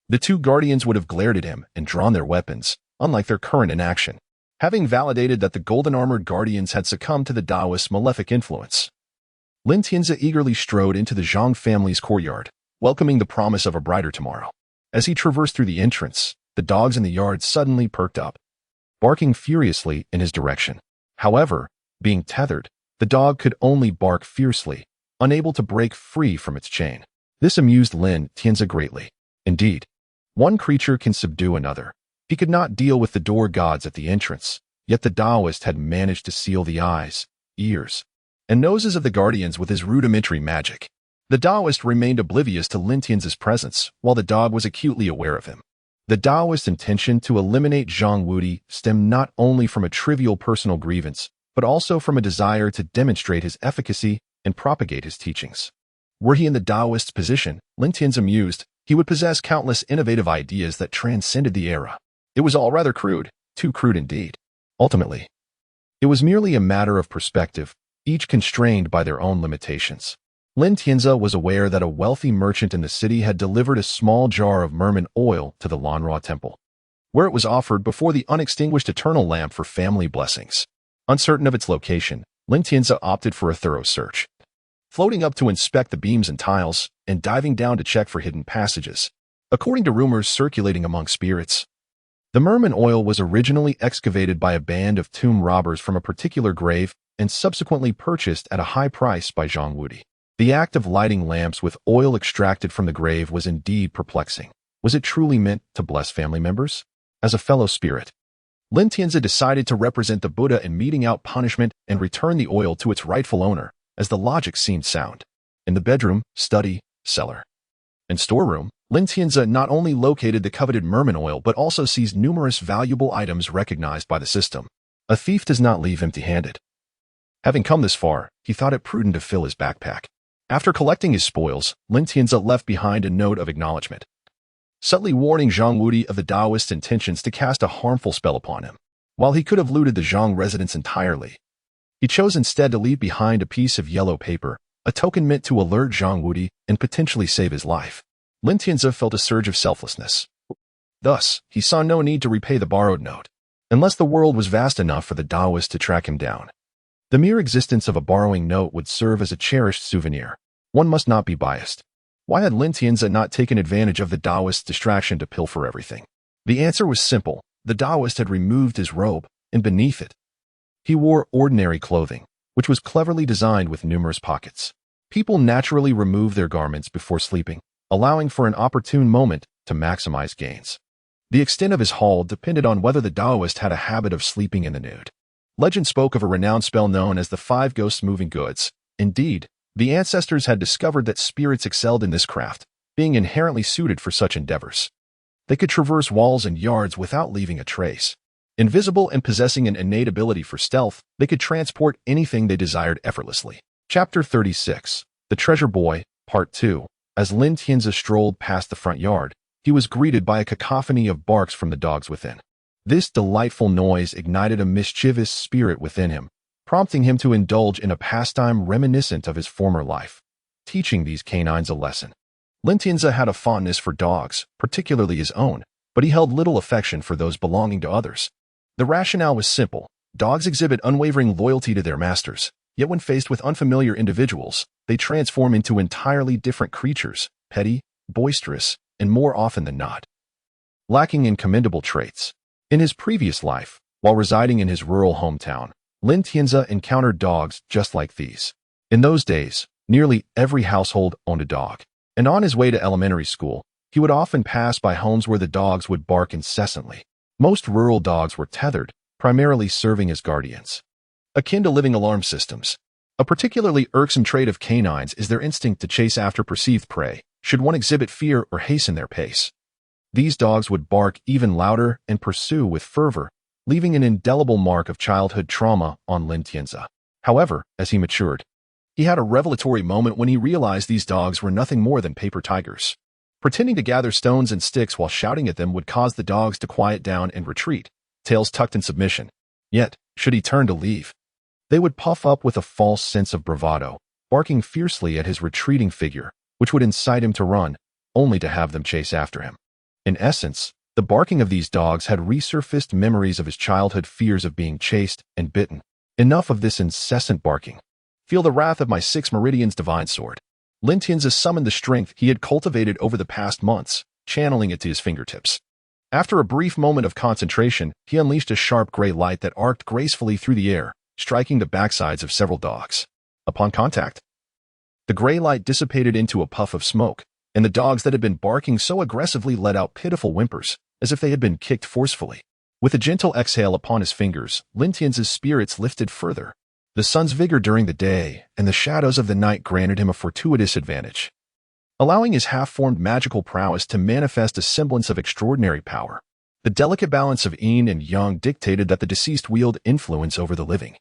the two guardians would have glared at him and drawn their weapons, unlike their current inaction. Having validated that the golden-armored guardians had succumbed to the Taoist's malefic influence, Lin Tianzi eagerly strode into the Zhang family's courtyard, welcoming the promise of a brighter tomorrow. As he traversed through the entrance, the dogs in the yard suddenly perked up, barking furiously in his direction. However, being tethered, the dog could only bark fiercely, unable to break free from its chain. This amused Lin Tianzi greatly. Indeed, one creature can subdue another. He could not deal with the door gods at the entrance, yet the Taoist had managed to seal the eyes, ears, and noses of the guardians with his rudimentary magic. The Taoist remained oblivious to Lin Tianzi's presence, while the dog was acutely aware of him. The Taoist's intention to eliminate Zhang Wudi stemmed not only from a trivial personal grievance, but also from a desire to demonstrate his efficacy and propagate his teachings. Were he in the Taoist's position, Lin Tianzi mused, he would possess countless innovative ideas that transcended the era. It was all rather crude, too crude indeed. Ultimately, it was merely a matter of perspective, each constrained by their own limitations. Lin Tianzi was aware that a wealthy merchant in the city had delivered a small jar of merman oil to the Lanra temple, where it was offered before the unextinguished eternal lamp for family blessings. Uncertain of its location, Lin Tianzi opted for a thorough search, floating up to inspect the beams and tiles, and diving down to check for hidden passages. According to rumors circulating among spirits, the merman oil was originally excavated by a band of tomb robbers from a particular grave and subsequently purchased at a high price by Zhang Wudi. The act of lighting lamps with oil extracted from the grave was indeed perplexing. Was it truly meant to bless family members? As a fellow spirit, Lin Tianzi decided to represent the Buddha in meting out punishment and return the oil to its rightful owner, as the logic seemed sound. In the bedroom, study, cellar, and storeroom, Lin Tianzi not only located the coveted merman oil but also seized numerous valuable items recognized by the system. A thief does not leave empty-handed. Having come this far, he thought it prudent to fill his backpack. After collecting his spoils, Lin Tianzi left behind a note of acknowledgement, subtly warning Zhang Wudi of the Taoist's intentions to cast a harmful spell upon him. While he could have looted the Zhang residence entirely, he chose instead to leave behind a piece of yellow paper, a token meant to alert Zhang Wudi and potentially save his life. Lin Tianzi felt a surge of selflessness. Thus, he saw no need to repay the borrowed note, unless the world was vast enough for the Taoist to track him down. The mere existence of a borrowing note would serve as a cherished souvenir. One must not be biased. Why had Lin Tianzi not taken advantage of the Taoist's distraction to pilfer everything? The answer was simple. The Taoist had removed his robe, and beneath it, he wore ordinary clothing, which was cleverly designed with numerous pockets. People naturally remove their garments before sleeping, allowing for an opportune moment to maximize gains. The extent of his haul depended on whether the Taoist had a habit of sleeping in the nude. Legend spoke of a renowned spell known as the 5 Ghosts Moving Goods. Indeed, the ancestors had discovered that spirits excelled in this craft, being inherently suited for such endeavors. They could traverse walls and yards without leaving a trace. Invisible and possessing an innate ability for stealth, they could transport anything they desired effortlessly. Chapter 36. The Treasure Boy, Part 2. As Lin Tianzi strolled past the front yard, he was greeted by a cacophony of barks from the dogs within. This delightful noise ignited a mischievous spirit within him, prompting him to indulge in a pastime reminiscent of his former life, teaching these canines a lesson. Lin Tianzi had a fondness for dogs, particularly his own, but he held little affection for those belonging to others. The rationale was simple. Dogs exhibit unwavering loyalty to their masters, yet when faced with unfamiliar individuals, they transform into entirely different creatures, petty, boisterous, and more often than not, lacking in commendable traits. In his previous life, while residing in his rural hometown, Lin Tianzi encountered dogs just like these. In those days, nearly every household owned a dog, and on his way to elementary school, he would often pass by homes where the dogs would bark incessantly. Most rural dogs were tethered, primarily serving as guardians, akin to living alarm systems. A particularly irksome trait of canines is their instinct to chase after perceived prey, should one exhibit fear or hasten their pace. These dogs would bark even louder and pursue with fervor, leaving an indelible mark of childhood trauma on Lin Tianzi. However, as he matured, he had a revelatory moment when he realized these dogs were nothing more than paper tigers. Pretending to gather stones and sticks while shouting at them would cause the dogs to quiet down and retreat, tails tucked in submission. Yet, should he turn to leave, they would puff up with a false sense of bravado, barking fiercely at his retreating figure, which would incite him to run, only to have them chase after him. In essence, the barking of these dogs had resurfaced memories of his childhood fears of being chased and bitten. Enough of this incessant barking. Feel the wrath of my 6 meridians divine sword. Lin Tianzi summoned the strength he had cultivated over the past months, channeling it to his fingertips. After a brief moment of concentration, he unleashed a sharp gray light that arced gracefully through the air, striking the backsides of several dogs. Upon contact, the gray light dissipated into a puff of smoke, and the dogs that had been barking so aggressively let out pitiful whimpers, as if they had been kicked forcefully. With a gentle exhale upon his fingers, Lin Tianzi's spirits lifted further. The sun's vigor during the day and the shadows of the night granted him a fortuitous advantage, allowing his half-formed magical prowess to manifest a semblance of extraordinary power. The delicate balance of yin and yang dictated that the deceased wield influence over the living.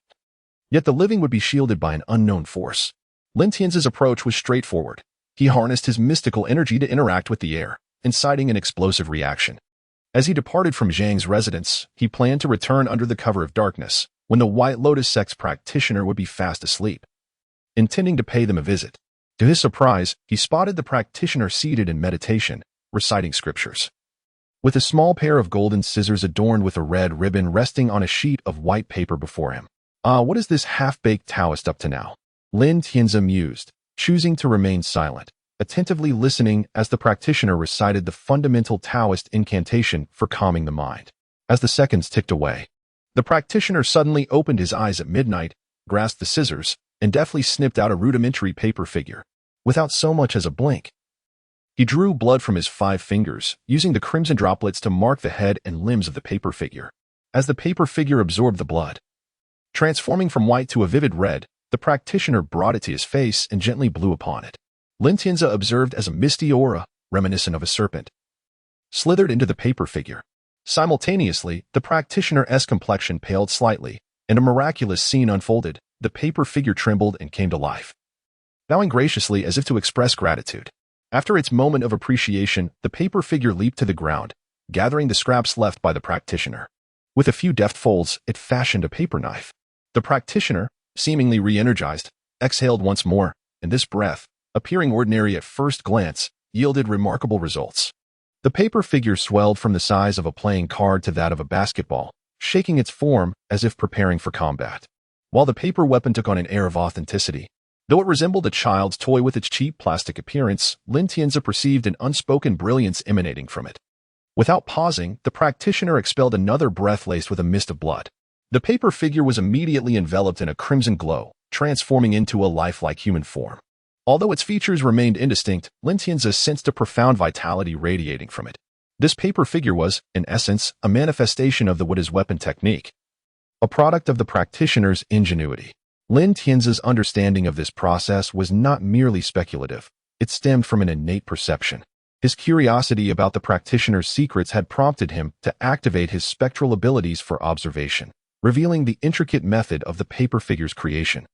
Yet the living would be shielded by an unknown force. Lin Tianzi's approach was straightforward. He harnessed his mystical energy to interact with the air, inciting an explosive reaction. As he departed from Zhang's residence, he planned to return under the cover of darkness, when the White Lotus sect's practitioner would be fast asleep. Intending to pay them a visit, to his surprise, he spotted the practitioner seated in meditation, reciting scriptures. With a small pair of golden scissors adorned with a red ribbon resting on a sheet of white paper before him. What is this half-baked Taoist up to now? Lin Tianzi mused, choosing to remain silent, attentively listening as the practitioner recited the fundamental Taoist incantation for calming the mind. As the seconds ticked away, the practitioner suddenly opened his eyes at midnight, grasped the scissors, and deftly snipped out a rudimentary paper figure, without so much as a blink. He drew blood from his 5 fingers, using the crimson droplets to mark the head and limbs of the paper figure. As the paper figure absorbed the blood, transforming from white to a vivid red, the practitioner brought it to his face and gently blew upon it. Lin Tianzi observed as a misty aura, reminiscent of a serpent, slithered into the paper figure. Simultaneously, the practitioner's complexion paled slightly, and a miraculous scene unfolded. The paper figure trembled and came to life, bowing graciously as if to express gratitude. After its moment of appreciation, the paper figure leaped to the ground, gathering the scraps left by the practitioner. With a few deft folds, it fashioned a paper knife. The practitioner, seemingly re-energized, exhaled once more, and this breath, appearing ordinary at first glance, yielded remarkable results. The paper figure swelled from the size of a playing card to that of a basketball, shaking its form as if preparing for combat. While the paper weapon took on an air of authenticity, though it resembled a child's toy with its cheap plastic appearance, Lin Tianzi perceived an unspoken brilliance emanating from it. Without pausing, the practitioner expelled another breath laced with a mist of blood. The paper figure was immediately enveloped in a crimson glow, transforming into a lifelike human form. Although its features remained indistinct, Lin Tianzi sensed a profound vitality radiating from it. This paper figure was, in essence, a manifestation of the Wada's weapon technique, a product of the practitioner's ingenuity. Lin Tianzi's understanding of this process was not merely speculative. It stemmed from an innate perception. His curiosity about the practitioner's secrets had prompted him to activate his spectral abilities for observation, revealing the intricate method of the paper figure's creation,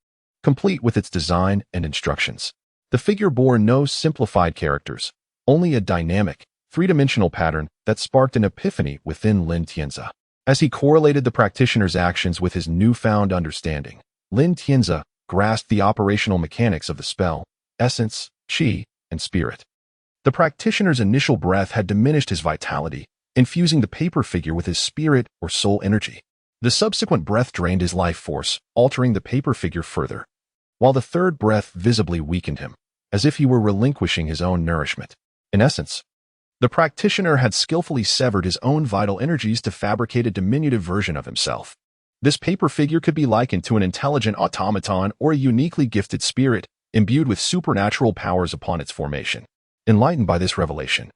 complete with its design and instructions. The figure bore no simplified characters, only a dynamic, three-dimensional pattern that sparked an epiphany within Lin Tianzi. As he correlated the practitioner's actions with his newfound understanding, Lin Tianzi grasped the operational mechanics of the spell, essence, qi, and spirit. The practitioner's initial breath had diminished his vitality, infusing the paper figure with his spirit or soul energy. The subsequent breath drained his life force, altering the paper figure further, while the third breath visibly weakened him, as if he were relinquishing his own nourishment. In essence, the practitioner had skillfully severed his own vital energies to fabricate a diminutive version of himself. This paper figure could be likened to an intelligent automaton or a uniquely gifted spirit, imbued with supernatural powers upon its formation. Enlightened by this revelation,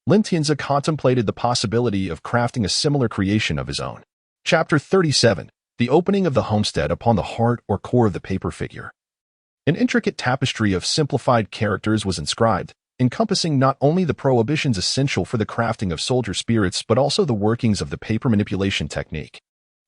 Lin Tianzi contemplated the possibility of crafting a similar creation of his own. Chapter 37. The opening of the homestead upon the heart or core of the paper figure. An intricate tapestry of simplified characters was inscribed, encompassing not only the prohibitions essential for the crafting of soldier spirits but also the workings of the paper manipulation technique.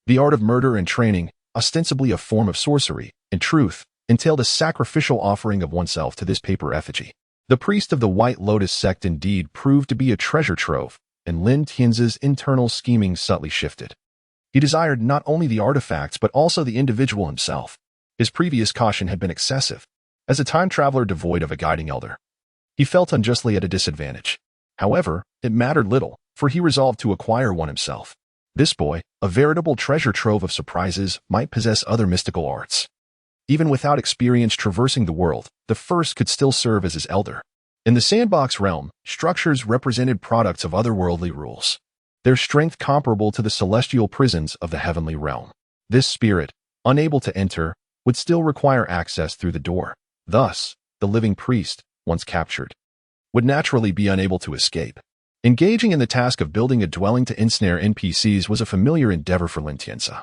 The art of murder and training, ostensibly a form of sorcery, in truth, entailed a sacrificial offering of oneself to this paper effigy. The priest of the White Lotus sect indeed proved to be a treasure trove, and Lin Tianzi's internal scheming subtly shifted. He desired not only the artifacts but also the individual himself. His previous caution had been excessive. As a time traveler devoid of a guiding elder, he felt unjustly at a disadvantage. However, it mattered little, for he resolved to acquire one himself. This boy, a veritable treasure trove of surprises, might possess other mystical arts. Even without experience traversing the world, the first could still serve as his elder. In the sandbox realm, structures represented products of otherworldly rules, their strength comparable to the celestial prisons of the heavenly realm. This spirit, unable to enter, would still require access through the door. Thus, the living priest, once captured, would naturally be unable to escape. Engaging in the task of building a dwelling to ensnare NPCs was a familiar endeavor for Lin Tianzi,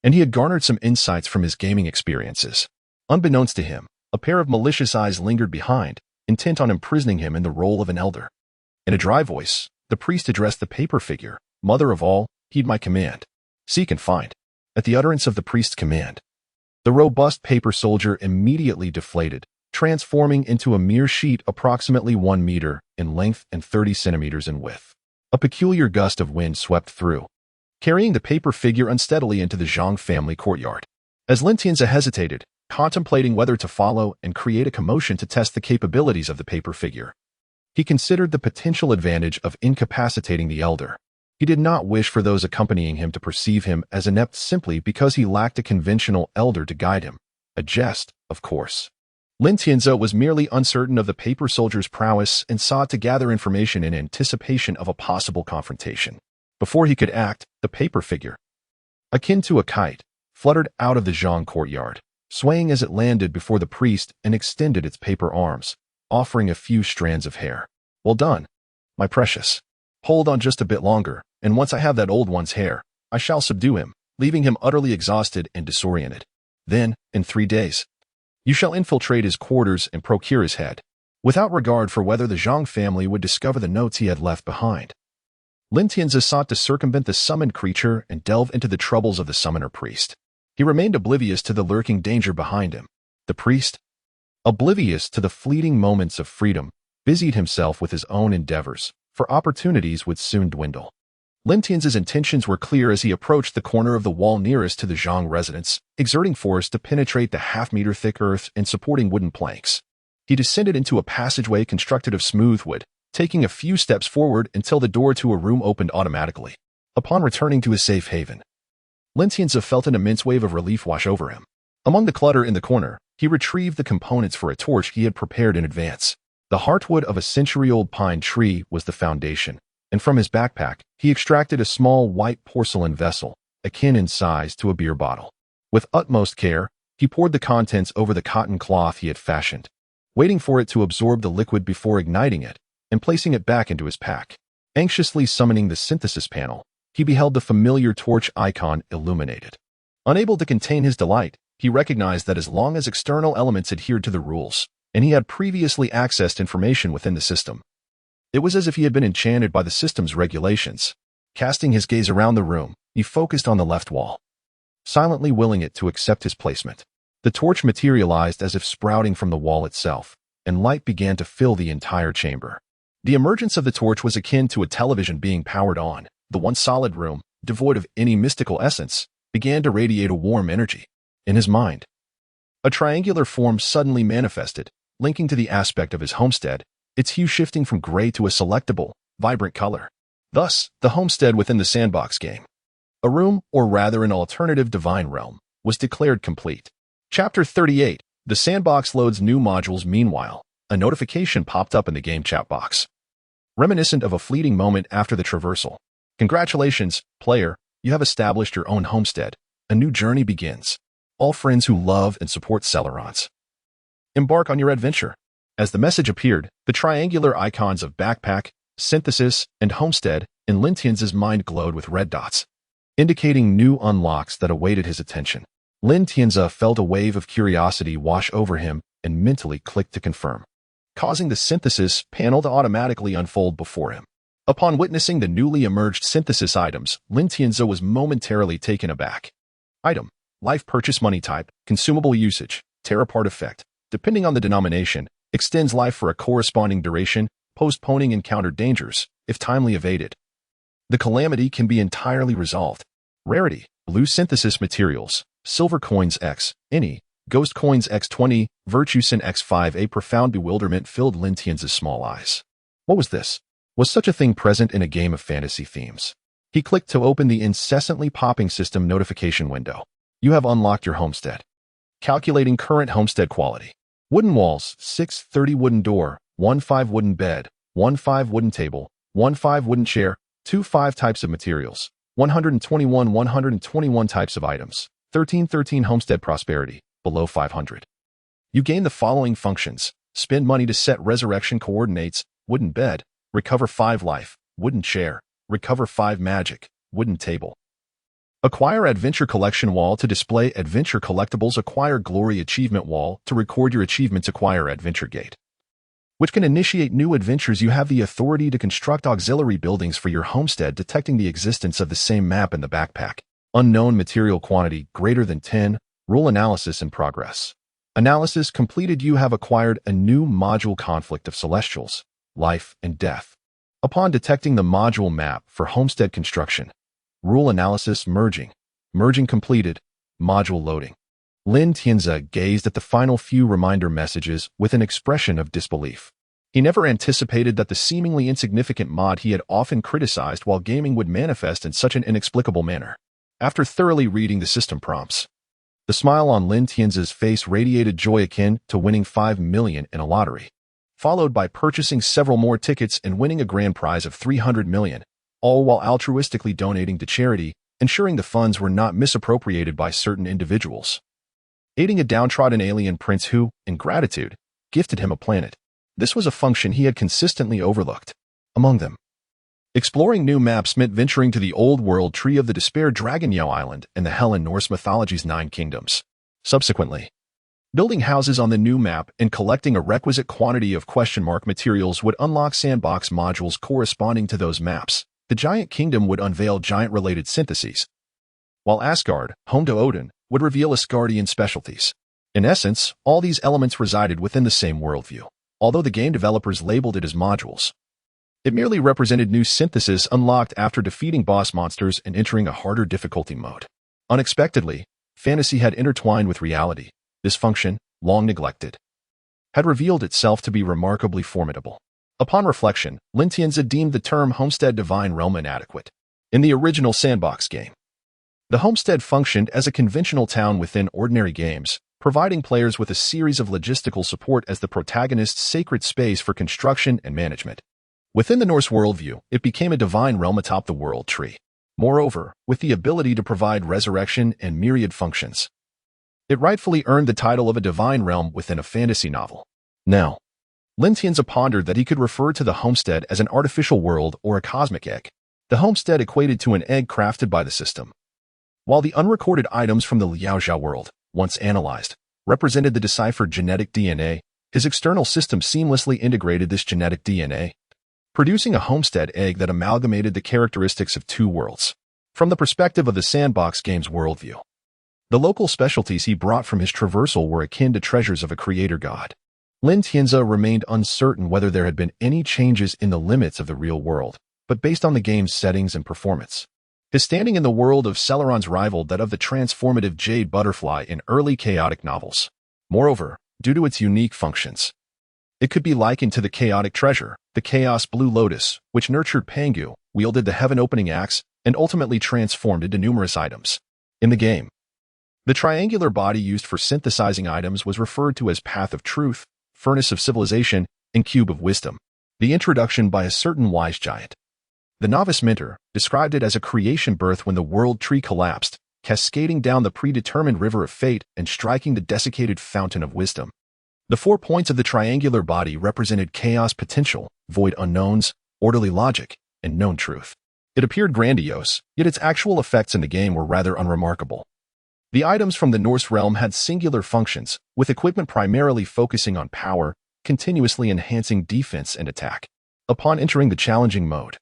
and he had garnered some insights from his gaming experiences. Unbeknownst to him, a pair of malicious eyes lingered behind, intent on imprisoning him in the role of an elder. In a dry voice, the priest addressed the paper figure, "Mother of all, heed my command. Seek and find." At the utterance of the priest's command, The robust paper soldier immediately deflated, transforming into a mere sheet approximately 1 meter in length and 30 centimeters in width. A peculiar gust of wind swept through, carrying the paper figure unsteadily into the Zhang family courtyard. As Lin Tianzi hesitated, contemplating whether to follow and create a commotion to test the capabilities of the paper figure, he considered the potential advantage of incapacitating the elder. He did not wish for those accompanying him to perceive him as inept simply because he lacked a conventional elder to guide him. A jest, of course. Lin Tianzi was merely uncertain of the paper soldier's prowess and sought to gather information in anticipation of a possible confrontation. Before he could act, the paper figure, akin to a kite, fluttered out of the Zhang courtyard, swaying as it landed before the priest and extended its paper arms, offering a few strands of hair. "Well done, my precious. Hold on just a bit longer, and once I have that old one's hair, I shall subdue him, leaving him utterly exhausted and disoriented. Then, in 3 days, you shall infiltrate his quarters and procure his head." Without regard for whether the Zhang family would discover the notes he had left behind, Lin Tianzi sought to circumvent the summoned creature and delve into the troubles of the summoner priest. He remained oblivious to the lurking danger behind him. The priest, oblivious to the fleeting moments of freedom, busied himself with his own endeavors, for opportunities would soon dwindle. Lin Tianzi's intentions were clear as he approached the corner of the wall nearest to the Zhang residence, exerting force to penetrate the half-meter-thick earth and supporting wooden planks. He descended into a passageway constructed of smooth wood, taking a few steps forward until the door to a room opened automatically. Upon returning to his safe haven, Lin Tianzi felt an immense wave of relief wash over him. Among the clutter in the corner, he retrieved the components for a torch he had prepared in advance. The heartwood of a century-old pine tree was the foundation, and from his backpack, he extracted a small white porcelain vessel, akin in size to a beer bottle. With utmost care, he poured the contents over the cotton cloth he had fashioned, waiting for it to absorb the liquid before igniting it and placing it back into his pack. Anxiously summoning the synthesis panel, he beheld the familiar torch icon illuminated. Unable to contain his delight, he recognized that as long as external elements adhered to the rules, and he had previously accessed information within the system, it was as if he had been enchanted by the system's regulations. Casting his gaze around the room, he focused on the left wall, silently willing it to accept his placement. The torch materialized as if sprouting from the wall itself, and light began to fill the entire chamber. The emergence of the torch was akin to a television being powered on. The once solid room, devoid of any mystical essence, began to radiate a warm energy. In his mind, a triangular form suddenly manifested, linking to the aspect of his homestead, its hue shifting from gray to a selectable, vibrant color. Thus, the homestead within the sandbox game, a room, or rather an alternative divine realm, was declared complete. Chapter 38. The sandbox loads new modules. Meanwhile, a notification popped up in the game chat box, reminiscent of a fleeting moment after the traversal. "Congratulations, player, you have established your own homestead. A new journey begins. All friends who love and support Celerons, embark on your adventure." As the message appeared, the triangular icons of backpack, synthesis, and homestead in Lin Tianzi's mind glowed with red dots, indicating new unlocks that awaited his attention. Lin Tianzi felt a wave of curiosity wash over him and mentally clicked to confirm, causing the synthesis panel to automatically unfold before him. Upon witnessing the newly emerged synthesis items, Lin Tianzi was momentarily taken aback. Item: life purchase, money type, consumable usage, tear apart effect. Depending on the denomination, extends life for a corresponding duration, postponing encountered dangers, if timely evaded. The calamity can be entirely resolved. Rarity: blue synthesis materials, silver coins X, any, ghost coins X20, virtue sin X5. A profound bewilderment filled Lin Tianzi's small eyes. What was this? Was such a thing present in a game of fantasy themes? He clicked to open the incessantly popping system notification window. You have unlocked your homestead. Calculating current homestead quality. Wooden walls, 630 wooden door, 15 wooden bed, 15 wooden table, 15 wooden chair, 25 types of materials, 121 types of items, 13 homestead prosperity, below 500. You gain the following functions: spend money to set resurrection coordinates, wooden bed, recover 5 life, wooden chair, recover 5 magic, wooden table. Acquire adventure collection wall to display adventure collectibles. Acquire glory achievement wall to record your achievements. Acquire adventure gate, which can initiate new adventures. You have the authority to construct auxiliary buildings for your homestead, detecting the existence of the same map in the backpack. Unknown material quantity greater than 10, Rule analysis in progress. Analysis completed. You have acquired a new module conflict of celestials, life and death. Upon detecting the module map for homestead construction, rule analysis merging. Merging completed. Module loading. Lin Tianzi gazed at the final few reminder messages with an expression of disbelief. He never anticipated that the seemingly insignificant mod he had often criticized while gaming would manifest in such an inexplicable manner. After thoroughly reading the system prompts, the smile on Lin Tianzi's face radiated joy akin to winning 5 million in a lottery, followed by purchasing several more tickets and winning a grand prize of 300 million, all while altruistically donating to charity, ensuring the funds were not misappropriated by certain individuals. Aiding a downtrodden alien prince who, in gratitude, gifted him a planet. This was a function he had consistently overlooked. Among them, exploring new maps meant venturing to the old world tree of the Despair Dragonyao Island and the Hell in Norse mythology's 9 kingdoms. Subsequently, building houses on the new map and collecting a requisite quantity of materials would unlock sandbox modules corresponding to those maps. The giant kingdom would unveil giant-related syntheses, while Asgard, home to Odin, would reveal Asgardian specialties. In essence, all these elements resided within the same worldview. Although the game developers labeled it as modules, it merely represented new synthesis unlocked after defeating boss monsters and entering a harder difficulty mode. Unexpectedly, fantasy had intertwined with reality. This function, long neglected, had revealed itself to be remarkably formidable. Upon reflection, Lin Tianzi deemed the term Homestead Divine Realm inadequate. In the original sandbox game, the homestead functioned as a conventional town within ordinary games, providing players with a series of logistical support as the protagonist's sacred space for construction and management. Within the Norse worldview, it became a divine realm atop the world tree. Moreover, with the ability to provide resurrection and myriad functions, it rightfully earned the title of a divine realm within a fantasy novel. Now, Lin Tianzi pondered that he could refer to the homestead as an artificial world or a cosmic egg. The homestead equated to an egg crafted by the system, while the unrecorded items from the Liaojia world, once analyzed, represented the deciphered genetic DNA. His external system seamlessly integrated this genetic DNA, producing a homestead egg that amalgamated the characteristics of 2 worlds. From the perspective of the sandbox game's worldview, the local specialties he brought from his traversal were akin to treasures of a creator god. Lin Tianzi remained uncertain whether there had been any changes in the limits of the real world, but based on the game's settings and performance, his standing in the world of Celeron's rivaled that of the transformative Jade Butterfly in early chaotic novels. Moreover, due to its unique functions, it could be likened to the chaotic treasure, the Chaos Blue Lotus, which nurtured Pangu, wielded the heaven-opening axe, and ultimately transformed into numerous items. In the game, the triangular body used for synthesizing items was referred to as Path of Truth, Furnace of Civilization, and Cube of Wisdom. The introduction by a certain wise giant, the novice mentor, described it as a creation birth when the world tree collapsed, cascading down the predetermined river of fate and striking the desiccated fountain of wisdom. The 4 points of the triangular body represented chaos potential, void unknowns, orderly logic, and known truth. It appeared grandiose, yet its actual effects in the game were rather unremarkable. The items from the Norse realm had singular functions, with equipment primarily focusing on power, continuously enhancing defense and attack. Upon entering the challenging mode,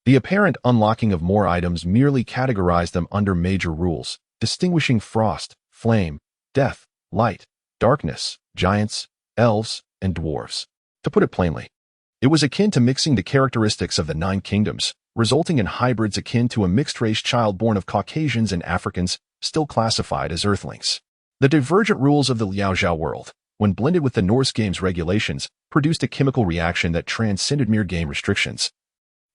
the apparent unlocking of more items merely categorized them under major rules, distinguishing frost, flame, death, light, darkness, giants, elves, and dwarves. To put it plainly, it was akin to mixing the characteristics of the 9 kingdoms, resulting in hybrids akin to a mixed-race child born of Caucasians and Africans, still classified as Earthlings. The divergent rules of the Liaojia world, when blended with the Norse game's regulations, produced a chemical reaction that transcended mere game restrictions,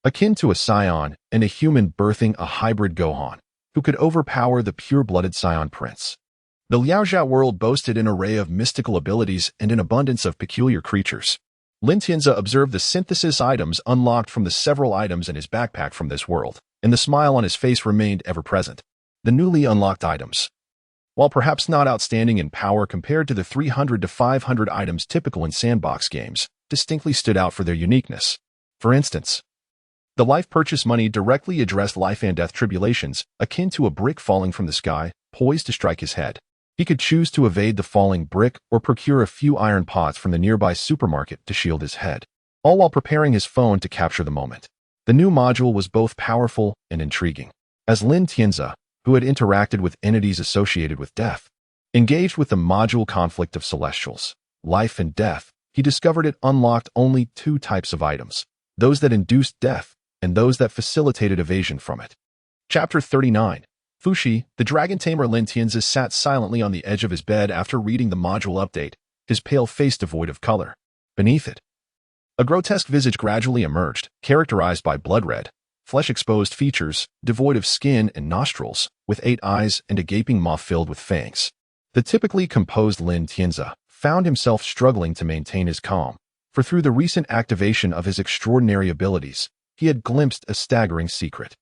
akin to a scion and a human birthing a hybrid Gohan, who could overpower the pure-blooded scion prince. The Liaojia world boasted an array of mystical abilities and an abundance of peculiar creatures. Lin Tianzi observed the synthesis items unlocked from the several items in his backpack from this world, and the smile on his face remained ever present. The newly unlocked items, while perhaps not outstanding in power compared to the 300 to 500 items typical in sandbox games, distinctly stood out for their uniqueness. For instance, the life purchase money directly addressed life and death tribulations, akin to a brick falling from the sky, poised to strike his head. He could choose to evade the falling brick or procure a few iron pots from the nearby supermarket to shield his head, all while preparing his phone to capture the moment. The new module was both powerful and intriguing. As Lin Tianzi, who had interacted with entities associated with death, Engaged with the module conflict of celestials, life and death, he discovered it unlocked only two types of items, those that induced death and those that facilitated evasion from it. Chapter 39. Fushi, the dragon tamer Lin Tianzi, sat silently on the edge of his bed after reading the module update, his pale face devoid of color. Beneath it, a grotesque visage gradually emerged, characterized by blood-red, flesh-exposed features, devoid of skin and nostrils, with 8 eyes and a gaping maw filled with fangs. The typically composed Lin Tianzi found himself struggling to maintain his calm, for through the recent activation of his extraordinary abilities, he had glimpsed a staggering secret.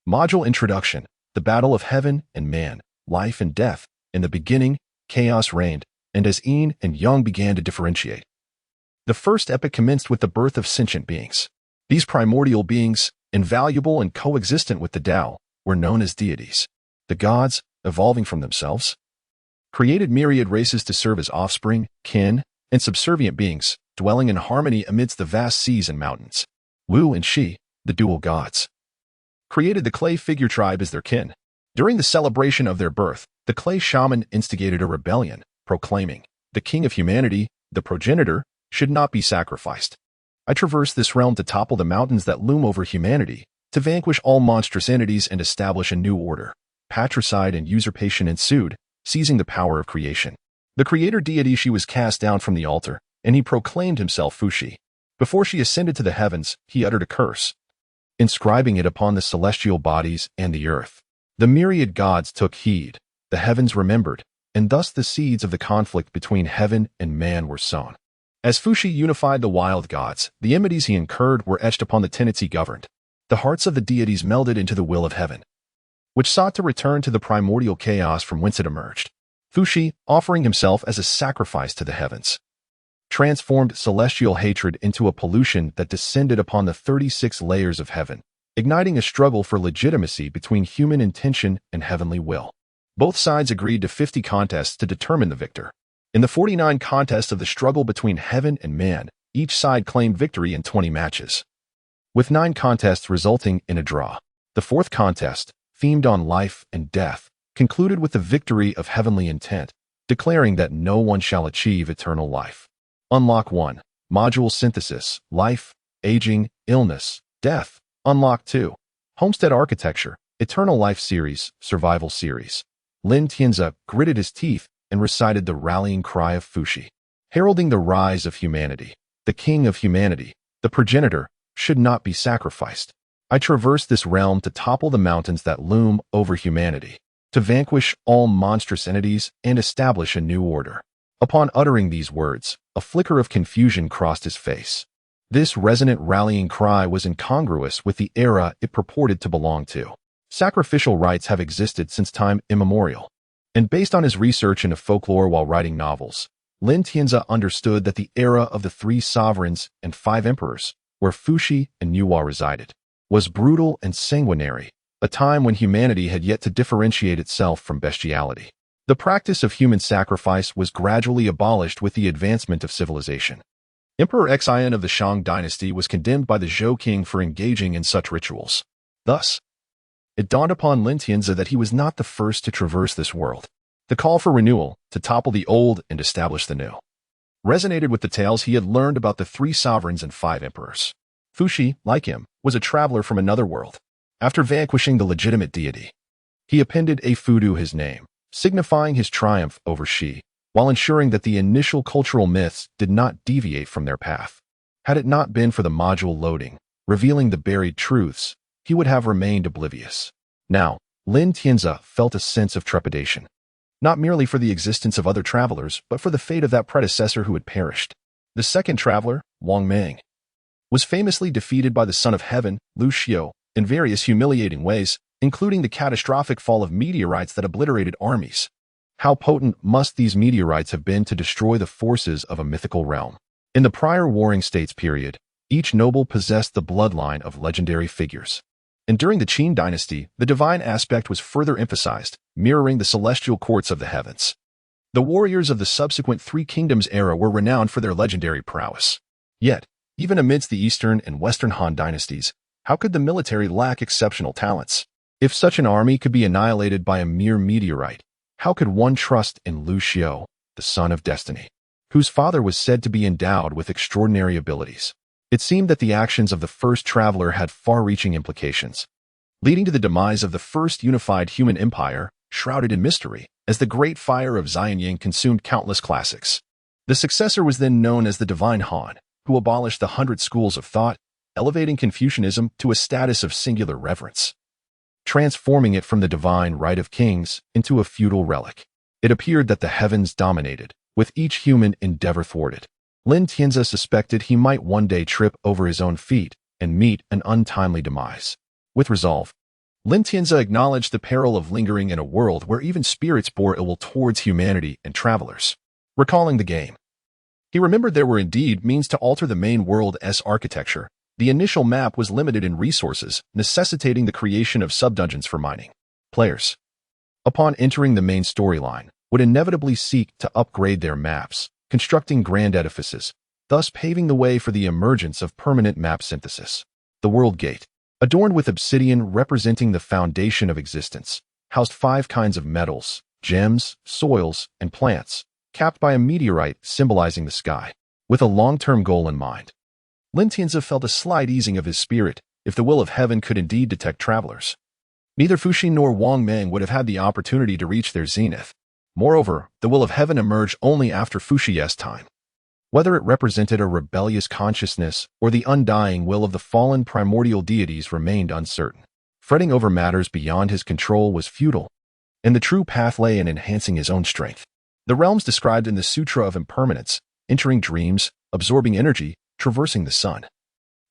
Module Introduction. The battle of heaven and man, life and death. In the beginning, chaos reigned, and as yin and yang began to differentiate, the first epoch commenced with the birth of sentient beings. These primordial beings, invaluable and coexistent with the Tao, were known as deities. The gods, evolving from themselves, created myriad races to serve as offspring, kin, and subservient beings, dwelling in harmony amidst the vast seas and mountains. Wu and Shi, the dual gods, created the clay figure tribe as their kin. During the celebration of their birth, the clay shaman instigated a rebellion, proclaiming, "The king of humanity, the progenitor, should not be sacrificed. I traverse this realm to topple the mountains that loom over humanity, to vanquish all monstrous entities and establish a new order." Patricide and usurpation ensued, seizing the power of creation. The creator deity Shi was cast down from the altar, and he proclaimed himself Fushi. Before she ascended to the heavens, he uttered a curse, inscribing it upon the celestial bodies and the earth. The myriad gods took heed, the heavens remembered, and thus the seeds of the conflict between heaven and man were sown. As Fushi unified the wild gods, the enmities he incurred were etched upon the tenets he governed. The hearts of the deities melded into the will of heaven, which sought to return to the primordial chaos from whence it emerged. Fushi, offering himself as a sacrifice to the heavens, transformed celestial hatred into a pollution that descended upon the 36 layers of heaven, igniting a struggle for legitimacy between human intention and heavenly will. Both sides agreed to 50 contests to determine the victor. In the 49 contests of the struggle between heaven and man, each side claimed victory in 20 matches, with 9 contests resulting in a draw. The fourth contest, themed on life and death, concluded with the victory of heavenly intent, declaring that no one shall achieve eternal life. Unlock 1. Module Synthesis, Life, Aging, Illness, Death. Unlock 2. Homestead Architecture, Eternal Life Series, Survival Series. Lin Tianzi gritted his teeth and recited the rallying cry of Fushi, heralding the rise of humanity. The king of humanity, the progenitor, should not be sacrificed. I traverse this realm to topple the mountains that loom over humanity, to vanquish all monstrous entities and establish a new order. Upon uttering these words, a flicker of confusion crossed his face. This resonant rallying cry was incongruous with the era it purported to belong to. Sacrificial rites have existed since time immemorial, and based on his research into folklore while writing novels, Lin Tianzi understood that the era of the 3 sovereigns and 5 emperors, where Fushi and Nuwa resided, was brutal and sanguinary, a time when humanity had yet to differentiate itself from bestiality. The practice of human sacrifice was gradually abolished with the advancement of civilization. Emperor Xian of the Shang dynasty was condemned by the Zhou king for engaging in such rituals. Thus, it dawned upon Lin Tianzi that he was not the first to traverse this world. The call for renewal, to topple the old and establish the new, resonated with the tales he had learned about the 3 sovereigns and 5 emperors. Fushi, like him, was a traveler from another world. After vanquishing the legitimate deity, he appended a Fu to his name, signifying his triumph over Shi, while ensuring that the initial cultural myths did not deviate from their path. Had it not been for the module loading, revealing the buried truths, he would have remained oblivious. Now, Lin Tianzi felt a sense of trepidation, not merely for the existence of other travelers, but for the fate of that predecessor who had perished. The second traveler, Wang Mang, was famously defeated by the son of heaven, Luckier, in various humiliating ways, including the catastrophic fall of meteorites that obliterated armies. How potent must these meteorites have been to destroy the forces of a mythical realm? In the prior Warring States period, each noble possessed the bloodline of legendary figures. And during the Qin dynasty, the divine aspect was further emphasized, mirroring the celestial courts of the heavens. The warriors of the subsequent 3 kingdoms era were renowned for their legendary prowess. Yet, even amidst the Eastern and Western Han dynasties, how could the military lack exceptional talents? If such an army could be annihilated by a mere meteorite, How could one trust in Luckier, the son of destiny, whose father was said to be endowed with extraordinary abilities? It seemed that the actions of the first traveler had far-reaching implications, leading to the demise of the first unified human empire, shrouded in mystery, as the great fire of xianxia consumed countless classics. The successor was then known as the Divine Han, who abolished the 100 schools of thought, elevating Confucianism to a status of singular reverence, transforming it from the divine right of kings into a feudal relic. It appeared that the heavens dominated, with each human endeavor thwarted. Xianxia suspected he might one day trip over his own feet and meet an untimely demise. With resolve, Xianxia acknowledged the peril of lingering in a world where even spirits bore ill towards humanity and travelers. Recalling the game, he remembered there were indeed means to alter the main world's architecture. The initial map was limited in resources, necessitating the creation of sub-dungeons for mining. Players, upon entering the main storyline, would inevitably seek to upgrade their maps, constructing grand edifices, thus paving the way for the emergence of permanent map synthesis. The World Gate, adorned with obsidian representing the foundation of existence, housed 5 kinds of metals, gems, soils, and plants, capped by a meteorite symbolizing the sky. With a long-term goal in mind, Xianxia felt a slight easing of his spirit if the will of heaven could indeed detect travelers. Neither Fuxi nor Wang Meng would have had the opportunity to reach their zenith. Moreover, the will of heaven emerged only after Fuxi's time. Whether it represented a rebellious consciousness or the undying will of the fallen primordial deities remained uncertain. Fretting over matters beyond his control was futile, and the true path lay in enhancing his own strength. The realms described in the Sutra of Impermanence, entering dreams, absorbing energy, traversing the sun,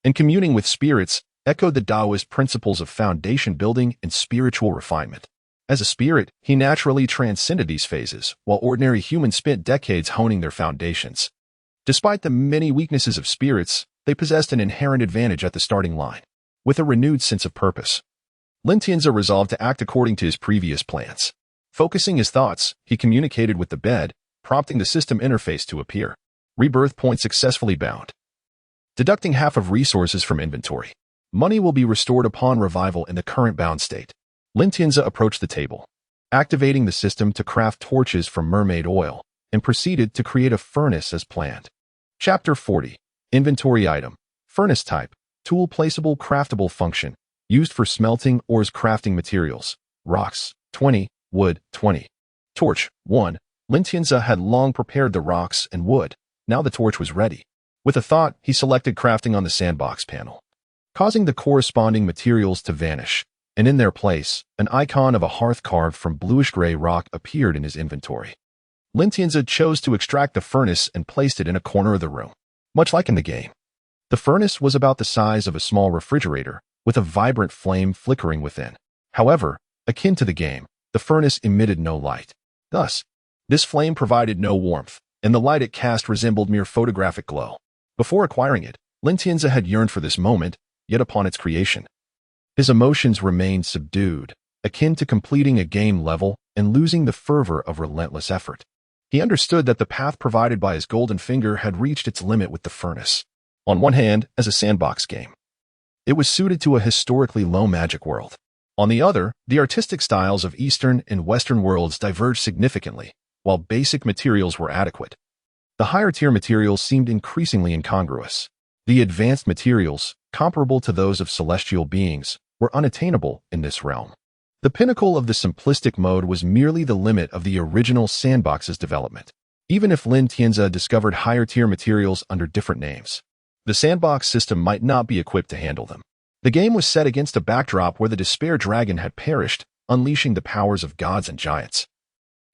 and communing with spirits, echoed the Taoist principles of foundation building and spiritual refinement. As a spirit, he naturally transcended these phases, while ordinary humans spent decades honing their foundations. Despite the many weaknesses of spirits, they possessed an inherent advantage at the starting line. With a renewed sense of purpose, Xianxia resolved to act according to his previous plans. Focusing his thoughts, he communicated with the bed, prompting the system interface to appear. Rebirth point successfully bound. Deducting half of resources from inventory. Money will be restored upon revival in the current bound state. Xianxia approached the table, activating the system to craft torches from mermaid oil, and proceeded to create a furnace as planned. Chapter 40. Inventory item. Furnace type. Tool placeable craftable function. Used for smelting or as crafting materials. Rocks, 20. Wood, 20. Torch, 1. Xianxia had long prepared the rocks and wood. Now the torch was ready. With a thought, he selected crafting on the sandbox panel, causing the corresponding materials to vanish, and in their place, an icon of a hearth carved from bluish-gray rock appeared in his inventory. Xianxia chose to extract the furnace and placed it in a corner of the room, much like in the game. The furnace was about the size of a small refrigerator, with a vibrant flame flickering within. However, akin to the game, the furnace emitted no light. Thus, this flame provided no warmth, and the light it cast resembled mere photographic glow. Before acquiring it, Xianxia had yearned for this moment, yet upon its creation, his emotions remained subdued, akin to completing a game level and losing the fervor of relentless effort. He understood that the path provided by his golden finger had reached its limit with the furnace. On one hand, as a sandbox game, it was suited to a historically low magic world. On the other, the artistic styles of Eastern and Western worlds diverged significantly, while basic materials were adequate. The higher-tier materials seemed increasingly incongruous. The advanced materials, comparable to those of celestial beings, were unattainable in this realm. The pinnacle of the simplistic mode was merely the limit of the original sandbox's development. Even if Xianxia discovered higher-tier materials under different names, the sandbox system might not be equipped to handle them. The game was set against a backdrop where the Despair Dragon had perished, unleashing the powers of gods and giants,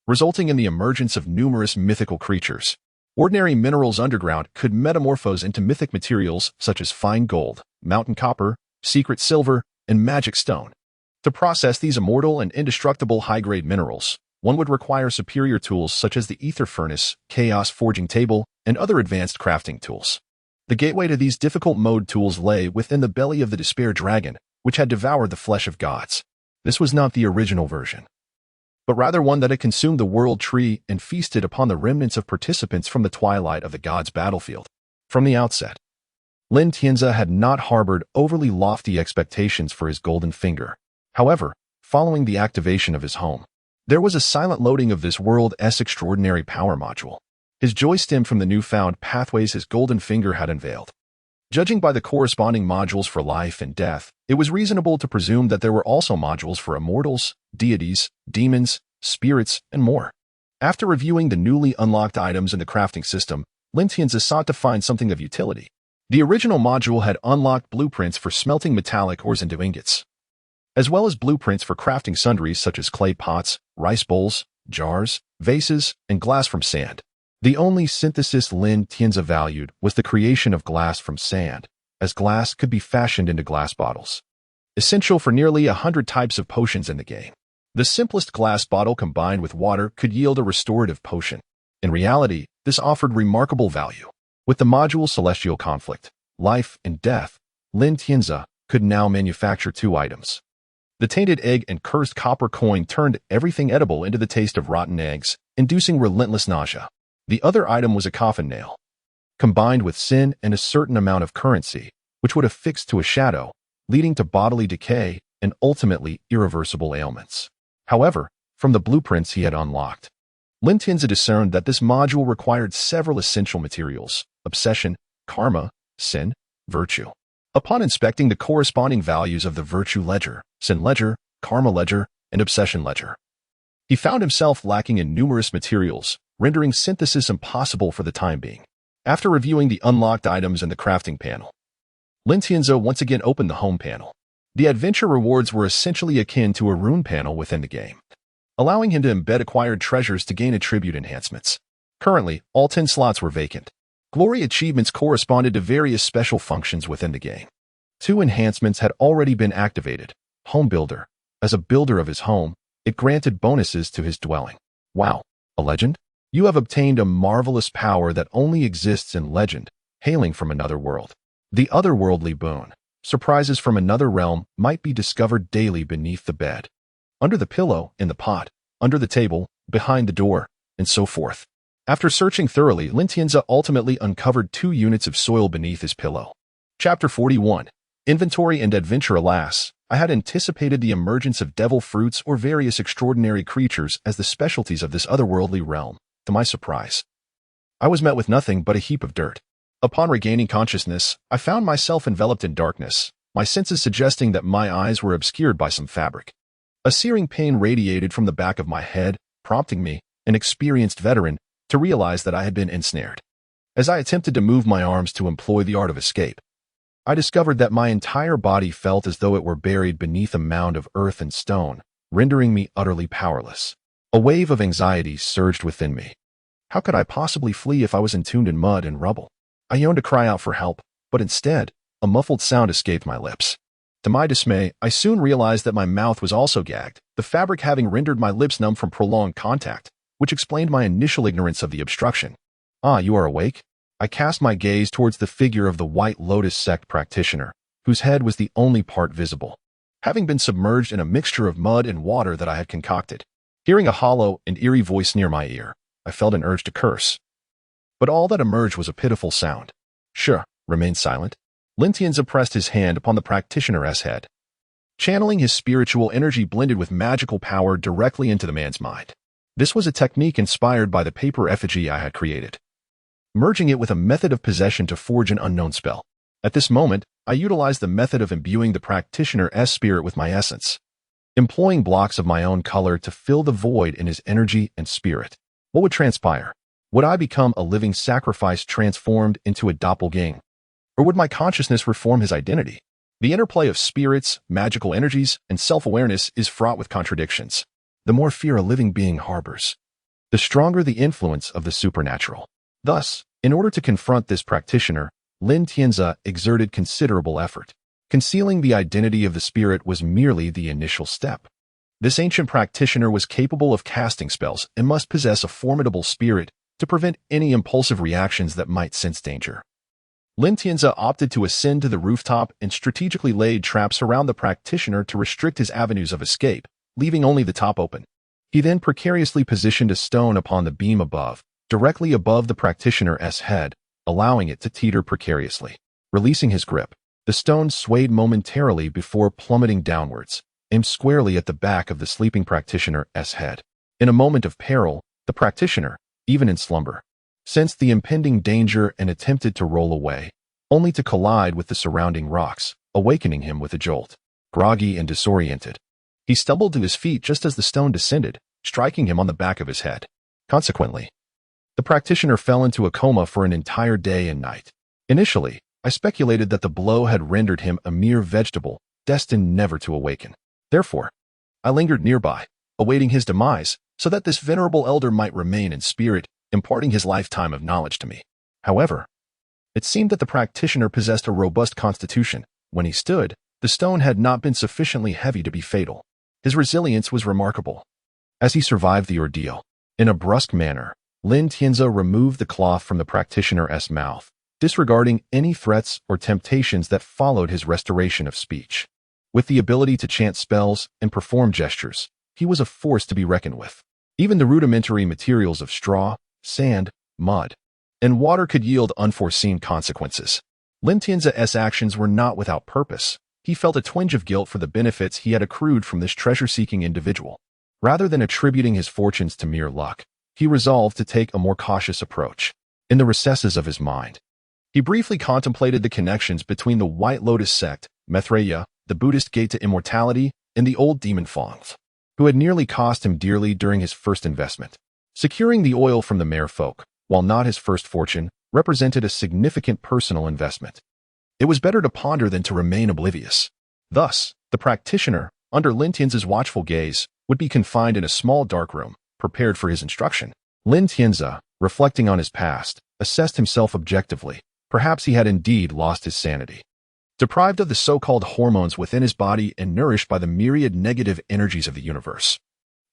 resulting in the emergence of numerous mythical creatures. Ordinary minerals underground could metamorphose into mythic materials such as fine gold, mountain copper, secret silver, and magic stone. To process these immortal and indestructible high-grade minerals, one would require superior tools such as the ether furnace, chaos forging table, and other advanced crafting tools. The gateway to these difficult mode tools lay within the belly of the Despair Dragon, which had devoured the flesh of gods. This was not the original version, but rather one that had consumed the world tree and feasted upon the remnants of participants from the twilight of the gods' battlefield. From the outset, Xianxia had not harbored overly lofty expectations for his golden finger. However, following the activation of his home, There was a silent loading of this world's extraordinary power module. His joy stemmed from the newfound pathways his golden finger had unveiled. Judging by the corresponding modules for life and death, it was reasonable to presume that there were also modules for immortals, deities, demons, spirits, and more. After reviewing the newly unlocked items in the crafting system, Xianxia sought to find something of utility. The original module had unlocked blueprints for smelting metallic ores into ingots, as well as blueprints for crafting sundries such as clay pots, rice bowls, jars, vases, and glass from sand. The only synthesis Xianxia valued was the creation of glass from sand, as glass could be fashioned into glass bottles, essential for nearly 100 types of potions in the game. The simplest glass bottle combined with water could yield a restorative potion. In reality, this offered remarkable value. With the module Celestial Conflict, Life and Death, Xianxia could now manufacture 2 items. The tainted egg and cursed copper coin turned everything edible into the taste of rotten eggs, inducing relentless nausea. The other item was a coffin nail, combined with sin and a certain amount of currency, which would affix to a shadow, leading to bodily decay and ultimately irreversible ailments. However, from the blueprints he had unlocked, Xianxia discerned that this module required several essential materials: obsession, karma, sin, virtue. Upon inspecting the corresponding values of the virtue ledger, sin ledger, karma ledger, and obsession ledger, he found himself lacking in numerous materials, rendering synthesis impossible for the time being. After reviewing the unlocked items in the crafting panel, Xianxia once again opened the home panel. The adventure rewards were essentially akin to a rune panel within the game, allowing him to embed acquired treasures to gain attribute enhancements. Currently, all 10 slots were vacant. Glory achievements corresponded to various special functions within the game. 2 enhancements had already been activated. Home Builder. As a builder of his home, it granted bonuses to his dwelling. Wow, a legend? You have obtained a marvelous power that only exists in legend, hailing from another world. The otherworldly boon. Surprises from another realm might be discovered daily beneath the bed, under the pillow, in the pot, under the table, behind the door, and so forth. After searching thoroughly, Xianxia ultimately uncovered 2 units of soil beneath his pillow. Chapter 41. Inventory and Adventure. Alas, I had anticipated the emergence of devil fruits or various extraordinary creatures as the specialties of this otherworldly realm. To my surprise, I was met with nothing but a heap of dirt. Upon regaining consciousness, I found myself enveloped in darkness, my senses suggesting that my eyes were obscured by some fabric. A searing pain radiated from the back of my head, prompting me, an experienced veteran, to realize that I had been ensnared. As I attempted to move my arms to employ the art of escape, I discovered that my entire body felt as though it were buried beneath a mound of earth and stone, rendering me utterly powerless. A wave of anxiety surged within me. How could I possibly flee if I was entombed in mud and rubble? I yearned to cry out for help, but instead, a muffled sound escaped my lips. To my dismay, I soon realized that my mouth was also gagged, the fabric having rendered my lips numb from prolonged contact, which explained my initial ignorance of the obstruction. Ah, you are awake? I cast my gaze towards the figure of the White Lotus sect practitioner, whose head was the only part visible, having been submerged in a mixture of mud and water that I had concocted. Hearing a hollow and eerie voice near my ear, I felt an urge to curse. But all that emerged was a pitiful sound. Sure, remain silent. Xianxia pressed his hand upon the practitioner's head, channeling his spiritual energy blended with magical power directly into the man's mind. This was a technique inspired by the paper effigy I had created, merging it with a method of possession to forge an unknown spell. At this moment, I utilized the method of imbuing the practitioner's spirit with my essence, employing blocks of my own color to fill the void in his energy and spirit. What would transpire? Would I become a living sacrifice transformed into a doppelganger? Or would my consciousness reform his identity? The interplay of spirits, magical energies, and self-awareness is fraught with contradictions. The more fear a living being harbors, the stronger the influence of the supernatural. Thus, in order to confront this practitioner, Xianxia exerted considerable effort. Concealing the identity of the spirit was merely the initial step. This ancient practitioner was capable of casting spells and must possess a formidable spirit to prevent any impulsive reactions that might sense danger. Xianxia opted to ascend to the rooftop and strategically laid traps around the practitioner to restrict his avenues of escape, leaving only the top open. He then precariously positioned a stone upon the beam above, directly above the practitioner's head, allowing it to teeter precariously. Releasing his grip, the stone swayed momentarily before plummeting downwards, aimed squarely at the back of the sleeping practitioner's head. In a moment of peril, the practitioner, even in slumber, sensed the impending danger and attempted to roll away, only to collide with the surrounding rocks, awakening him with a jolt. Groggy and disoriented, he stumbled to his feet just as the stone descended, striking him on the back of his head. Consequently, the practitioner fell into a coma for an entire day and night. Initially, I speculated that the blow had rendered him a mere vegetable, destined never to awaken. Therefore, I lingered nearby, awaiting his demise, so that this venerable elder might remain in spirit, imparting his lifetime of knowledge to me. However, it seemed that the practitioner possessed a robust constitution. When he stood, the stone had not been sufficiently heavy to be fatal. His resilience was remarkable. As he survived the ordeal, in a brusque manner, xianxia removed the cloth from the practitioner's mouth, disregarding any threats or temptations that followed his restoration of speech. With the ability to chant spells and perform gestures, he was a force to be reckoned with. Even the rudimentary materials of straw, sand, mud, and water could yield unforeseen consequences. xianxia's actions were not without purpose. He felt a twinge of guilt for the benefits he had accrued from this treasure-seeking individual. Rather than attributing his fortunes to mere luck, he resolved to take a more cautious approach. In the recesses of his mind, he briefly contemplated the connections between the White Lotus sect, Maitreya, the Buddhist gate to immortality, and the old demon Fangs, who had nearly cost him dearly during his first investment. Securing the oil from the merfolk, while not his first fortune, represented a significant personal investment. It was better to ponder than to remain oblivious. Thus, the practitioner, under xianxia's watchful gaze, would be confined in a small dark room, prepared for his instruction. Xianxia, reflecting on his past, assessed himself objectively. Perhaps he had indeed lost his sanity. Deprived of the so-called hormones within his body and nourished by the myriad negative energies of the universe.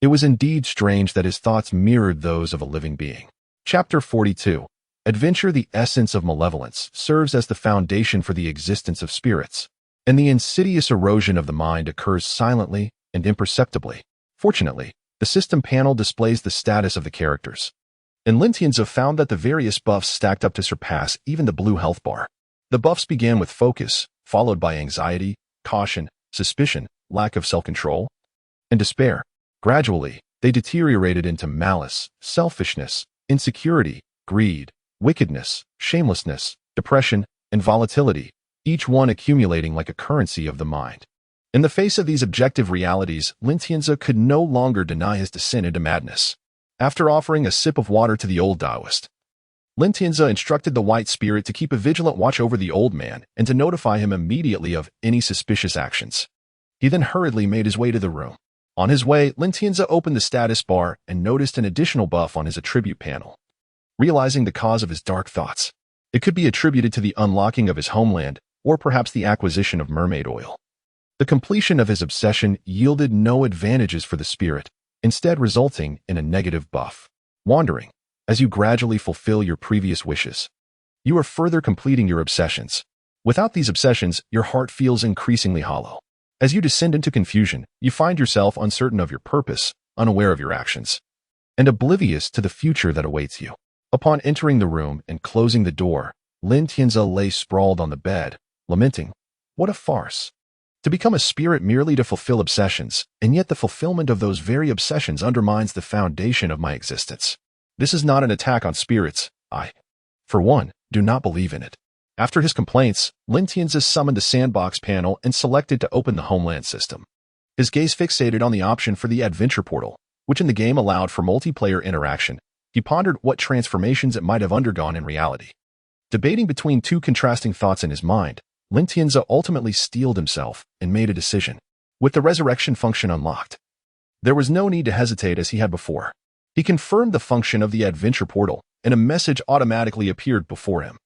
It was indeed strange that his thoughts mirrored those of a living being. Chapter 42. Adventure. The essence of malevolence serves as the foundation for the existence of spirits, and the insidious erosion of the mind occurs silently and imperceptibly. Fortunately, the system panel displays the status of the characters, and xianxia found that the various buffs stacked up to surpass even the blue health bar. The buffs began with focus, followed by anxiety, caution, suspicion, lack of self-control, and despair. Gradually, they deteriorated into malice, selfishness, insecurity, greed, wickedness, shamelessness, depression, and volatility, each one accumulating like a currency of the mind. In the face of these objective realities, xianxia could no longer deny his descent into madness. After offering a sip of water to the old Taoist, xianxia instructed the white spirit to keep a vigilant watch over the old man and to notify him immediately of any suspicious actions. He then hurriedly made his way to the room. On his way, xianxia opened the status bar and noticed an additional buff on his attribute panel. Realizing the cause of his dark thoughts, it could be attributed to the unlocking of his homeland, or perhaps the acquisition of mermaid oil. The completion of his obsession yielded no advantages for the spirit, instead resulting in a negative buff. Wandering. As you gradually fulfill your previous wishes, you are further completing your obsessions. Without these obsessions, your heart feels increasingly hollow. As you descend into confusion, you find yourself uncertain of your purpose, unaware of your actions, and oblivious to the future that awaits you. Upon entering the room and closing the door, xianxia lay sprawled on the bed, lamenting, "What a farce! To become a spirit merely to fulfill obsessions, and yet the fulfillment of those very obsessions undermines the foundation of my existence. This is not an attack on spirits. I, for one, do not believe in it." After his complaints, xianxia summoned the sandbox panel and selected to open the homeland system. His gaze fixated on the option for the adventure portal, which in the game allowed for multiplayer interaction. He pondered what transformations it might have undergone in reality. Debating between two contrasting thoughts in his mind, xianxia ultimately steeled himself and made a decision. With the resurrection function unlocked, there was no need to hesitate as he had before. He confirmed the function of the adventure portal, and a message automatically appeared before him.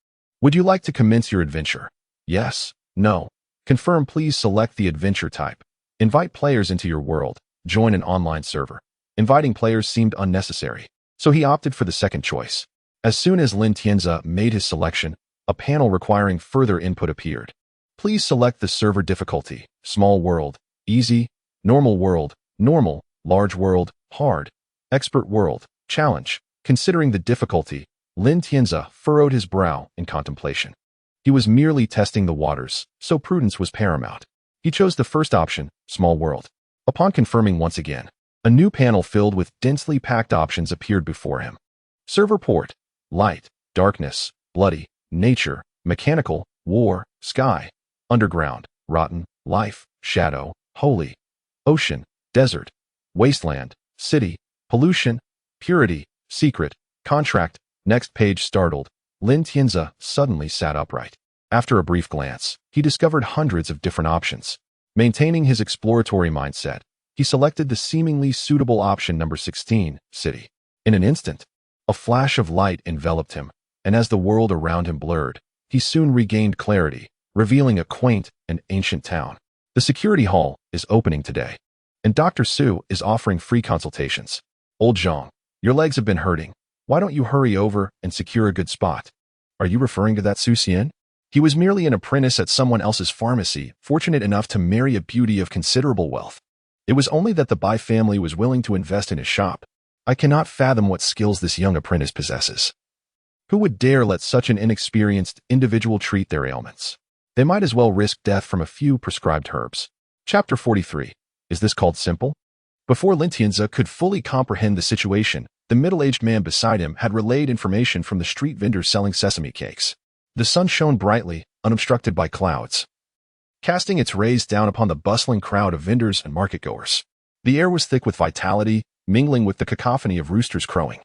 Would you like to commence your adventure? Yes. No. Confirm. Please select the adventure type. Invite players into your world. Join an online server. Inviting players seemed unnecessary, so he opted for the second choice. As soon as xianxia made his selection, a panel requiring further input appeared. Please select the server difficulty: small world, easy, normal world, normal, large world, hard, expert world, challenge. Considering the difficulty, xianxia furrowed his brow in contemplation. He was merely testing the waters, so prudence was paramount. He chose the first option, small world. Upon confirming once again, A new panel filled with densely packed options appeared before him. Server port, light, darkness, bloody, nature, mechanical, war, sky, underground, rotten, life, shadow, holy, ocean, desert, wasteland, city, pollution, purity, secret, contract. Next page. Startled, Lin Tianzi suddenly sat upright. After a brief glance, he discovered hundreds of different options. Maintaining his exploratory mindset, he selected the seemingly suitable option number 16, city. In an instant, a flash of light enveloped him, and as the world around him blurred, he soon regained clarity, revealing a quaint and ancient town. The security hall is opening today, and Dr. Su is offering free consultations. Old Zhang, your legs have been hurting. Why don't you hurry over and secure a good spot? Are you referring to that Su Xian? He was merely an apprentice at someone else's pharmacy, fortunate enough to marry a beauty of considerable wealth. It was only that the Bai family was willing to invest in his shop. I cannot fathom what skills this young apprentice possesses. Who would dare let such an inexperienced individual treat their ailments? They might as well risk death from a few prescribed herbs. Chapter 43. Is this called simple? Before Lin Tianzi could fully comprehend the situation, the middle-aged man beside him had relayed information from the street vendors selling sesame cakes. The sun shone brightly, unobstructed by clouds, casting its rays down upon the bustling crowd of vendors and market-goers. The air was thick with vitality, mingling with the cacophony of roosters crowing,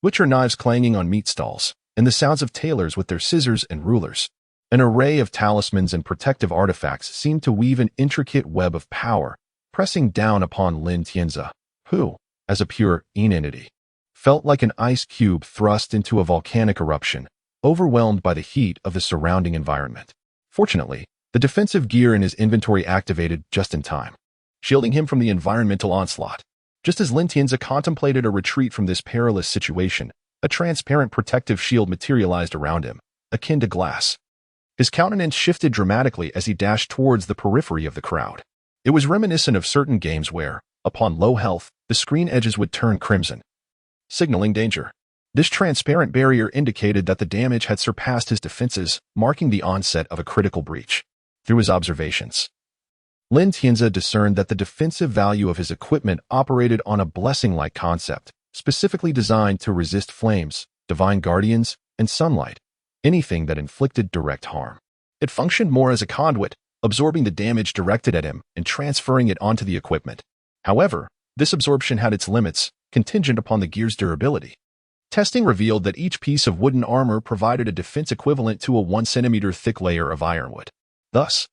butcher knives clanging on meat stalls, and the sounds of tailors with their scissors and rulers. An array of talismans and protective artifacts seemed to weave an intricate web of power, pressing down upon Lin Tianzi, who, as a pure entity, felt like an ice cube thrust into a volcanic eruption, overwhelmed by the heat of the surrounding environment. Fortunately, the defensive gear in his inventory activated just in time, shielding him from the environmental onslaught. Just as Lin Tianzi contemplated a retreat from this perilous situation, a transparent protective shield materialized around him, akin to glass. His countenance shifted dramatically as he dashed towards the periphery of the crowd. It was reminiscent of certain games where, upon low health, the screen edges would turn crimson, signaling danger. This transparent barrier indicated that the damage had surpassed his defenses, marking the onset of a critical breach. Through his observations, Lin Tianzi discerned that the defensive value of his equipment operated on a blessing-like concept, specifically designed to resist flames, divine guardians, and sunlight, anything that inflicted direct harm. It functioned more as a conduit, absorbing the damage directed at him and transferring it onto the equipment. However, this absorption had its limits, contingent upon the gear's durability. Testing revealed that each piece of wooden armor provided a defense equivalent to a 1 centimeter thick layer of ironwood. Thus,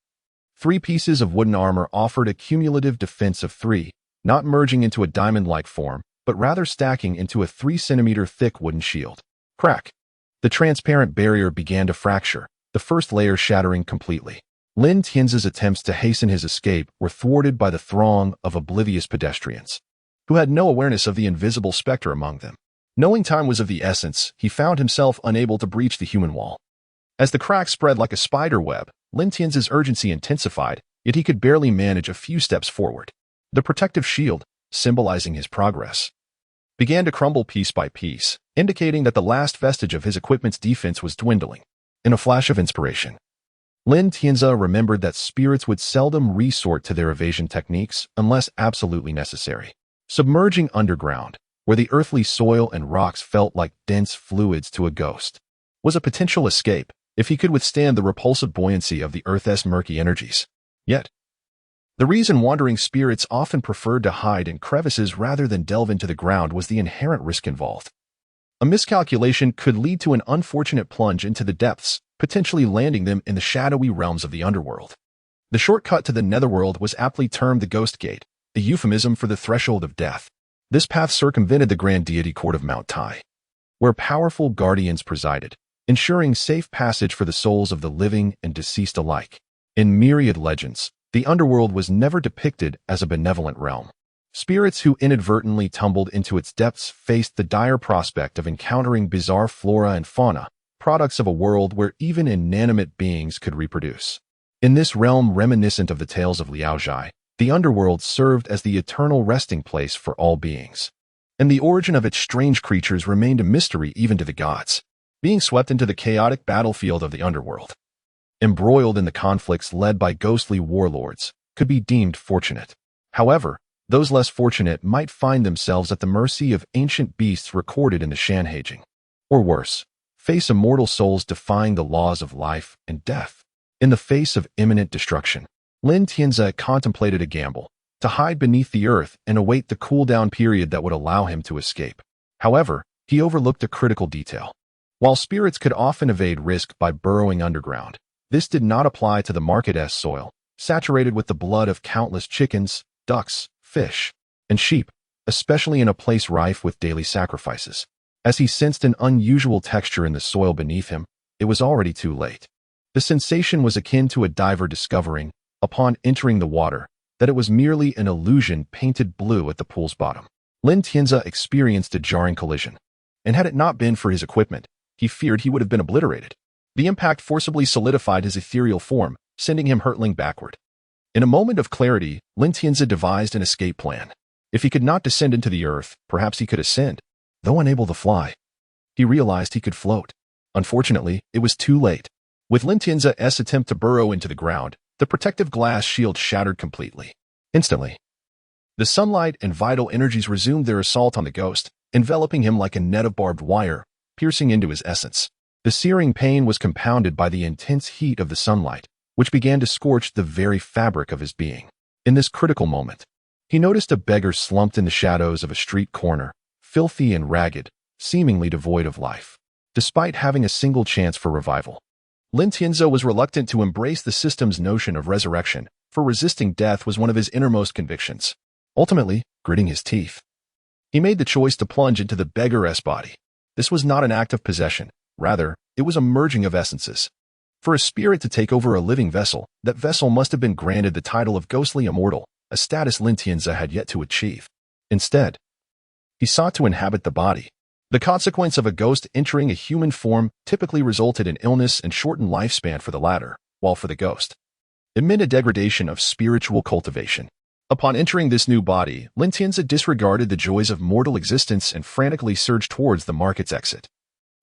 3 pieces of wooden armor offered a cumulative defense of 3, not merging into a diamond-like form, but rather stacking into a 3 centimeter thick wooden shield. Crack! The transparent barrier began to fracture, the first layer shattering completely. Lin Tianzi's attempts to hasten his escape were thwarted by the throng of oblivious pedestrians, who had no awareness of the invisible specter among them. Knowing time was of the essence, he found himself unable to breach the human wall. As the crack spread like a spider web, Lin Tianzi's urgency intensified, yet he could barely manage a few steps forward. The protective shield, symbolizing his progress, began to crumble piece by piece, indicating that the last vestige of his equipment's defense was dwindling. In a flash of inspiration, Lin Tianzi remembered that spirits would seldom resort to their evasion techniques unless absolutely necessary. Submerging underground, where the earthly soil and rocks felt like dense fluids to a ghost, was a potential escape if he could withstand the repulsive buoyancy of the Earth's murky energies. Yet, the reason wandering spirits often preferred to hide in crevices rather than delve into the ground was the inherent risk involved. A miscalculation could lead to an unfortunate plunge into the depths, potentially landing them in the shadowy realms of the underworld. The shortcut to the netherworld was aptly termed the Ghost Gate, a euphemism for the threshold of death. This path circumvented the grand deity court of Mount Tai, where powerful guardians presided, ensuring safe passage for the souls of the living and deceased alike. In myriad legends, the underworld was never depicted as a benevolent realm. Spirits who inadvertently tumbled into its depths faced the dire prospect of encountering bizarre flora and fauna, products of a world where even inanimate beings could reproduce. In this realm reminiscent of the tales of Liao Zhai, the underworld served as the eternal resting place for all beings, and the origin of its strange creatures remained a mystery even to the gods. Being swept into the chaotic battlefield of the underworld, embroiled in the conflicts led by ghostly warlords, could be deemed fortunate. However, Those less fortunate might find themselves at the mercy of ancient beasts recorded in the xianxia. Or worse, face immortal souls defying the laws of life and death. In the face of imminent destruction, Lin Tianzi contemplated a gamble, to hide beneath the earth and await the cool-down period that would allow him to escape. However, he overlooked a critical detail. While spirits could often evade risk by burrowing underground, this did not apply to the market-s soil, saturated with the blood of countless chickens, ducks, fish, and sheep, especially in a place rife with daily sacrifices. As he sensed an unusual texture in the soil beneath him, it was already too late. The sensation was akin to a diver discovering, upon entering the water, that it was merely an illusion painted blue at the pool's bottom. Lin Tianzi experienced a jarring collision, and had it not been for his equipment, he feared he would have been obliterated. The impact forcibly solidified his ethereal form, sending him hurtling backward. In a moment of clarity, Lin Tianzi devised an escape plan. If he could not descend into the earth, perhaps he could ascend. Though unable to fly, he realized he could float. Unfortunately, it was too late. With Lin Tianzi's attempt to burrow into the ground, the protective glass shield shattered completely. Instantly, the sunlight and vital energies resumed their assault on the ghost, enveloping him like a net of barbed wire, piercing into his essence. The searing pain was compounded by the intense heat of the sunlight, which began to scorch the very fabric of his being. In this critical moment, he noticed a beggar slumped in the shadows of a street corner, filthy and ragged, seemingly devoid of life. Despite having a single chance for revival, Lin Tianzi was reluctant to embrace the system's notion of resurrection, for resisting death was one of his innermost convictions. Ultimately, gritting his teeth, he made the choice to plunge into the beggar's body. This was not an act of possession. Rather, it was a merging of essences. For a spirit to take over a living vessel, that vessel must have been granted the title of ghostly immortal, a status Lin Tianzi had yet to achieve. Instead, he sought to inhabit the body. The consequence of a ghost entering a human form typically resulted in illness and shortened lifespan for the latter, while for the ghost, it meant a degradation of spiritual cultivation. Upon entering this new body, Lin Tianzi disregarded the joys of mortal existence and frantically surged towards the market's exit,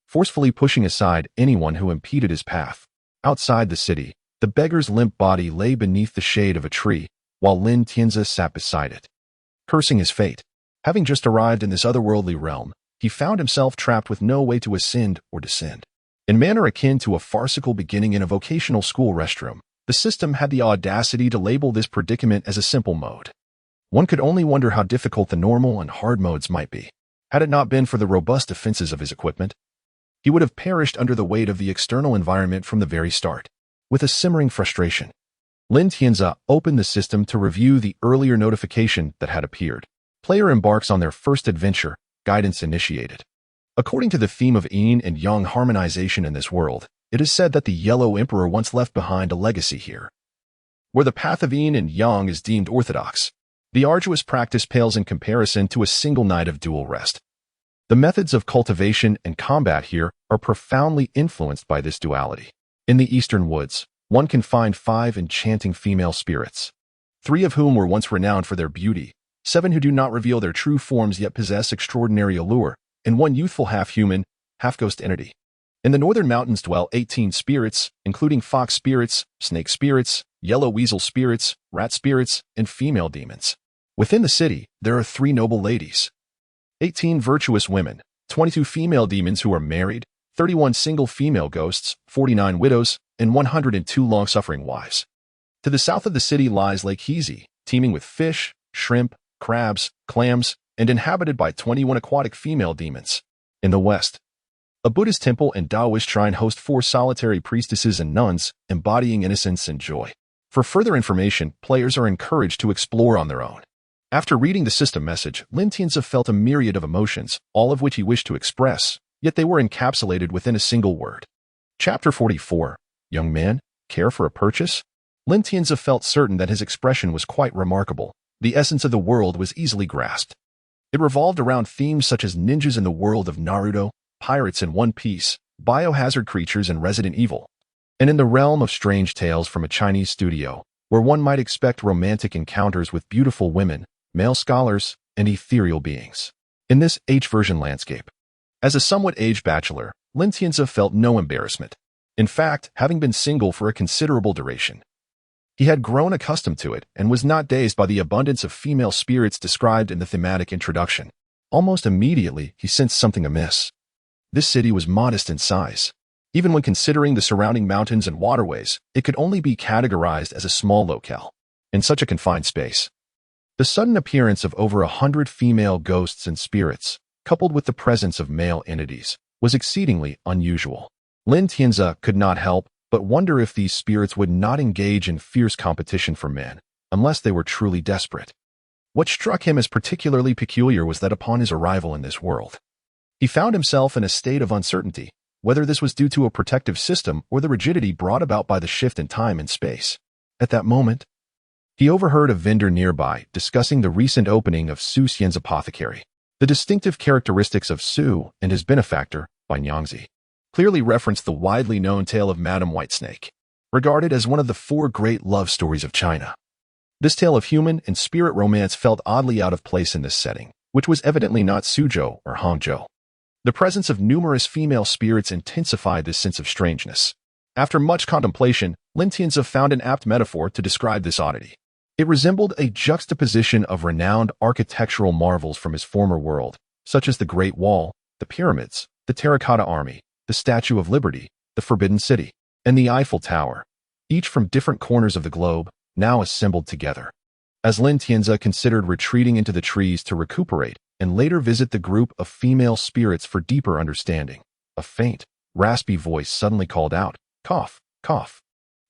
forcefully pushing aside anyone who impeded his path. Outside the city, the beggar's limp body lay beneath the shade of a tree, while Lin Tianzi sat beside it, cursing his fate. Having just arrived in this otherworldly realm, he found himself trapped with no way to ascend or descend. In manner akin to a farcical beginning in a vocational school restroom, the system had the audacity to label this predicament as a simple mode. One could only wonder how difficult the normal and hard modes might be. Had it not been for the robust defenses of his equipment, he would have perished under the weight of the external environment from the very start. With a simmering frustration, Lin Tianzi opened the system to review the earlier notification that had appeared. Player embarks on their first adventure, guidance initiated. According to the theme of yin and yang harmonization in this world, it is said that the Yellow Emperor once left behind a legacy here. Where the path of yin and yang is deemed orthodox, the arduous practice pales in comparison to a single night of dual rest. The methods of cultivation and combat here are profoundly influenced by this duality. In the eastern woods, one can find 5 enchanting female spirits, 3 of whom were once renowned for their beauty, 7 who do not reveal their true forms yet possess extraordinary allure, and 1 youthful half-human, half-ghost entity. In the northern mountains dwell 18 spirits, including fox spirits, snake spirits, yellow weasel spirits, rat spirits, and female demons. Within the city, there are 3 noble ladies, 18 virtuous women, 22 female demons who are married, 31 single female ghosts, 49 widows, and 102 long-suffering wives. To the south of the city lies Lake Hezi, teeming with fish, shrimp, crabs, clams, and inhabited by 21 aquatic female demons. In the west, a Buddhist temple and Taoist shrine host 4 solitary priestesses and nuns, embodying innocence and joy. For further information, players are encouraged to explore on their own. After reading the system message, Lin Tianzi felt a myriad of emotions, all of which he wished to express, yet they were encapsulated within a single word. Chapter 44. Young man, care for a purchase? Lin Tianzi felt certain that his expression was quite remarkable. The essence of the world was easily grasped. It revolved around themes such as ninjas in the world of Naruto, pirates in One Piece, biohazard creatures in Resident Evil, and in the realm of strange tales from a Chinese studio, where one might expect romantic encounters with beautiful women, male scholars, and ethereal beings. In this H-version landscape, as a somewhat aged bachelor, Lin Tianzi felt no embarrassment. In fact, having been single for a considerable duration, He had grown accustomed to it and was not dazed by the abundance of female spirits described in the thematic introduction. Almost immediately, he sensed something amiss. This city was modest in size. Even when considering the surrounding mountains and waterways, it could only be categorized as a small locale. In such a confined space, the sudden appearance of over 100 female ghosts and spirits, coupled with the presence of male entities, was exceedingly unusual. Lin Tianzi could not help but wonder if these spirits would not engage in fierce competition for men, unless they were truly desperate. What struck him as particularly peculiar was that upon his arrival in this world, he found himself in a state of uncertainty, whether this was due to a protective system or the rigidity brought about by the shift in time and space. At that moment, he overheard a vendor nearby discussing the recent opening of Su Xian's apothecary. The distinctive characteristics of Su and his benefactor, xianxia, clearly referenced the widely known tale of Madame Whitesnake, regarded as one of the 4 great love stories of China. This tale of human and spirit romance felt oddly out of place in this setting, which was evidently not Suzhou or Hangzhou. The presence of numerous female spirits intensified this sense of strangeness. After much contemplation, Lin Tianzi found an apt metaphor to describe this oddity. It resembled a juxtaposition of renowned architectural marvels from his former world, such as the Great Wall, the Pyramids, the Terracotta Army, the Statue of Liberty, the Forbidden City, and the Eiffel Tower, each from different corners of the globe, now assembled together. As Lin Tianzi considered retreating into the trees to recuperate and later visit the group of female spirits for deeper understanding, a faint, raspy voice suddenly called out, "Cough, cough.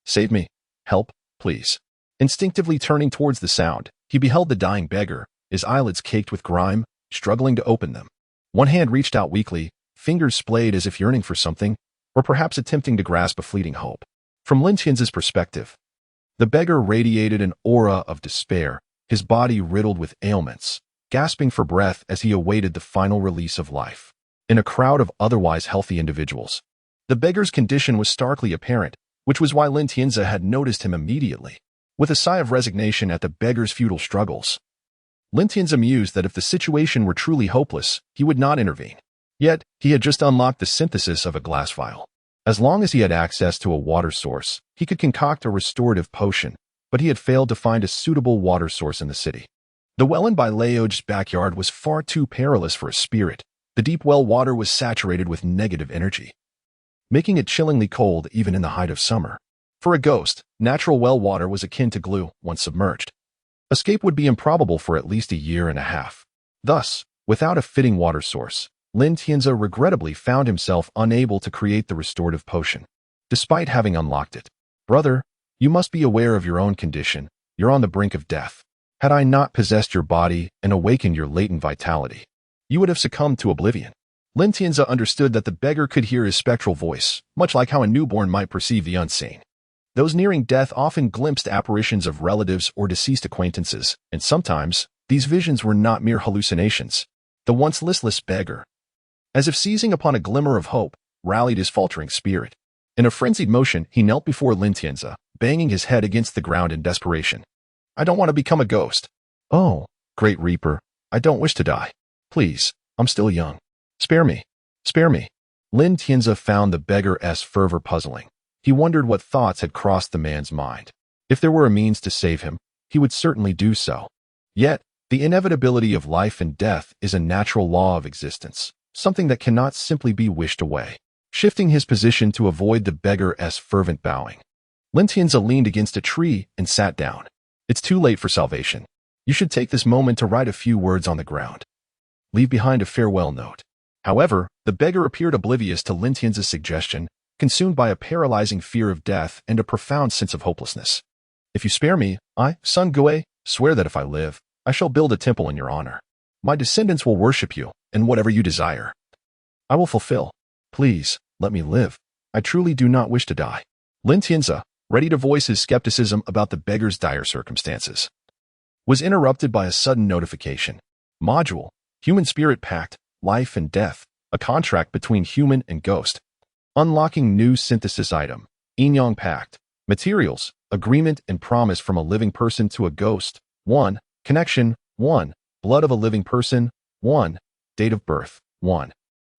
Save me. Help, please." Instinctively turning towards the sound, he beheld the dying beggar, his eyelids caked with grime, struggling to open them. One hand reached out weakly, fingers splayed as if yearning for something, or perhaps attempting to grasp a fleeting hope. From Lin Tianzi's perspective, the beggar radiated an aura of despair, his body riddled with ailments, gasping for breath as he awaited the final release of life. In a crowd of otherwise healthy individuals, the beggar's condition was starkly apparent, which was why Lin Tianzi had noticed him immediately. With a sigh of resignation at the beggar's futile struggles, Lin Tianzi mused that if the situation were truly hopeless, he would not intervene. Yet, he had just unlocked the synthesis of a glass vial. As long as he had access to a water source, he could concoct a restorative potion, but he had failed to find a suitable water source in the city. The well in Bai Lao's backyard was far too perilous for a spirit. The deep well water was saturated with negative energy, making it chillingly cold even in the height of summer. For a ghost, natural well water was akin to glue once submerged. Escape would be improbable for at least a year and a half. Thus, without a fitting water source, Lin Tianzi regrettably found himself unable to create the restorative potion, despite having unlocked it. "Brother, you must be aware of your own condition. You're on the brink of death. Had I not possessed your body and awakened your latent vitality, you would have succumbed to oblivion." Lin Tianzi understood that the beggar could hear his spectral voice, much like how a newborn might perceive the unseen. Those nearing death often glimpsed apparitions of relatives or deceased acquaintances, and sometimes, these visions were not mere hallucinations. The once listless beggar, as if seizing upon a glimmer of hope, rallied his faltering spirit. In a frenzied motion, he knelt before Lin Tianzi, banging his head against the ground in desperation. "I don't want to become a ghost. Oh, great Reaper, I don't wish to die. Please, I'm still young. Spare me. Spare me." Lin Tianzi found the beggar's fervor puzzling. He wondered what thoughts had crossed the man's mind. If there were a means to save him, he would certainly do so. Yet, the inevitability of life and death is a natural law of existence, something that cannot simply be wished away. Shifting his position to avoid the beggar's fervent bowing, Lin Tianzi leaned against a tree and sat down. "It's too late for salvation. You should take this moment to write a few words on the ground. Leave behind a farewell note." However, the beggar appeared oblivious to Lin Tianzi's suggestion, consumed by a paralyzing fear of death and a profound sense of hopelessness. "If you spare me, I, Sun Gue, swear that if I live, I shall build a temple in your honor. My descendants will worship you, and whatever you desire, I will fulfill. Please, let me live. I truly do not wish to die." Lin Tianzi, ready to voice his skepticism about the beggar's dire circumstances, was interrupted by a sudden notification. Module, Human Spirit Pact, Life and Death, a contract between human and ghost. Unlocking new synthesis item, Yin-Yang Pact. Materials, agreement and promise from a living person to a ghost. 1. Connection. 1. Blood of a living person. 1. Date of birth. 1.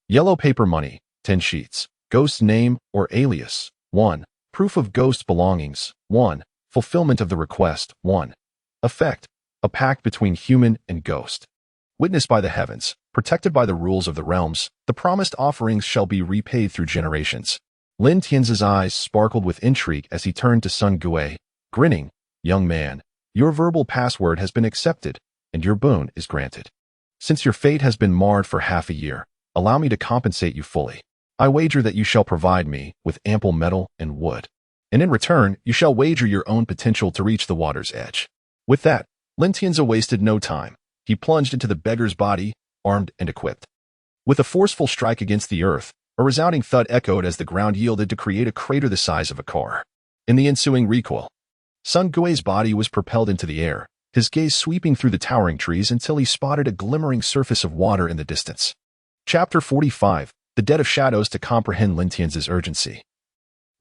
Yellow paper money, 10 sheets. Ghost name or alias. 1. Proof of ghost belongings. 1. Fulfillment of the request. 1. Effect. A pact between human and ghost. Witnessed by the heavens, protected by the rules of the realms, the promised offerings shall be repaid through generations. Lin Tian's eyes sparkled with intrigue as he turned to Sun Gui, grinning. Young man, your verbal password has been accepted, and your boon is granted. Since your fate has been marred for half a year, allow me to compensate you fully. I wager that you shall provide me with ample metal and wood, and in return, you shall wager your own potential to reach the water's edge. With that, Lin Tianzi wasted no time. He plunged into the beggar's body, armed and equipped. With a forceful strike against the earth, a resounding thud echoed as the ground yielded to create a crater the size of a car. In the ensuing recoil, Sun Gui's body was propelled into the air, his gaze sweeping through the towering trees until he spotted a glimmering surface of water in the distance. Chapter 45. The Debt of Shadows. To comprehend Lin Tianzi's urgency,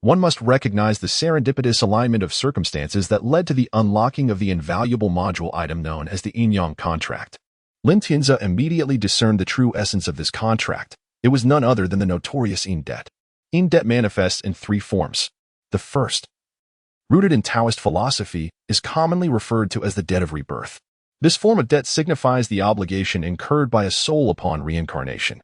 one must recognize the serendipitous alignment of circumstances that led to the unlocking of the invaluable module item known as the Yin-Yang contract. Lin Tianzi immediately discerned the true essence of this contract. It was none other than the notorious Yin debt. Yin debt manifests in three forms. The first, rooted in Taoist philosophy, is commonly referred to as the debt of rebirth. This form of debt signifies the obligation incurred by a soul upon reincarnation,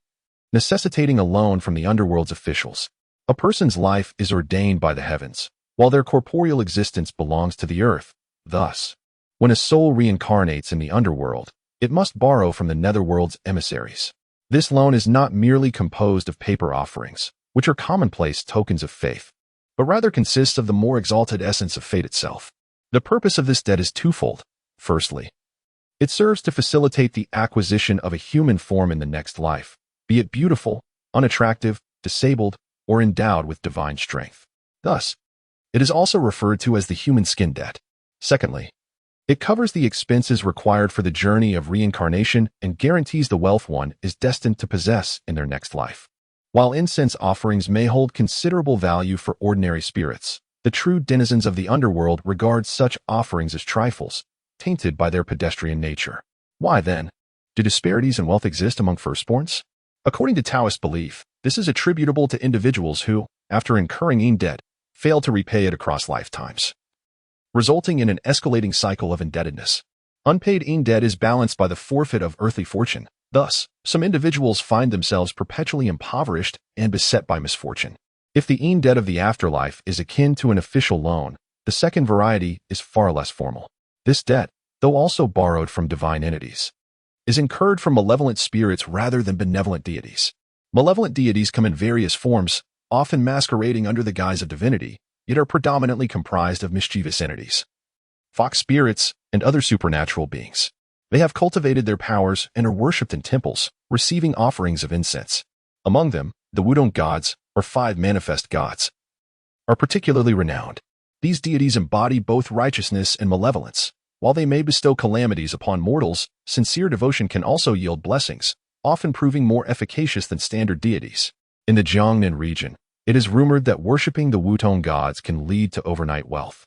necessitating a loan from the underworld's officials. A person's life is ordained by the heavens, while their corporeal existence belongs to the earth. Thus, when a soul reincarnates in the underworld, it must borrow from the netherworld's emissaries. This loan is not merely composed of paper offerings, which are commonplace tokens of faith, but rather consists of the more exalted essence of fate itself. The purpose of this debt is twofold. Firstly, it serves to facilitate the acquisition of a human form in the next life, be it beautiful, unattractive, disabled, or endowed with divine strength. Thus, it is also referred to as the human skin debt. Secondly, it covers the expenses required for the journey of reincarnation and guarantees the wealth one is destined to possess in their next life. While incense offerings may hold considerable value for ordinary spirits, the true denizens of the underworld regard such offerings as trifles, tainted by their pedestrian nature. Why then do disparities in wealth exist among firstborns? According to Taoist belief, this is attributable to individuals who, after incurring Yin debt, fail to repay it across lifetimes, resulting in an escalating cycle of indebtedness. Unpaid Yin debt is balanced by the forfeit of earthly fortune. Thus, some individuals find themselves perpetually impoverished and beset by misfortune. If the Yin debt of the afterlife is akin to an official loan, the second variety is far less formal. This debt, though also borrowed from divine entities, is incurred from malevolent spirits rather than benevolent deities. Malevolent deities come in various forms, often masquerading under the guise of divinity, yet are predominantly comprised of mischievous entities, fox spirits, and other supernatural beings. They have cultivated their powers and are worshipped in temples, receiving offerings of incense. Among them, the Wudong gods, or five manifest gods, are particularly renowned. These deities embody both righteousness and malevolence. While they may bestow calamities upon mortals, sincere devotion can also yield blessings, often proving more efficacious than standard deities. In the Jiangnan region, it is rumored that worshipping the Wudong gods can lead to overnight wealth,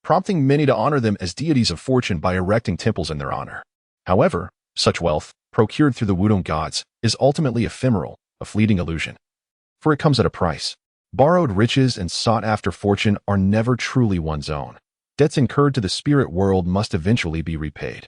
prompting many to honor them as deities of fortune by erecting temples in their honor. However, such wealth, procured through the Wudong gods, is ultimately ephemeral, a fleeting illusion, for it comes at a price. Borrowed riches and sought-after fortune are never truly one's own. Debts incurred to the spirit world must eventually be repaid,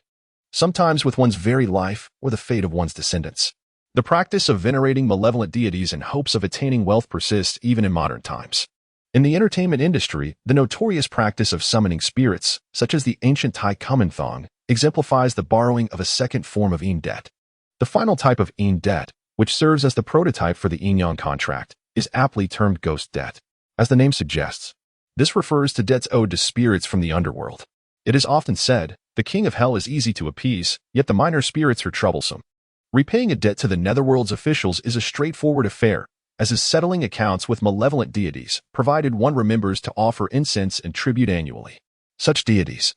sometimes with one's very life or the fate of one's descendants. The practice of venerating malevolent deities in hopes of attaining wealth persists even in modern times. In the entertainment industry, the notorious practice of summoning spirits, such as the ancient Tai Kumanthong, exemplifies the borrowing of a second form of Yin debt. The final type of Yin debt, which serves as the prototype for the Yin-Yang contract, is aptly termed ghost debt. As the name suggests, this refers to debts owed to spirits from the underworld. It is often said, the king of hell is easy to appease, yet the minor spirits are troublesome. Repaying a debt to the netherworld's officials is a straightforward affair, as is settling accounts with malevolent deities, provided one remembers to offer incense and tribute annually. Such deities,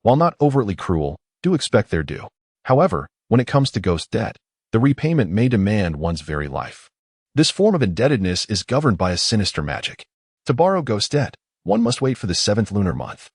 while not overtly cruel, do expect their due. However, when it comes to ghost debt, the repayment may demand one's very life. This form of indebtedness is governed by a sinister magic. To borrow ghost debt, one must wait for the 7th lunar month,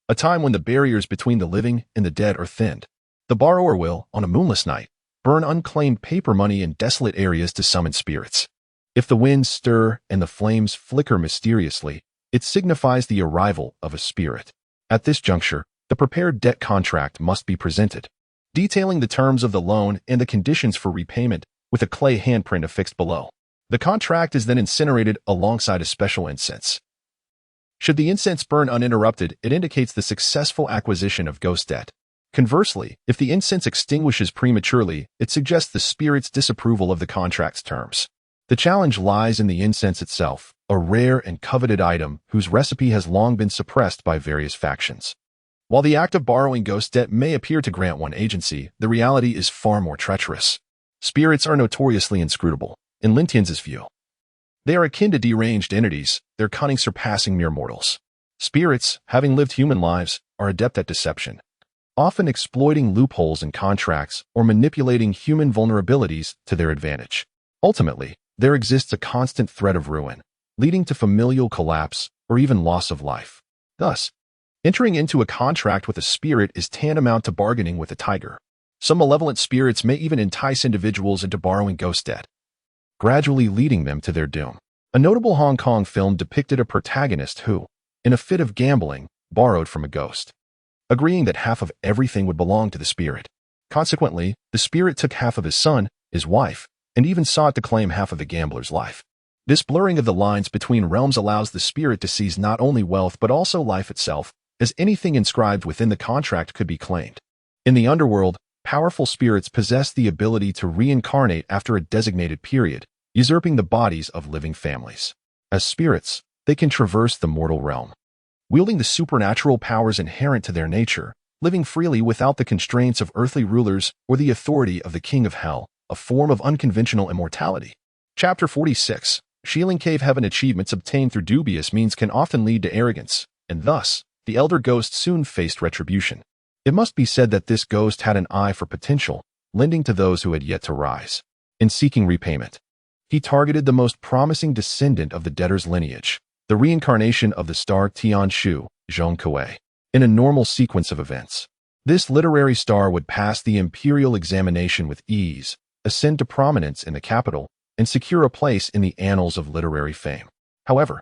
a time when the barriers between the living and the dead are thinned. The borrower will, on a moonless night, burn unclaimed paper money in desolate areas to summon spirits. If the winds stir and the flames flicker mysteriously, It signifies the arrival of a spirit. At this juncture, the prepared debt contract must be presented, detailing the terms of the loan and the conditions for repayment with a clay handprint affixed below. The contract is then incinerated alongside a special incense. Should the incense burn uninterrupted, it indicates the successful acquisition of ghost debt. Conversely, if the incense extinguishes prematurely, it suggests the spirit's disapproval of the contract's terms. The challenge lies in the incense itself, a rare and coveted item whose recipe has long been suppressed by various factions. While the act of borrowing ghost debt may appear to grant one agency, the reality is far more treacherous. Spirits are notoriously inscrutable, in Lintian's view. They are akin to deranged entities, their cunning surpassing mere mortals. Spirits, having lived human lives, are adept at deception, often exploiting loopholes in contracts or manipulating human vulnerabilities to their advantage. Ultimately, there exists a constant threat of ruin, leading to familial collapse or even loss of life. Thus, entering into a contract with a spirit is tantamount to bargaining with a tiger. Some malevolent spirits may even entice individuals into borrowing ghost debt, gradually leading them to their doom. A notable Hong Kong film depicted a protagonist who, in a fit of gambling, borrowed from a ghost, agreeing that half of everything would belong to the spirit. Consequently, the spirit took half of his son, his wife, and even sought to claim half of the gambler's life. This blurring of the lines between realms allows the spirit to seize not only wealth but also life itself, as anything inscribed within the contract could be claimed. In the underworld, powerful spirits possess the ability to reincarnate after a designated period, usurping the bodies of living families. As spirits, they can traverse the mortal realm, wielding the supernatural powers inherent to their nature, living freely without the constraints of earthly rulers or the authority of the King of Hell, a form of unconventional immortality. Chapter 46. Shieling Cave Heaven achievements obtained through dubious means can often lead to arrogance, and thus, the elder ghost soon faced retribution. It must be said that this ghost had an eye for potential, lending to those who had yet to rise. In seeking repayment, he targeted the most promising descendant of the debtor's lineage, the reincarnation of the star Tianshu, Zhongkue. In a normal sequence of events, this literary star would pass the imperial examination with ease, ascend to prominence in the capital, and secure a place in the annals of literary fame. However,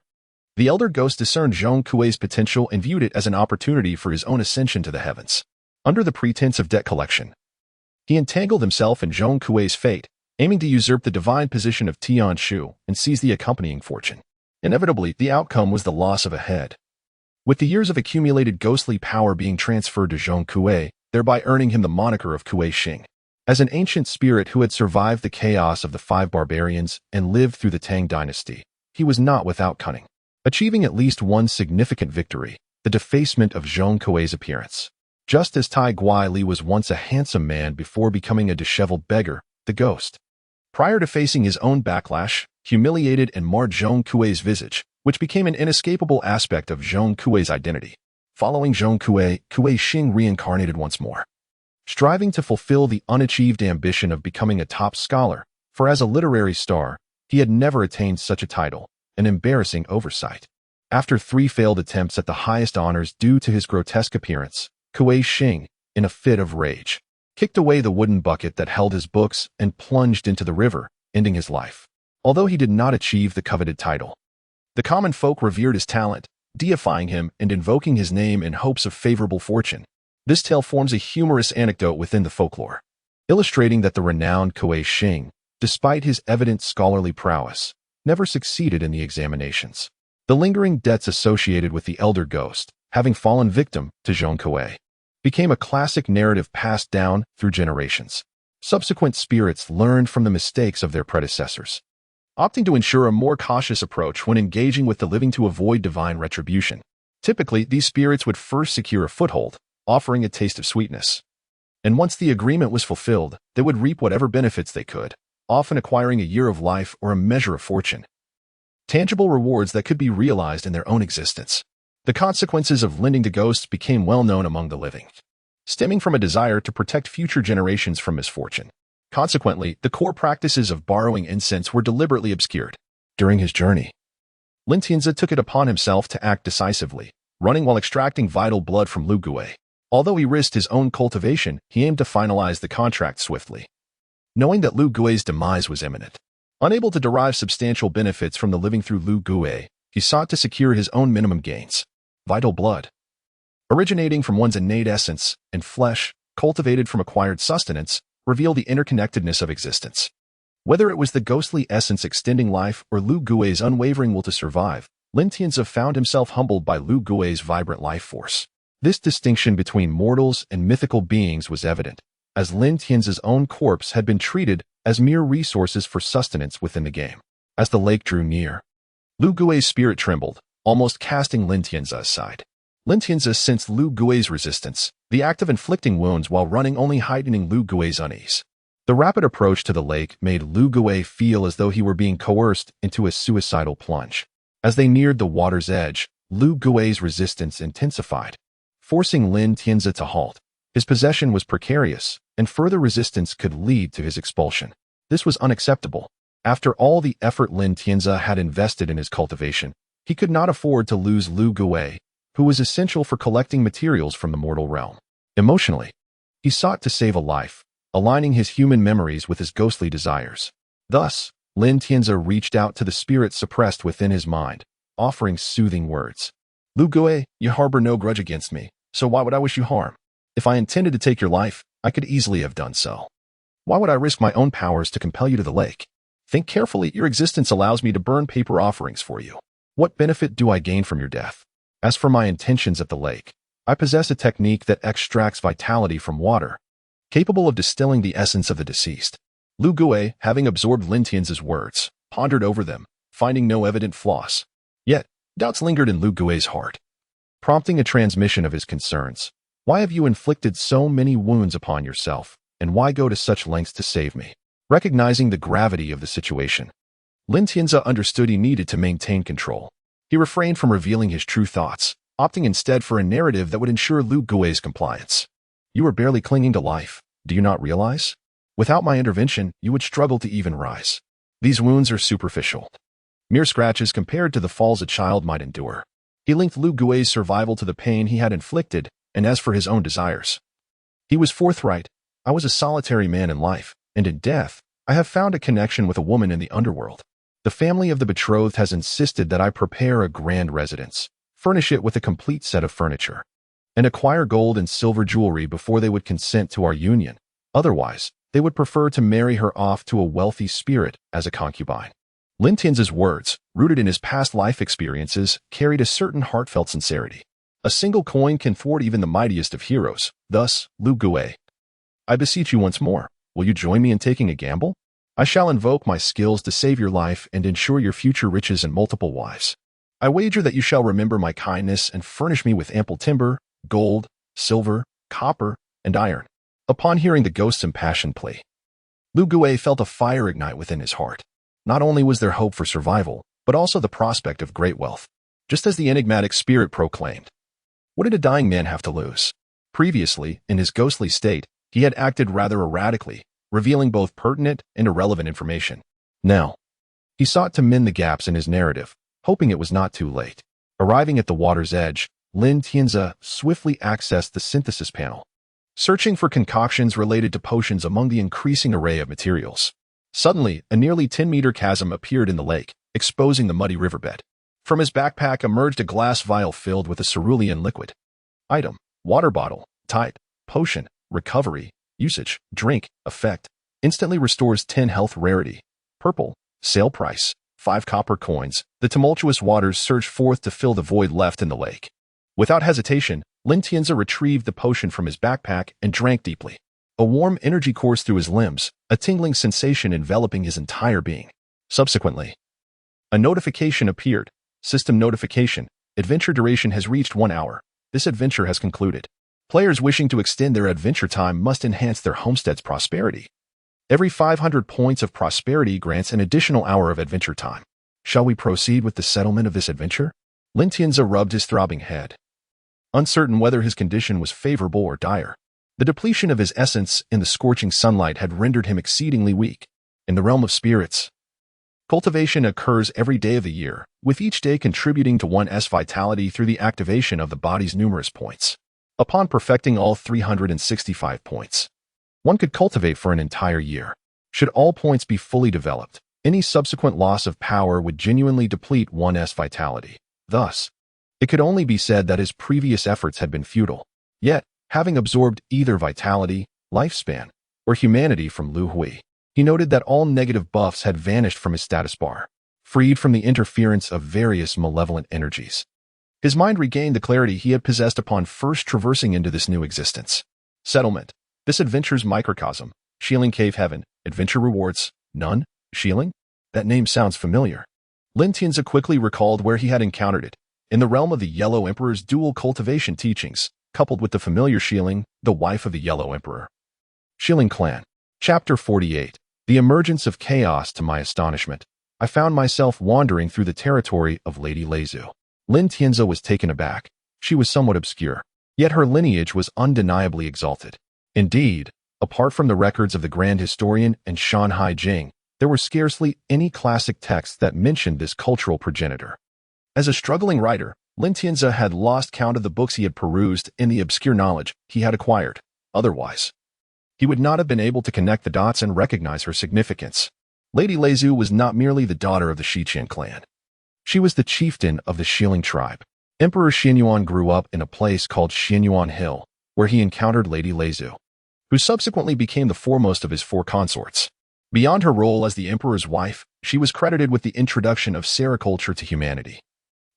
the elder ghost discerned Zhongkue's potential and viewed it as an opportunity for his own ascension to the heavens. Under the pretense of debt collection, he entangled himself in Zhongkue's fate, aiming to usurp the divine position of Tianshu and seize the accompanying fortune. Inevitably, the outcome was the loss of a head, with the years of accumulated ghostly power being transferred to Zhongkue, thereby earning him the moniker of Kue Xing. As an ancient spirit who had survived the chaos of the 5 barbarians and lived through the Tang dynasty, he was not without cunning, achieving at least one significant victory, the defacement of Zhongkue's appearance. Just as Tai Guai was once a handsome man before becoming a disheveled beggar, the ghost, prior to facing his own backlash, humiliated and marred Zhongkue's visage, which became an inescapable aspect of Zhongkue's identity. Following Zhongkue, Kue Xing reincarnated once more, striving to fulfill the unachieved ambition of becoming a top scholar, for as a literary star, he had never attained such a title, an embarrassing oversight. After 3 failed attempts at the highest honors due to his grotesque appearance, Kue Xing, in a fit of rage, kicked away the wooden bucket that held his books and plunged into the river, ending his life. Although he did not achieve the coveted title, the common folk revered his talent, deifying him and invoking his name in hopes of favorable fortune. This tale forms a humorous anecdote within the folklore, illustrating that the renowned Kue Xing, despite his evident scholarly prowess, never succeeded in the examinations. The lingering debts associated with the elder ghost, having fallen victim to Zhongkue, became a classic narrative passed down through generations. Subsequent spirits learned from the mistakes of their predecessors, opting to ensure a more cautious approach when engaging with the living to avoid divine retribution. Typically, these spirits would first secure a foothold, offering a taste of sweetness. And once the agreement was fulfilled, they would reap whatever benefits they could, often acquiring a year of life or a measure of fortune, tangible rewards that could be realized in their own existence. The consequences of lending to ghosts became well known among the living, stemming from a desire to protect future generations from misfortune. Consequently, the core practices of borrowing incense were deliberately obscured. During his journey, Lin Tianzi took it upon himself to act decisively, running while extracting vital blood from Lu Gue. Although he risked his own cultivation, he aimed to finalize the contract swiftly, knowing that Lu Gue's demise was imminent. Unable to derive substantial benefits from the living through Lu Gue, He sought to secure his own minimum gains. Vital blood. Originating from one's innate essence and flesh, cultivated from acquired sustenance, reveal the interconnectedness of existence. Whether it was the ghostly essence extending life or Lu Gui's unwavering will to survive, Lin Tianzi found himself humbled by Lu Gui's vibrant life force. This distinction between mortals and mythical beings was evident, as Lin Tianzi's own corpse had been treated as mere resources for sustenance within the game. As the lake drew near, Lu Gui's spirit trembled, almost casting Lin Tianzi aside. Lin Tianzi sensed Lu Gui's resistance, the act of inflicting wounds while running only heightening Lu Gui's unease. The rapid approach to the lake made Lu Gui feel as though he were being coerced into a suicidal plunge. As they neared the water's edge, Lu Gui's resistance intensified, forcing Lin Tianzi to halt. His possession was precarious, and further resistance could lead to his expulsion. This was unacceptable. After all the effort Lin Tianzi had invested in his cultivation, he could not afford to lose Lu Gui, who was essential for collecting materials from the mortal realm. Emotionally, he sought to save a life, aligning his human memories with his ghostly desires. Thus, Lin Tianzi reached out to the spirit suppressed within his mind, offering soothing words. Lu Gui, you harbor no grudge against me, so why would I wish you harm? If I intended to take your life, I could easily have done so. Why would I risk my own powers to compel you to the lake? Think carefully. Your existence allows me to burn paper offerings for you. What benefit do I gain from your death? As for my intentions at the lake, I possess a technique that extracts vitality from water, capable of distilling the essence of the deceased. Lu Gui, having absorbed Lin Tianzi's words, pondered over them, finding no evident flaws. Yet, doubts lingered in Lu Gui's heart, prompting a transmission of his concerns. Why have you inflicted so many wounds upon yourself, and why go to such lengths to save me? Recognizing the gravity of the situation, Lin Tianzi understood he needed to maintain control. He refrained from revealing his true thoughts, opting instead for a narrative that would ensure Lu Gui's compliance. You are barely clinging to life, do you not realize? Without my intervention, you would struggle to even rise. These wounds are superficial, mere scratches compared to the falls a child might endure. He linked Lu Gui's survival to the pain he had inflicted, and as for his own desires, he was forthright. I was a solitary man in life, and in death, I have found a connection with a woman in the underworld. The family of the betrothed has insisted that I prepare a grand residence, furnish it with a complete set of furniture, and acquire gold and silver jewelry before they would consent to our union. Otherwise, they would prefer to marry her off to a wealthy spirit as a concubine. Lin Tianzi's words, rooted in his past life experiences, carried a certain heartfelt sincerity. A single coin can thwart even the mightiest of heroes. Thus, Lu Gui, I beseech you once more, will you join me in taking a gamble? I shall invoke my skills to save your life and ensure your future riches and multiple wives. I wager that you shall remember my kindness and furnish me with ample timber, gold, silver, copper, and iron. Upon hearing the ghost's impassioned plea, Lu Gui felt a fire ignite within his heart. Not only was there hope for survival, but also the prospect of great wealth. Just as the enigmatic spirit proclaimed, what did a dying man have to lose? Previously, in his ghostly state, he had acted rather erratically, revealing both pertinent and irrelevant information. Now, he sought to mend the gaps in his narrative, hoping it was not too late. Arriving at the water's edge, Lin Tianzi swiftly accessed the synthesis panel, searching for concoctions related to potions among the increasing array of materials. Suddenly, a nearly 10-meter chasm appeared in the lake, exposing the muddy riverbed. From his backpack emerged a glass vial filled with a cerulean liquid. Item: water bottle. Type: potion. Recovery. Usage: drink. Effect: instantly restores 10 health. Rarity: purple. Sale price: 5 copper coins. The tumultuous waters surged forth to fill the void left in the lake. Without hesitation, Lin Tianzi retrieved the potion from his backpack and drank deeply. A warm energy coursed through his limbs, a tingling sensation enveloping his entire being. Subsequently, a notification appeared. System notification: adventure duration has reached 1 hour. This adventure has concluded. Players wishing to extend their adventure time must enhance their homestead's prosperity. Every 500 points of prosperity grants an additional hour of adventure time. Shall we proceed with the settlement of this adventure? Lin Tianzi rubbed his throbbing head, uncertain whether his condition was favorable or dire. The depletion of his essence in the scorching sunlight had rendered him exceedingly weak. In the realm of spirits, cultivation occurs every day of the year, with each day contributing to one's vitality through the activation of the body's numerous points. Upon perfecting all 365 points, one could cultivate for an entire year. Should all points be fully developed, Any subsequent loss of power would genuinely deplete one's vitality. Thus, it could only be said that his previous efforts had been futile. Yet, having absorbed either vitality, lifespan, or humanity from Lu Hui, he noted that all negative buffs had vanished from his status bar, freed from the interference of various malevolent energies. His mind regained the clarity he had possessed upon first traversing into this new existence. Settlement. This adventure's microcosm. Shieling Cave Heaven. Adventure rewards. None. Shieling? That name sounds familiar. Lin Tianzi quickly recalled where he had encountered it. In the realm of the Yellow Emperor's dual cultivation teachings, coupled with the familiar Shieling, the wife of the Yellow Emperor. Shieling Clan. Chapter 48. The emergence of chaos. To my astonishment, I found myself wandering through the territory of Lady Leizu. Lin Tianzi was taken aback. She was somewhat obscure, yet her lineage was undeniably exalted. Indeed, apart from the records of the Grand Historian and Shanhai Jing, there were scarcely any classic texts that mentioned this cultural progenitor. As a struggling writer, Lin Tianzi had lost count of the books he had perused and the obscure knowledge he had acquired. Otherwise, he would not have been able to connect the dots and recognize her significance. Lady Leizu was not merely the daughter of the Xianxia clan. She was the chieftain of the Shieling tribe. Emperor Xianyuan grew up in a place called Xianyuan Hill, where he encountered Lady Leizu, who subsequently became the foremost of his four consorts. Beyond her role as the emperor's wife, she was credited with the introduction of sericulture to humanity,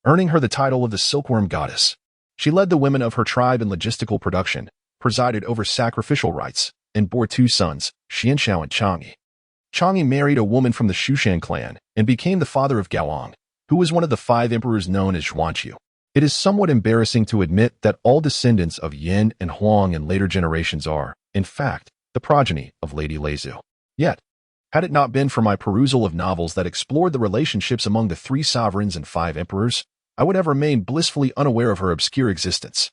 earning her the title of the Silkworm Goddess. She led the women of her tribe in logistical production, presided over sacrificial rites, and bore two sons, Xianxia and Chang'e. Chang'e married a woman from the Shushan clan and became the father of Gaoang, who was one of the 5 emperors known as xianxia. It is somewhat embarrassing to admit that all descendants of Yin and Huang in later generations are, in fact, the progeny of Lady Leizu. Yet, had it not been for my perusal of novels that explored the relationships among the 3 sovereigns and 5 emperors, I would have remained blissfully unaware of her obscure existence.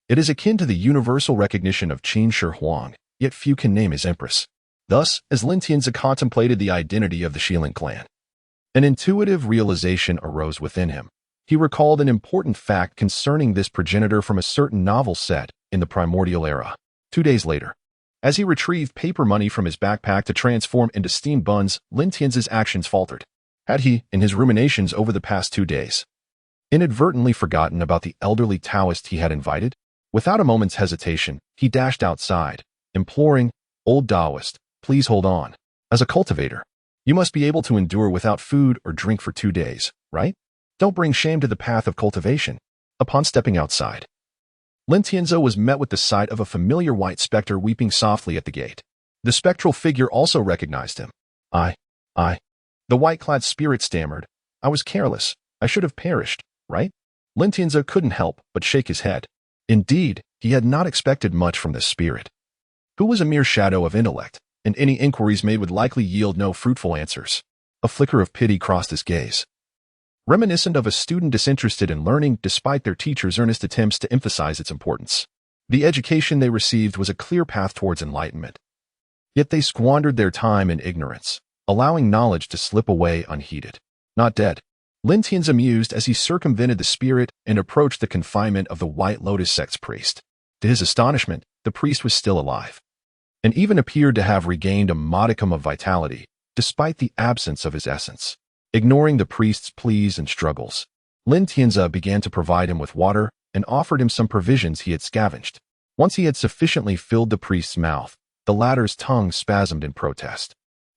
It is akin to the universal recognition of Qin Shi Huang, yet few can name his empress. Thus, as Lin Tianzi contemplated the identity of the Shieling clan, an intuitive realization arose within him. He recalled an important fact concerning this progenitor from a certain novel set in the primordial era. 2 days later, as he retrieved paper money from his backpack to transform into steamed buns, Lin Tianzi's actions faltered. Had he, in his ruminations over the past 2 days, inadvertently forgotten about the elderly Taoist he had invited? Without a moment's hesitation, he dashed outside, imploring, "Old Taoist, please hold on. As a cultivator, you must be able to endure without food or drink for 2 days, right? Don't bring shame to the path of cultivation." Upon stepping outside, Lin Tianzi was met with the sight of a familiar white specter weeping softly at the gate. The spectral figure also recognized him. I. The white-clad spirit stammered, "I was careless. I should have perished, right?" Lin Tianzi couldn't help but shake his head. Indeed, he had not expected much from this spirit, who was a mere shadow of intellect, and any inquiries made would likely yield no fruitful answers. A flicker of pity crossed his gaze, reminiscent of a student disinterested in learning despite their teacher's earnest attempts to emphasize its importance. The education they received was a clear path towards enlightenment. Yet they squandered their time in ignorance, allowing knowledge to slip away unheeded. Not dead, Lin Tianzi mused as he circumvented the spirit and approached the confinement of the White Lotus sect's priest. To his astonishment, the priest was still alive, and even appeared to have regained a modicum of vitality, despite the absence of his essence. Ignoring the priest's pleas and struggles, Lin Tianzi began to provide him with water and offered him some provisions he had scavenged. Once he had sufficiently filled the priest's mouth, the latter's tongue spasmed in protest.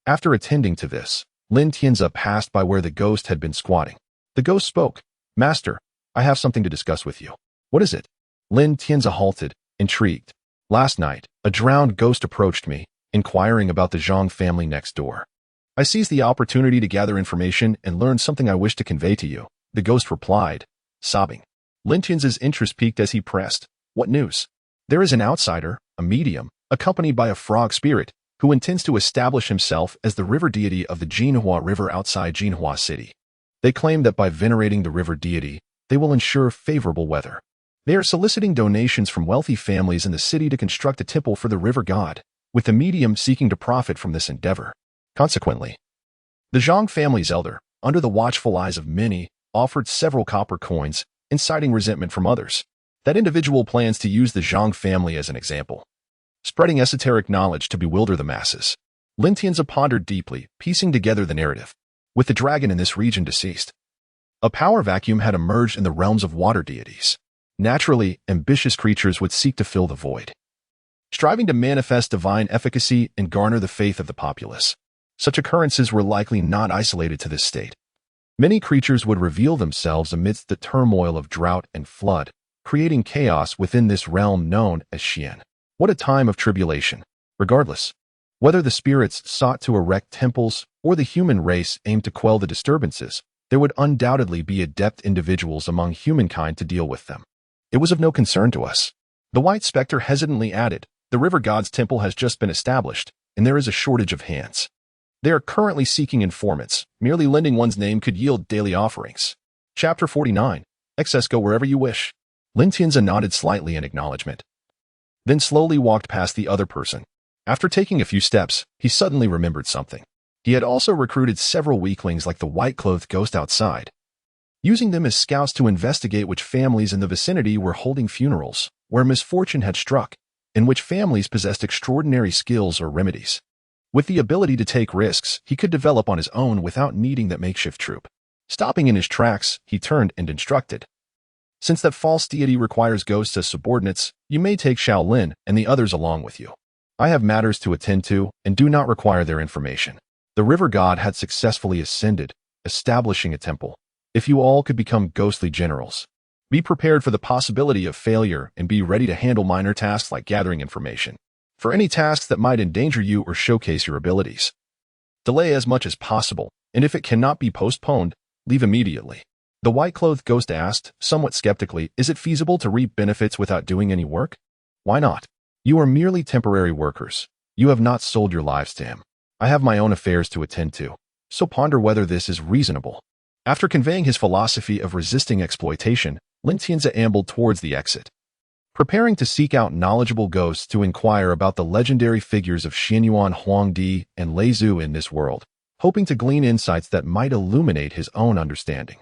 After attending to this, Lin Tianzi passed by where the ghost had been squatting. The ghost spoke. "Master, I have something to discuss with you." "What is it?" Lin Tianzi halted, intrigued. "Last night, a drowned ghost approached me, inquiring about the Zhang family next door. I seized the opportunity to gather information and learn something I wish to convey to you," the ghost replied, sobbing. Lin Tianzi's interest peaked as he pressed. "What news?" "There is an outsider, a medium, accompanied by a frog spirit, who intends to establish himself as the river deity of the Jinhua River outside Jinhua City. They claim that by venerating the river deity, they will ensure favorable weather. They are soliciting donations from wealthy families in the city to construct a temple for the river god, with the medium seeking to profit from this endeavor. Consequently, the Zhang family's elder, under the watchful eyes of many, offered several copper coins, inciting resentment from others. That individual plans to use the Zhang family as an example, spreading esoteric knowledge to bewilder the masses." Lin Tianzi pondered deeply, piecing together the narrative. with the dragon in this region deceased. A power vacuum had emerged in the realms of water deities. Naturally, ambitious creatures would seek to fill the void, striving to manifest divine efficacy and garner the faith of the populace. Such occurrences were likely not isolated to this state. Many creatures would reveal themselves amidst the turmoil of drought and flood, creating chaos within this realm known as Xian. What a time of tribulation! Regardless, whether the spirits sought to erect temples or the human race aimed to quell the disturbances, there would undoubtedly be adept individuals among humankind to deal with them. It was of no concern to us. The white specter hesitantly added, "The river god's temple has just been established, and there is a shortage of hands. They are currently seeking informants. Merely lending one's name could yield daily offerings." Chapter 49. Excess, go wherever you wish. Lin Tianzi nodded slightly in acknowledgement, then slowly walked past the other person. After taking a few steps, he suddenly remembered something. He had also recruited several weaklings like the white-clothed ghost outside, using them as scouts to investigate which families in the vicinity were holding funerals, where misfortune had struck, and which families possessed extraordinary skills or remedies. With the ability to take risks, he could develop on his own without needing that makeshift troop. Stopping in his tracks, he turned and instructed, "Since that false deity requires ghosts as subordinates, you may take Shaolin and the others along with you. I have matters to attend to and do not require their information." The river god had successfully ascended, establishing a temple. If you all could become ghostly generals, be prepared for the possibility of failure and be ready to handle minor tasks like gathering information. For any tasks that might endanger you or showcase your abilities, delay as much as possible, and if it cannot be postponed, leave immediately. The white-clothed ghost asked, somewhat skeptically, "Is it feasible to reap benefits without doing any work?" "Why not? You are merely temporary workers. You have not sold your lives to him. I have my own affairs to attend to, so ponder whether this is reasonable." After conveying his philosophy of resisting exploitation, Lin Tianzi ambled towards the exit, preparing to seek out knowledgeable ghosts to inquire about the legendary figures of Xianyuan Huangdi and Lei Zhu in this world, hoping to glean insights that might illuminate his own understanding.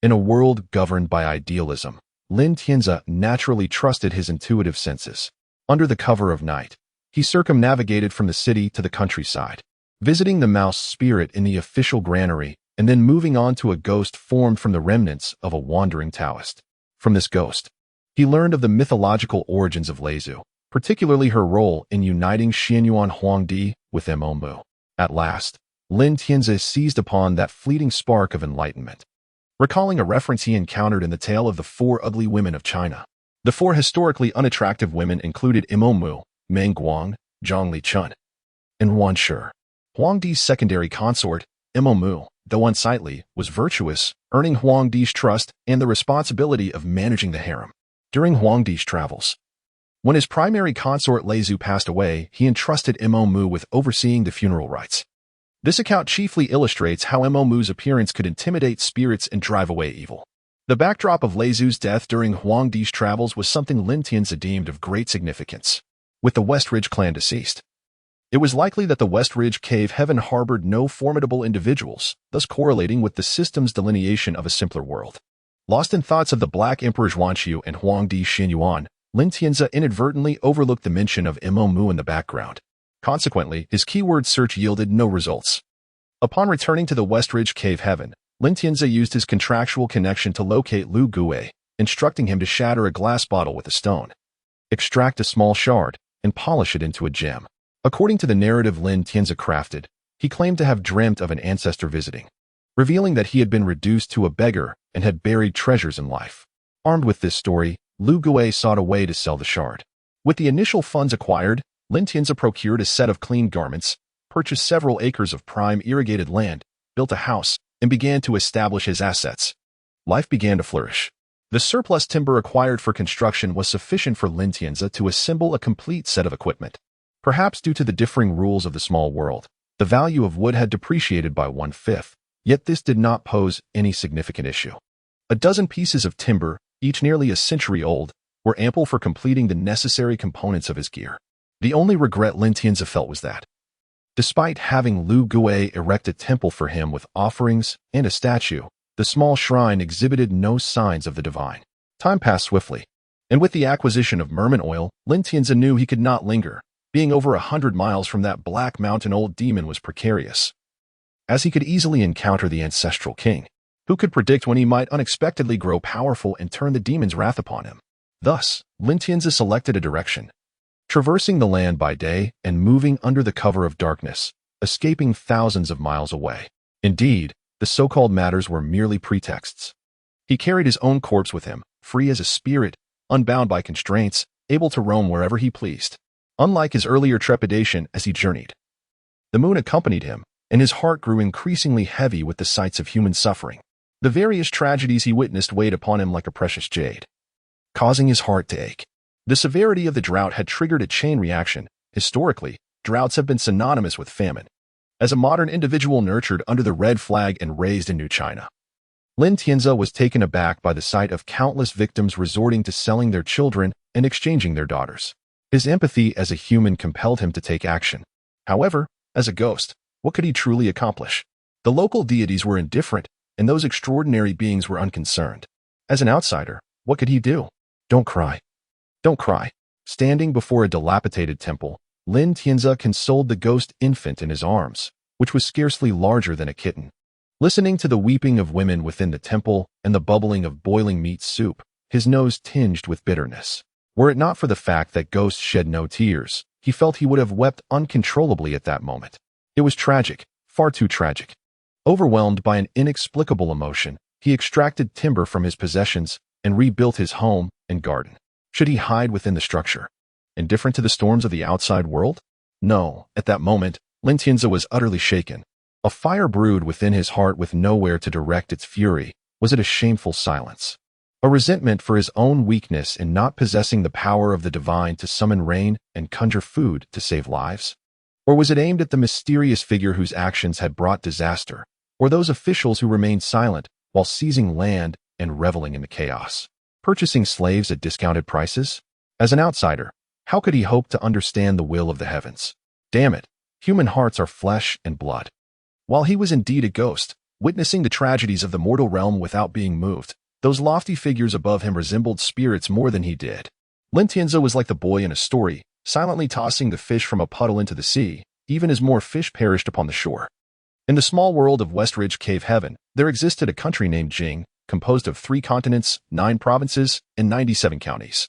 In a world governed by idealism, Lin Tianzi naturally trusted his intuitive senses. Under the cover of night, he circumnavigated from the city to the countryside, visiting the mouse spirit in the official granary and then moving on to a ghost formed from the remnants of a wandering Taoist. From this ghost, he learned of the mythological origins of Lei Zhu, particularly her role in uniting Xianyuan Huangdi with memo. At last, Lin Tianzi seized upon that fleeting spark of enlightenment, recalling a reference he encountered in the tale of the four ugly women of China. The four historically unattractive women included Imomu, Meng Guang, Zhang Lichun, and Wan Shi. Huangdi's secondary consort, Imomu, though unsightly, was virtuous, earning Huangdi's trust and the responsibility of managing the harem. During Huangdi's travels, when his primary consort Lei Zhu passed away, he entrusted Imomu with overseeing the funeral rites. This account chiefly illustrates how Imomu's appearance could intimidate spirits and drive away evil. The backdrop of Lei Zhu's death during Huangdi's travels was something Lin Tianzi deemed of great significance. With the West Ridge clan deceased, it was likely that the West Ridge cave heaven harbored no formidable individuals, thus correlating with the system's delineation of a simpler world. Lost in thoughts of the Black Emperor Zhuanqiu and Huangdi Xianyuan, Lin Tianzi inadvertently overlooked the mention of Imomu in the background. Consequently, his keyword search yielded no results. Upon returning to the West Ridge cave heaven, Lin Tianzi used his contractual connection to locate Lu Gui, instructing him to shatter a glass bottle with a stone, extract a small shard, and polish it into a gem. According to the narrative Lin Tianzi crafted, he claimed to have dreamt of an ancestor visiting, revealing that he had been reduced to a beggar and had buried treasures in life. Armed with this story, Lu Gui sought a way to sell the shard. With the initial funds acquired, Lin Tianzi procured a set of clean garments, purchased several acres of prime irrigated land, built a house, and began to establish his assets. Life began to flourish. The surplus timber acquired for construction was sufficient for Lin Tianzi to assemble a complete set of equipment. Perhaps due to the differing rules of the small world, the value of wood had depreciated by 1/5, yet this did not pose any significant issue. A dozen pieces of timber, each nearly a century old, were ample for completing the necessary components of his gear. The only regret Lin Tianzi felt was that, despite having Lu Gui erect a temple for him with offerings and a statue, the small shrine exhibited no signs of the divine. Time passed swiftly, and with the acquisition of merman oil, Lin Tianzi knew he could not linger. Being over 100 miles from that black mountain old demon was precarious. as he could easily encounter the ancestral king. Who could predict when he might unexpectedly grow powerful and turn the demon's wrath upon him? Thus, Lin Tianzi selected a direction, traversing the land by day and moving under the cover of darkness, escaping thousands of miles away. Indeed, the so-called matters were merely pretexts. He carried his own corpse with him, free as a spirit, unbound by constraints, able to roam wherever he pleased. Unlike his earlier trepidation as he journeyed, the moon accompanied him, and his heart grew increasingly heavy with the sights of human suffering. The various tragedies he witnessed weighed upon him like a precious jade, causing his heart to ache. The severity of the drought had triggered a chain reaction. Historically, droughts have been synonymous with famine. As a modern individual nurtured under the red flag and raised in New China, Lin Tianzi was taken aback by the sight of countless victims resorting to selling their children and exchanging their daughters. His empathy as a human compelled him to take action. However, as a ghost, what could he truly accomplish? The local deities were indifferent, and those extraordinary beings were unconcerned. As an outsider, what could he do? Don't cry. Don't cry. Standing before a dilapidated temple, Lin Tianzi consoled the ghost infant in his arms, which was scarcely larger than a kitten. Listening to the weeping of women within the temple and the bubbling of boiling meat soup, his nose tinged with bitterness. Were it not for the fact that ghosts shed no tears, he felt he would have wept uncontrollably at that moment. It was tragic, far too tragic. Overwhelmed by an inexplicable emotion, he extracted timber from his possessions and rebuilt his home and garden. Should he hide within the structure, indifferent to the storms of the outside world? No, at that moment, Lin Tianzi was utterly shaken. A fire brewed within his heart with nowhere to direct its fury. Was it a shameful silence? A resentment for his own weakness in not possessing the power of the divine to summon rain and conjure food to save lives? Or was it aimed at the mysterious figure whose actions had brought disaster, or those officials who remained silent while seizing land and reveling in the chaos, purchasing slaves at discounted prices? As an outsider, how could he hope to understand the will of the heavens? Damn it, human hearts are flesh and blood. While he was indeed a ghost, witnessing the tragedies of the mortal realm without being moved, those lofty figures above him resembled spirits more than he did. Lin Tianzi was like the boy in a story, silently tossing the fish from a puddle into the sea, even as more fish perished upon the shore. In the small world of Westridge Cave Heaven, there existed a country named Jing, composed of 3 continents, 9 provinces, and 97 counties.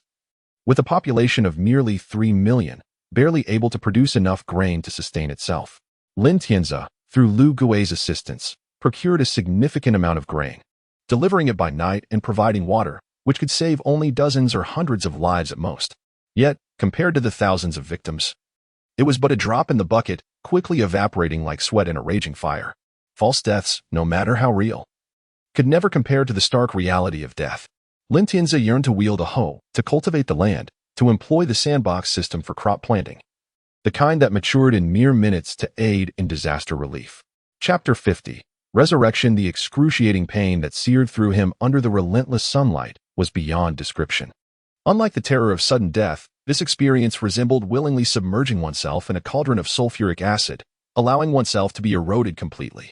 With a population of merely 3 million, barely able to produce enough grain to sustain itself. Lin Tianzi, through Lu Gui's assistance, procured a significant amount of grain, delivering it by night and providing water, which could save only dozens or hundreds of lives at most. Yet, compared to the thousands of victims, it was but a drop in the bucket, quickly evaporating like sweat in a raging fire. False deaths, no matter how real, could never compare to the stark reality of death. Lin Tianzi yearned to wield a hoe, to cultivate the land, to employ the sandbox system for crop planting, the kind that matured in mere minutes to aid in disaster relief. Chapter 50. Resurrection. The excruciating pain that seared through him under the relentless sunlight was beyond description. Unlike the terror of sudden death, this experience resembled willingly submerging oneself in a cauldron of sulfuric acid, allowing oneself to be eroded completely.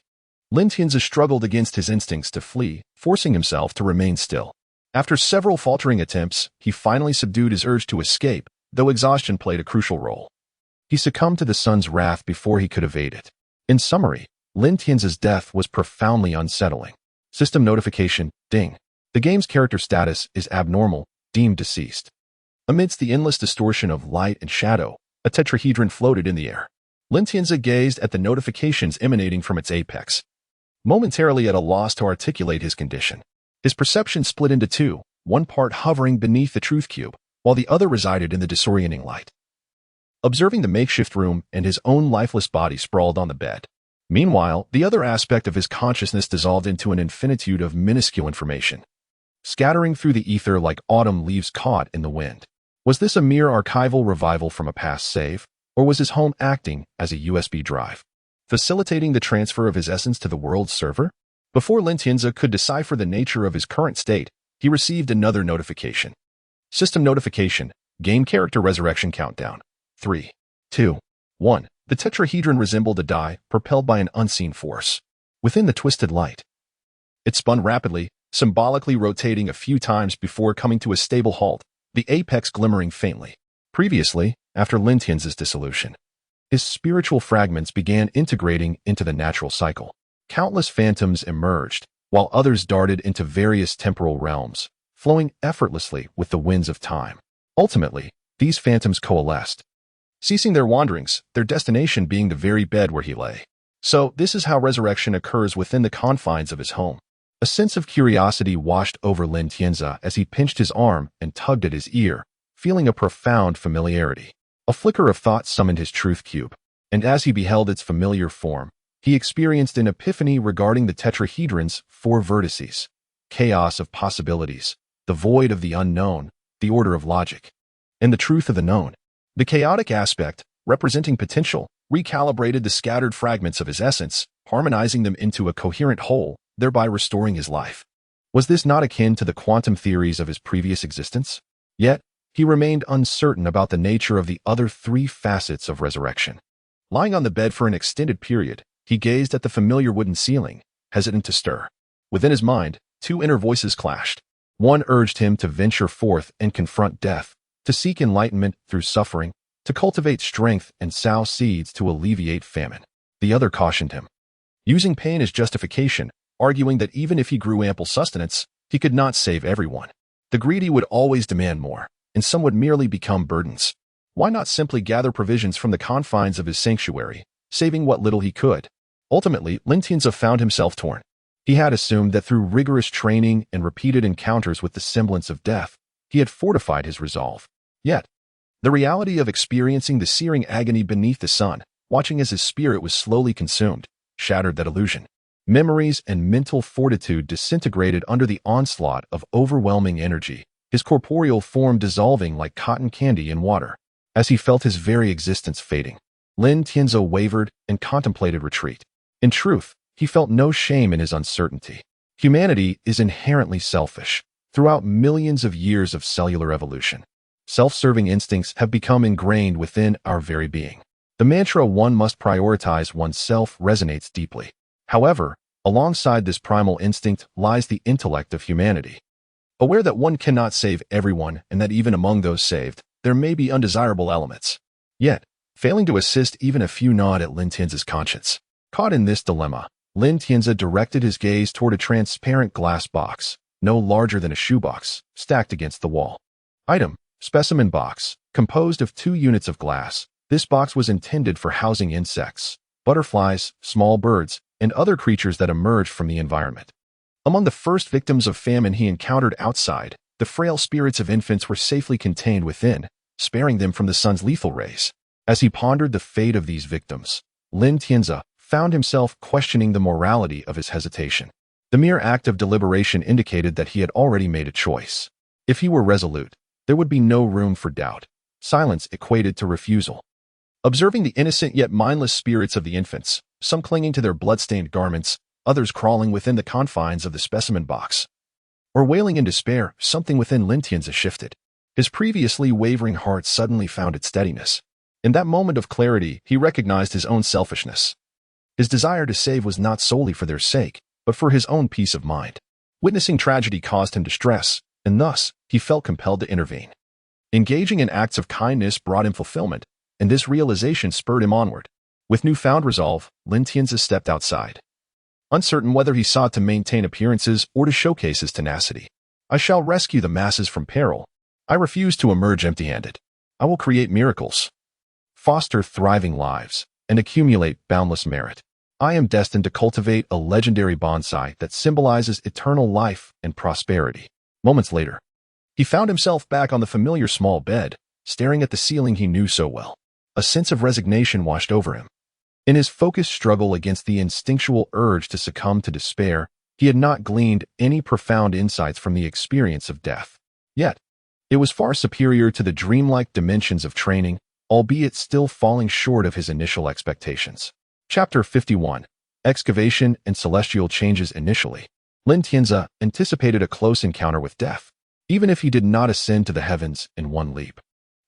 Lin Tianzi struggled against his instincts to flee, forcing himself to remain still. After several faltering attempts, he finally subdued his urge to escape, though exhaustion played a crucial role. He succumbed to the sun's wrath before he could evade it. In summary, Lin Tianzi's death was profoundly unsettling. System notification, ding. The game's character status is abnormal, deemed deceased. Amidst the endless distortion of light and shadow, a tetrahedron floated in the air. Lin Tianzi gazed at the notifications emanating from its apex, momentarily at a loss to articulate his condition. His perception split into two, one part hovering beneath the truth cube, while the other resided in the disorienting light, observing the makeshift room and his own lifeless body sprawled on the bed. Meanwhile, the other aspect of his consciousness dissolved into an infinitude of minuscule information, scattering through the ether like autumn leaves caught in the wind. Was this a mere archival revival from a past save, or was his home acting as a USB drive, facilitating the transfer of his essence to the world's server? Before Lin Tianzi could decipher the nature of his current state, he received another notification. System notification, game character resurrection countdown. 3, 2, 1. The tetrahedron resembled a die propelled by an unseen force. Within the twisted light, it spun rapidly, symbolically rotating a few times before coming to a stable halt, the apex glimmering faintly. Previously, after Lin Tianzi's dissolution, His spiritual fragments began integrating into the natural cycle. Countless phantoms emerged, while others darted into various temporal realms, flowing effortlessly with the winds of time. Ultimately, these phantoms coalesced, ceasing their wanderings, their destination being the very bed where he lay. So, this is how resurrection occurs within the confines of his home. A sense of curiosity washed over Lin Tianzi as he pinched his arm and tugged at his ear, feeling a profound familiarity. A flicker of thought summoned his truth cube, and as he beheld its familiar form, he experienced an epiphany regarding the tetrahedron's 4 vertices, chaos of possibilities, the void of the unknown, the order of logic, and the truth of the known. The chaotic aspect, representing potential, recalibrated the scattered fragments of his essence, harmonizing them into a coherent whole, thereby restoring his life. Was this not akin to the quantum theories of his previous existence? Yet, he remained uncertain about the nature of the other 3 facets of resurrection. Lying on the bed for an extended period, he gazed at the familiar wooden ceiling, hesitant to stir. Within his mind, 2 inner voices clashed. One urged him to venture forth and confront death, to seek enlightenment through suffering, to cultivate strength and sow seeds to alleviate famine. The other cautioned him, using pain as justification, arguing that even if he grew ample sustenance, he could not save everyone. The greedy would always demand more, and some would merely become burdens. Why not simply gather provisions from the confines of his sanctuary, saving what little he could? Ultimately, Lin Tianzi found himself torn. He had assumed that through rigorous training and repeated encounters with the semblance of death, he had fortified his resolve. Yet, the reality of experiencing the searing agony beneath the sun, watching as his spirit was slowly consumed, shattered that illusion. Memories and mental fortitude disintegrated under the onslaught of overwhelming energy, his corporeal form dissolving like cotton candy in water. As he felt his very existence fading, Lin Tianzi wavered and contemplated retreat. In truth, he felt no shame in his uncertainty. Humanity is inherently selfish. Throughout millions of years of cellular evolution, self-serving instincts have become ingrained within our very being. The mantra "one must prioritize oneself" resonates deeply. However, alongside this primal instinct lies the intellect of humanity. Aware that one cannot save everyone and that even among those saved, there may be undesirable elements. Yet, failing to assist even a few gnawed at Lin Tianzi's conscience. Caught in this dilemma, Lin Tianzi directed his gaze toward a transparent glass box, no larger than a shoebox, stacked against the wall. Item: specimen box, composed of 2 units of glass. This box was intended for housing insects, butterflies, small birds, and other creatures that emerged from the environment. Among the first victims of famine he encountered outside, the frail spirits of infants were safely contained within, sparing them from the sun's lethal rays. As he pondered the fate of these victims, Lin Tianzi found himself questioning the morality of his hesitation. The mere act of deliberation indicated that he had already made a choice. If he were resolute, there would be no room for doubt. Silence equated to refusal. Observing the innocent yet mindless spirits of the infants, some clinging to their blood-stained garments, others crawling within the confines of the specimen box, or wailing in despair, something within Lin Tianzi shifted. His previously wavering heart suddenly found its steadiness. In that moment of clarity, he recognized his own selfishness. His desire to save was not solely for their sake, but for his own peace of mind. Witnessing tragedy caused him distress, and thus, he felt compelled to intervene. Engaging in acts of kindness brought him fulfillment, and this realization spurred him onward. With newfound resolve, Lin Tianzi stepped outside, uncertain whether he sought to maintain appearances or to showcase his tenacity. I shall rescue the masses from peril. I refuse to emerge empty-handed. I will create miracles, foster thriving lives, and accumulate boundless merit. I am destined to cultivate a legendary bonsai that symbolizes eternal life and prosperity. Moments later, he found himself back on the familiar small bed, staring at the ceiling he knew so well. A sense of resignation washed over him. In his focused struggle against the instinctual urge to succumb to despair, he had not gleaned any profound insights from the experience of death. Yet, it was far superior to the dreamlike dimensions of training, albeit still falling short of his initial expectations. Chapter 51. Excavation and Celestial Changes. Initially, Lin Tianzi anticipated a close encounter with death, even if he did not ascend to the heavens in one leap.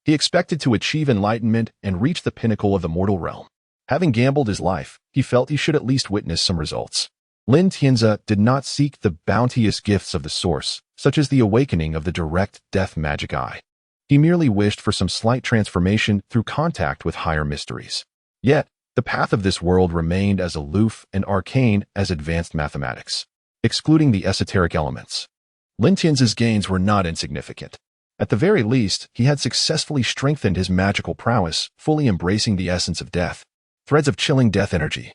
He expected to achieve enlightenment and reach the pinnacle of the mortal realm. Having gambled his life, he felt he should at least witness some results. Lin Tianzi did not seek the bounteous gifts of the source, such as the awakening of the direct death magic eye. He merely wished for some slight transformation through contact with higher mysteries. Yet, the path of this world remained as aloof and arcane as advanced mathematics, excluding the esoteric elements. Lin Tianzi's gains were not insignificant. At the very least, he had successfully strengthened his magical prowess, fully embracing the essence of death. Threads of chilling death energy,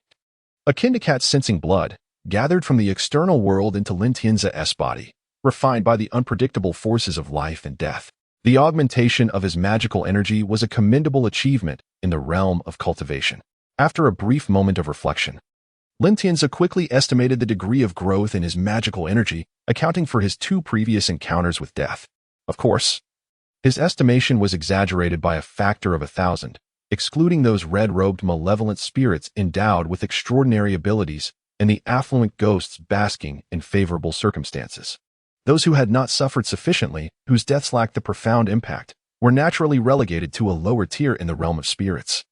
akin to cats sensing blood, gathered from the external world into Lin Tianzi's body, refined by the unpredictable forces of life and death. The augmentation of his magical energy was a commendable achievement in the realm of cultivation. After a brief moment of reflection, Lin Tianzi quickly estimated the degree of growth in his magical energy, accounting for his 2 previous encounters with death. Of course, his estimation was exaggerated by a factor of 1,000, excluding those red-robed malevolent spirits endowed with extraordinary abilities and the affluent ghosts basking in favorable circumstances. Those who had not suffered sufficiently, whose deaths lacked the profound impact, were naturally relegated to a lower tier in the realm of spirits.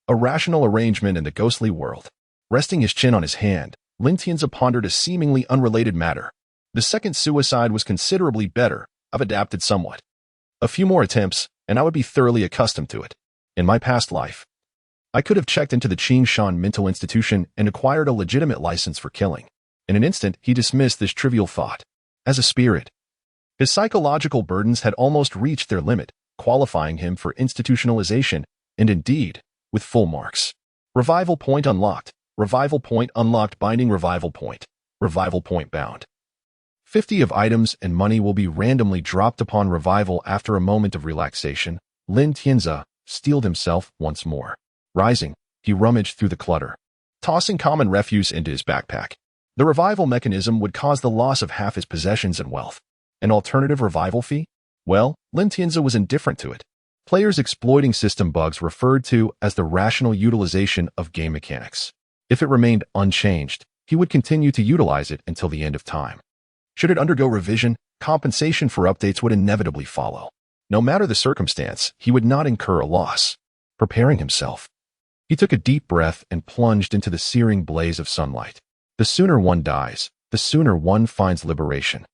A rational arrangement in the ghostly world. Resting his chin on his hand, Lin Tianzi pondered a seemingly unrelated matter. The second suicide was considerably better. I've adapted somewhat. A few more attempts, and I would be thoroughly accustomed to it. In my past life, I could have checked into the Qingshan mental institution and acquired a legitimate license for killing. In an instant, he dismissed this trivial thought. As a spirit, his psychological burdens had almost reached their limit, qualifying him for institutionalization, and indeed, with full marks. Revival point unlocked. Revival point unlocked. Binding revival point. Revival point bound. 50 of items and money will be randomly dropped upon revival. After a moment of relaxation, Lin Tianzi steeled himself once more. Rising, he rummaged through the clutter, tossing common refuse into his backpack. The revival mechanism would cause the loss of half his possessions and wealth. An alternative revival fee? Well, Lin Tianzi was indifferent to it. Players exploiting system bugs referred to as the rational utilization of game mechanics. If it remained unchanged, he would continue to utilize it until the end of time. Should it undergo revision, compensation for updates would inevitably follow. No matter the circumstance, he would not incur a loss. Preparing himself, he took a deep breath and plunged into the searing blaze of sunlight. The sooner one dies, the sooner one finds liberation.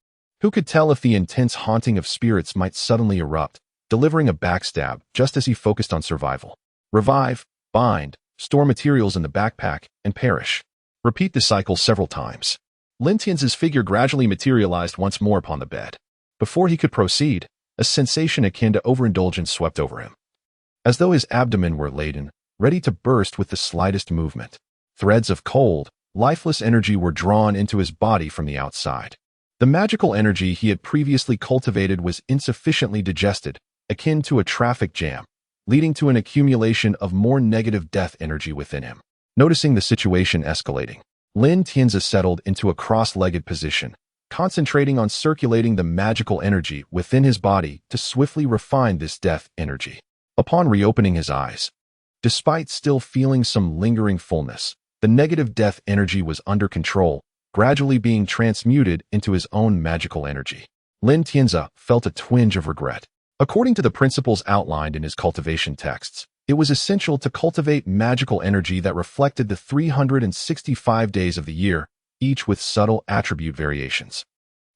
Who could tell if the intense haunting of spirits might suddenly erupt, delivering a backstab just as he focused on survival. Revive, bind, store materials in the backpack, and perish. Repeat the cycle several times. Lin Tianzi's figure gradually materialized once more upon the bed. Before he could proceed, a sensation akin to overindulgence swept over him. As though his abdomen were laden, ready to burst with the slightest movement. Threads of cold, lifeless energy were drawn into his body from the outside. The magical energy he had previously cultivated was insufficiently digested, akin to a traffic jam, leading to an accumulation of more negative death energy within him. Noticing the situation escalating, Lin Tianzi settled into a cross-legged position, concentrating on circulating the magical energy within his body to swiftly refine this death energy. Upon reopening his eyes, despite still feeling some lingering fullness, the negative death energy was under control, gradually being transmuted into his own magical energy. Lin Tianzi felt a twinge of regret. According to the principles outlined in his cultivation texts, it was essential to cultivate magical energy that reflected the 365 days of the year, each with subtle attribute variations.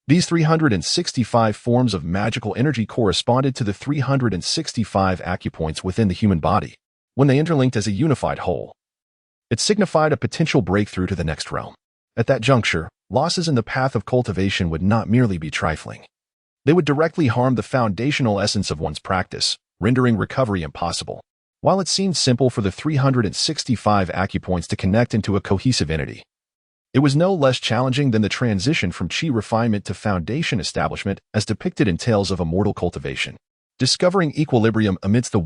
These 365 forms of magical energy corresponded to the 365 acupoints within the human body. When they interlinked as a unified whole, it signified a potential breakthrough to the next realm. At that juncture, losses in the path of cultivation would not merely be trifling. They would directly harm the foundational essence of one's practice, rendering recovery impossible. While it seemed simple for the 365 acupoints to connect into a cohesive entity, it was no less challenging than the transition from chi refinement to foundation establishment as depicted in Tales of Immortal Cultivation. Discovering equilibrium amidst the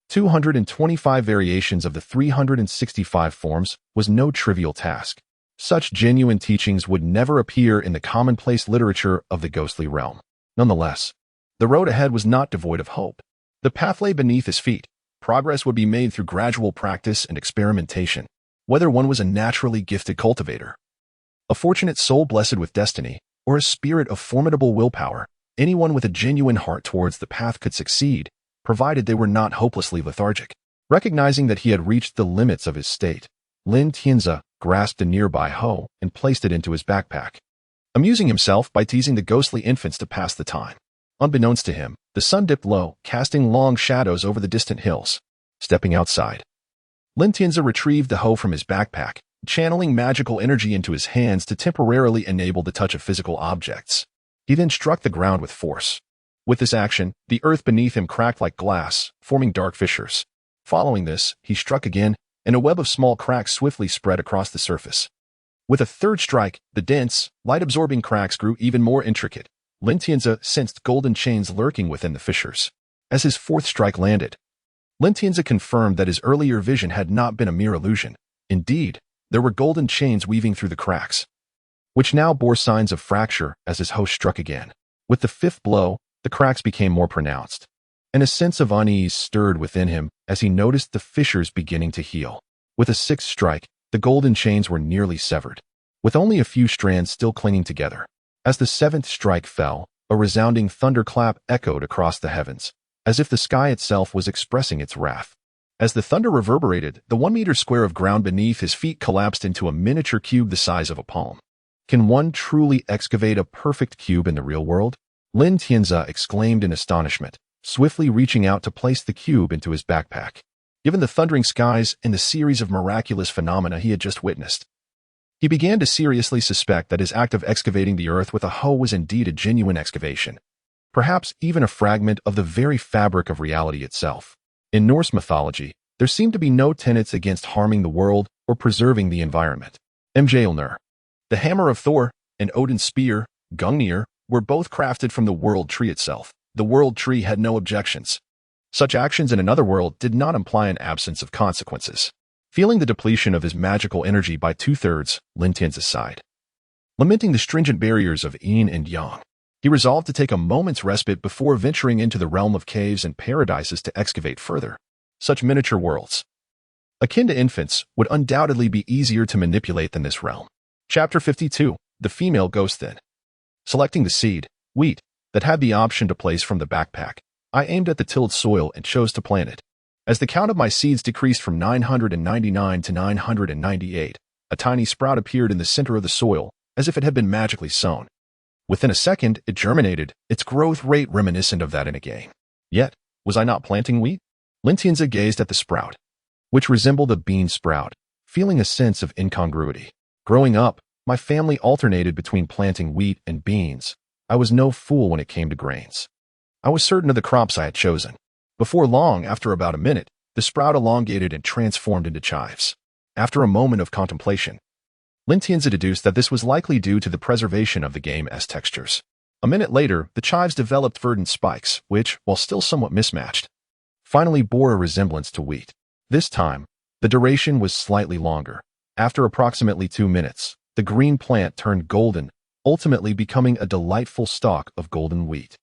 225 variations of the 365 forms was no trivial task. Such genuine teachings would never appear in the commonplace literature of the ghostly realm. Nonetheless, the road ahead was not devoid of hope. The path lay beneath his feet. Progress would be made through gradual practice and experimentation. Whether one was a naturally gifted cultivator, a fortunate soul blessed with destiny, or a spirit of formidable willpower, anyone with a genuine heart towards the path could succeed, provided they were not hopelessly lethargic. Recognizing that he had reached the limits of his state, Lin Tianzi grasped a nearby hoe and placed it into his backpack, amusing himself by teasing the ghostly infants to pass the time. Unbeknownst to him, the sun dipped low, casting long shadows over the distant hills. Stepping outside, Lin Tianzi retrieved the hoe from his backpack, channeling magical energy into his hands to temporarily enable the touch of physical objects. He then struck the ground with force. With this action, the earth beneath him cracked like glass, forming dark fissures. Following this, he struck again, and a web of small cracks swiftly spread across the surface. With a third strike, the dense, light-absorbing cracks grew even more intricate. Lin Tianzi sensed golden chains lurking within the fissures. As his fourth strike landed, Lin Tianzi confirmed that his earlier vision had not been a mere illusion. Indeed, there were golden chains weaving through the cracks, which now bore signs of fracture as his host struck again. With the fifth blow, the cracks became more pronounced, and a sense of unease stirred within him as he noticed the fissures beginning to heal. With a sixth strike, the golden chains were nearly severed, with only a few strands still clinging together. As the seventh strike fell, a resounding thunderclap echoed across the heavens, as if the sky itself was expressing its wrath. As the thunder reverberated, the 1-meter square of ground beneath his feet collapsed into a miniature cube the size of a palm. Can one truly excavate a perfect cube in the real world? Lin Tianzi exclaimed in astonishment, swiftly reaching out to place the cube into his backpack. Given the thundering skies and the series of miraculous phenomena he had just witnessed, he began to seriously suspect that his act of excavating the earth with a hoe was indeed a genuine excavation, perhaps even a fragment of the very fabric of reality itself. In Norse mythology, there seemed to be no tenets against harming the world or preserving the environment. Mjolnir, the hammer of Thor, and Odin's spear, Gungnir, were both crafted from the world tree itself. The world tree had no objections. Such actions in another world did not imply an absence of consequences. Feeling the depletion of his magical energy by 2/3, Lin Tianzi sighed. Lamenting the stringent barriers of yin and yang, he resolved to take a moment's respite before venturing into the realm of caves and paradises to excavate further. Such miniature worlds, akin to infants, would undoubtedly be easier to manipulate than this realm. Chapter 52. The Female Ghost Then. Selecting the seed, wheat, that had the option to place from the backpack, I aimed at the tilled soil and chose to plant it. As the count of my seeds decreased from 999 to 998, a tiny sprout appeared in the center of the soil, as if it had been magically sown. Within a second, it germinated, its growth rate reminiscent of that in a game. Yet, was I not planting wheat? Lin Tianzi gazed at the sprout, which resembled a bean sprout, feeling a sense of incongruity. Growing up, my family alternated between planting wheat and beans. I was no fool when it came to grains. I was certain of the crops I had chosen. Before long, after about a minute, the sprout elongated and transformed into chives. After a moment of contemplation, Lin Tianzi deduced that this was likely due to the preservation of the game's textures. A minute later, the chives developed verdant spikes, which, while still somewhat mismatched, finally bore a resemblance to wheat. This time, the duration was slightly longer. After approximately 2 minutes, the green plant turned golden, ultimately becoming a delightful stalk of golden wheat.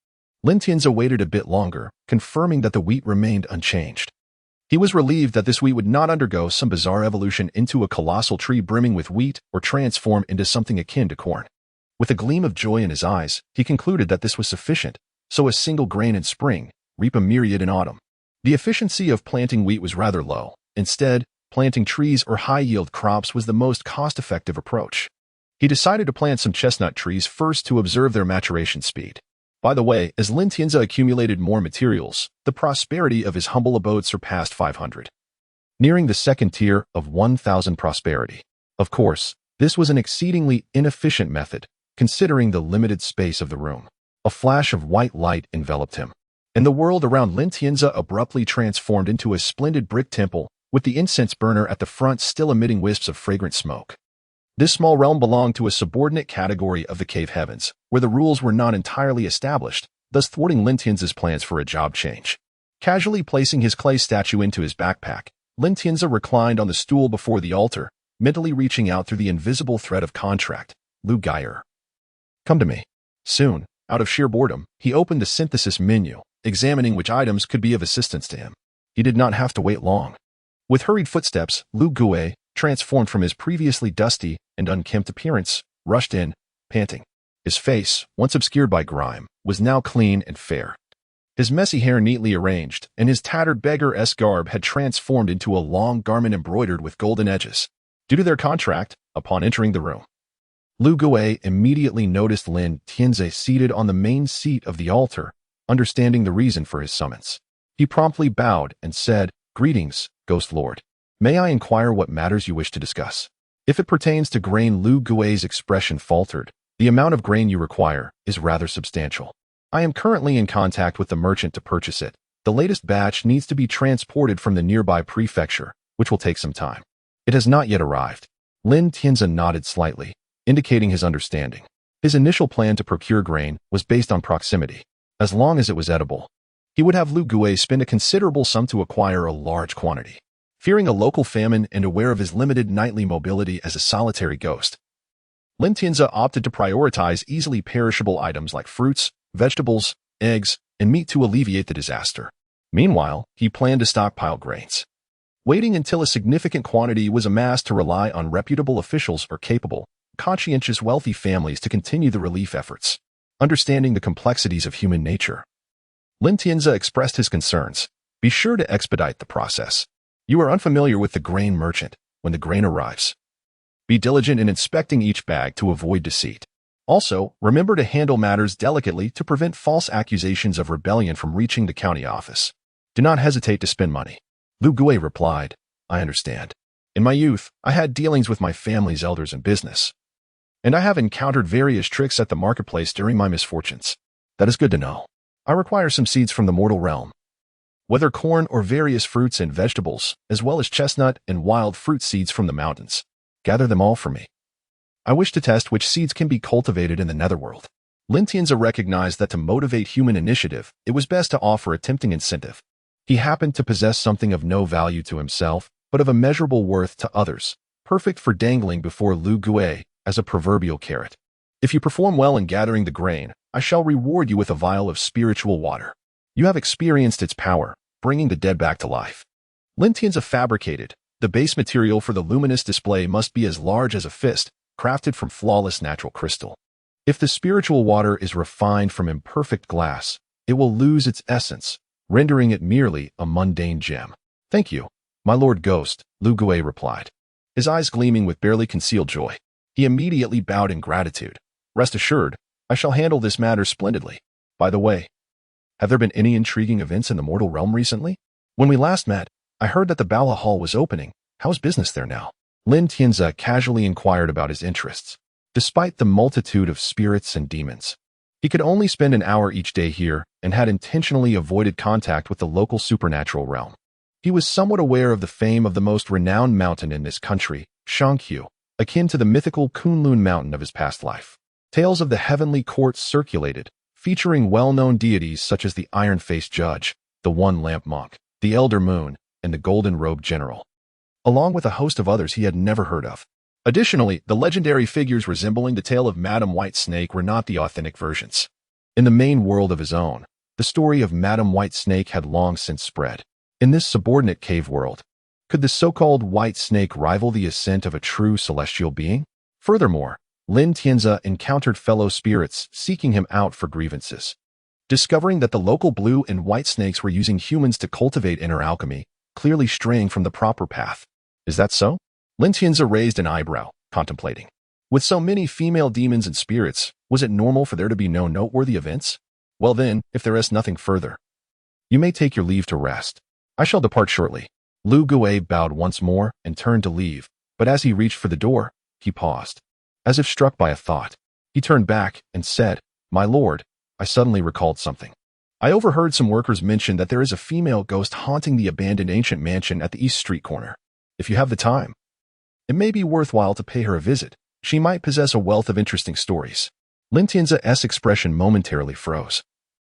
Lin Tianzi waited a bit longer, confirming that the wheat remained unchanged. He was relieved that this wheat would not undergo some bizarre evolution into a colossal tree brimming with wheat or transform into something akin to corn. With a gleam of joy in his eyes, he concluded that this was sufficient, so a single grain in spring, reap a myriad in autumn. The efficiency of planting wheat was rather low. Instead, planting trees or high-yield crops was the most cost-effective approach. He decided to plant some chestnut trees first to observe their maturation speed. By the way, as Lin Tianzi accumulated more materials, the prosperity of his humble abode surpassed 500, nearing the second tier of 1,000 prosperity. Of course, this was an exceedingly inefficient method, considering the limited space of the room. A flash of white light enveloped him, and the world around Lin Tianzi abruptly transformed into a splendid brick temple, with the incense burner at the front still emitting wisps of fragrant smoke. This small realm belonged to a subordinate category of the cave heavens, where the rules were not entirely established, thus thwarting Lin Tianzi's plans for a job change. Casually placing his clay statue into his backpack, Lin Tianzi reclined on the stool before the altar, mentally reaching out through the invisible thread of contract. Luckier. Come to me. Soon, out of sheer boredom, he opened the synthesis menu, examining which items could be of assistance to him. He did not have to wait long. With hurried footsteps, Luckier, transformed from his previously dusty and unkempt appearance, rushed in, panting. His face, once obscured by grime, was now clean and fair. His messy hair neatly arranged, and his tattered beggar-esque garb had transformed into a long garment embroidered with golden edges. Due to their contract, upon entering the room, Luckier immediately noticed Lin Tianzi seated on the main seat of the altar, understanding the reason for his summons. He promptly bowed and said, Greetings, Ghost Lord. May I inquire what matters you wish to discuss? If it pertains to grain, Lu Gui's expression faltered. The amount of grain you require is rather substantial. I am currently in contact with the merchant to purchase it. The latest batch needs to be transported from the nearby prefecture, which will take some time. It has not yet arrived. Lin Tianzi nodded slightly, indicating his understanding. His initial plan to procure grain was based on proximity. As long as it was edible, he would have Lu Gui spend a considerable sum to acquire a large quantity. Fearing a local famine and aware of his limited nightly mobility as a solitary ghost, Lin Tianzi opted to prioritize easily perishable items like fruits, vegetables, eggs, and meat to alleviate the disaster. Meanwhile, he planned to stockpile grains, waiting until a significant quantity was amassed to rely on reputable officials or capable, conscientious wealthy families to continue the relief efforts. Understanding the complexities of human nature, Lin Tianzi expressed his concerns. Be sure to expedite the process. You are unfamiliar with the grain merchant. When the grain arrives, be diligent in inspecting each bag to avoid deceit. Also, remember to handle matters delicately to prevent false accusations of rebellion from reaching the county office. Do not hesitate to spend money. Lu Gui replied, I understand. In my youth, I had dealings with my family's elders in business, and I have encountered various tricks at the marketplace during my misfortunes. That is good to know. I require some seeds from the mortal realm, whether corn or various fruits and vegetables, as well as chestnut and wild fruit seeds from the mountains. Gather them all for me. I wish to test which seeds can be cultivated in the netherworld. Lin Tianzi recognized that to motivate human initiative, it was best to offer a tempting incentive. He happened to possess something of no value to himself, but of immeasurable worth to others, perfect for dangling before Lu Gui as a proverbial carrot. If you perform well in gathering the grain, I shall reward you with a vial of spiritual water. You have experienced its power, bringing the dead back to life. Lin Tianzi fabricated. The base material for the luminous display must be as large as a fist, crafted from flawless natural crystal. If the spiritual water is refined from imperfect glass, it will lose its essence, rendering it merely a mundane gem. Thank you, my Lord Ghost, Lu Gui replied, his eyes gleaming with barely concealed joy. He immediately bowed in gratitude. Rest assured, I shall handle this matter splendidly. By the way, have there been any intriguing events in the mortal realm recently? When we last met, I heard that the Bala Hall was opening. How's business there now? Lin Tianzi casually inquired about his interests. Despite the multitude of spirits and demons, he could only spend an hour each day here and had intentionally avoided contact with the local supernatural realm. He was somewhat aware of the fame of the most renowned mountain in this country, xianxia, akin to the mythical Kunlun mountain of his past life. Tales of the heavenly courts circulated, featuring well-known deities such as the iron-faced judge, the one-lamp monk, the elder moon, and the golden-robed general, along with a host of others he had never heard of. Additionally, the legendary figures resembling the tale of Madame White Snake were not the authentic versions. In the main world of his own, the story of Madame White Snake had long since spread. In this subordinate cave world, could the so-called White Snake rival the ascent of a true celestial being? Furthermore, Lin Tianzi encountered fellow spirits seeking him out for grievances. Discovering that the local blue and white snakes were using humans to cultivate inner alchemy, clearly straying from the proper path. Is that so? Lin Tianzi raised an eyebrow, contemplating. With so many female demons and spirits, was it normal for there to be no noteworthy events? Well then, if there is nothing further, you may take your leave to rest. I shall depart shortly. Lu Gui bowed once more and turned to leave, but as he reached for the door, he paused. As if struck by a thought, he turned back and said, My lord, I suddenly recalled something. I overheard some workers mention that there is a female ghost haunting the abandoned ancient mansion at the East Street corner. If you have the time, it may be worthwhile to pay her a visit. She might possess a wealth of interesting stories. Lin Tianzi's expression momentarily froze.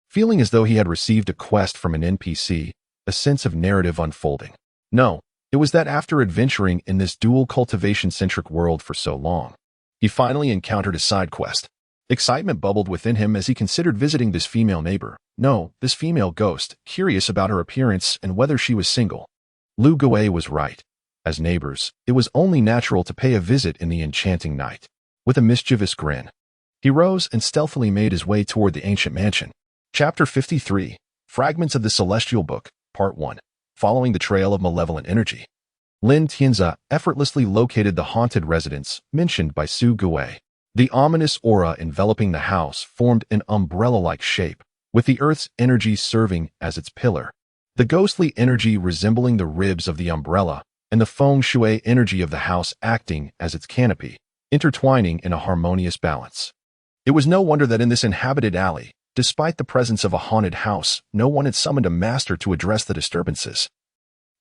Feeling as though he had received a quest from an NPC, a sense of narrative unfolding. No, it was that after adventuring in this dual cultivation-centric world for so long, he finally encountered a side quest. Excitement bubbled within him as he considered visiting this female neighbor. No, this female ghost, curious about her appearance and whether she was single. Lu Gui was right. As neighbors, it was only natural to pay a visit in the enchanting night. With a mischievous grin, he rose and stealthily made his way toward the ancient mansion. Chapter 53, Fragments of the Celestial Book, Part 1. Following the trail of malevolent energy, Lin Tianzi effortlessly located the haunted residence mentioned by Su Gui. The ominous aura enveloping the house formed an umbrella-like shape, with the earth's energy serving as its pillar. the ghostly energy resembling the ribs of the umbrella, and the feng shui energy of the house acting as its canopy, intertwining in a harmonious balance. It was no wonder that in this inhabited alley, despite the presence of a haunted house, no one had summoned a master to address the disturbances.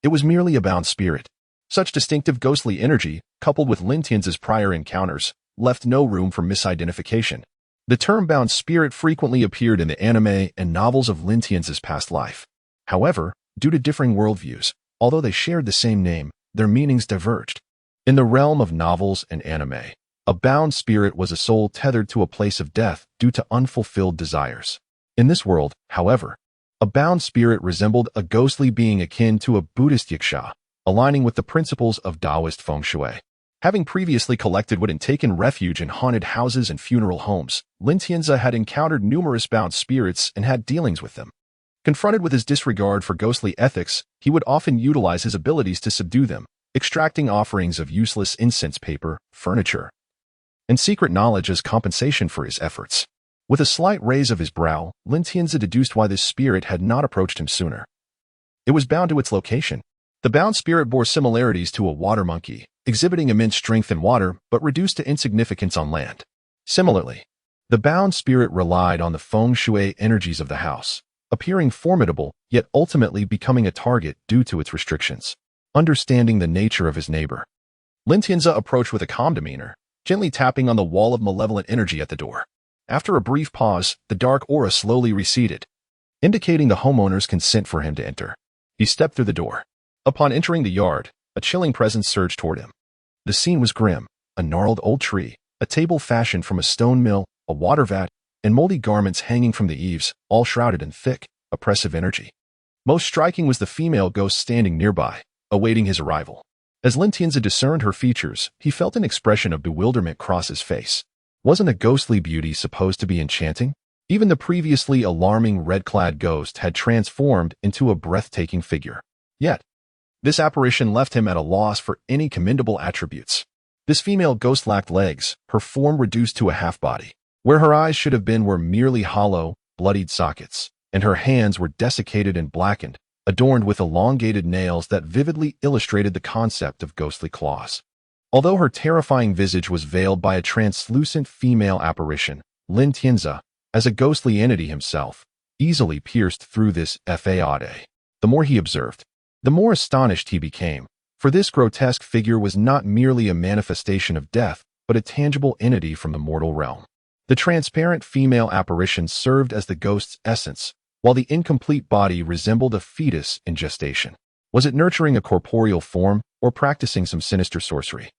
It was merely a bound spirit. Such distinctive ghostly energy, coupled with Lin Tianzi's prior encounters, left no room for misidentification. The term bound spirit frequently appeared in the anime and novels of Lin Tianzi's past life. However, due to differing worldviews, although they shared the same name, their meanings diverged. In the realm of novels and anime, a bound spirit was a soul tethered to a place of death due to unfulfilled desires. In this world, however, a bound spirit resembled a ghostly being akin to a Buddhist xianxia, aligning with the principles of Taoist feng shui. Having previously collected wood and taken refuge in haunted houses and funeral homes, Lin Tianzi had encountered numerous bound spirits and had dealings with them. Confronted with his disregard for ghostly ethics, he would often utilize his abilities to subdue them, extracting offerings of useless incense paper, furniture, and secret knowledge as compensation for his efforts. With a slight raise of his brow, Lin Tianzi deduced why this spirit had not approached him sooner. It was bound to its location. The bound spirit bore similarities to a water monkey, exhibiting immense strength in water but reduced to insignificance on land. Similarly, the bound spirit relied on the feng shui energies of the house, appearing formidable yet ultimately becoming a target due to its restrictions. Understanding the nature of his neighbor, Lin Tianzi approached with a calm demeanor, gently tapping on the wall of malevolent energy at the door. After a brief pause, the dark aura slowly receded, indicating the homeowner's consent for him to enter. He stepped through the door. Upon entering the yard, a chilling presence surged toward him. The scene was grim. A gnarled old tree, a table fashioned from a stone mill, a water vat, and moldy garments hanging from the eaves, all shrouded in thick, oppressive energy. Most striking was the female ghost standing nearby, awaiting his arrival. As Lin Tianzi discerned her features, he felt an expression of bewilderment cross his face. Wasn't a ghostly beauty supposed to be enchanting? Even the previously alarming red-clad ghost had transformed into a breathtaking figure. Yet, this apparition left him at a loss for any commendable attributes. This female ghost lacked legs, her form reduced to a half-body. Where her eyes should have been were merely hollow, bloodied sockets, and her hands were desiccated and blackened, adorned with elongated nails that vividly illustrated the concept of ghostly claws. Although her terrifying visage was veiled by a translucent female apparition, Lin Tianzi, as a ghostly entity himself, easily pierced through this faade. The more he observed, the more astonished he became, for this grotesque figure was not merely a manifestation of death, but a tangible entity from the mortal realm. The transparent female apparition served as the ghost's essence, while the incomplete body resembled a fetus in gestation. Was it nurturing a corporeal form or practicing some sinister sorcery?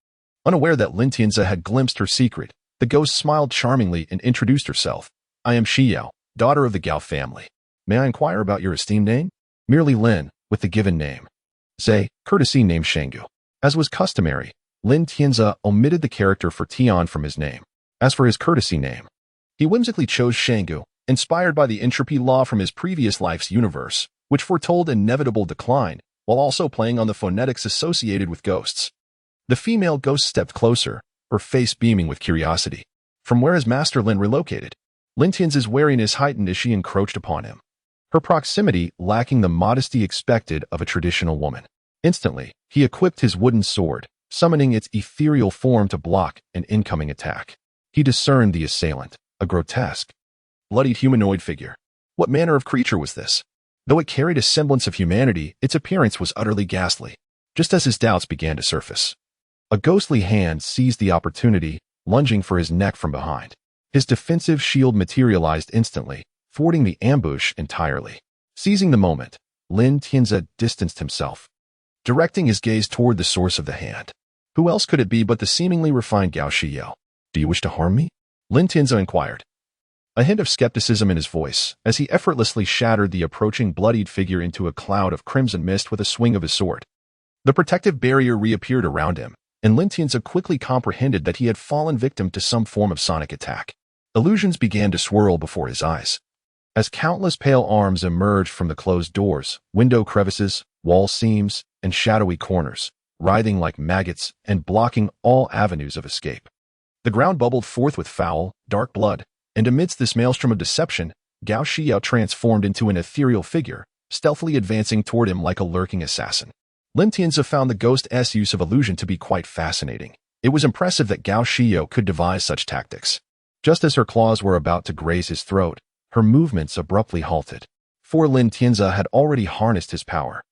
Unaware that Lin Tianzi had glimpsed her secret, the ghost smiled charmingly and introduced herself. I am Xiao, daughter of the Gao family. May I inquire about your esteemed name? Merely Lin, with the given name. Zhe, courtesy name Shanggu. As was customary, Lin Tianzi omitted the character for Tian from his name. As for his courtesy name, he whimsically chose Shanggu, inspired by the entropy law from his previous life's universe, which foretold inevitable decline, while also playing on the phonetics associated with ghosts. The female ghost stepped closer, her face beaming with curiosity. From where is Master Lin relocated? Lin Tianzi's wariness heightened as she encroached upon him, her proximity lacking the modesty expected of a traditional woman. Instantly, he equipped his wooden sword, summoning its ethereal form to block an incoming attack. He discerned the assailant, a grotesque, bloodied humanoid figure. What manner of creature was this? Though it carried a semblance of humanity, its appearance was utterly ghastly. Just as his doubts began to surface, a ghostly hand seized the opportunity, lunging for his neck from behind. His defensive shield materialized instantly, thwarting the ambush entirely. Seizing the moment, Lin Tianzi distanced himself, directing his gaze toward the source of the hand. Who else could it be but the seemingly refined Gao Xiao? Do you wish to harm me? Lin Tianzi inquired, a hint of skepticism in his voice, as he effortlessly shattered the approaching bloodied figure into a cloud of crimson mist with a swing of his sword. The protective barrier reappeared around him, and Lin Tianzi quickly comprehended that he had fallen victim to some form of sonic attack. Illusions began to swirl before his eyes, as countless pale arms emerged from the closed doors, window crevices, wall seams, and shadowy corners, writhing like maggots and blocking all avenues of escape. The ground bubbled forth with foul, dark blood, and amidst this maelstrom of deception, Gao Xiao transformed into an ethereal figure, stealthily advancing toward him like a lurking assassin. Lin Tianzi found the ghost's use of illusion to be quite fascinating. It was impressive that Gao Xiao could devise such tactics. Just as her claws were about to graze his throat, her movements abruptly halted. For Lin Tianzi had already harnessed his power,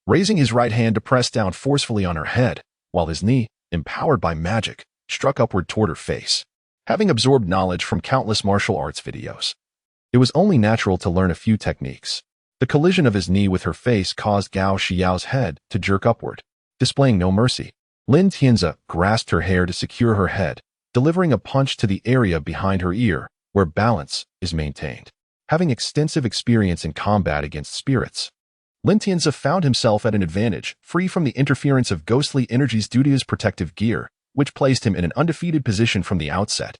raising his right hand to press down forcefully on her head, while his knee, empowered by magic, struck upward toward her face. Having absorbed knowledge from countless martial arts videos, it was only natural to learn a few techniques. The collision of his knee with her face caused Gao Xiao's head to jerk upward, displaying no mercy. Lin Tianzi grasped her hair to secure her head, delivering a punch to the area behind her ear, where balance is maintained. Having extensive experience in combat against spirits, Lin Tianzi found himself at an advantage, free from the interference of ghostly energies due to his protective gear, which placed him in an undefeated position from the outset.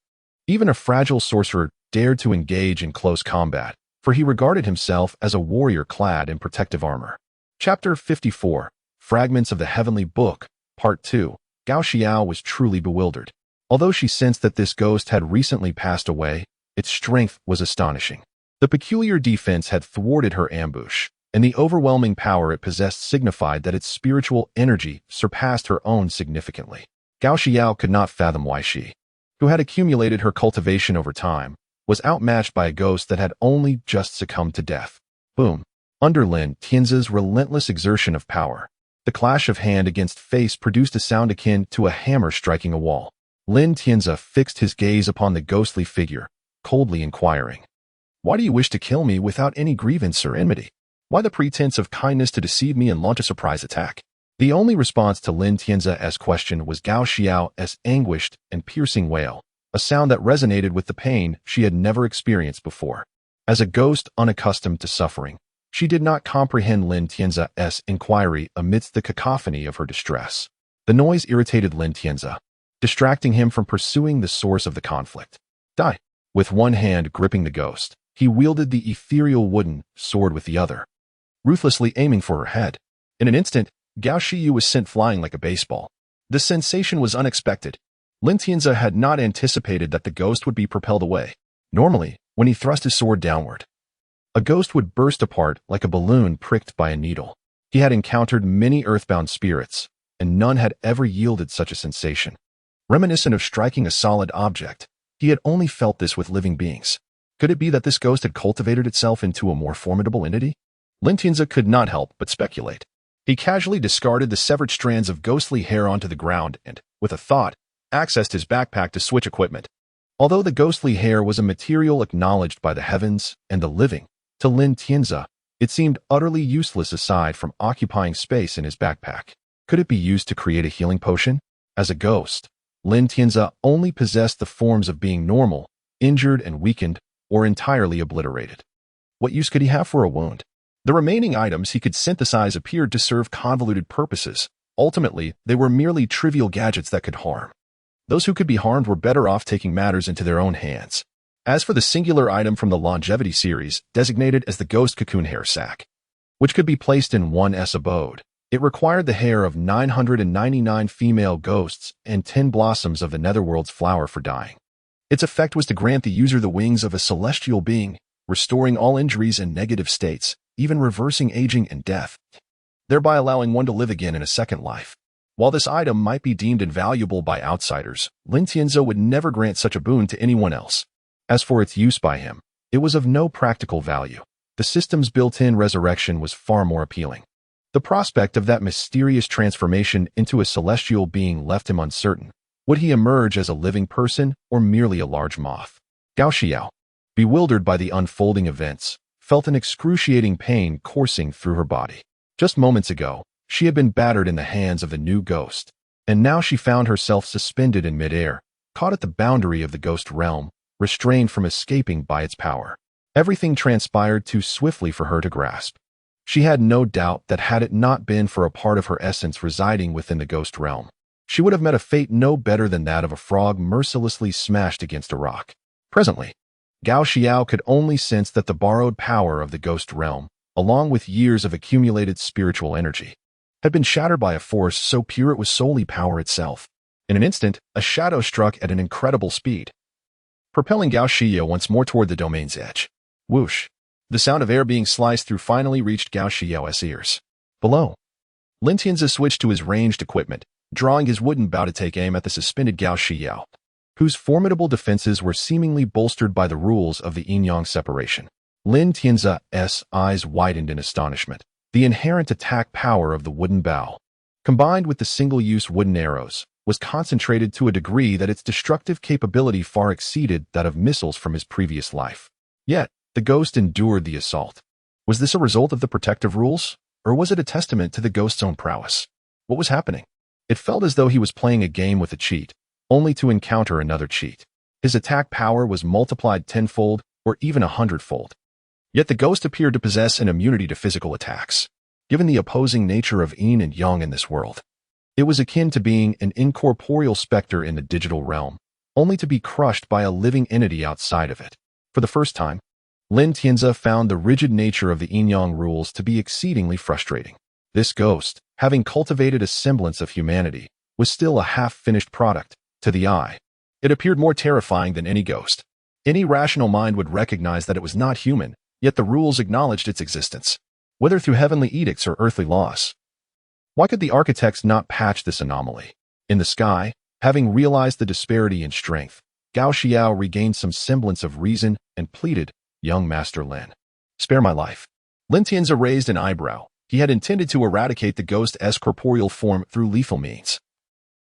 Even a fragile sorcerer dared to engage in close combat, for he regarded himself as a warrior clad in protective armor. Chapter 54, Fragments of the Heavenly Book, Part 2. Gao Xiao was truly bewildered. Although she sensed that this ghost had recently passed away, its strength was astonishing. The peculiar defense had thwarted her ambush, and the overwhelming power it possessed signified that its spiritual energy surpassed her own significantly. Gao Xiao could not fathom why she, who had accumulated her cultivation over time, was outmatched by a ghost that had only just succumbed to death. Boom. Under Lin Tianzi's relentless exertion of power, the clash of hand against face produced a sound akin to a hammer striking a wall. Lin Tianzi fixed his gaze upon the ghostly figure, coldly inquiring, "Why do you wish to kill me without any grievance or enmity? Why the pretense of kindness to deceive me and launch a surprise attack?" The only response to Lin Tianzi's question was Gao Xiao's anguished and piercing wail, a sound that resonated with the pain she had never experienced before. As a ghost unaccustomed to suffering, she did not comprehend Lin Tianzi's inquiry amidst the cacophony of her distress. The noise irritated Lin Tianzi, distracting him from pursuing the source of the conflict. Die. With one hand gripping the ghost, he wielded the ethereal wooden sword with the other, ruthlessly aiming for her head. In an instant, Gao Xiao was sent flying like a baseball. The sensation was unexpected. Lin Tianzi had not anticipated that the ghost would be propelled away. Normally, when he thrust his sword downward, a ghost would burst apart like a balloon pricked by a needle. He had encountered many earthbound spirits, and none had ever yielded such a sensation. Reminiscent of striking a solid object, he had only felt this with living beings. Could it be that this ghost had cultivated itself into a more formidable entity? Lin Tianzi could not help but speculate. He casually discarded the severed strands of ghostly hair onto the ground and, with a thought, accessed his backpack to switch equipment. Although the ghostly hair was a material acknowledged by the heavens and the living, to Lin Tianzi, it seemed utterly useless aside from occupying space in his backpack. Could it be used to create a healing potion? As a ghost, Lin Tianzi only possessed the forms of being normal, injured and weakened, or entirely obliterated. What use could he have for a wound? The remaining items he could synthesize appeared to serve convoluted purposes. Ultimately, they were merely trivial gadgets that could harm. Those who could be harmed were better off taking matters into their own hands. As for the singular item from the longevity series, designated as the Ghost Cocoon Hair Sack, which could be placed in one's abode, it required the hair of 999 female ghosts and 10 blossoms of the netherworld's flower for dyeing. Its effect was to grant the user the wings of a celestial being, restoring all injuries and negative states, even reversing aging and death, thereby allowing one to live again in a second life. While this item might be deemed invaluable by outsiders, Lin Tianzi would never grant such a boon to anyone else. As for its use by him, it was of no practical value. The system's built-in resurrection was far more appealing. The prospect of that mysterious transformation into a celestial being left him uncertain. Would he emerge as a living person or merely a large moth? Gao Xiao, bewildered by the unfolding events, felt an excruciating pain coursing through her body. Just moments ago, she had been battered in the hands of the new ghost, and now she found herself suspended in midair, caught at the boundary of the ghost realm, restrained from escaping by its power. Everything transpired too swiftly for her to grasp. She had no doubt that had it not been for a part of her essence residing within the ghost realm, she would have met a fate no better than that of a frog mercilessly smashed against a rock. Presently, Gao Xiao could only sense that the borrowed power of the ghost realm, along with years of accumulated spiritual energy, had been shattered by a force so pure it was solely power itself. In an instant, a shadow struck at an incredible speed, propelling Gao Xiao once more toward the domain's edge. Whoosh! The sound of air being sliced through finally reached Gao Xiao's ears. Below, Lin Tianzi switched to his ranged equipment, drawing his wooden bow to take aim at the suspended Gao Xiao, whose formidable defenses were seemingly bolstered by the rules of the yin-yang separation. Lin Tianzi's eyes widened in astonishment. The inherent attack power of the wooden bow, combined with the single-use wooden arrows, was concentrated to a degree that its destructive capability far exceeded that of missiles from his previous life. Yet, the ghost endured the assault. Was this a result of the protective rules, or was it a testament to the ghost's own prowess? What was happening? It felt as though he was playing a game with a cheat, only to encounter another cheat. His attack power was multiplied tenfold or even 100-fold. Yet the ghost appeared to possess an immunity to physical attacks. Given the opposing nature of yin and yang in this world, it was akin to being an incorporeal specter in the digital realm, only to be crushed by a living entity outside of it. For the first time, Lin Tianzi found the rigid nature of the yin-yang rules to be exceedingly frustrating. This ghost, having cultivated a semblance of humanity, was still a half-finished product to the eye. It appeared more terrifying than any ghost. Any rational mind would recognize that it was not human, yet the rules acknowledged its existence, whether through heavenly edicts or earthly laws. Why could the architects not patch this anomaly? In the sky, having realized the disparity in strength, Gao Xiao regained some semblance of reason and pleaded, "Young Master Lin, spare my life." Lin Tianzi raised an eyebrow. He had intended to eradicate the ghost's corporeal form through lethal means.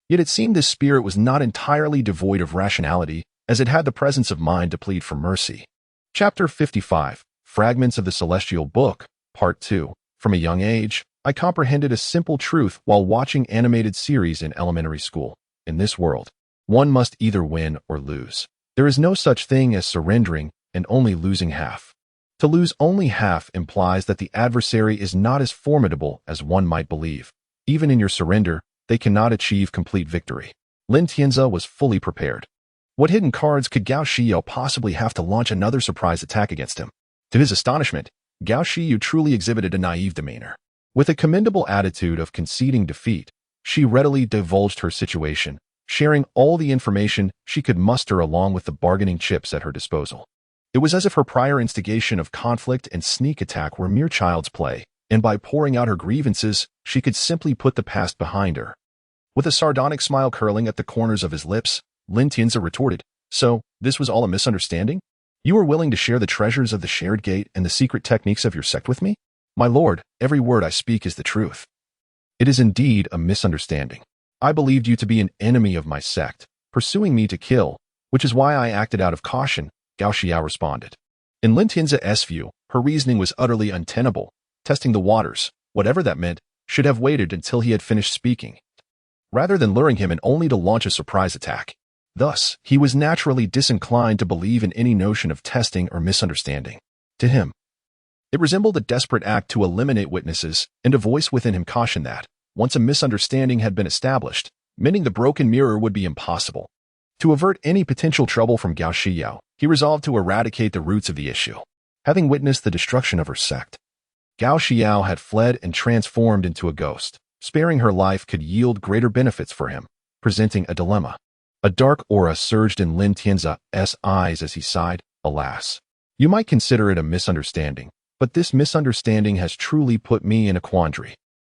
Yet it seemed this spirit was not entirely devoid of rationality, as it had the presence of mind to plead for mercy. Chapter 55, Fragments of the Celestial Book, Part 2. From a young age, I comprehended a simple truth while watching animated series in elementary school. In this world, one must either win or lose. There is no such thing as surrendering and only losing half. To lose only half implies that the adversary is not as formidable as one might believe. Even in your surrender, they cannot achieve complete victory. Lin Tianzi was fully prepared. What hidden cards could Gao Xiao possibly have to launch another surprise attack against him? To his astonishment, Gao Xiao truly exhibited a naive demeanor. With a commendable attitude of conceding defeat, she readily divulged her situation, sharing all the information she could muster along with the bargaining chips at her disposal. It was as if her prior instigation of conflict and sneak attack were mere child's play, and by pouring out her grievances, she could simply put the past behind her. With a sardonic smile curling at the corners of his lips, Lin Tianzi retorted, "So, this was all a misunderstanding? You are willing to share the treasures of the shared gate and the secret techniques of your sect with me? My lord, every word I speak is the truth." "It is indeed a misunderstanding. I believed you to be an enemy of my sect, pursuing me to kill, which is why I acted out of caution," Gao Xiao responded. In Lin Tianzi's view, her reasoning was utterly untenable. Testing the waters, whatever that meant, should have waited until he had finished speaking, rather than luring him in only to launch a surprise attack. Thus, he was naturally disinclined to believe in any notion of testing or misunderstanding. To him, it resembled a desperate act to eliminate witnesses, and a voice within him cautioned that, once a misunderstanding had been established, mending the broken mirror would be impossible. To avert any potential trouble from Gao Xiao, he resolved to eradicate the roots of the issue. Having witnessed the destruction of her sect, Gao Xiao had fled and transformed into a ghost. Sparing her life could yield greater benefits for him, presenting a dilemma. A dark aura surged in Lin Tianzi's eyes as he sighed, "Alas. You might consider it a misunderstanding, but this misunderstanding has truly put me in a quandary."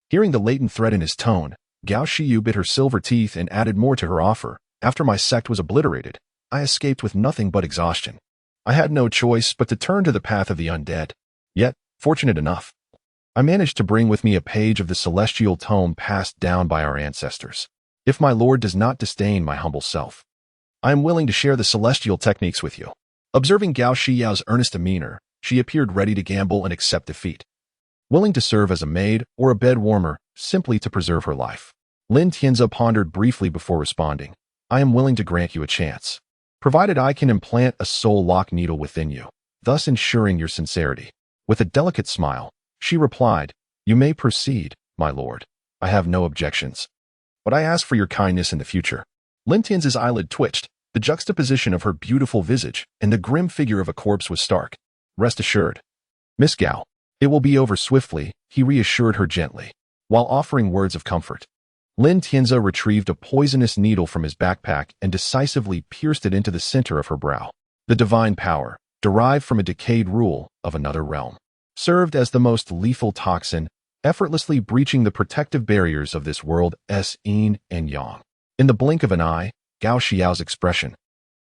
Hearing the latent threat in his tone, Gao Xiao bit her silver teeth and added more to her offer. "After my sect was obliterated, I escaped with nothing but exhaustion. I had no choice but to turn to the path of the undead. Yet, fortunate enough, I managed to bring with me a page of the celestial tome passed down by our ancestors. If my lord does not disdain my humble self, I am willing to share the celestial techniques with you." Observing Gao Xiao's earnest demeanor, she appeared ready to gamble and accept defeat, willing to serve as a maid or a bed warmer simply to preserve her life. Lin Tianzi pondered briefly before responding, "I am willing to grant you a chance, provided I can implant a soul lock needle within you, thus ensuring your sincerity." With a delicate smile, she replied, "You may proceed, my lord. I have no objections. But I ask for your kindness in the future." Lin Tianzi's eyelid twitched. The juxtaposition of her beautiful visage and the grim figure of a corpse was stark. "Rest assured, Miss Gao, it will be over swiftly," he reassured her gently, while offering words of comfort. Lin Tianzi retrieved a poisonous needle from his backpack and decisively pierced it into the center of her brow. The divine power, derived from a decayed rule of another realm, served as the most lethal toxin, effortlessly breaching the protective barriers of this world's yin and yang. In the blink of an eye, Gao Xiao's expression,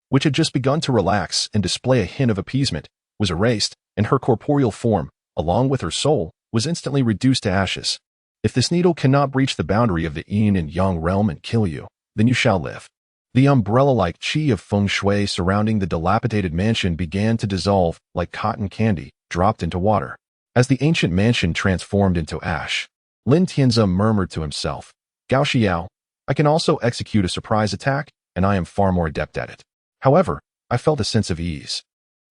which had just begun to relax and display a hint of appeasement, was erased, and her corporeal form, along with her soul, was instantly reduced to ashes. If this needle cannot breach the boundary of the yin and yang realm and kill you, then you shall live. The umbrella-like qi of feng shui surrounding the dilapidated mansion began to dissolve like cotton candy dropped into water. As the ancient mansion transformed into ash, Lin Tianzi murmured to himself, Gao Xiao, I can also execute a surprise attack, and I am far more adept at it. However, I felt a sense of ease.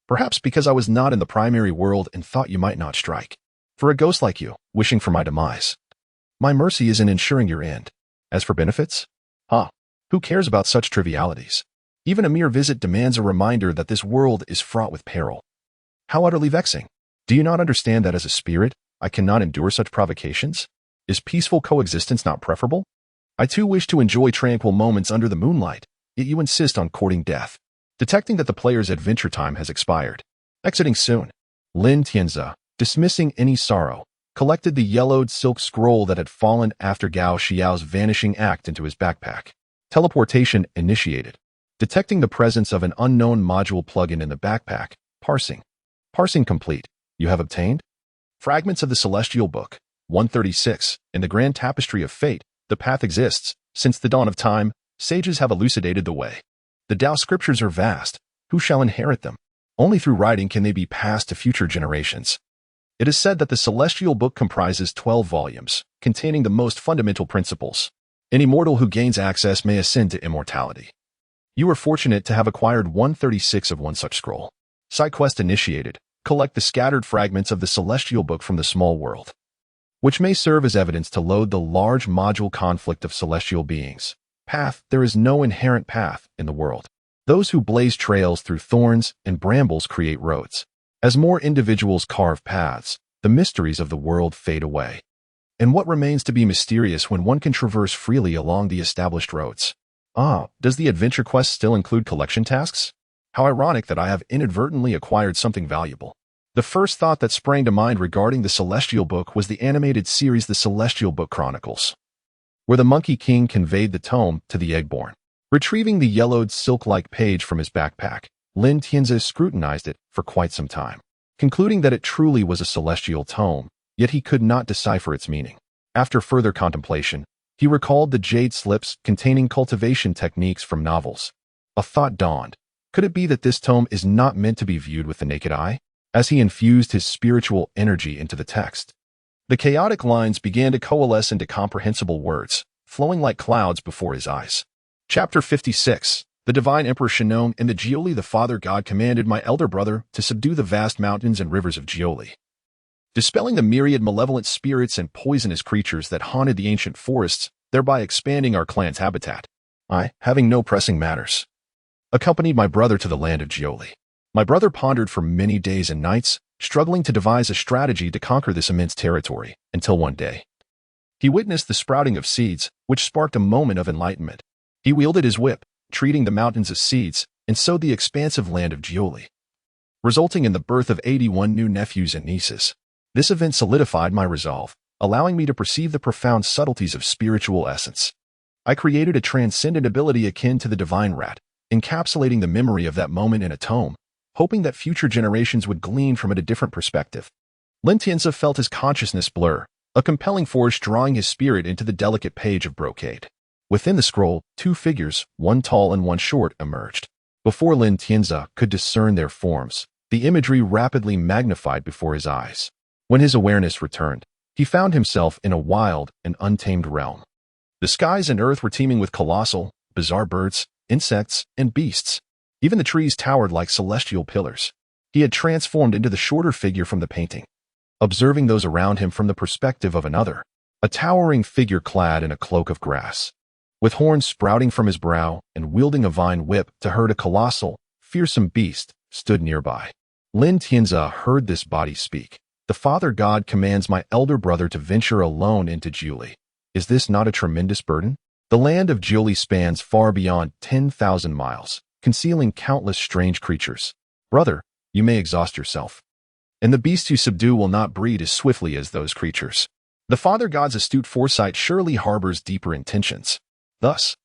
Perhaps because I was not in the primary world and thought you might not strike. For a ghost like you, wishing for my demise. My mercy is in ensuring your end. As for benefits? Who cares about such trivialities? Even a mere visit demands a reminder that this world is fraught with peril. How utterly vexing. Do you not understand that as a spirit, I cannot endure such provocations? Is peaceful coexistence not preferable? I too wish to enjoy tranquil moments under the moonlight, yet you insist on courting death. Detecting that the player's adventure time has expired. Exiting soon. Lin Tianzi, dismissing any sorrow, collected the yellowed silk scroll that had fallen after Gao Xiao's vanishing act into his backpack. Teleportation initiated. Detecting the presence of an unknown module plugin in the backpack. Parsing. Parsing complete. You have obtained fragments of the Celestial Book, 136. In the grand tapestry of fate, the path exists. Since the dawn of time, sages have elucidated the way. The Tao scriptures are vast. Who shall inherit them? Only through writing can they be passed to future generations. It is said that the Celestial Book comprises 12 volumes, containing the most fundamental principles. An immortal who gains access may ascend to immortality. You are fortunate to have acquired 136 of one such scroll. Side quest initiated. Collect the scattered fragments of the Celestial Book from the small world, which may serve as evidence to load the large module conflict of celestial beings. Path. There is no inherent path in the world. Those who blaze trails through thorns and brambles create roads. As more individuals carve paths, the mysteries of the world fade away. And what remains to be mysterious when one can traverse freely along the established roads? Does the adventure quest still include collection tasks? How ironic that I have inadvertently acquired something valuable. The first thought that sprang to mind regarding the Celestial Book was the animated series The Celestial Book Chronicles, where the Monkey King conveyed the tome to the Eggborn. Retrieving the yellowed silk-like page from his backpack, Lin Tianzi scrutinized it for quite some time, concluding that it truly was a celestial tome, yet he could not decipher its meaning. After further contemplation, he recalled the jade slips containing cultivation techniques from novels. A thought dawned. Could it be that this tome is not meant to be viewed with the naked eye? As he infused his spiritual energy into the text, the chaotic lines began to coalesce into comprehensible words, flowing like clouds before his eyes. Chapter 56. The Divine Emperor Shinon and the Jioli. The Father God commanded my elder brother to subdue the vast mountains and rivers of Jioli, dispelling the myriad malevolent spirits and poisonous creatures that haunted the ancient forests, thereby expanding our clan's habitat. I, having no pressing matters, accompanied my brother to the land of Jioli. My brother pondered for many days and nights, struggling to devise a strategy to conquer this immense territory, until one day he witnessed the sprouting of seeds, which sparked a moment of enlightenment. He wielded his whip, treating the mountains as seeds, and sowed the expansive land of Jioli, resulting in the birth of 81 new nephews and nieces. This event solidified my resolve, allowing me to perceive the profound subtleties of spiritual essence. I created a transcendent ability akin to the divine rat, encapsulating the memory of that moment in a tome, hoping that future generations would glean from it a different perspective. Lin Tianzi felt his consciousness blur, a compelling force drawing his spirit into the delicate page of brocade. Within the scroll, two figures, one tall and one short, emerged. Before Lin Tianzi could discern their forms, the imagery rapidly magnified before his eyes. When his awareness returned, he found himself in a wild and untamed realm. The skies and earth were teeming with colossal, bizarre birds, insects, and beasts. Even the trees towered like celestial pillars. He had transformed into the shorter figure from the painting, observing those around him from the perspective of another, a towering figure clad in a cloak of grass, with horns sprouting from his brow and wielding a vine whip to herd a colossal, fearsome beast, stood nearby. Lin Tianzi heard this body speak. The Father God commands my elder brother to venture alone into Jioli. Is this not a tremendous burden? The land of Jioli spans far beyond 10,000 miles, concealing countless strange creatures. Brother, you may exhaust yourself. And the beasts you subdue will not breed as swiftly as those creatures. The Father God's astute foresight surely harbors deeper intentions. Thus,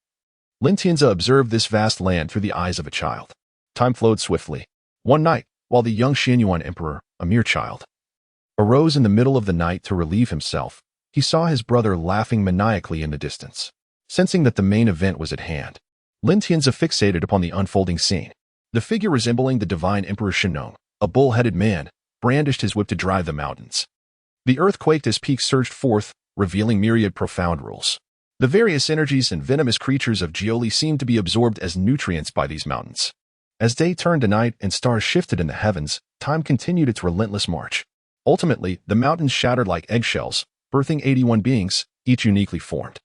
Lin Tianzi observed this vast land through the eyes of a child. Time flowed swiftly. One night, while the young Xianyuan emperor, a mere child, arose in the middle of the night to relieve himself, he saw his brother laughing maniacally in the distance. Sensing that the main event was at hand, Lin Tianzi fixated upon the unfolding scene. The figure resembling the divine Emperor Shennong, a bull-headed man, brandished his whip to drive the mountains. The earth quaked as peaks surged forth, revealing myriad profound rules. The various energies and venomous creatures of Jioli seemed to be absorbed as nutrients by these mountains. As day turned to night and stars shifted in the heavens, time continued its relentless march. Ultimately, the mountains shattered like eggshells, birthing 81 beings, each uniquely formed.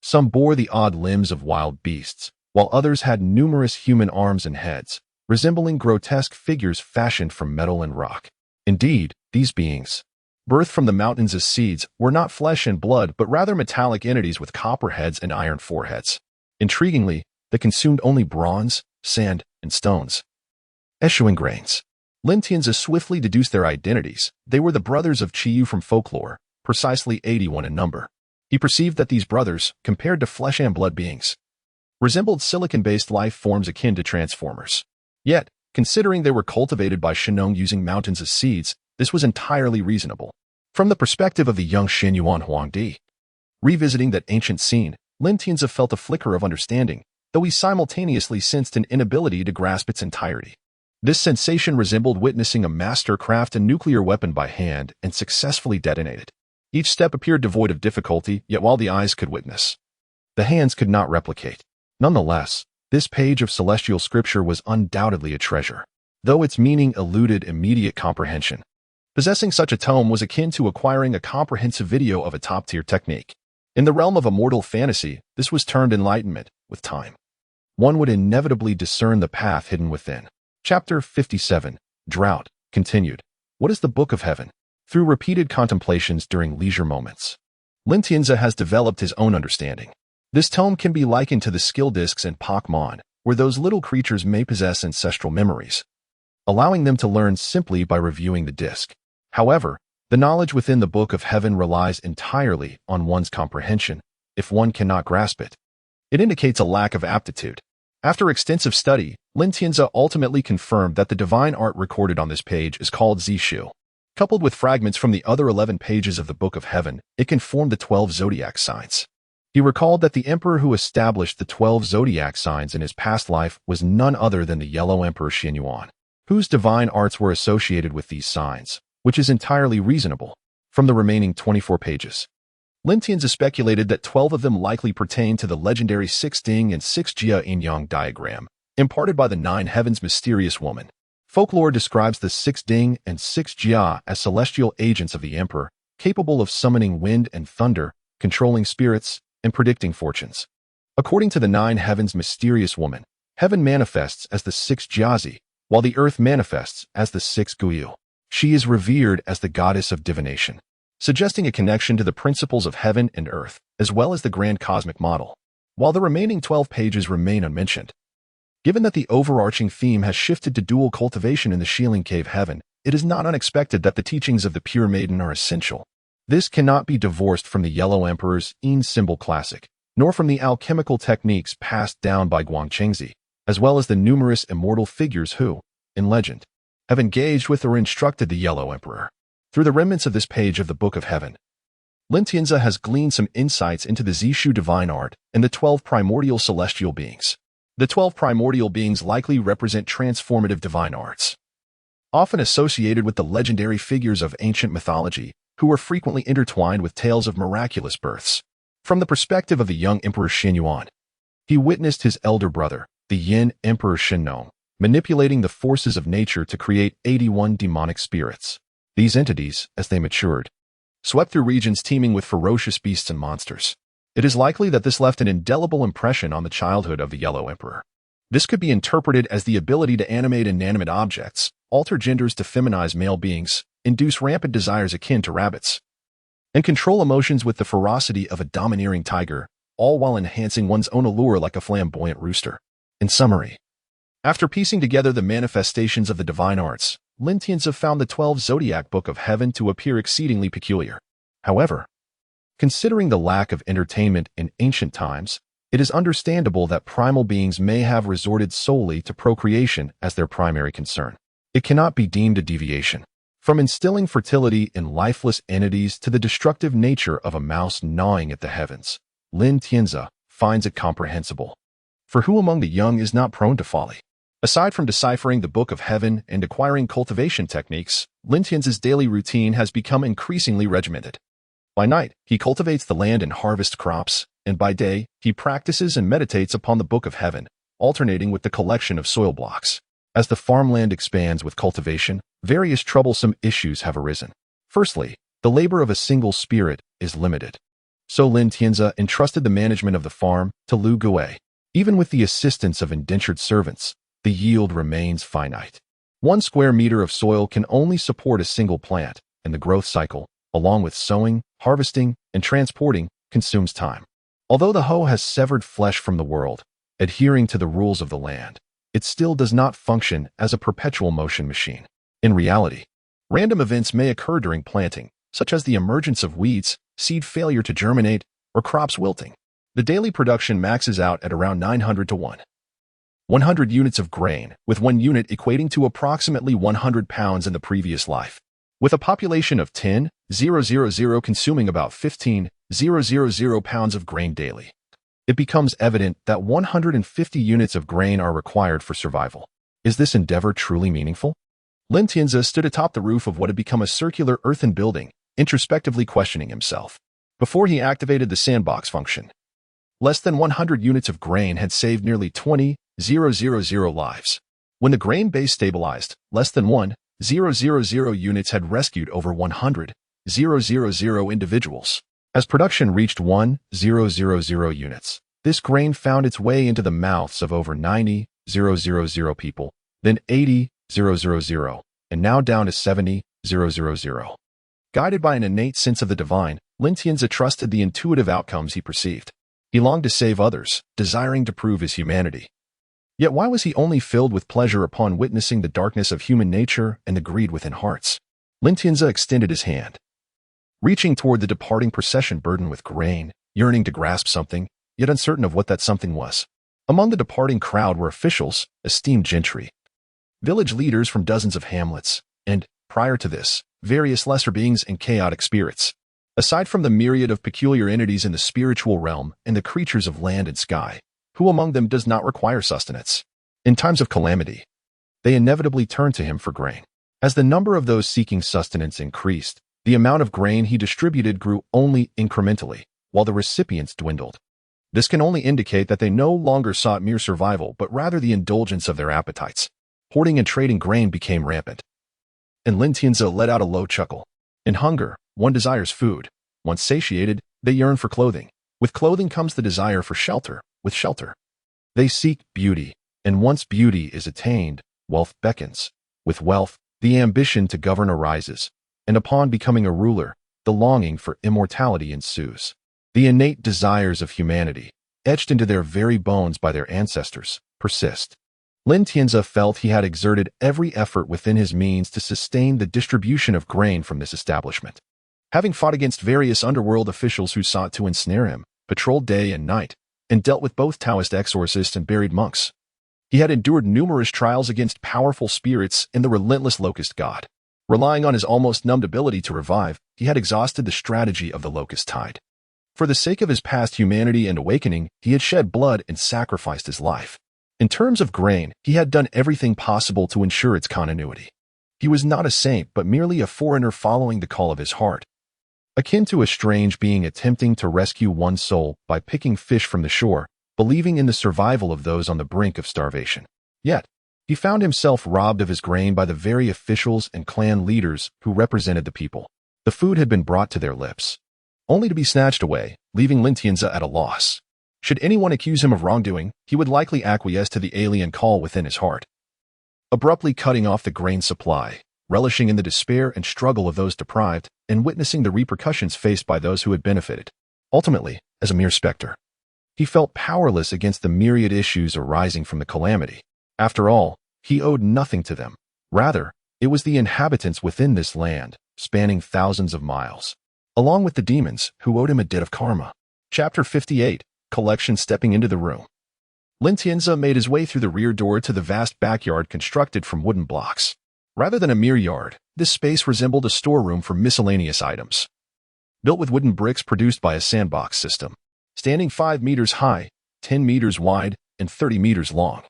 Some bore the odd limbs of wild beasts, while others had numerous human arms and heads, resembling grotesque figures fashioned from metal and rock. Indeed, these beings, birthed from the mountains as seeds, were not flesh and blood but rather metallic entities with copper heads and iron foreheads. Intriguingly, they consumed only bronze, sand, and stones. Echoing grains. Lin Tianzi swiftly deduced their identities. They were the brothers of Qiyu from folklore, precisely 81 in number. He perceived that these brothers, compared to flesh and blood beings, resembled silicon-based life forms akin to transformers. Yet, considering they were cultivated by Shennong using mountains as seeds, this was entirely reasonable. From the perspective of the young Xianyuan Huangdi, revisiting that ancient scene, Lin Tianzi felt a flicker of understanding, though he simultaneously sensed an inability to grasp its entirety. This sensation resembled witnessing a master craft a nuclear weapon by hand and successfully detonate it. Each step appeared devoid of difficulty, yet while the eyes could witness, the hands could not replicate. Nonetheless, this page of celestial scripture was undoubtedly a treasure, though its meaning eluded immediate comprehension. Possessing such a tome was akin to acquiring a comprehensive video of a top-tier technique. In the realm of immortal fantasy, this was termed enlightenment. With time, one would inevitably discern the path hidden within. Chapter 57, Drought, continued. What is the Book of Heaven? Through repeated contemplations during leisure moments, Lin Tianzi has developed his own understanding. This tome can be likened to the skill discs in Pokemon, where those little creatures may possess ancestral memories, allowing them to learn simply by reviewing the disc. However, the knowledge within the Book of Heaven relies entirely on one's comprehension. If one cannot grasp it, it indicates a lack of aptitude. After extensive study, Lin Tianzi ultimately confirmed that the divine art recorded on this page is called Zishu. Coupled with fragments from the other 11 pages of the Book of Heaven, it can form the 12 zodiac signs. He recalled that the emperor who established the 12 zodiac signs in his past life was none other than the Yellow Emperor Xianyuan, whose divine arts were associated with these signs, which is entirely reasonable. From the remaining 24 pages, Lin Tianzi speculated that 12 of them likely pertain to the legendary 6 Ding and 6 Jia yin-yang diagram, imparted by the 9 heavens mysterious woman. Folklore describes the 6 Ding and 6 Jia as celestial agents of the emperor, capable of summoning wind and thunder, controlling spirits, and predicting fortunes. According to the 9 heavens mysterious woman, heaven manifests as the 6 Jiazi, while the earth manifests as the 6 Guyu. She is revered as the goddess of divination, suggesting a connection to the principles of heaven and earth, as well as the grand cosmic model. While the remaining 12 pages remain unmentioned, given that the overarching theme has shifted to dual cultivation in the Shieling Cave heaven, it is not unexpected that the teachings of the Pure Maiden are essential. This cannot be divorced from the Yellow Emperor's Yin symbol classic, nor from the alchemical techniques passed down by Guangchengzi, as well as the numerous immortal figures who, in legend, have engaged with or instructed the Yellow Emperor. Through the remnants of this page of the Book of Heaven, Lin Tianzi has gleaned some insights into the Zishu divine art and the 12 primordial celestial beings. The 12 primordial beings likely represent transformative divine arts, often associated with the legendary figures of ancient mythology, who were frequently intertwined with tales of miraculous births. From the perspective of the young Emperor Xianyuan, he witnessed his elder brother, the Yin Emperor Shennong, manipulating the forces of nature to create 81 demonic spirits. These entities, as they matured, swept through regions teeming with ferocious beasts and monsters. It is likely that this left an indelible impression on the childhood of the Yellow Emperor. This could be interpreted as the ability to animate inanimate objects, alter genders to feminize male beings, induce rampant desires akin to rabbits, and control emotions with the ferocity of a domineering tiger, all while enhancing one's own allure like a flamboyant rooster. In summary, after piecing together the manifestations of the divine arts, Lin Tianzi found the 12 Zodiac Book of Heaven to appear exceedingly peculiar. However, considering the lack of entertainment in ancient times, it is understandable that primal beings may have resorted solely to procreation as their primary concern. It cannot be deemed a deviation from instilling fertility in lifeless entities to the destructive nature of a mouse gnawing at the heavens. Lin Tianzi finds it comprehensible. For who among the young is not prone to folly? Aside from deciphering the Book of Heaven and acquiring cultivation techniques, Lin Tianzi's daily routine has become increasingly regimented. By night, he cultivates the land and harvests crops, and by day, he practices and meditates upon the Book of Heaven, alternating with the collection of soil blocks. As the farmland expands with cultivation, various troublesome issues have arisen. Firstly, the labor of a single spirit is limited. So Lin Tianzi entrusted the management of the farm to Lu Gui. Even with the assistance of indentured servants, the yield remains finite. 1 square meter of soil can only support a single plant, and the growth cycle, along with sowing, harvesting, and transporting, consumes time. Although the hoe has severed flesh from the world, adhering to the rules of the land, it still does not function as a perpetual motion machine. In reality, random events may occur during planting, such as the emergence of weeds, seed failure to germinate, or crops wilting. The daily production maxes out at around 900 to 100 units of grain, with 1 unit equating to approximately 100 pounds in the previous life. With a population of 10,000 consuming about 15,000 pounds of grain daily, it becomes evident that 150 units of grain are required for survival. Is this endeavor truly meaningful? Lin Tianzi stood atop the roof of what had become a circular earthen building, introspectively questioning himself. Before he activated the sandbox function, less than 100 units of grain had saved nearly 20,000 lives. When the grain base stabilized, less than 1,000 units had rescued over 100,000 individuals. As production reached 1,000 units, this grain found its way into the mouths of over 90,000 people, then 80,000, and now down to 70,000. Guided by an innate sense of the divine, Lin Tianzi trusted the intuitive outcomes he perceived. He longed to save others, desiring to prove his humanity. Yet why was he only filled with pleasure upon witnessing the darkness of human nature and the greed within hearts? Lin Tianzi extended his hand, reaching toward the departing procession burdened with grain, yearning to grasp something, yet uncertain of what that something was. Among the departing crowd were officials, esteemed gentry, village leaders from dozens of hamlets, and, prior to this, various lesser beings and chaotic spirits. Aside from the myriad of peculiar entities in the spiritual realm and the creatures of land and sky, who among them does not require sustenance? In times of calamity, they inevitably turn to him for grain. As the number of those seeking sustenance increased, the amount of grain he distributed grew only incrementally, while the recipients dwindled. This can only indicate that they no longer sought mere survival, but rather the indulgence of their appetites. Hoarding and trading grain became rampant. And Lin Tianzi let out a low chuckle. In hunger, one desires food. Once satiated, they yearn for clothing. With clothing comes the desire for shelter. With shelter, they seek beauty. And once beauty is attained, wealth beckons. With wealth, the ambition to govern arises. And upon becoming a ruler, the longing for immortality ensues. The innate desires of humanity, etched into their very bones by their ancestors, persist. Lin Tianzi felt he had exerted every effort within his means to sustain the distribution of grain from this establishment. Having fought against various underworld officials who sought to ensnare him, patrolled day and night, and dealt with both Taoist exorcists and buried monks, he had endured numerous trials against powerful spirits and the relentless locust god. Relying on his almost numbed ability to revive, he had exhausted the strategy of the locust tide. For the sake of his past humanity and awakening, he had shed blood and sacrificed his life. In terms of grain, he had done everything possible to ensure its continuity. He was not a saint, but merely a foreigner following the call of his heart. Akin to a strange being attempting to rescue one's soul by picking fish from the shore, believing in the survival of those on the brink of starvation. Yet, he found himself robbed of his grain by the very officials and clan leaders who represented the people. The food had been brought to their lips, only to be snatched away, leaving Lin Tianzi at a loss. Should anyone accuse him of wrongdoing, he would likely acquiesce to the alien call within his heart. Abruptly cutting off the grain supply, relishing in the despair and struggle of those deprived, and witnessing the repercussions faced by those who had benefited. Ultimately, as a mere specter, he felt powerless against the myriad issues arising from the calamity. After all, he owed nothing to them. Rather, It was the inhabitants within this land, spanning thousands of miles, along with the demons who owed him a debt of karma. Chapter 58, Collection. Stepping into the room, Xianxia made his way through the rear door to the vast backyard constructed from wooden blocks. Rather than a mere yard, this space resembled a storeroom for miscellaneous items. Built with wooden bricks produced by a sandbox system, standing 5 meters high, 10 meters wide, and 30 meters long.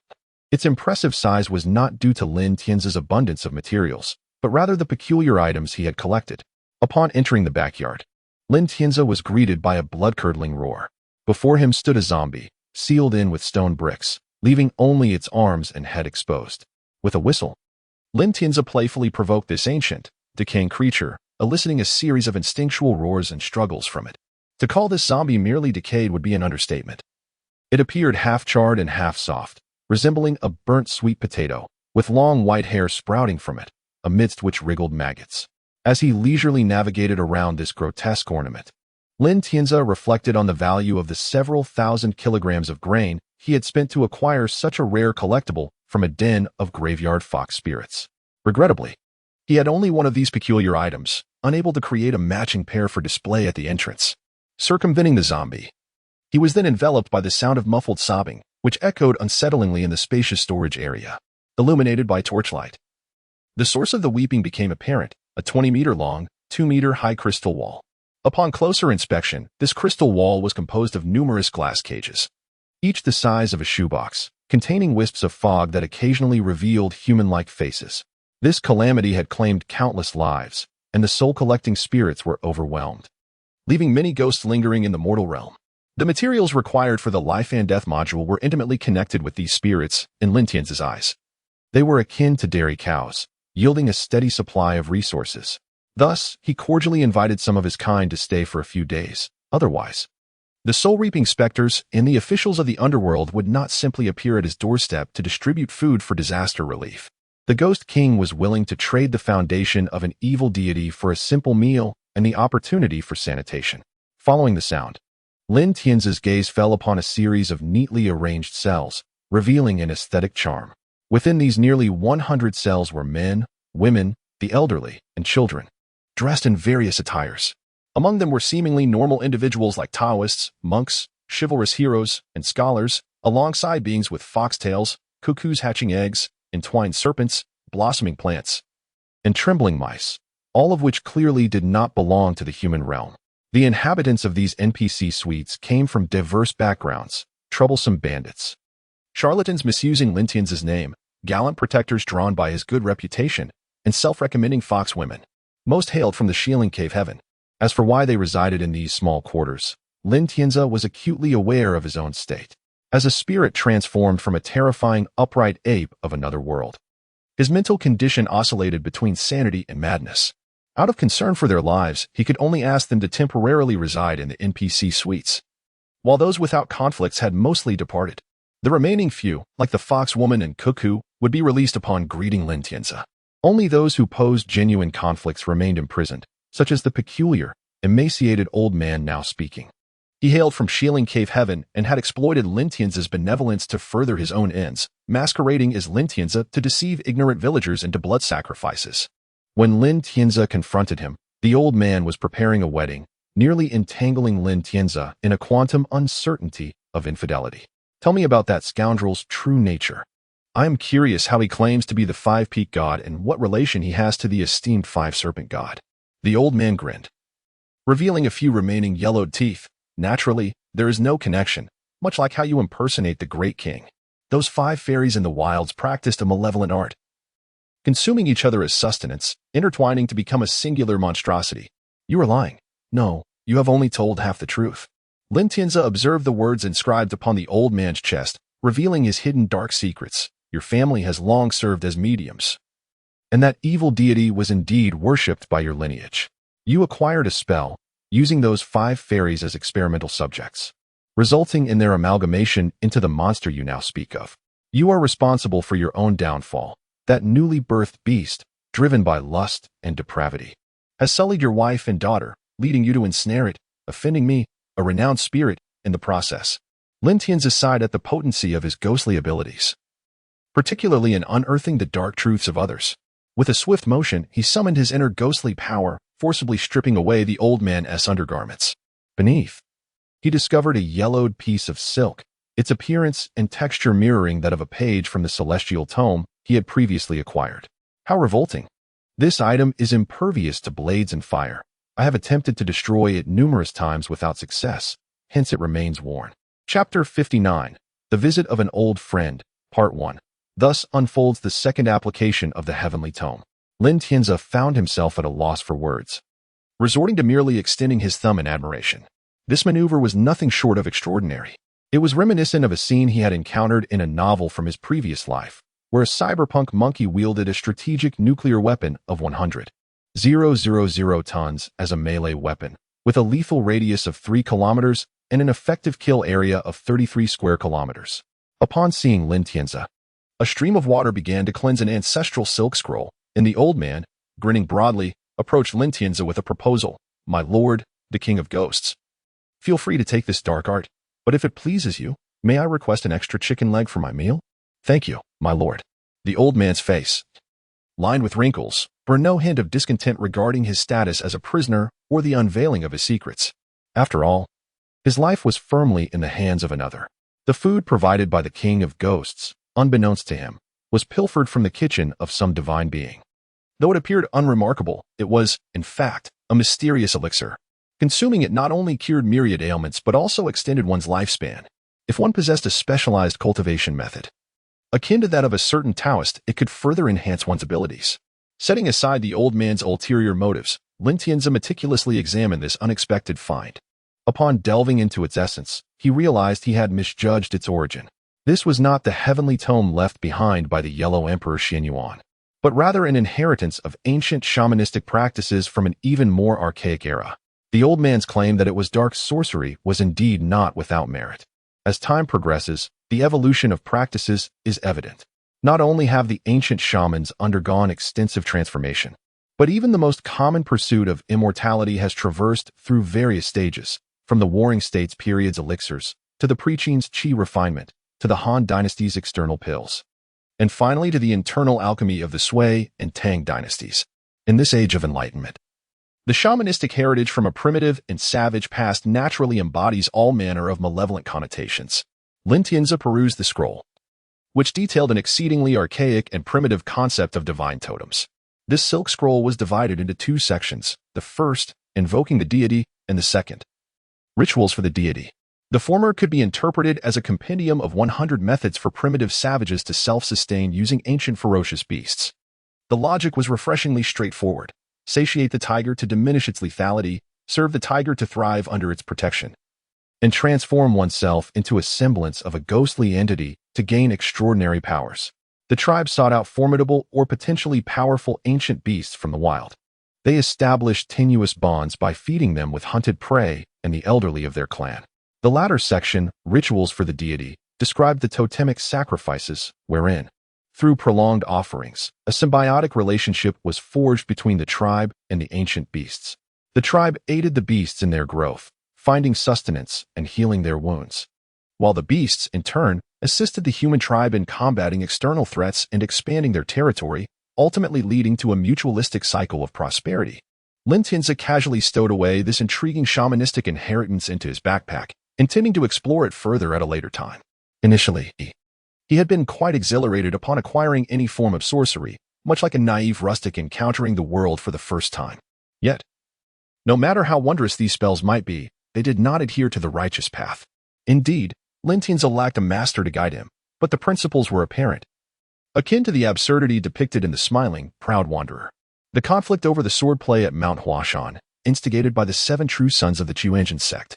Its impressive size was not due to Xianxia's abundance of materials, but rather the peculiar items he had collected. Upon entering the backyard, Xianxia was greeted by a blood-curdling roar. Before him stood a zombie, sealed in with stone bricks, leaving only its arms and head exposed. With a whistle, Xianxia playfully provoked this ancient, decaying creature, eliciting a series of instinctual roars and struggles from it. To call this zombie merely decayed would be an understatement. It appeared half-charred and half-soft, resembling a burnt sweet potato, with long white hair sprouting from it, amidst which wriggled maggots. As he leisurely navigated around this grotesque ornament, Xianxia reflected on the value of the several thousand kilograms of grain he had spent to acquire such a rare collectible from a den of graveyard fox spirits. Regrettably, he had only one of these peculiar items, unable to create a matching pair for display at the entrance. Circumventing the zombie, he was then enveloped by the sound of muffled sobbing, which echoed unsettlingly in the spacious storage area, illuminated by torchlight. The source of the weeping became apparent, a 20-meter-long, 2-meter-high crystal wall. Upon closer inspection, this crystal wall was composed of numerous glass cages, each the size of a shoebox, containing wisps of fog that occasionally revealed human-like faces. This calamity had claimed countless lives, and the soul-collecting spirits were overwhelmed, leaving many ghosts lingering in the mortal realm. The materials required for the life and death module were intimately connected with these spirits in Xianxia's eyes. They were akin to dairy cows, yielding a steady supply of resources. Thus, he cordially invited some of his kind to stay for a few days. Otherwise, the soul-reaping specters and the officials of the underworld would not simply appear at his doorstep to distribute food for disaster relief. The Ghost King was willing to trade the foundation of an evil deity for a simple meal and the opportunity for sanitation. Following the sound, Xianxia's gaze fell upon a series of neatly arranged cells, revealing an aesthetic charm. Within these nearly 100 cells were men, women, the elderly, and children, dressed in various attires. Among them were seemingly normal individuals like Taoists, monks, chivalrous heroes, and scholars, alongside beings with foxtails, cuckoos hatching eggs, entwined serpents, blossoming plants, and trembling mice, all of which clearly did not belong to the human realm. The inhabitants of these NPC suites came from diverse backgrounds: troublesome bandits, charlatans misusing Xianxia's name, gallant protectors drawn by his good reputation, and self-recommending fox women. Most hailed from the Shieling Cave heaven. As for why they resided in these small quarters, Xianxia was acutely aware of his own state, as a spirit transformed from a terrifying upright ape of another world. His mental condition oscillated between sanity and madness. Out of concern for their lives, he could only ask them to temporarily reside in the NPC suites, while those without conflicts had mostly departed. The remaining few, like the fox woman and cuckoo, would be released upon greeting Xianxia. Only those who posed genuine conflicts remained imprisoned, such as the peculiar, emaciated old man now speaking. He hailed from Shieling Cave heaven and had exploited Xianxia's benevolence to further his own ends, masquerading as Xianxia to deceive ignorant villagers into blood sacrifices. When Xianxia confronted him, the old man was preparing a wedding, nearly entangling Xianxia in a quantum uncertainty of infidelity. Tell me about that scoundrel's true nature. I am curious how he claims to be the five-peak god and what relation he has to the esteemed five-serpent god. The old man grinned, revealing a few remaining yellowed teeth. Naturally, there is no connection, much like how you impersonate the great king. Those 5 fairies in the wilds practiced a malevolent art, consuming each other as sustenance, intertwining to become a singular monstrosity. You are lying. No, you have only told half the truth. Xianxia observed the words inscribed upon the old man's chest, revealing his hidden dark secrets. Your family has long served as mediums, and that evil deity was indeed worshipped by your lineage. You acquired a spell, using those 5 fairies as experimental subjects, resulting in their amalgamation into the monster you now speak of. You are responsible for your own downfall. That newly birthed beast, driven by lust and depravity, has sullied your wife and daughter, leading you to ensnare it, offending me, a renowned spirit, in the process. Xianxia sighed at the potency of his ghostly abilities, particularly in unearthing the dark truths of others. With a swift motion, he summoned his inner ghostly power, forcibly stripping away the old man's undergarments. Beneath, he discovered a yellowed piece of silk, its appearance and texture mirroring that of a page from the celestial tome he had previously acquired. How revolting! This item is impervious to blades and fire. I have attempted to destroy it numerous times without success, hence it remains worn. Chapter 59. The Visit of an Old Friend, Part 1. Thus unfolds the second application of the Heavenly Tome. Lin Tianzi found himself at a loss for words, resorting to merely extending his thumb in admiration. This maneuver was nothing short of extraordinary. It was reminiscent of a scene he had encountered in a novel from his previous life, where a cyberpunk monkey wielded a strategic nuclear weapon of 100,000 tons as a melee weapon, with a lethal radius of 3 kilometers and an effective kill area of 33 square kilometers. Upon seeing Lin Tianzi, a stream of water began to cleanse an ancestral silk scroll, and the old man, grinning broadly, approached Lin Tianzi with a proposal. My lord, the king of ghosts, feel free to take this dark art, but if it pleases you, may I request an extra chicken leg for my meal? Thank you, my lord. The old man's face, lined with wrinkles, bore no hint of discontent regarding his status as a prisoner or the unveiling of his secrets. After all, his life was firmly in the hands of another. The food provided by the king of ghosts, unbeknownst to him, was pilfered from the kitchen of some divine being. Though it appeared unremarkable, it was, in fact, a mysterious elixir. Consuming it not only cured myriad ailments but also extended one's lifespan. If one possessed a specialized cultivation method, akin to that of a certain Taoist, it could further enhance one's abilities. Setting aside the old man's ulterior motives, Lin Tianzi meticulously examined this unexpected find. Upon delving into its essence, he realized he had misjudged its origin. This was not the heavenly tome left behind by the Yellow Emperor Xianxia, but rather an inheritance of ancient shamanistic practices from an even more archaic era. The old man's claim that it was dark sorcery was indeed not without merit. As time progresses, the evolution of practices is evident. Not only have the ancient shamans undergone extensive transformation, but even the most common pursuit of immortality has traversed through various stages, from the Warring States period's elixirs, to the Preqin's qi refinement, to the Han dynasty's external pills, and finally to the internal alchemy of the Sui and Tang dynasties. In this age of enlightenment, the shamanistic heritage from a primitive and savage past naturally embodies all manner of malevolent connotations. Lin Tianzi perused the scroll, which detailed an exceedingly archaic and primitive concept of divine totems. This silk scroll was divided into 2 sections, the first, invoking the deity, and the second, rituals for the deity. The former could be interpreted as a compendium of 100 methods for primitive savages to self-sustain using ancient ferocious beasts. The logic was refreshingly straightforward. Satiate the tiger to diminish its lethality, serve the tiger to thrive under its protection, and transform oneself into a semblance of a ghostly entity to gain extraordinary powers. The tribe sought out formidable or potentially powerful ancient beasts from the wild. They established tenuous bonds by feeding them with hunted prey and the elderly of their clan. The latter section, rituals for the deity, described the totemic sacrifices, wherein, through prolonged offerings, a symbiotic relationship was forged between the tribe and the ancient beasts. The tribe aided the beasts in their growth, finding sustenance and healing their wounds, while the beasts, in turn, assisted the human tribe in combating external threats and expanding their territory, ultimately leading to a mutualistic cycle of prosperity. Lin Tianzi casually stowed away this intriguing shamanistic inheritance into his backpack, intending to explore it further at a later time. Initially, he had been quite exhilarated upon acquiring any form of sorcery, much like a naive rustic encountering the world for the first time. Yet, no matter how wondrous these spells might be, they did not adhere to the righteous path. Indeed, Lin Tianzi lacked a master to guide him, but the principles were apparent, akin to the absurdity depicted in the smiling, proud wanderer. The conflict over the swordplay at Mount Huashan, instigated by the 7 true sons of the Xianxia sect,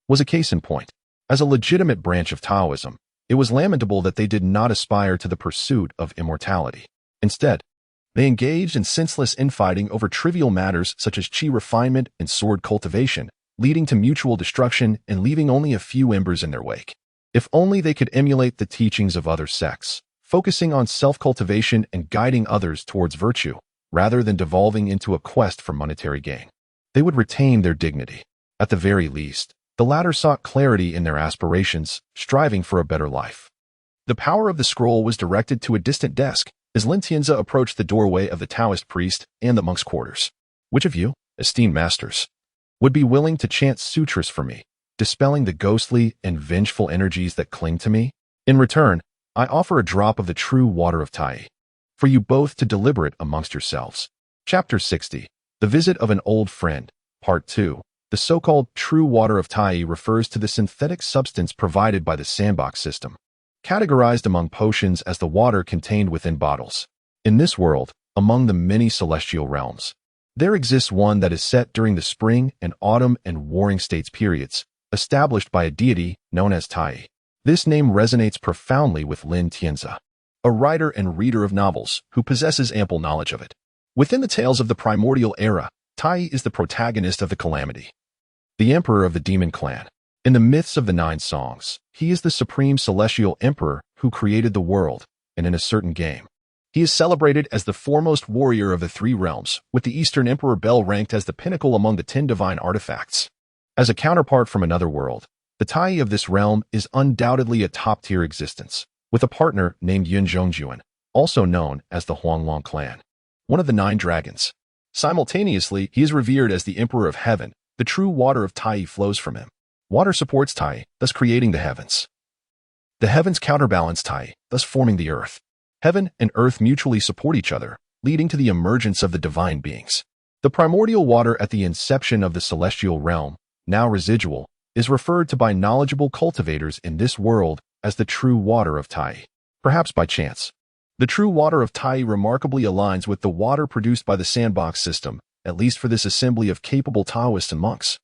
was a case in point. As a legitimate branch of Taoism, it was lamentable that they did not aspire to the pursuit of immortality. Instead, they engaged in senseless infighting over trivial matters such as qi refinement and sword cultivation, leading to mutual destruction and leaving only a few embers in their wake. If only they could emulate the teachings of other sects, focusing on self-cultivation and guiding others towards virtue, rather than devolving into a quest for monetary gain, they would retain their dignity. At the very least, the latter sought clarity in their aspirations, striving for a better life. The power of the scroll was directed to a distant desk, as Lin Tianzi approached the doorway of the Taoist priest and the monk's quarters. Which of you, esteemed masters, would be willing to chant sutras for me, dispelling the ghostly and vengeful energies that cling to me? In return, I offer a drop of the true water of Tai, for you both to deliberate amongst yourselves. Chapter 60. The Visit of an Old Friend, Part 2. The so-called true water of Tai refers to the synthetic substance provided by the sandbox system, categorized among potions as the water contained within bottles. In this world, among the many celestial realms, there exists one that is set during the spring and autumn and warring states periods, established by a deity known as Tai. This name resonates profoundly with Lin Tianzi, a writer and reader of novels who possesses ample knowledge of it. Within the tales of the primordial era, Tai is the protagonist of the calamity, the emperor of the demon clan. In the myths of the 9 songs, he is the supreme celestial emperor who created the world, and in a certain game, he is celebrated as the foremost warrior of the 3 realms, with the Eastern Emperor Bel ranked as the pinnacle among the 10 divine artifacts. As a counterpart from another world, the Tai of this realm is undoubtedly a top-tier existence, with a partner named Yun Zhongjuan, also known as the Huanglong clan, one of the 9 dragons. Simultaneously, he is revered as the Emperor of Heaven. The true water of Tai flows from him. Water supports Tai, thus creating the heavens. The heavens counterbalance Tai, thus forming the earth. Heaven and earth mutually support each other, leading to the emergence of the divine beings. The primordial water at the inception of the celestial realm, now residual, is referred to by knowledgeable cultivators in this world as the true water of Tai. Perhaps by chance, the true water of Tai remarkably aligns with the water produced by the sandbox system, at least for this assembly of capable Taoists and monks.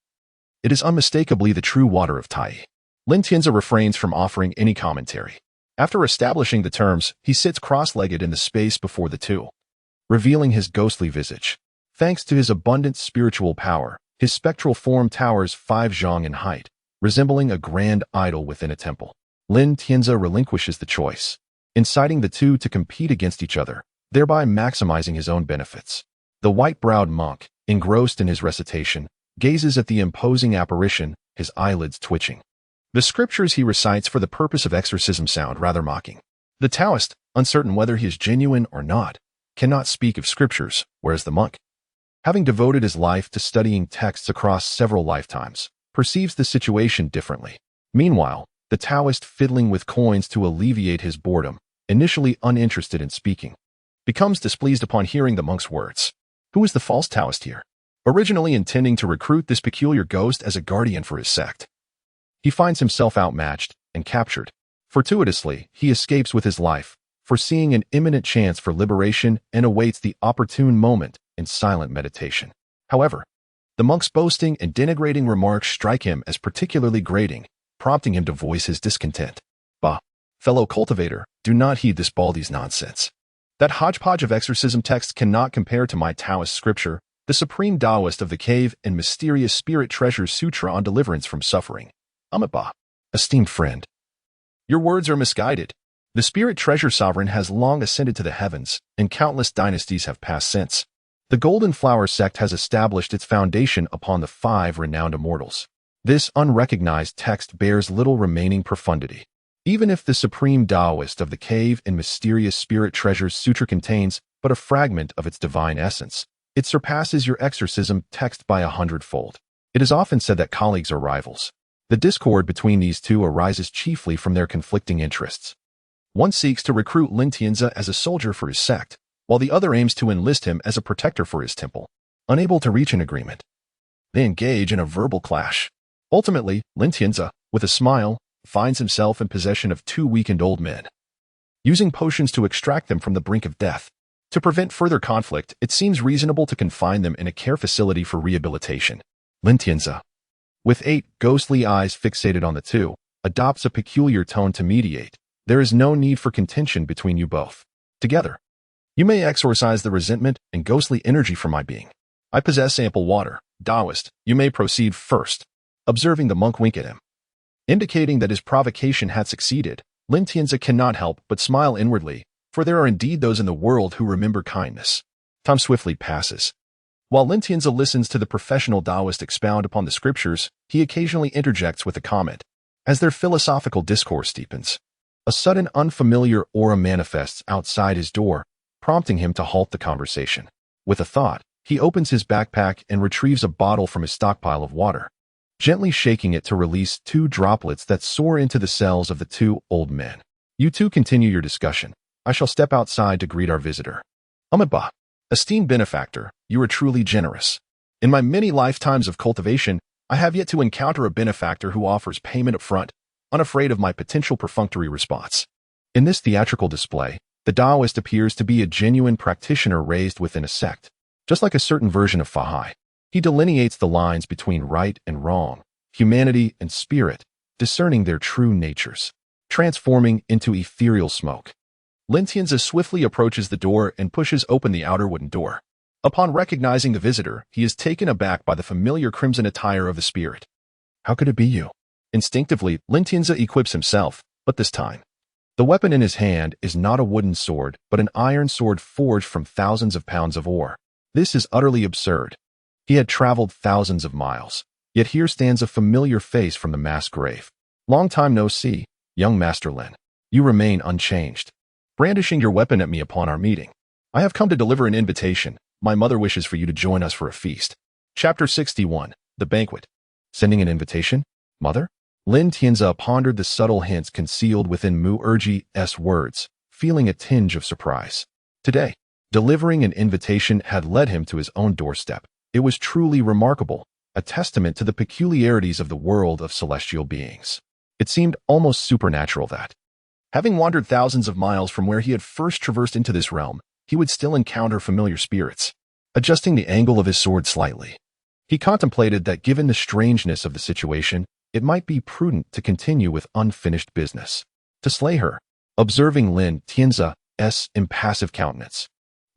It is unmistakably the true water of Tai. Lin Tianzi refrains from offering any commentary. After establishing the terms, he sits cross-legged in the space before the two, revealing his ghostly visage. Thanks to his abundant spiritual power, his spectral form towers 5 zhang in height, resembling a grand idol within a temple. Lin Tianzi relinquishes the choice, inciting the two to compete against each other, thereby maximizing his own benefits. The white-browed monk, engrossed in his recitation, gazes at the imposing apparition, his eyelids twitching. The scriptures he recites for the purpose of exorcism sound rather mocking. The Taoist, uncertain whether he is genuine or not, cannot speak of scriptures, whereas the monk, having devoted his life to studying texts across several lifetimes, perceives the situation differently. Meanwhile, the Taoist, fiddling with coins to alleviate his boredom, initially uninterested in speaking, becomes displeased upon hearing the monk's words. Who is the false Taoist here? Originally intending to recruit this peculiar ghost as a guardian for his sect, he finds himself outmatched and captured. Fortuitously, he escapes with his life, foreseeing an imminent chance for liberation and awaits the opportune moment in silent meditation. However, the monk's boasting and denigrating remarks strike him as particularly grating, prompting him to voice his discontent. Bah, fellow cultivator, do not heed this baldy's nonsense. That hodgepodge of exorcism texts cannot compare to my Taoist scripture, the supreme Taoist of the cave and mysterious spirit treasure sutra on deliverance from suffering. Amitabha, esteemed friend, your words are misguided. The spirit treasure sovereign has long ascended to the heavens, and countless dynasties have passed since. The Golden Flower sect has established its foundation upon the 5 renowned immortals. This unrecognized text bears little remaining profundity. Even if the supreme Taoist of the cave and mysterious spirit treasures sutra contains but a fragment of its divine essence, it surpasses your exorcism text by 100-fold. It is often said that colleagues are rivals. The discord between these two arises chiefly from their conflicting interests. One seeks to recruit Lin Tianzi as a soldier for his sect, while the other aims to enlist him as a protector for his temple. Unable to reach an agreement, they engage in a verbal clash. Ultimately, Lin Tianzi, with a smile, finds himself in possession of 2 weakened old men, using potions to extract them from the brink of death. To prevent further conflict, it seems reasonable to confine them in a care facility for rehabilitation. Lin Tianzi, with 8 ghostly eyes fixated on the two, adopts a peculiar tone to mediate. There is no need for contention between you both. Together, you may exorcise the resentment and ghostly energy from my being. I possess ample water. Taoist, you may proceed first. Observing the monk wink at him, indicating that his provocation had succeeded, Lin Tianzi cannot help but smile inwardly, for there are indeed those in the world who remember kindness. Time swiftly passes. While Lin Tianzi listens to the professional Taoist expound upon the scriptures, he occasionally interjects with a comment. As their philosophical discourse deepens, a sudden unfamiliar aura manifests outside his door, prompting him to halt the conversation. With a thought, he opens his backpack and retrieves a bottle from his stockpile of water, gently shaking it to release 2 droplets that soar into the cells of the 2 old men. You two continue your discussion. I shall step outside to greet our visitor. Bah. Esteemed benefactor, you are truly generous. In my many lifetimes of cultivation, I have yet to encounter a benefactor who offers payment up front, unafraid of my potential perfunctory response. In this theatrical display, the Taoist appears to be a genuine practitioner raised within a sect. Just like a certain version of Fahai, he delineates the lines between right and wrong, humanity and spirit, discerning their true natures, transforming into ethereal smoke. Xianxia swiftly approaches the door and pushes open the outer wooden door. Upon recognizing the visitor, he is taken aback by the familiar crimson attire of the spirit. How could it be you? Instinctively, Xianxia equips himself, but this time, the weapon in his hand is not a wooden sword, but an iron sword forged from thousands of pounds of ore. This is utterly absurd. He had traveled thousands of miles, yet here stands a familiar face from the mass grave. Long time no see, young Master Lin. You remain unchanged. Brandishing your weapon at me upon our meeting. I have come to deliver an invitation. My mother wishes for you to join us for a feast. Chapter 61, The Banquet. Sending an invitation? Mother? Xianxia pondered the subtle hints concealed within Mu Erji's words, feeling a tinge of surprise. Today, delivering an invitation had led him to his own doorstep. It was truly remarkable, a testament to the peculiarities of the world of celestial beings. It seemed almost supernatural that, having wandered thousands of miles from where he had first traversed into this realm, he would still encounter familiar spirits. Adjusting the angle of his sword slightly, he contemplated that given the strangeness of the situation, it might be prudent to continue with unfinished business. To slay her, observing Xianxia's impassive countenance,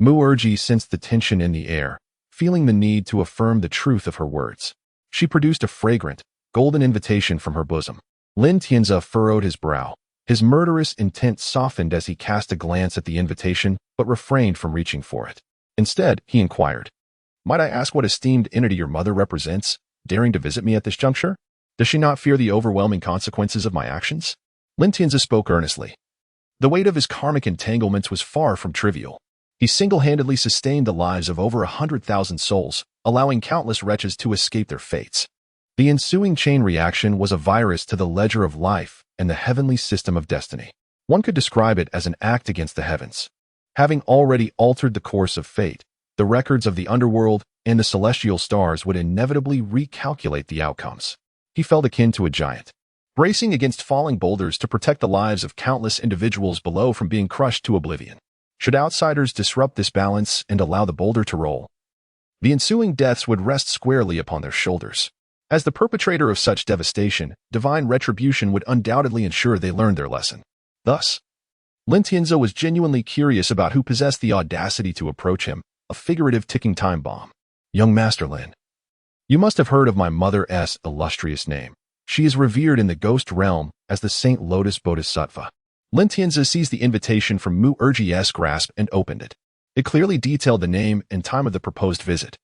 Mu Erji sensed the tension in the air, feeling the need to affirm the truth of her words. She produced a fragrant, golden invitation from her bosom. Xianxia furrowed his brow. His murderous intent softened as he cast a glance at the invitation, but refrained from reaching for it. Instead, he inquired, "Might I ask what esteemed entity your mother represents, daring to visit me at this juncture? Does she not fear the overwhelming consequences of my actions?" Xianxia spoke earnestly. The weight of his karmic entanglements was far from trivial. He single-handedly sustained the lives of over 100,000 souls, allowing countless wretches to escape their fates. The ensuing chain reaction was a virus to the ledger of life and the heavenly system of destiny. One could describe it as an act against the heavens. Having already altered the course of fate, the records of the underworld and the celestial stars would inevitably recalculate the outcomes. He felt akin to a giant, bracing against falling boulders to protect the lives of countless individuals below from being crushed to oblivion. Should outsiders disrupt this balance and allow the boulder to roll, the ensuing deaths would rest squarely upon their shoulders. As the perpetrator of such devastation, divine retribution would undoubtedly ensure they learned their lesson. Thus, Xianxia was genuinely curious about who possessed the audacity to approach him, a figurative ticking time bomb. Young Master Lin, you must have heard of my mother's illustrious name. She is revered in the ghost realm as the Saint Lotus Bodhisattva. Xianxia seized the invitation from Mu Erji's grasp and opened it. It clearly detailed the name and time of the proposed visit.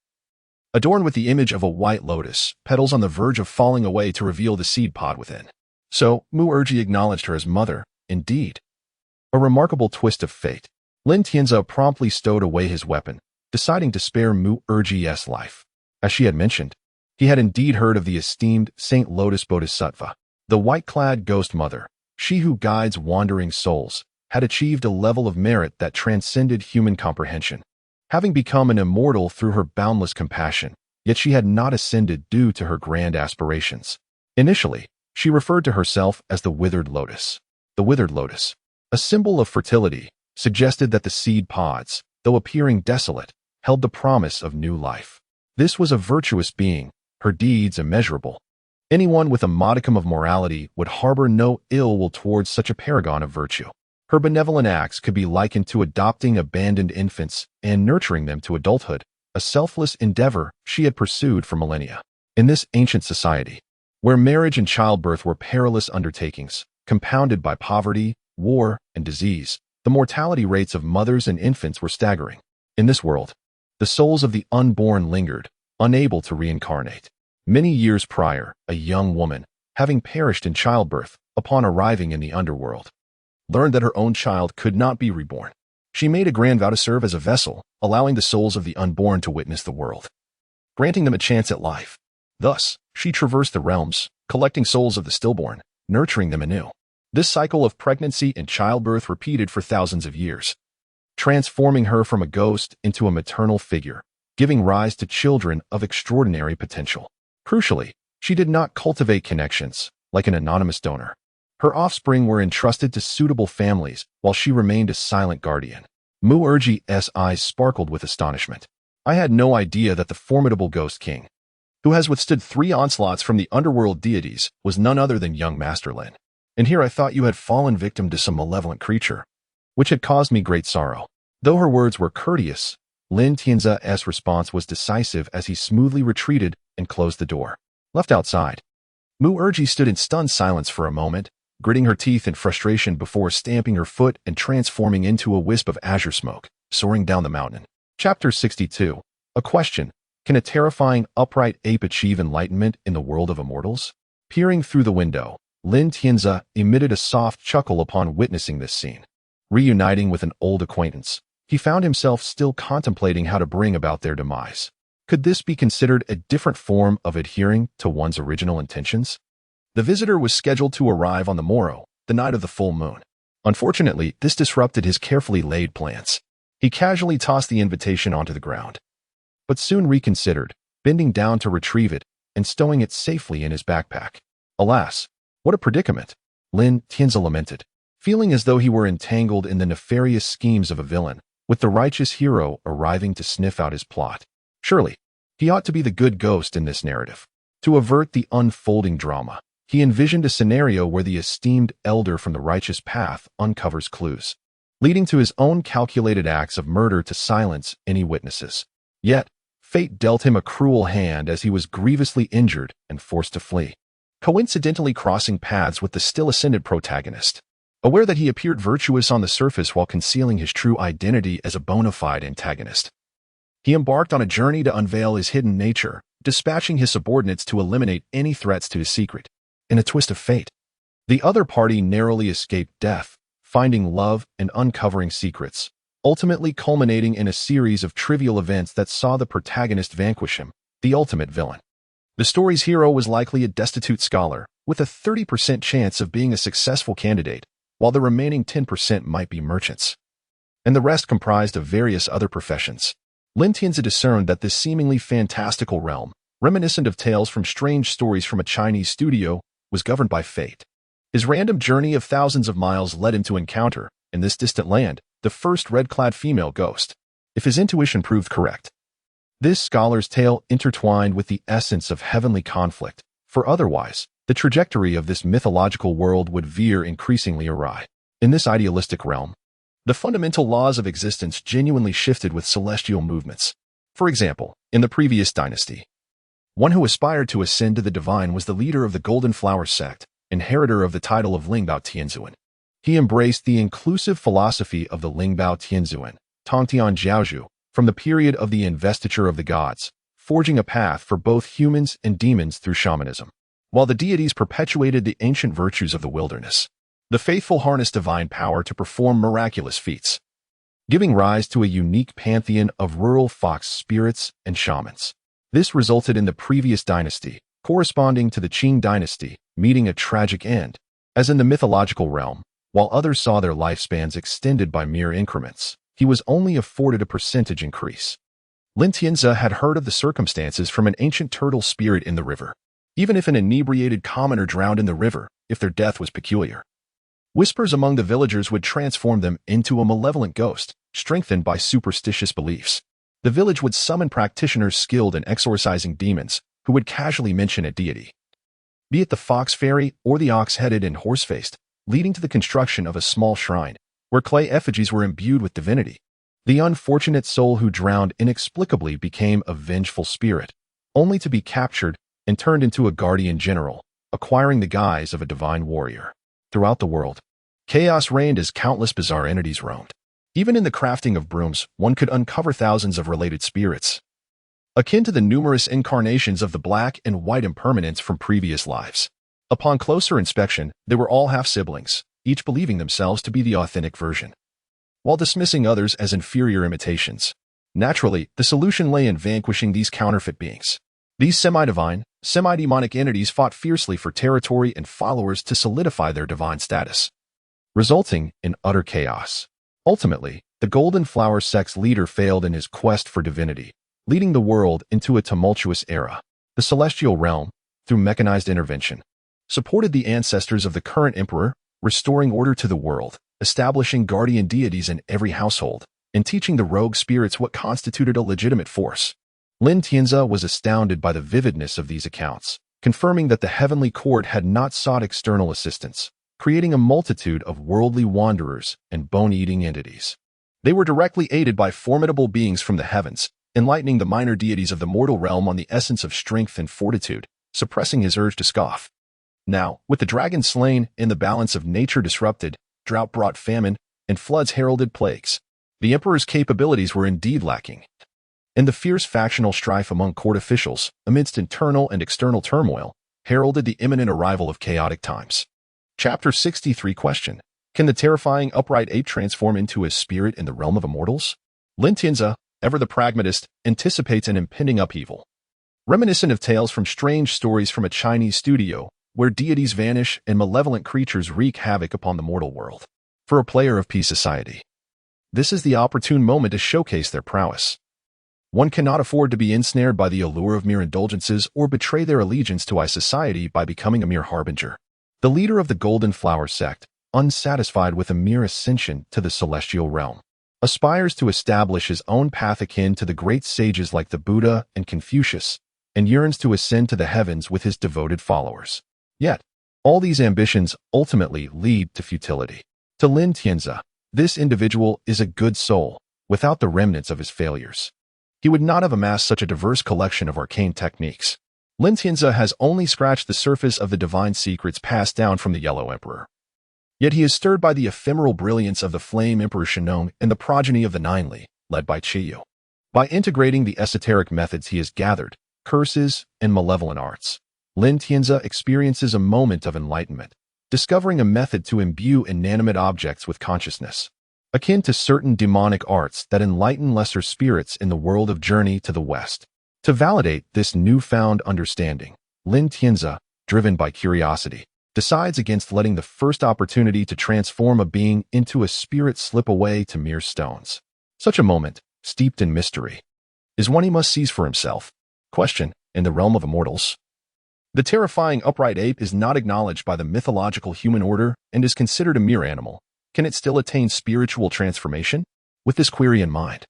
Adorned with the image of a white lotus, petals on the verge of falling away to reveal the seed pod within. So, Mu Erji acknowledged her as mother, indeed. A remarkable twist of fate. Xianxia promptly stowed away his weapon, deciding to spare Mu Erji's life. As she had mentioned, he had indeed heard of the esteemed Saint Lotus Bodhisattva, the white-clad ghost mother. She who guides wandering souls, had achieved a level of merit that transcended human comprehension. Having become an immortal through her boundless compassion, yet she had not ascended due to her grand aspirations. Initially, she referred to herself as the withered lotus. The withered lotus, a symbol of fertility, suggested that the seed pods, though appearing desolate, held the promise of new life. This was a virtuous being, her deeds immeasurable. Anyone with a modicum of morality would harbor no ill will towards such a paragon of virtue. Her benevolent acts could be likened to adopting abandoned infants and nurturing them to adulthood, a selfless endeavor she had pursued for millennia. In this ancient society, where marriage and childbirth were perilous undertakings, compounded by poverty, war, and disease, the mortality rates of mothers and infants were staggering. In this world, the souls of the unborn lingered, unable to reincarnate. Many years prior, a young woman, having perished in childbirth, upon arriving in the underworld, learned that her own child could not be reborn. She made a grand vow to serve as a vessel, allowing the souls of the unborn to witness the world, granting them a chance at life. Thus, she traversed the realms, collecting souls of the stillborn, nurturing them anew. This cycle of pregnancy and childbirth repeated for thousands of years, transforming her from a ghost into a maternal figure, giving rise to children of extraordinary potential. Crucially, she did not cultivate connections, like an anonymous donor. Her offspring were entrusted to suitable families, while she remained a silent guardian. Mu-Erji's eyes sparkled with astonishment. I had no idea that the formidable Ghost King, who has withstood 3 onslaughts from the underworld deities, was none other than young Master Lin. And here I thought you had fallen victim to some malevolent creature, which had caused me great sorrow. Though her words were courteous, Lin Tianzi's response was decisive as he smoothly retreated and closed the door. Left outside, Mu-Erji stood in stunned silence for a moment, gritting her teeth in frustration before stamping her foot and transforming into a wisp of azure smoke, soaring down the mountain. Chapter 62. A question. Can a terrifying, upright ape achieve enlightenment in the world of immortals? Peering through the window, Lin Tianzi emitted a soft chuckle upon witnessing this scene. Reuniting with an old acquaintance, he found himself still contemplating how to bring about their demise. Could this be considered a different form of adhering to one's original intentions? The visitor was scheduled to arrive on the morrow, the night of the full moon. Unfortunately, this disrupted his carefully laid plans. He casually tossed the invitation onto the ground, but soon reconsidered, bending down to retrieve it and stowing it safely in his backpack. Alas, what a predicament! Lin Tianzi lamented, feeling as though he were entangled in the nefarious schemes of a villain, with the righteous hero arriving to sniff out his plot. Surely, he ought to be the good ghost in this narrative. To avert the unfolding drama, he envisioned a scenario where the esteemed elder from the righteous path uncovers clues, leading to his own calculated acts of murder to silence any witnesses. Yet, fate dealt him a cruel hand as he was grievously injured and forced to flee, coincidentally crossing paths with the still ascended protagonist. Aware that he appeared virtuous on the surface while concealing his true identity as a bona fide antagonist, he embarked on a journey to unveil his hidden nature, dispatching his subordinates to eliminate any threats to his secret. In a twist of fate, the other party narrowly escaped death, finding love and uncovering secrets, ultimately culminating in a series of trivial events that saw the protagonist vanquish him, the ultimate villain. The story's hero was likely a destitute scholar, with a 30% chance of being a successful candidate, while the remaining 10% might be merchants, and the rest comprised of various other professions. Lin Tianzi discerned that this seemingly fantastical realm, reminiscent of tales from strange stories from a Chinese studio, was governed by fate. His random journey of thousands of miles led him to encounter, in this distant land, the first red-clad female ghost. If his intuition proved correct, this scholar's tale intertwined with the essence of heavenly conflict, for otherwise, the trajectory of this mythological world would veer increasingly awry. In this idealistic realm, the fundamental laws of existence genuinely shifted with celestial movements. For example, in the previous dynasty, one who aspired to ascend to the divine was the leader of the Golden Flower sect, inheritor of the title of Lingbao Tianzuan. He embraced the inclusive philosophy of the Lingbao Tianzuan, Tongtian Jiaozhu, from the period of the investiture of the gods, forging a path for both humans and demons through shamanism. While the deities perpetuated the ancient virtues of the wilderness, the faithful harnessed divine power to perform miraculous feats, giving rise to a unique pantheon of rural fox spirits and shamans. This resulted in the previous dynasty, corresponding to the Qing dynasty, meeting a tragic end, as in the mythological realm. While others saw their lifespans extended by mere increments, he was only afforded a percentage increase. Lin Tianzi had heard of the circumstances from an ancient turtle spirit in the river. Even if an inebriated commoner drowned in the river, if their death was peculiar, whispers among the villagers would transform them into a malevolent ghost, strengthened by superstitious beliefs. The village would summon practitioners skilled in exorcising demons, who would casually mention a deity, be it the fox fairy or the ox-headed and horse-faced, leading to the construction of a small shrine, where clay effigies were imbued with divinity. The unfortunate soul who drowned inexplicably became a vengeful spirit, only to be captured and turned into a guardian general, acquiring the guise of a divine warrior. Throughout the world, chaos reigned as countless bizarre entities roamed. Even in the crafting of brooms, one could uncover thousands of related spirits, akin to the numerous incarnations of the black and white impermanents from previous lives. Upon closer inspection, they were all half-siblings, each believing themselves to be the authentic version. while dismissing others as inferior imitations. Naturally, the solution lay in vanquishing these counterfeit beings. These semi-divine, semi-demonic entities fought fiercely for territory and followers to solidify their divine status, resulting in utter chaos. Ultimately, the Golden Flower sect's leader failed in his quest for divinity, leading the world into a tumultuous era. The celestial realm, through mechanized intervention, supported the ancestors of the current emperor, restoring order to the world, establishing guardian deities in every household, and teaching the rogue spirits what constituted a legitimate force. Lin Tianzi was astounded by the vividness of these accounts, confirming that the heavenly court had not sought external assistance, creating a multitude of worldly wanderers and bone-eating entities. They were directly aided by formidable beings from the heavens, enlightening the minor deities of the mortal realm on the essence of strength and fortitude, suppressing his urge to scoff. Now, with the dragon slain and the balance of nature disrupted, drought brought famine, and floods heralded plagues, the emperor's capabilities were indeed lacking. And the fierce factional strife among court officials, amidst internal and external turmoil, heralded the imminent arrival of chaotic times. Chapter 63 Question: Can the terrifying upright ape transform into a spirit in the realm of immortals? Lin Tianzi, ever the pragmatist, anticipates an impending upheaval. Reminiscent of tales from strange stories from a Chinese studio, where deities vanish and malevolent creatures wreak havoc upon the mortal world. For a player of Peace Society, this is the opportune moment to showcase their prowess. One cannot afford to be ensnared by the allure of mere indulgences or betray their allegiance to society by becoming a mere harbinger. The leader of the Golden Flower sect, unsatisfied with a mere ascension to the celestial realm, aspires to establish his own path akin to the great sages like the Buddha and Confucius, and yearns to ascend to the heavens with his devoted followers. Yet, all these ambitions ultimately lead to futility. To Lin Tianzi, this individual is a good soul, without the remnants of his failures. He would not have amassed such a diverse collection of arcane techniques. Lin Tianzi has only scratched the surface of the divine secrets passed down from the Yellow Emperor. Yet he is stirred by the ephemeral brilliance of the Flame Emperor Shenong and the progeny of the Ninely, led by Chiyu. By integrating the esoteric methods he has gathered, curses, and malevolent arts, Lin Tianzi experiences a moment of enlightenment, discovering a method to imbue inanimate objects with consciousness, akin to certain demonic arts that enlighten lesser spirits in the world of Journey to the West. To validate this newfound understanding, Lin Tianzi, driven by curiosity, decides against letting the first opportunity to transform a being into a spirit slip away to mere stones. Such a moment, steeped in mystery, is one he must seize for himself. Question: In the realm of immortals, the terrifying upright ape is not acknowledged by the mythological human order and is considered a mere animal. Can it still attain spiritual transformation? With this query in mind,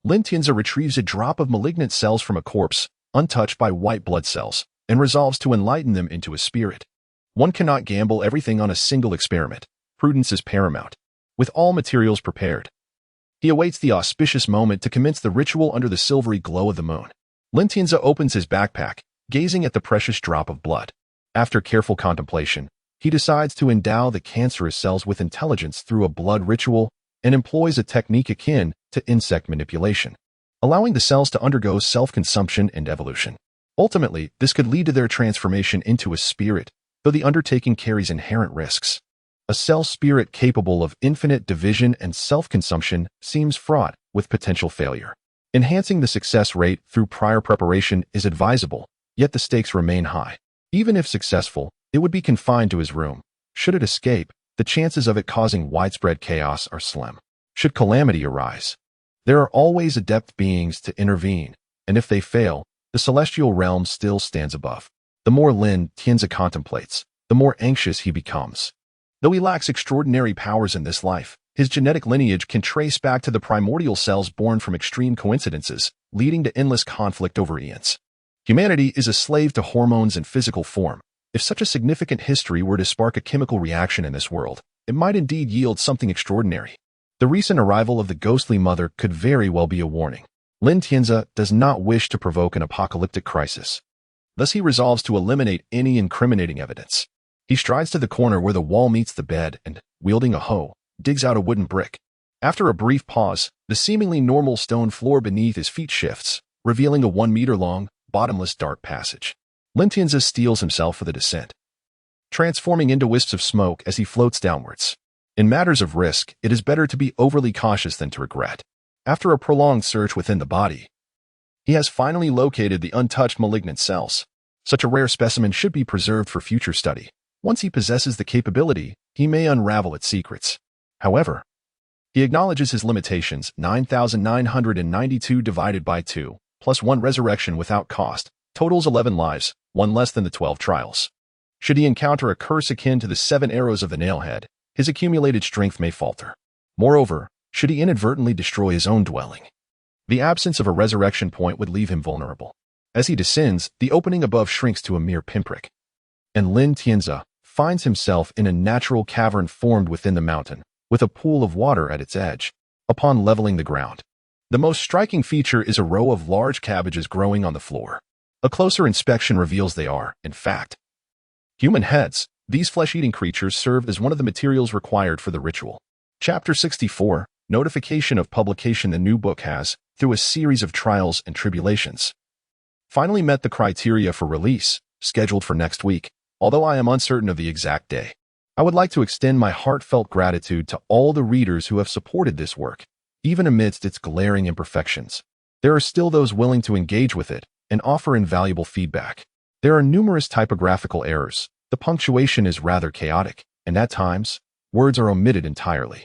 Lin Tianzi retrieves a drop of malignant cells from a corpse, untouched by white blood cells, and resolves to enlighten them into a spirit. One cannot gamble everything on a single experiment. Prudence is paramount. With all materials prepared, he awaits the auspicious moment to commence the ritual under the silvery glow of the moon. Lin Tianzi opens his backpack, gazing at the precious drop of blood. After careful contemplation, he decides to endow the cancerous cells with intelligence through a blood ritual and employs a technique akin to insect manipulation, allowing the cells to undergo self-consumption and evolution. Ultimately, this could lead to their transformation into a spirit, though the undertaking carries inherent risks. A cell spirit capable of infinite division and self-consumption seems fraught with potential failure. Enhancing the success rate through prior preparation is advisable, yet the stakes remain high. Even if successful, it would be confined to his room. Should it escape, the chances of it causing widespread chaos are slim. Should calamity arise, there are always adept beings to intervene, and if they fail, the celestial realm still stands above. The more Lin Tianzi contemplates, the more anxious he becomes. Though he lacks extraordinary powers in this life, his genetic lineage can trace back to the primordial cells born from extreme coincidences, leading to endless conflict over eons. Humanity is a slave to hormones and physical form. If such a significant history were to spark a chemical reaction in this world, it might indeed yield something extraordinary. The recent arrival of the ghostly mother could very well be a warning. Lin Tianzi does not wish to provoke an apocalyptic crisis. Thus he resolves to eliminate any incriminating evidence. He strides to the corner where the wall meets the bed and, wielding a hoe, digs out a wooden brick. After a brief pause, the seemingly normal stone floor beneath his feet shifts, revealing a 1-meter-long, bottomless dark passage. Lin Tianzi steels himself for the descent, transforming into wisps of smoke as he floats downwards. In matters of risk, it is better to be overly cautious than to regret. After a prolonged search within the body, he has finally located the untouched malignant cells. Such a rare specimen should be preserved for future study. Once he possesses the capability, he may unravel its secrets. However, he acknowledges his limitations. 9,992 divided by 2, plus 1 resurrection without cost, totals 11 lives, 1 less than the 12 trials. Should he encounter a curse akin to the 7 arrows of the nailhead, his accumulated strength may falter. Moreover, should he inadvertently destroy his own dwelling, the absence of a resurrection point would leave him vulnerable. As he descends, the opening above shrinks to a mere pinprick, and Lin Tianzi finds himself in a natural cavern formed within the mountain, with a pool of water at its edge. Upon leveling the ground, the most striking feature is a row of large cabbages growing on the floor. A closer inspection reveals they are, in fact, human heads. These flesh-eating creatures serve as one of the materials required for the ritual. Chapter 64, Notification of Publication. The new book has, through a series of trials and tribulations, finally met the criteria for release, scheduled for next week, although I am uncertain of the exact day. I would like to extend my heartfelt gratitude to all the readers who have supported this work. Even amidst its glaring imperfections, there are still those willing to engage with it and offer invaluable feedback. There are numerous typographical errors. The punctuation is rather chaotic, and at times, words are omitted entirely.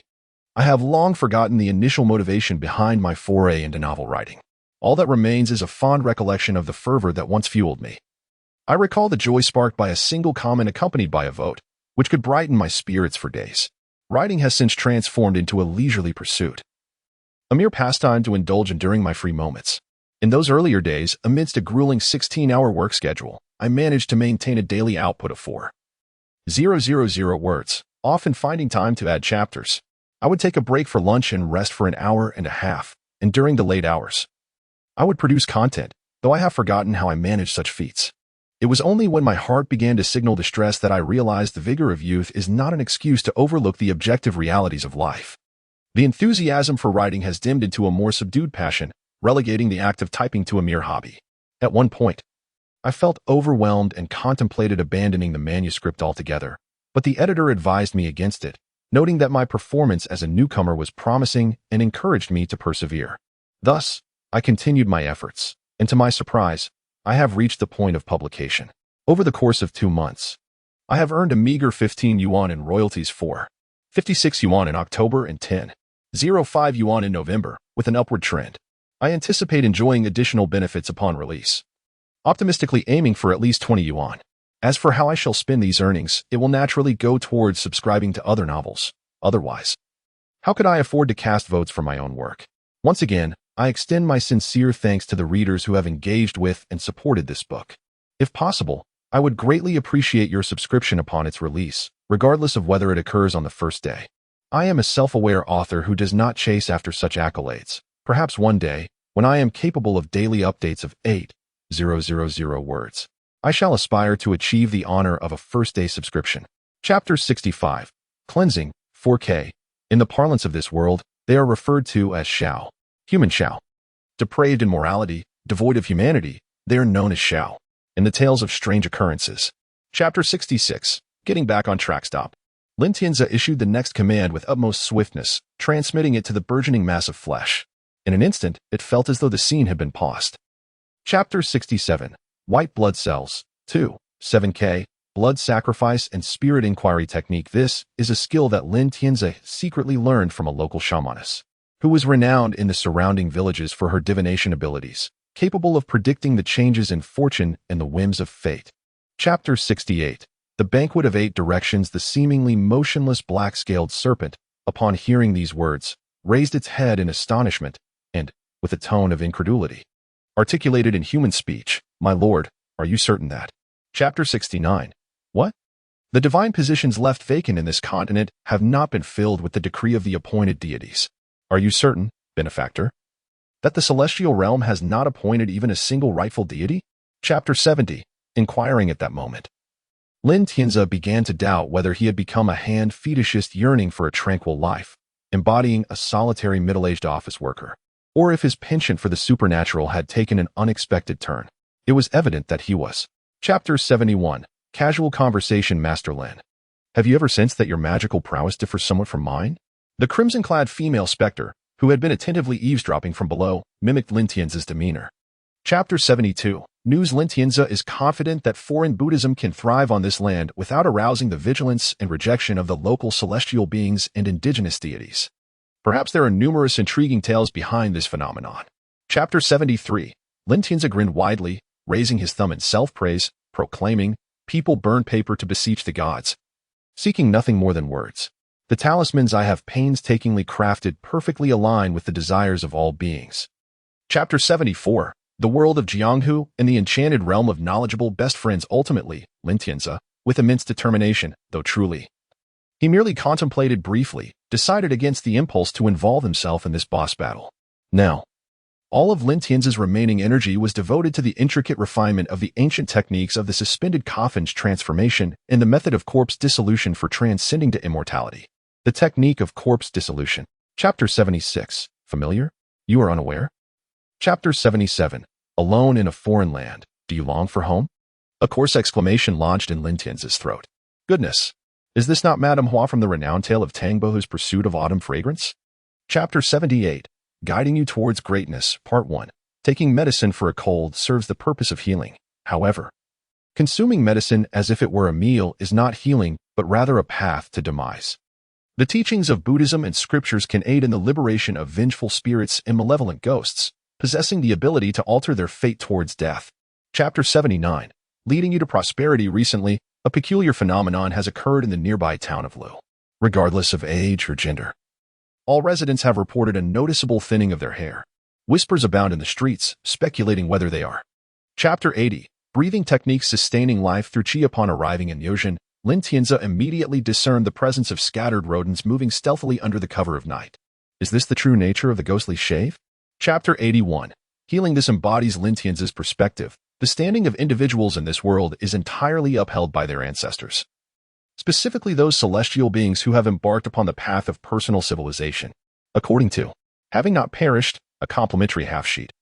I have long forgotten the initial motivation behind my foray into novel writing. All that remains is a fond recollection of the fervor that once fueled me. I recall the joy sparked by a single comment accompanied by a vote, which could brighten my spirits for days. Writing has since transformed into a leisurely pursuit, a mere pastime to indulge in during my free moments. In those earlier days, amidst a grueling 16-hour work schedule, I managed to maintain a daily output of 4,000 words, often finding time to add chapters. I would take a break for lunch and rest for an hour and a half, and during the late hours, I would produce content, though I have forgotten how I managed such feats. It was only when my heart began to signal distress that I realized the vigor of youth is not an excuse to overlook the objective realities of life. The enthusiasm for writing has dimmed into a more subdued passion, relegating the act of typing to a mere hobby. At one point, I felt overwhelmed and contemplated abandoning the manuscript altogether, but the editor advised me against it, noting that my performance as a newcomer was promising and encouraged me to persevere. Thus, I continued my efforts, and to my surprise, I have reached the point of publication. Over the course of 2 months, I have earned a meager 15 yuan in royalties for 56 yuan in October and 10.05 yuan in November, with an upward trend. I anticipate enjoying additional benefits upon release, optimistically aiming for at least 20 yuan. As for how I shall spend these earnings, it will naturally go towards subscribing to other novels. Otherwise, how could I afford to cast votes for my own work? Once again, I extend my sincere thanks to the readers who have engaged with and supported this book. If possible, I would greatly appreciate your subscription upon its release, regardless of whether it occurs on the first day. I am a self-aware author who does not chase after such accolades. Perhaps one day, when I am capable of daily updates of 8,000 words, I shall aspire to achieve the honor of a first-day subscription. Chapter 65, Cleansing, 4K. In the parlance of this world, they are referred to as Shao. Human Shao. Depraved in morality, devoid of humanity, they are known as Shao. In the tales of strange occurrences. Chapter 66, Getting Back on Track. Stop. Lin Tianzi issued the next command with utmost swiftness, transmitting it to the burgeoning mass of flesh. In an instant, it felt as though the scene had been paused. Chapter 67, White Blood Cells, 2, 7K, Blood Sacrifice and Spirit Inquiry Technique. This is a skill that Lin Tianzi secretly learned from a local shamaness, who was renowned in the surrounding villages for her divination abilities, capable of predicting the changes in fortune and the whims of fate. Chapter 68, The Banquet of 8 Directions. The seemingly motionless black-scaled serpent, upon hearing these words, raised its head in astonishment, and, with a tone of incredulity, articulated in human speech, "My lord, are you certain that?" Chapter 69. What? The divine positions left vacant in this continent have not been filled with the decree of the appointed deities. Are you certain, benefactor, that the celestial realm has not appointed even a single rightful deity? Chapter 70. Inquiring at that moment, Lin Tianzi began to doubt whether he had become a hand fetishist yearning for a tranquil life, embodying a solitary middle-aged office worker, or if his penchant for the supernatural had taken an unexpected turn. It was evident that he was. Chapter 71. Casual Conversation. Master Lin Have you ever sensed that your magical prowess differs somewhat from mine? The crimson-clad female specter, who had been attentively eavesdropping from below, mimicked Lin Tianzi's demeanor. Chapter 72. News. Lin Tianzi is confident that foreign Buddhism can thrive on this land without arousing the vigilance and rejection of the local celestial beings and indigenous deities. Perhaps there are numerous intriguing tales behind this phenomenon. Chapter 73. Lin Tianzi grinned widely, raising his thumb in self-praise, proclaiming, "People burn paper to beseech the gods, seeking nothing more than words. The talismans I have painstakingly crafted perfectly align with the desires of all beings." Chapter 74. The world of Jianghu and the enchanted realm of knowledgeable best friends. Ultimately, Lin Tianzi, with immense determination, though truly, he merely contemplated briefly, decided against the impulse to involve himself in this boss battle. Now, all of Lin Tianzi's remaining energy was devoted to the intricate refinement of the ancient techniques of the suspended coffin's transformation and the method of corpse dissolution for transcending to immortality. The technique of corpse dissolution. Chapter 76. Familiar? You are unaware? Chapter 77. Alone in a foreign land. Do you long for home? A coarse exclamation lodged in Lin Tianzi's throat. Goodness! Is this not Madame Hua from the renowned tale of Tangbohu's pursuit of autumn fragrance? Chapter 78. Guiding you towards greatness. Part 1. Taking medicine for a cold serves the purpose of healing. However, consuming medicine as if it were a meal is not healing, but rather a path to demise. The teachings of Buddhism and scriptures can aid in the liberation of vengeful spirits and malevolent ghosts, possessing the ability to alter their fate towards death. Chapter 79. Leading you to prosperity. Recently, a peculiar phenomenon has occurred in the nearby town of Lu. Regardless of age or gender, all residents have reported a noticeable thinning of their hair. Whispers abound in the streets, speculating whether they are. Chapter 80. Breathing techniques sustaining life through qi. Upon arriving in Yuzhen, Lin Tianzi immediately discerned the presence of scattered rodents moving stealthily under the cover of night. Is this the true nature of the ghostly shave? Chapter 81. Healing. This embodies Lin Tianzi's perspective. The standing of individuals in this world is entirely upheld by their ancestors, specifically those celestial beings who have embarked upon the path of personal civilization. According to Having Not Perished, a complimentary half-sheet.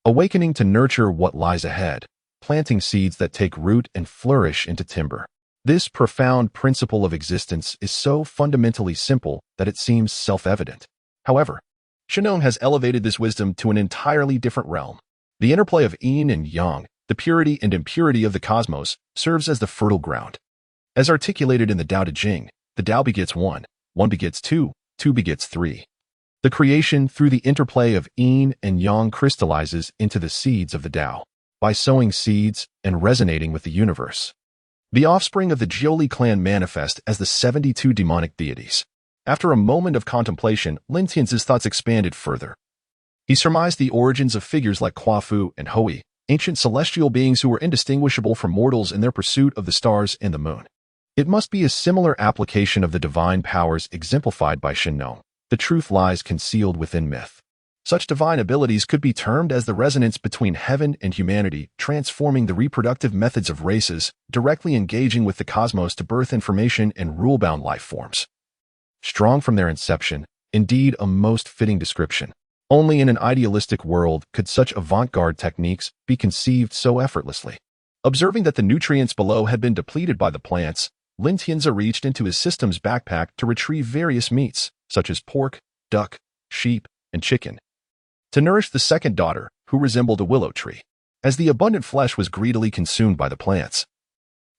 Awakening to nurture what lies ahead, planting seeds that take root and flourish into timber. This profound principle of existence is so fundamentally simple that it seems self-evident. However, Shannon has elevated this wisdom to an entirely different realm. The interplay of yin and yang, the purity and impurity of the cosmos, serves as the fertile ground. As articulated in the Tao Te Ching, the Tao begets one, one begets two, two begets three. The creation through the interplay of yin and yang crystallizes into the seeds of the Tao, by sowing seeds and resonating with the universe. The offspring of the Jioli clan manifest as the 72 demonic deities. After a moment of contemplation, Lin Tianzi's thoughts expanded further. He surmised the origins of figures like Kwafu and Hui, ancient celestial beings who were indistinguishable from mortals in their pursuit of the stars and the moon. It must be a similar application of the divine powers exemplified by Shinnon. The truth lies concealed within myth. Such divine abilities could be termed as the resonance between heaven and humanity, transforming the reproductive methods of races, directly engaging with the cosmos to birth information and rule-bound life forms. Strong from their inception, indeed a most fitting description. Only in an idealistic world could such avant-garde techniques be conceived so effortlessly. Observing that the nutrients below had been depleted by the plants, Lin Tianzi reached into his system's backpack to retrieve various meats, such as pork, duck, sheep, and chicken, to nourish the second daughter, who resembled a willow tree, as the abundant flesh was greedily consumed by the plants.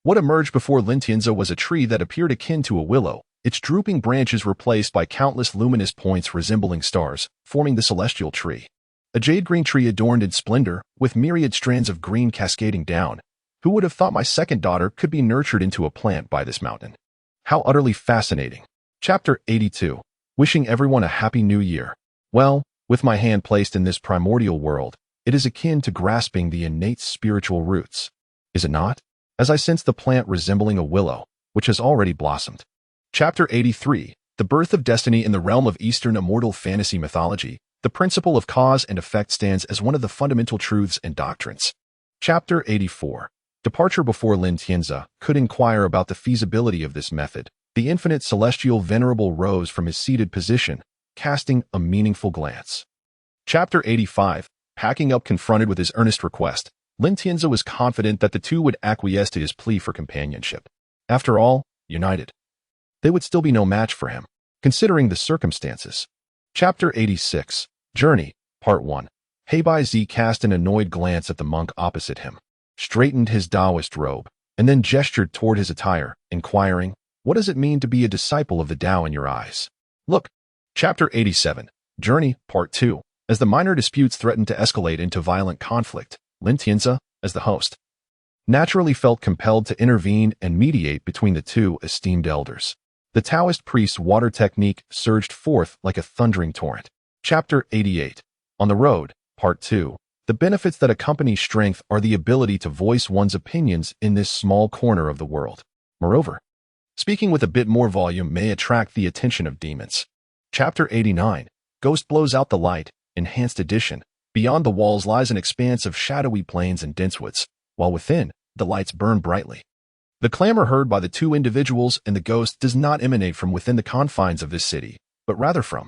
What emerged before Lin Tianzi was a tree that appeared akin to a willow, its drooping branches replaced by countless luminous points resembling stars, forming the celestial tree. A jade-green tree adorned in splendor, with myriad strands of green cascading down. Who would have thought my second daughter could be nurtured into a plant by this mountain? How utterly fascinating. Chapter 82. Wishing everyone a happy new year. Well, with my hand placed in this primordial world, it is akin to grasping the innate spiritual roots. Is it not? As I sense the plant resembling a willow, which has already blossomed. Chapter 83. The birth of destiny. In the realm of Eastern immortal fantasy mythology, the principle of cause and effect stands as one of the fundamental truths and doctrines. Chapter 84. Departure. Before Lin Tianzi could inquire about the feasibility of this method, the infinite celestial venerable rose from his seated position, casting a meaningful glance. Chapter 85. Packing up. Confronted with his earnest request, Lin Tianzi was confident that the two would acquiesce to his plea for companionship. After all, united, they would still be no match for him, considering the circumstances. Chapter 86, Journey, Part 1. Heibai Z cast an annoyed glance at the monk opposite him, straightened his Taoist robe, and then gestured toward his attire, inquiring, "What does it mean to be a disciple of the Tao in your eyes?" Look. Chapter 87, Journey, Part 2. As the minor disputes threatened to escalate into violent conflict, xianxia, as the host, naturally felt compelled to intervene and mediate between the two esteemed elders. The Taoist priest's water technique surged forth like a thundering torrent. Chapter 88, On the Road, Part 2. The benefits that accompany strength are the ability to voice one's opinions in this small corner of the world. Moreover, speaking with a bit more volume may attract the attention of demons. Chapter 89, Ghost blows out the light, Enhanced Edition. Beyond the walls lies an expanse of shadowy plains and dense woods, while within, the lights burn brightly. The clamor heard by the two individuals and the ghost does not emanate from within the confines of this city, but rather from